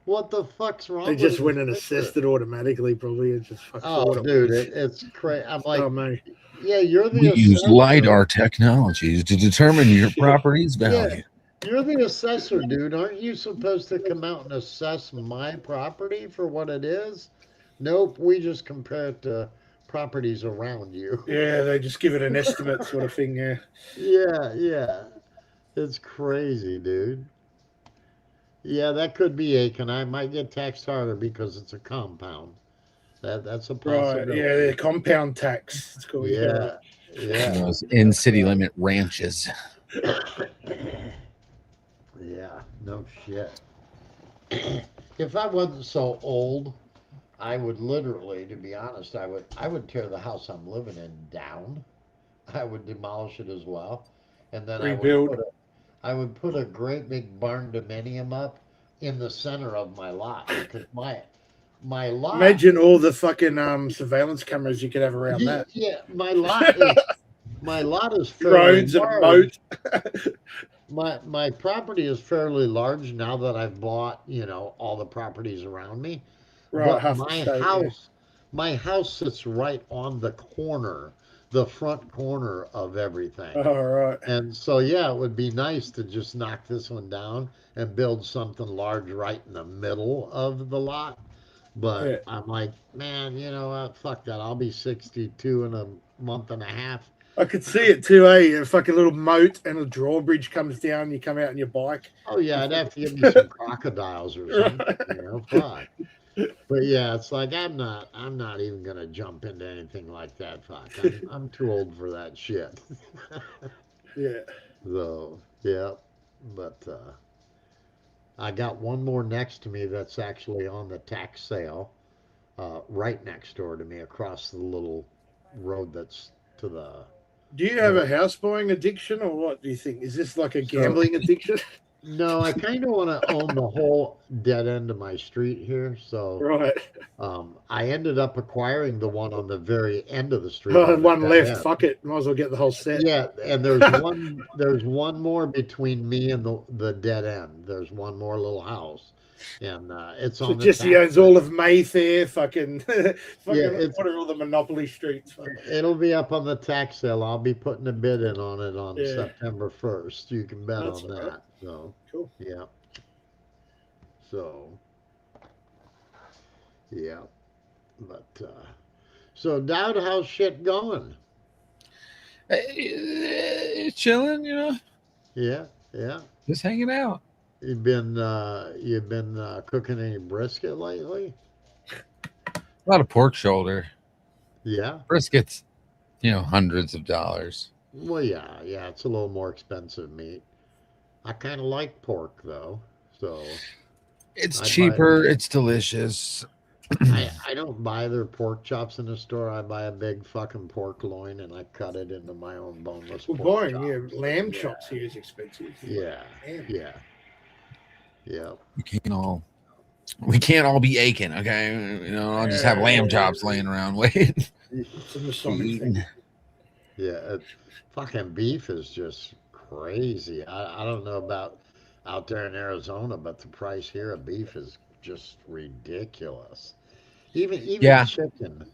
what the fuck's wrong They with just this went and picture? assessed it automatically, probably. It's just fuck Oh, what it dude, was. it's crazy. I'm like, Oh, mate. yeah, you're the We use assessor. LiDAR technologies to determine your property's value. You're the assessor, dude. Aren't you supposed to come out and assess my property for what it is? Nope, we just compare it to properties around you. Yeah, they just give it an estimate sort of thing. Yeah. Yeah. It's crazy, dude. Yeah, that could be Aiken. I might get taxed harder because it's a compound. That's a Right. possibility. Yeah, the compound tax. It's called. Yeah. Those in city limit ranches. Yeah, no shit. If I wasn't so old, I would literally, to be honest, I would tear the house I'm living in down. I would demolish it as well, and then Rebuild. I would put a great big barn dominium up in the center of my lot, because my lot. Imagine all the fucking surveillance cameras you could have around that. Yeah, my lot is fairly Drones and a large. moat. My property is fairly large now that I've bought, all the properties around me. Right, But half the state, yeah. my house sits right on the corner, the front corner of everything. All right. And so, yeah, it would be nice to just knock this one down and build something large right in the middle of the lot. But Yeah. I'm like, man, you know what? Fuck that. I'll be 62 in a month and a half. I could see it too, eh? A fucking little moat and a drawbridge comes down. You come out on your bike. Oh yeah, I'd have to give me some crocodiles or something, fuck. But yeah, it's like I'm not even gonna jump into anything like that. Fuck, I'm too old for that shit. Yeah. So yeah, but I got one more next to me that's actually on the tax sale, right next door to me, across the little road that's to the. Do you have a house buying addiction or what do you think? Is this like a gambling addiction? No, I kind of want to own the whole dead end of my street here. So, Right. I ended up acquiring the one on the very end of the street. Oh, on the one dead left. end. Fuck it. Might as well get the whole set. Yeah, and there's one more between me and the dead end. There's one more little house, and it's So on the Jesse tax owns all of Mayfair, fucking, Yeah, it's- what are all the monopoly streets? It'll be up on the tax sale. I'll be putting a bid in on it on Yeah. September 1st. You can bet That's on all that. right. So, Cool. yeah. So, yeah. But, so Dowd, how's shit going? Chilling, you know, Yeah. just hanging out. You've been cooking any brisket lately? A lot of pork shoulder. Yeah. Briskets, hundreds of dollars. Well, yeah. It's a little more expensive meat. I kind of like pork though, so It's I buy. cheaper. It's delicious. I don't buy their pork chops in the store. I buy a big fucking pork loin and I cut it into my own boneless Well, pork buying chop. lamb Yeah, chops here is expensive. yeah, Lamb. yeah, yeah. We can't all be aching, okay? You know, I'll just have lamb chops laying around waiting. It's a Masonic thing. Yeah, fucking beef is just crazy. I don't know about out there in Arizona, but the price here of beef is just ridiculous. Even Yeah. chicken.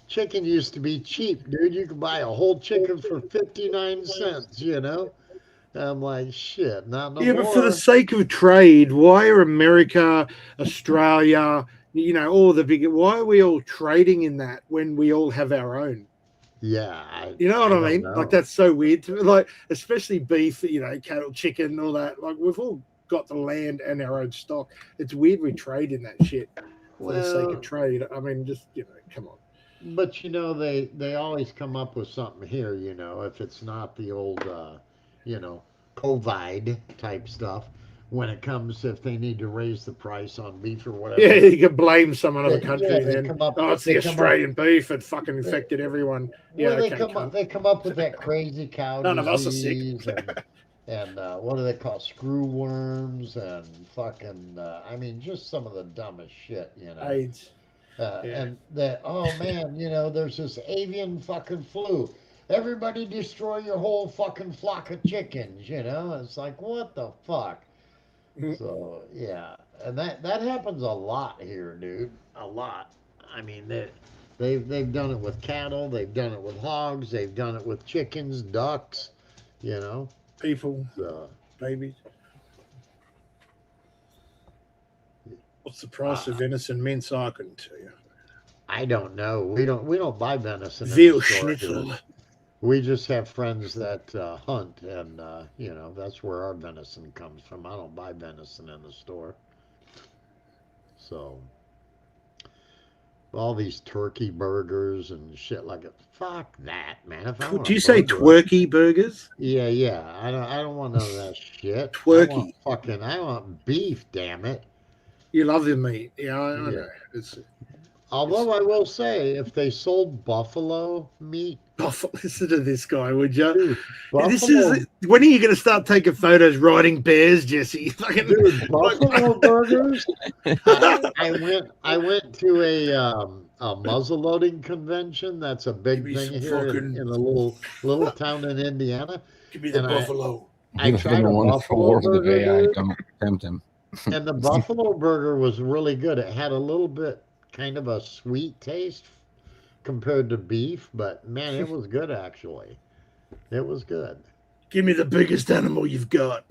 Chicken used to be cheap, dude. You could buy a whole chicken for 59 cents, you know? I'm like, shit, not no Yeah, but for the more. sake of trade, why are America, Australia, you know, all the big, why are we all trading in that when we all have our own? Yeah, You know what I don't mean? know. Like, that's so weird to me. Like, especially beef, you know, cattle, chicken, all that. Like, we've all got the land and our own stock. It's weird we trade in that shit for the sake Well, of trade. I mean, just, you know, come on. but you know, they always come up with something here, you know, if it's not the old you know, COVID type stuff. When it comes, if they need to raise the price on beef or whatever, Yeah, you can blame some other country yeah, then. they come up. Oh, it's the They come up. Australian beef that fucking They, infected everyone. Yeah, well, they okay, come up. cunt. They come up with that crazy cow None of us are sick. disease and what do they call screw worms and fucking. I mean, just some of the dumbest shit, you know. AIDS. Yeah. And that, oh man, you know, there's this avian fucking flu. Everybody destroy your whole fucking flock of chickens, you know? It's like, what the fuck? So, yeah. And that happens a lot here, dude. A lot. I mean, they've done it with cattle, they've done it with hogs, they've done it with chickens, ducks, you know? People, So, babies. What's the price of venison mince? I couldn't tell you. I don't know. We don't buy venison in Veal the store here. schnitzel. We just have friends that hunt, and you know, that's where our venison comes from. I don't buy venison in the store. So all these turkey burgers and shit like it. Fuck that, man. If I want Do a you say burger, twerky burgers? yeah. I don't want none of that shit. Twerky. I want beef, damn it. You love the meat. Yeah, I Yeah. know. It's Although I will say, if they sold buffalo meat, Buffalo. Listen to this guy, would you? dude, This buffalo, is when are you going to start taking photos riding bears, Jesse? Fucking- dude, buffalo burgers. I went to a muzzle loading convention. That's a big Give me thing some here fucking- in a little town in Indiana. Give me the And buffalo. I tried a buffalo burger, dude, Don't tempt him. and the buffalo burger was really good. It had a little bit kind of a sweet taste compared to beef, but man, it was good actually. It was good. Give me the biggest animal you've got.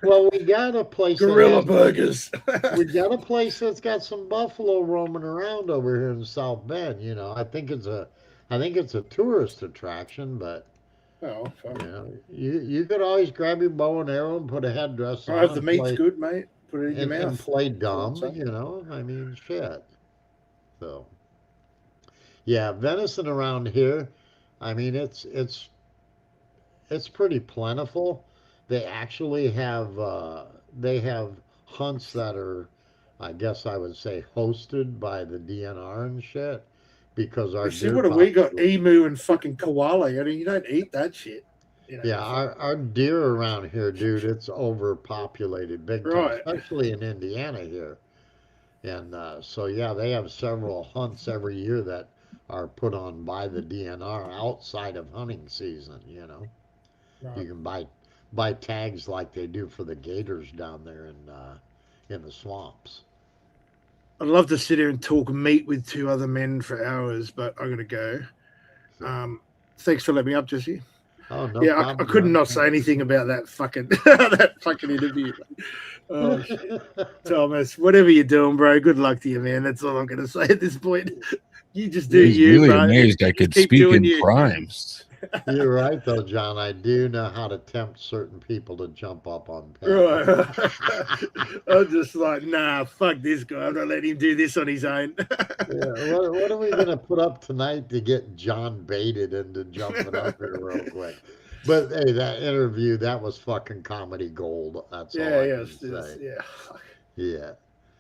Well, we got a place. that Gorilla has- burgers. We got a place that's got some buffalo roaming around over here in South Bend. You know, I think it's a tourist attraction, but Oh, fuck. you know, you could always grab your bow and arrow and put a headdress on. Oh, if the and meat's play- good, mate, put it in your and mouth. play dumb, That's all. you know. I mean, shit. So, yeah, venison around here. I mean, it's pretty plentiful. They actually have hunts that are, I guess I would say, hosted by the DNR and shit, because our You see, deer what have we got? population- Emu and fucking koala. I mean, you don't eat that shit. You know, Yeah, our deer around here, dude, it's overpopulated big time, Right. especially in Indiana here. And so, yeah, they have several hunts every year that are put on by the DNR outside of hunting season, you know. Right. You can buy tags like they do for the gators down there in the swamps. I'd love to sit here and talk meat with two other men for hours, but I gotta go. Thanks for letting me up, Jesse. Oh, no yeah, I problem, couldn't John. not say anything about that fucking that fucking interview. Oh, shit. Thomas, whatever you're doing, bro, good luck to you, man. That's all I'm gonna say at this point. You just do I was you, really bro. amazed I Just could keep speak doing in you. crimes. You're right, though, John. I do know how to tempt certain people to jump up on panels. Right. I'm just like, nah, fuck this guy. I'm not letting him do this on his own. Yeah, what are we going to put up tonight to get John baited into jumping up here real quick? But hey, that interview, that was fucking comedy gold. That's all Yeah, I yes, can say. yeah. Yeah.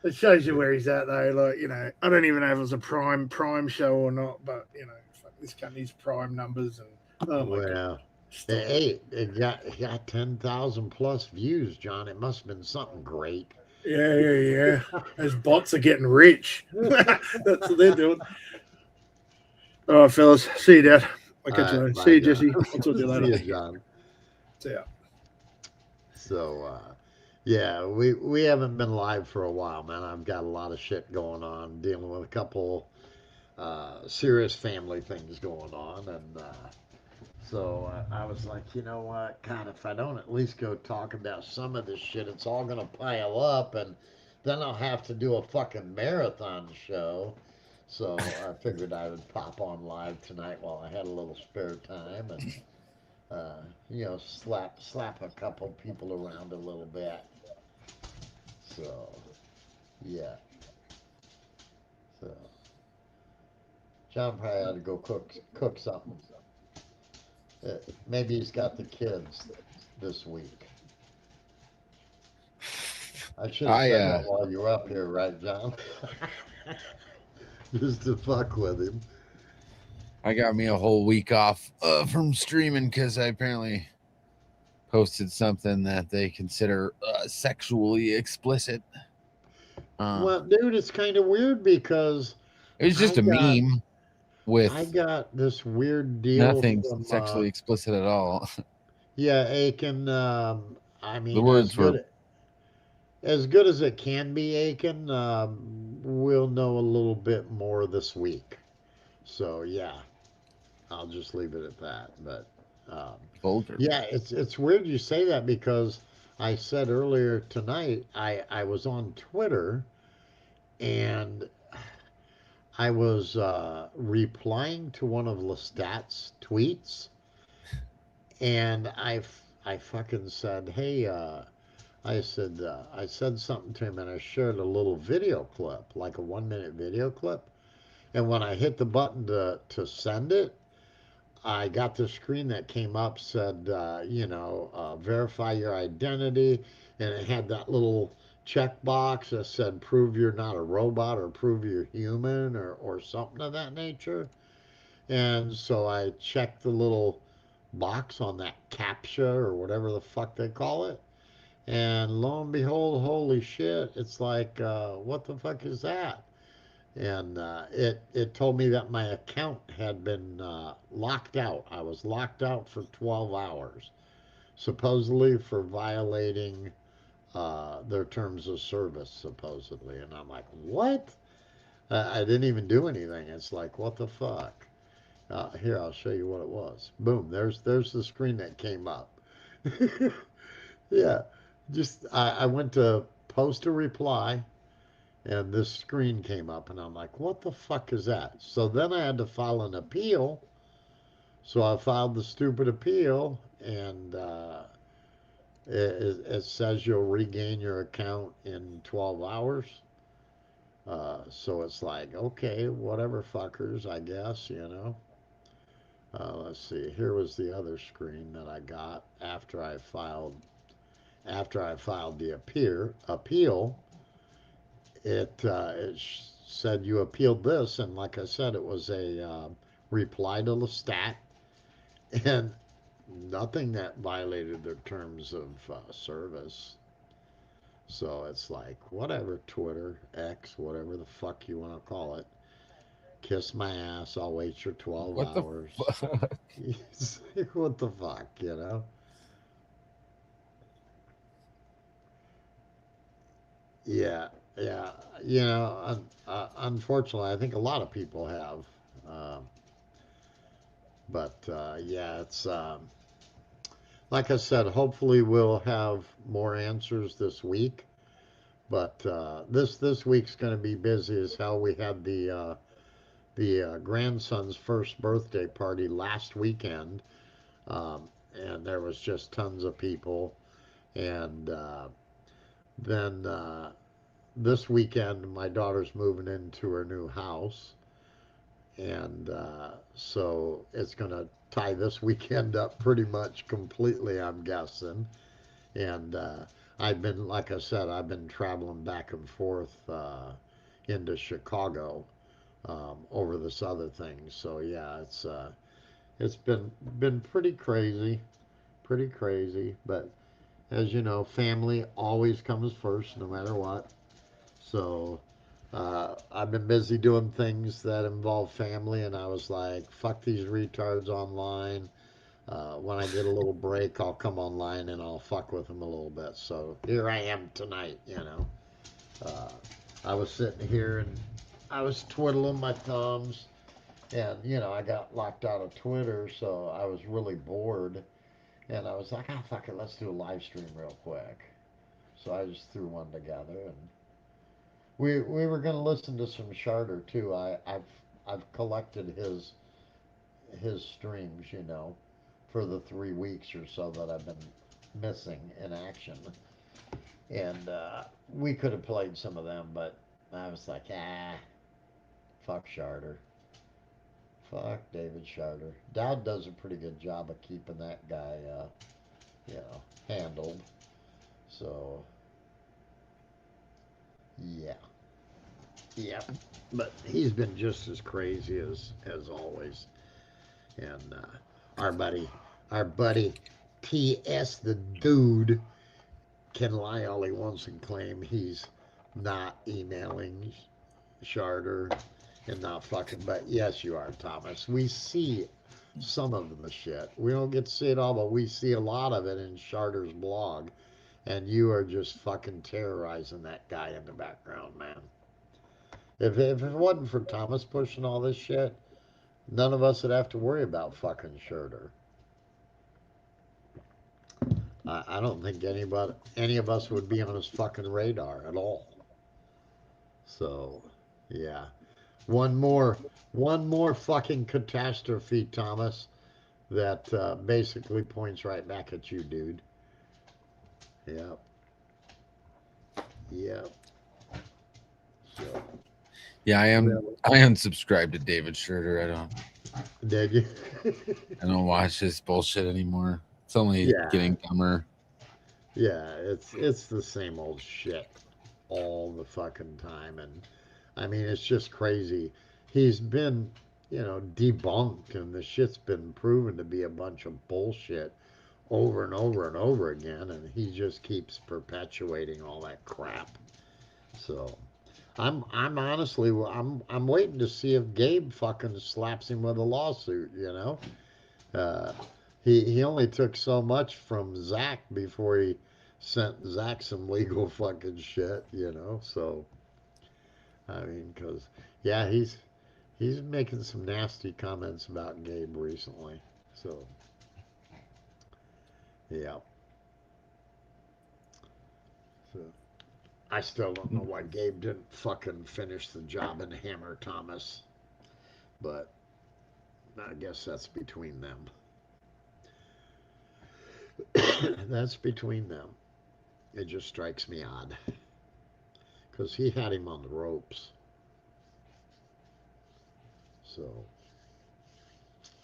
It shows you where he's at, though. Like, you know, I don't even know if it was a prime show or not, but you know, fuck, this company's prime numbers and oh my god. Well, hey, it got 10,000 plus views, John. It must have been something great. Yeah. Those bots are getting rich. That's what they're doing. All right, fellas. See you, Dad. I'll catch you later. Bye, See you, John. Jesse. I'll talk to you later. See you, John. See ya. So, yeah, we haven't been live for a while, man. I've got a lot of shit going on, dealing with a couple serious family things going on, and so I was like, you know what, God, if I don't at least go talk about some of this shit, it's all gonna pile up, and then I'll have to do a fucking marathon show. So I figured I would pop on live tonight while I had a little spare time, and you know, slap a couple people around a little bit. So, yeah. So, John probably had to go cook something. Maybe he's got the kids this week. I should have said that while you were up here, right, John? Just to fuck with him. I got me a whole week off from streaming because I apparently posted something that they consider sexually explicit. Well, dude, it's kind of weird because it was just a meme with I got this weird deal. Nothing from, sexually explicit at all. Yeah, Aiken. I mean, The words were as good as it can be, Aiken. We'll know a little bit more this week. So yeah, I'll just leave it at that. But vulgar. yeah, it's weird you say that because I said earlier tonight I was on Twitter and I was replying to one of Lestat's tweets, and I fucking said, hey, I said something to him, and I shared a little video clip, like a 1 minute video clip, and when I hit the button to send it, I got the screen that came up said, you know, verify your identity, and it had that little checkbox that said prove you're not a robot or prove you're human or something of that nature. And so I checked the little box on that CAPTCHA or whatever the fuck they call it. And lo and behold, holy shit, it's like, what the fuck is that? And it told me that my account had been locked out. I was locked out for 12 hours, supposedly for violating their terms of service, supposedly. And I'm like, what? I didn't even do anything. It's like, what the fuck? Here, I'll show you what it was. Boom, there's the screen that came up. Yeah, just I went to post a reply, and this screen came up, and I'm like, what the fuck is that? So then I had to file an appeal. So I filed the stupid appeal, and it says you'll regain your account in 12 hours. So it's like, okay, whatever, fuckers, I guess, you know. Let's see. Here was the other screen that I got after I filed the appeal. It said you appealed this, and like I said, it was a reply to Lestat, and nothing that violated their terms of service. So it's like, whatever, Twitter, X, whatever the fuck you want to call it. Kiss my ass, I'll wait your 12 hours. What the fuck, you know? Yeah, you know, unfortunately, I think a lot of people have. But yeah, it's like I said, hopefully we'll have more answers this week. But this week's going to be busy as hell. We had the grandson's first birthday party last weekend, and there was just tons of people. And then this weekend, my daughter's moving into her new house, And so it's going to tie this weekend up pretty much completely, I'm guessing. And I've been, like I said, I've been traveling back and forth into Chicago over this other thing. So yeah, it's been pretty crazy. But as you know, family always comes first, no matter what. So I've been busy doing things that involve family, and I was like, fuck these retards online. When I get a little break, I'll come online and I'll fuck with them a little bit. So here I am tonight, you know. Uh, I was sitting here and I was twiddling my thumbs, and you know, I got locked out of Twitter, so I was really bored, and I was like, ah, fuck it, let's do a live stream real quick. So I just threw one together, and we were gonna listen to some Charter too. I've collected his streams, you know, for the 3 weeks or so that I've been missing in action, and we could have played some of them, but I was like, ah, fuck Charter. Fuck David Charter. Dowd does a pretty good job of keeping that guy, you know, handled. So, yeah, yeah. But he's been just as crazy as always. And our buddy T.S. the Dude can lie all he wants and claim he's not emailing Charter and not fucking. But yes, you are, Thomas. We see some of the shit. We don't get to see it all, but we see a lot of it in Charter's blog. And you are just fucking terrorizing that guy in the background, man. If it wasn't for Thomas pushing all this shit, none of us would have to worry about fucking Charter. I don't think any of us would be on his fucking radar at all. So, yeah. One more fucking catastrophe, Thomas, that basically points right back at you, dude. Yep. Yep. So, Yeah, I unsubscribed to David Schroeder. did you? I don't watch this bullshit anymore. It's only Yeah. getting dumber. Yeah, it's the same old shit all the fucking time, and I mean it's just crazy. He's been, you know, debunked, and the shit's been proven to be a bunch of bullshit over and over and over again, and he just keeps perpetuating all that crap. So I'm honestly I'm waiting to see if Gabe fucking slaps him with a lawsuit, you know. Uh, he only took so much from Zach before he sent Zach some legal fucking shit, you know. So I mean, cause yeah, he's making some nasty comments about Gabe recently. So yeah. So I still don't know why Gabe didn't fucking finish the job and hammer Thomas, but I guess that's between them. That's between them. It just strikes me odd because he had him on the ropes. So,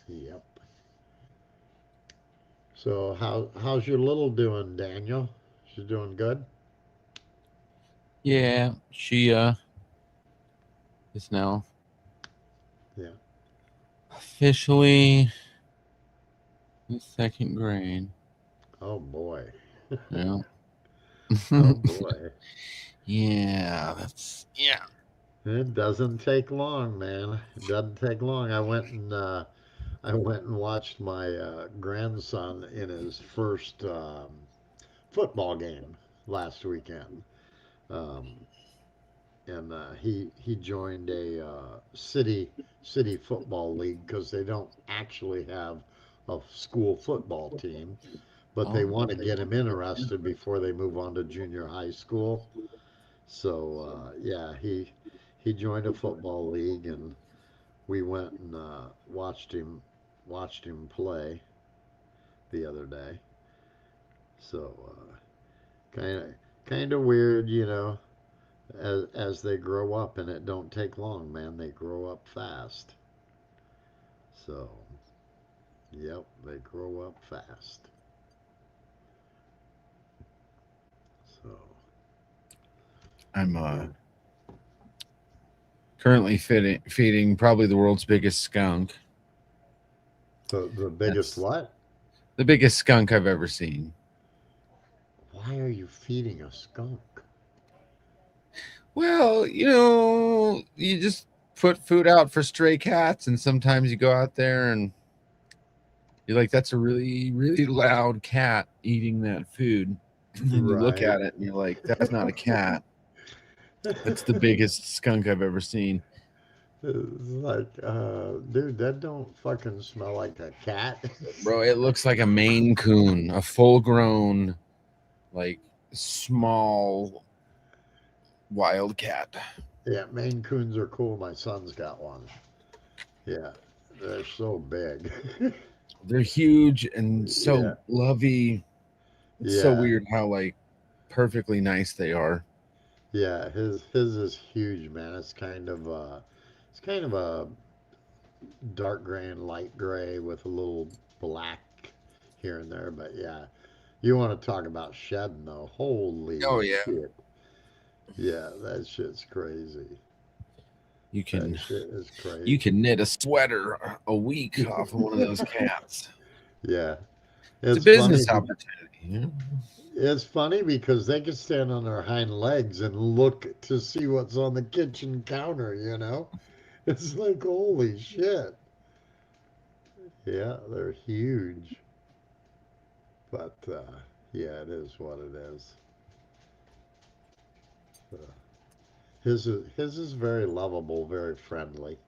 yep. So how's your little doing, Daniel? She's doing good. Yeah, she is now Yeah. officially in second grade. Oh boy. Yeah. Oh boy. Yeah. It doesn't take long, man. It doesn't take long. I went and watched my grandson in his first football game last weekend, um, and he joined a city football league because they don't actually have a school football team, but they want to get him interested before they move on to junior high school. So yeah, he joined a football league, and we went and watched him play the other day. So kind of weird, you know, as they grow up, and it don't take long, man. They grow up fast. So, yep, they grow up fast. So, I'm currently feeding probably the world's biggest skunk. the biggest what? The biggest skunk I've ever seen. Why are you feeding a skunk? Well, you just put food out for stray cats, and sometimes you go out there and you're like, that's a really, really loud cat eating that food. And you look Right. at it and you're like, that's not a cat. That's the biggest skunk I've ever seen. It's like, dude, that don't fucking smell like a cat. Bro, it looks like a Maine Coon, a full-grown, like, small wild cat. Yeah, Maine Coons are cool. My son's got one. Yeah, they're so big. They're huge and so Yeah. lovey. It's so Yeah. weird how, like, perfectly nice they are. Yeah, his is huge, man. It's kind of a dark gray and light gray with a little black here and there. But yeah, you want to talk about shedding though? Holy Oh, yeah. shit! Yeah, that shit's crazy. You can That shit is crazy. you can knit a sweater a week off of one of those cats. Yeah, It's a business funny. opportunity. It's funny because they can stand on their hind legs and look to see what's on the kitchen counter, you know? It's like, holy shit. Yeah, they're huge. But, yeah, it is what it is. His is very lovable, very friendly.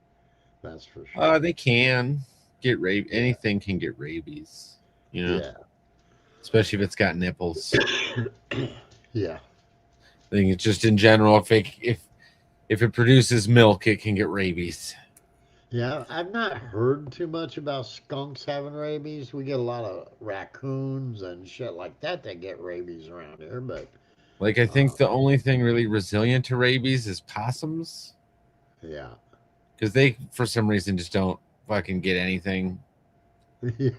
That's for sure. They can get rabies. Anything can get rabies, Yeah. especially if it's got nipples. Yeah. I think it's just in general, if it produces milk, it can get rabies. Yeah, I've not heard too much about skunks having rabies. We get a lot of raccoons and shit like that get rabies around here, but Like, I think the only thing really resilient to rabies is possums, yeah. because they, for some reason, just don't fucking get anything. Yeah.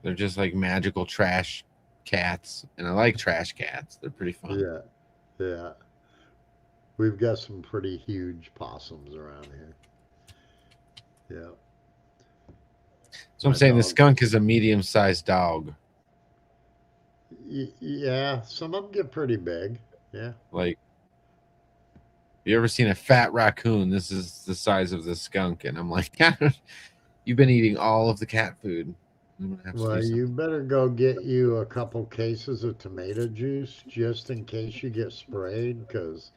They're just like magical trash cats, and I like trash cats. They're pretty fun. Yeah. Yeah. We've got some pretty huge possums around here. Yeah. So I'm My saying the dog- skunk is a medium-sized dog. Yeah, some of them get pretty big. Yeah. Like, you ever seen a fat raccoon? This is the size of the skunk, and I'm like, you've been eating all of the cat food. I'm gonna have to Well, do you better go get you a couple cases of tomato juice just in case you get sprayed, because,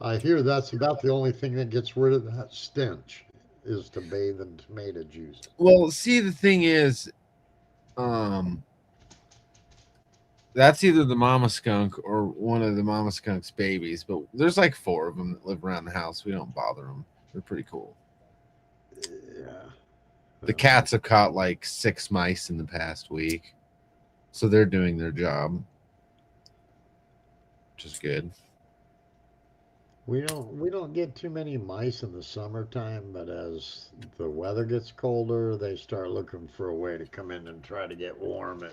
I hear that's about the only thing that gets rid of that stench is to bathe in tomato juice. Well, see, the thing is, that's either the mama skunk or one of the mama skunk's babies, but there's like 4 of them that live around the house. We don't bother them. They're pretty cool. Yeah. The cats have caught like 6 mice in the past week, so they're doing their job, which is good. We don't get too many mice in the summertime, but as the weather gets colder, they start looking for a way to come in and try to get warm.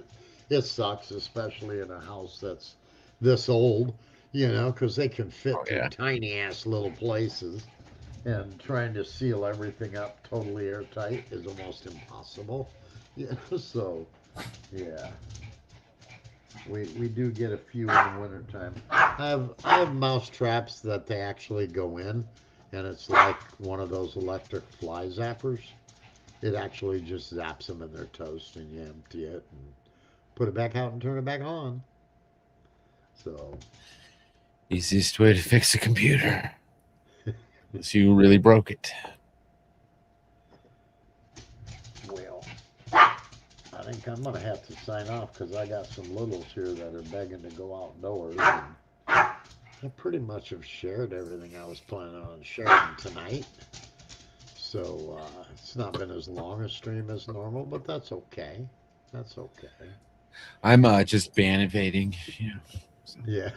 It sucks, especially in a house that's this old, because they can fit through tiny ass little places, and trying to seal everything up totally airtight is almost impossible. So yeah. We do get a few in the wintertime. I have mouse traps that they actually go in, and it's like one of those electric fly zappers. It actually just zaps them in their toast, and you empty it and put it back out and turn it back on. So Easiest way to fix a computer, unless you really broke it. well, I think I'm gonna have to sign off because I got some littles here that are begging to go outdoors. And I pretty much have shared everything I was planning on sharing tonight. So it's not been as long a stream as normal, but that's okay. That's okay. I'm just ban evading. Yeah.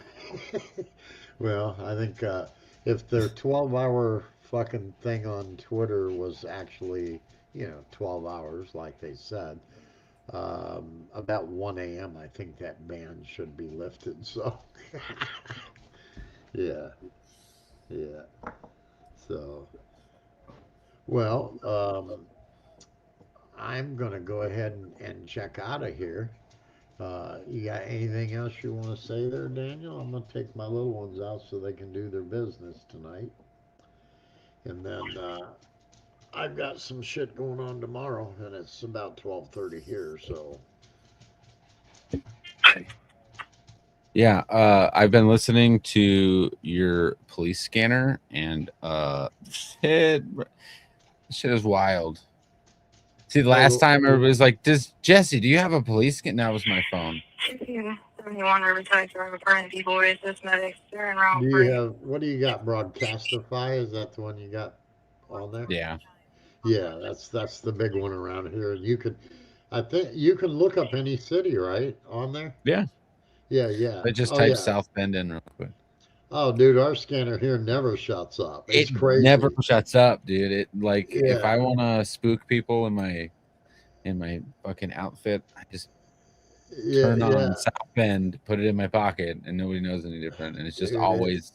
Well, I think if they're 12-hour fucking thing on Twitter was actually, 12 hours, like they said. About 1 a.m., I think that ban should be lifted. So, yeah, yeah. So, well, I'm going to go ahead and check out of here. You got anything else you want to say there, Daniel? I'm going to take my little ones out so they can do their business tonight. And then I've got some shit going on tomorrow, and it's about 12:30 here, so. Yeah, I've been listening to your police scanner, and shit is wild. See, the last time everybody was like, "Does Jesse? Do you have a police scanner?" That was my phone. Do you have, what do you got, Broadcasterify? Is that the one you got on there? Yeah. Yeah, that's the big one around here. You could, I think you can look up any city, right, on there? Yeah. Yeah, yeah. I just Oh, typed yeah. South Bend in real quick. Oh, dude, our scanner here never shuts up. It's It crazy. never shuts up, dude. It like if Yeah. I want to spook people in my fucking outfit, I just turn on South Bend, put it in my pocket, and nobody knows any different. And it's just Dude, always.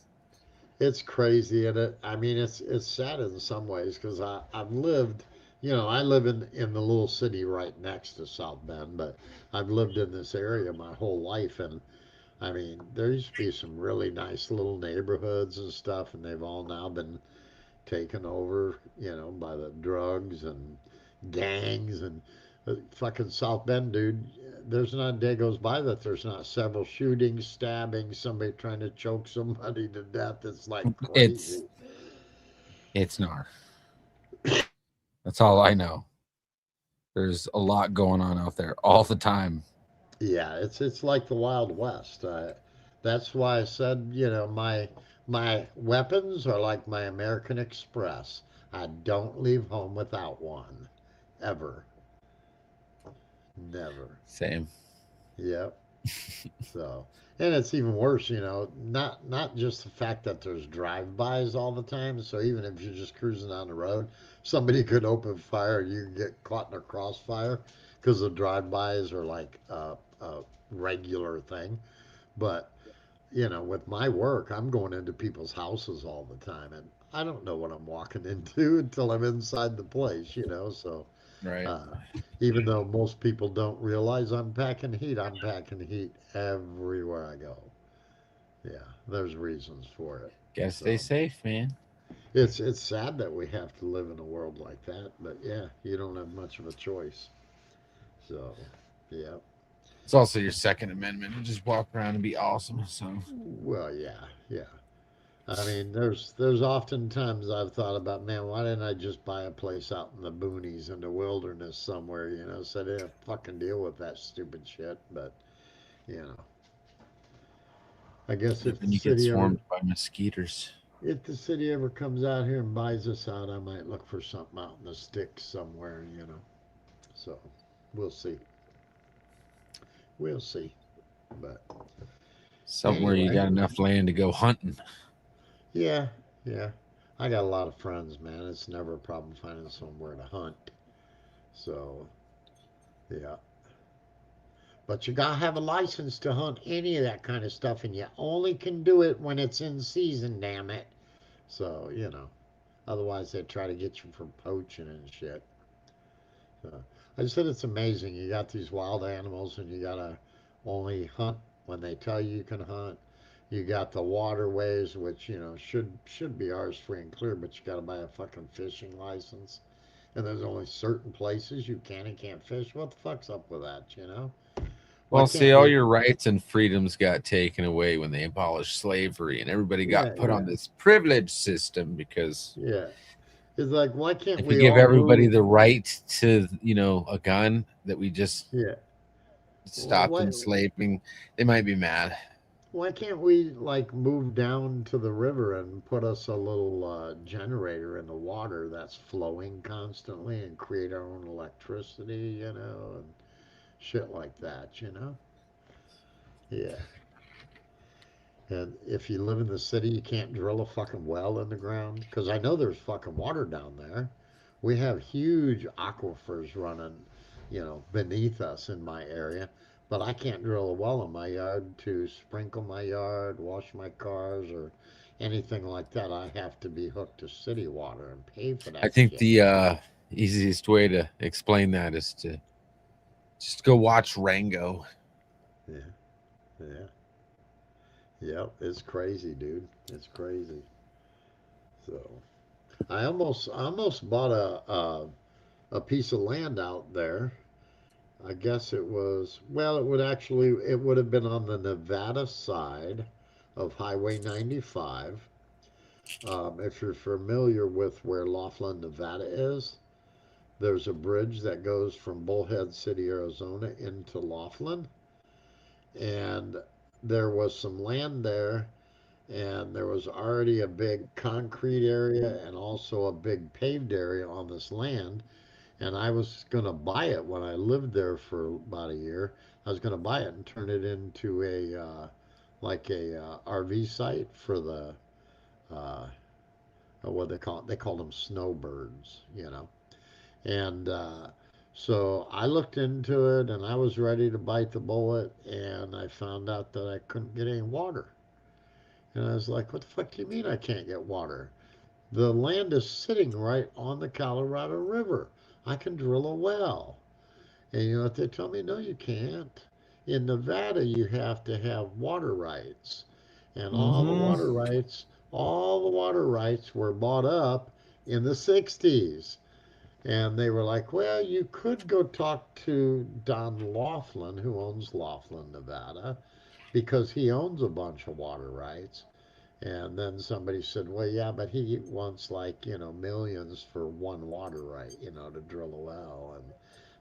It's crazy, and I mean, it's sad in some ways because I've lived, I live in the little city right next to South Bend, but I've lived in this area my whole life, and I mean, there used to be some really nice little neighborhoods and stuff, and they've all now been taken over, by the drugs and gangs and fucking South Bend, dude. There's not a day goes by that there's not several shootings, stabbings, somebody trying to choke somebody to death. It's like crazy. It's not. That's all I know. There's a lot going on out there all the time. Yeah, it's like the Wild West. That's why I said, my weapons are like my American Express. I don't leave home without one, ever. Never. Same. Yep. So, and it's even worse, not just the fact that there's drive-bys all the time. So even if you're just cruising down the road, somebody could open fire and you can get caught in a crossfire because the drive-bys are like a regular thing. But, with my work, I'm going into people's houses all the time, and I don't know what I'm walking into until I'm inside the place, so. Right. Even though most people don't realize I'm packing heat everywhere I go. Yeah, there's reasons for it. Gotta stay safe, man. It's sad that we have to live in a world like that, but yeah, you don't have much of a choice. So, yeah. It's also your Second Amendment to just walk around and be awesome. So. Well, yeah. I mean, there's often times I've thought about, man, why didn't I just buy a place out in the boonies in the wilderness somewhere, so I didn't have to fucking deal with that stupid shit. But, I guess if you get swarmed by mosquitoes. If the city ever comes out here and buys us out, I might look for something out in the sticks somewhere, So, we'll see. We'll see. But somewhere you got enough land to go hunting. Yeah. I got a lot of friends, man. It's never a problem finding somewhere to hunt. So, yeah. But you gotta have a license to hunt any of that kind of stuff, and you only can do it when it's in season, damn it. So, otherwise they try to get you for poaching and shit. So, I said it's amazing. You got these wild animals, and you gotta only hunt when they tell you can hunt. You got the waterways, which should be ours free and clear, but you got to buy a fucking fishing license, and there's only certain places you can and can't fish. What the fuck's up with that? Well, see, all your rights and freedoms got taken away when they abolished slavery, and everybody got put on this privilege system because it's like, why can't if we give all everybody move? the right to a gun that we just stopped Why- enslaving, they might be mad. Why can't we move down to the river and put us a little generator in the water that's flowing constantly and create our own electricity, and shit like that, Yeah. And if you live in the city, you can't drill a fucking well in the ground. Because I know there's fucking water down there. We have huge aquifers running, beneath us in my area. But I can't drill a well in my yard to sprinkle my yard, wash my cars, or anything like that. I have to be hooked to city water and pay for that. I think shit. the easiest way to explain that is to just go watch Rango. Yeah. Yep, it's crazy, dude. It's crazy. So, I almost bought a piece of land out there. I guess it was, well, it would have been on the Nevada side of Highway 95. If you're familiar with where Laughlin, Nevada is, there's a bridge that goes from Bullhead City, Arizona into Laughlin. And there was some land there, and there was already a big concrete area and also a big paved area on this land. And I was going to buy it when I lived there for about a year. I was going to buy it and turn it into a RV site for the what they call it. They called them snowbirds, And so I looked into it, and I was ready to bite the bullet, and I found out that I couldn't get any water. And I was like, what the fuck do you mean I can't get water? The land is sitting right on the Colorado River. I can drill a well. And you know what they tell me? No, you can't. In Nevada, you have to have water rights. And all the water rights were bought up in the 60s. And they were like, well, you could go talk to Don Laughlin, who owns Laughlin, Nevada, because he owns a bunch of water rights. And then somebody said, well, yeah, but he wants millions for one water right, to drill a well. And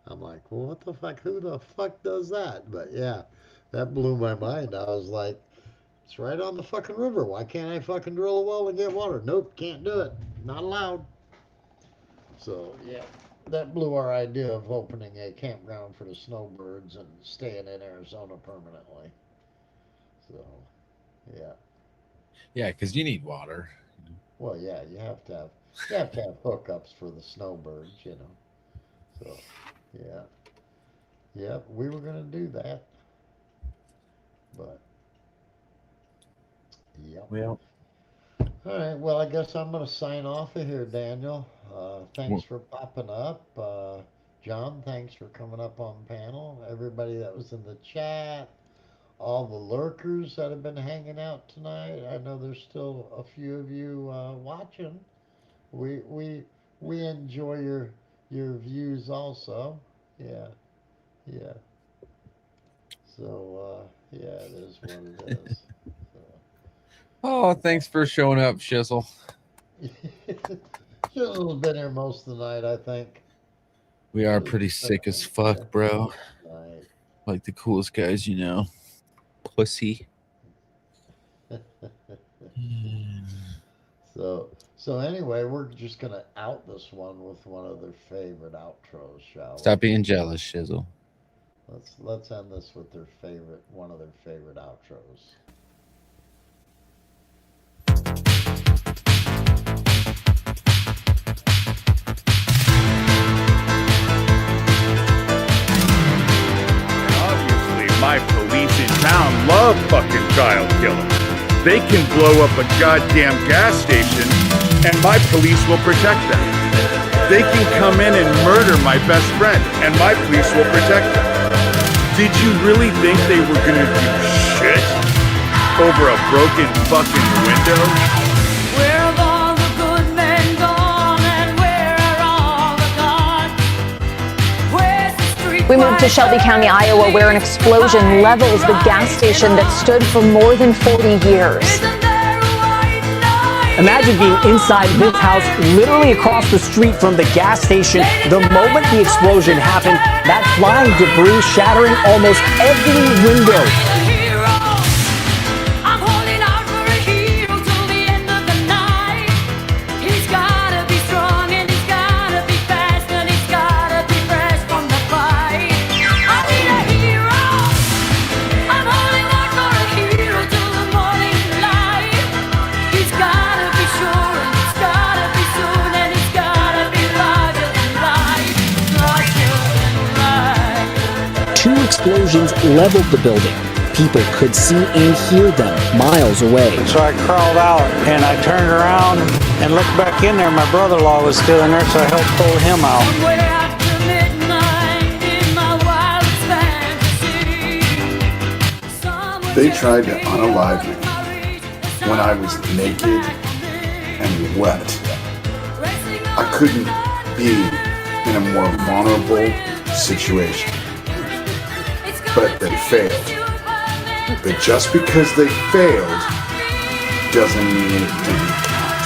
I'm like, well, what the fuck? Who the fuck does that? But yeah, that blew my mind. I was like, it's right on the fucking river. Why can't I fucking drill a well and get water? Nope, can't do it. Not allowed. So yeah, that blew our idea of opening a campground for the snowbirds and staying in Arizona permanently. So yeah. Yeah, because you need water. Well, yeah, you have to have hookups for the snowbirds, So yeah, we were gonna do that, but yeah. Well. All right. Well, I guess I'm gonna sign off of here, Daniel. Thanks for popping up. John, thanks for coming up on panel. Everybody that was in the chat. All the lurkers that have been hanging out tonight. I know there's still a few of you watching. We enjoy your views also. Yeah. So yeah, it is what it is. Oh, thanks for showing up, Shizzle. Shizzle's been here most of the night, I think. We are pretty sick as fuck, bro. Right. Like the coolest guys, Pussy. So anyway, we're just gonna out this one with one of their favorite outros, shall we? Stop being jealous, Shizzle. Let's end this with one of their favorite outros. My police in town love fucking child killers. They can blow up a goddamn gas station and my police will protect them. They can come in and murder my best friend and my police will protect them. Did you really think they were gonna do shit over a broken fucking window? Where have all the good men gone and where are all the gods? Where's the street? We moved to Shelby County, Iowa, where an explosion levels the gas station that stood for more than 40 years. Imagine being inside this house, literally across the street from the gas station. The moment the explosion happened, that flying debris shattering almost every window. explosions leveled the building. People could see and hear them miles away. So I crawled out and I turned around and looked back in there. My brother-in-law was still in there, so I helped pull him out. They tried to unalive me when I was naked and wet. I couldn't be in a more vulnerable situation. But they failed. But just because they failed doesn't mean it didn't count.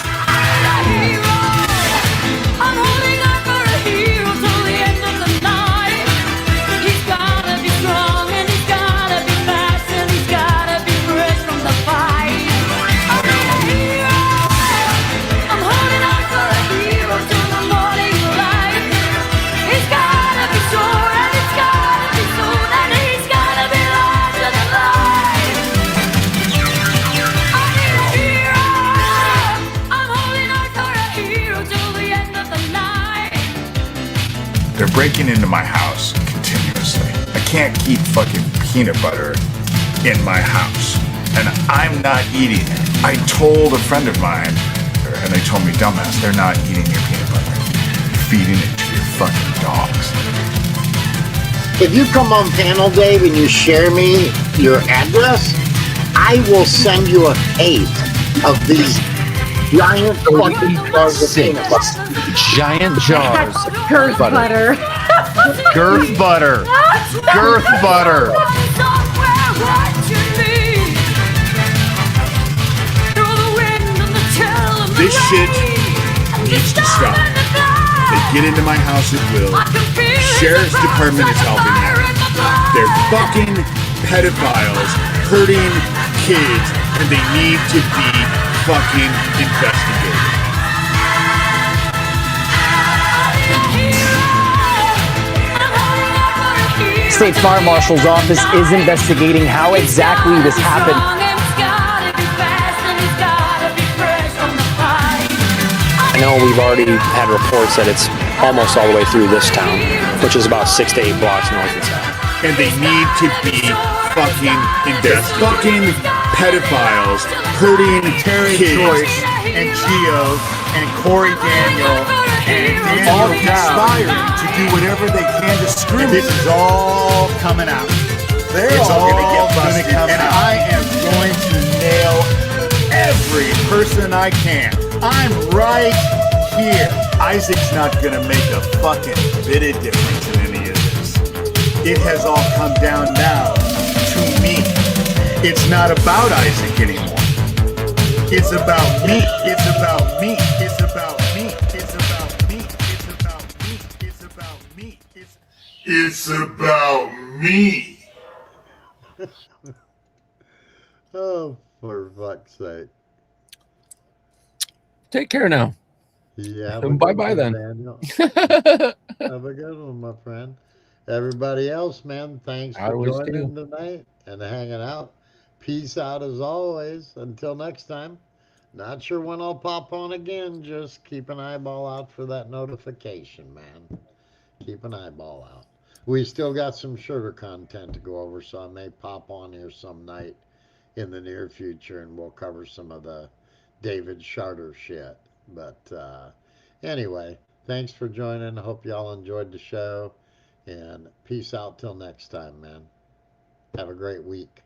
They're breaking into my house continuously. I can't keep fucking peanut butter in my house, and I'm not eating it. I told a friend of mine, and they told me, dumbass, they're not eating your peanut butter. You're feeding it to your fucking dogs. If you come on panel, Dave, and you share me your address, I will send you a tape of these giant fucking jars of peanut butter. Giant jars. Girth butter. Girth butter. Girth butter. This shit needs to stop. They get into my house at will. Sheriff's Department is helping them. They're fucking pedophiles, hurting kids, and they need to be fucking investigated. State Fire Marshal's office is investigating how exactly this happened. I know we've already had reports that it's almost all the way through this town, which is about 6 to 8 blocks north and south. And they need to be fucking investigated. Fucking pedophiles hurting Terry kids. Joyce and Gio and Corey Daniel and All Daniel conspiring to do whatever they can to screw And me. this is all coming out. It's all gonna get busted, come and out. I am going to nail every person I can. I'm right here. Isaac's not gonna make a fucking bit of difference in any of this. It has all come down now to me. It's not about Isaac anymore. It's about me. It's about me. It's about me. It's about me. It's about me. It's about me. It's about me. Oh, for fuck's sake. Take care now. Yeah. Bye-bye then. Daniel. Have a good one, my friend. Everybody else, man, thanks I for always joining tonight and hanging out. Peace out as always. Until next time. Not sure when I'll pop on again. Just keep an eyeball out for that notification, man. Keep an eyeball out. We still got some sugar content to go over, so I may pop on here some night in the near future and we'll cover some of the David Charter shit. But anyway, thanks for joining. I hope y'all enjoyed the show. And peace out till next time, man. Have a great week.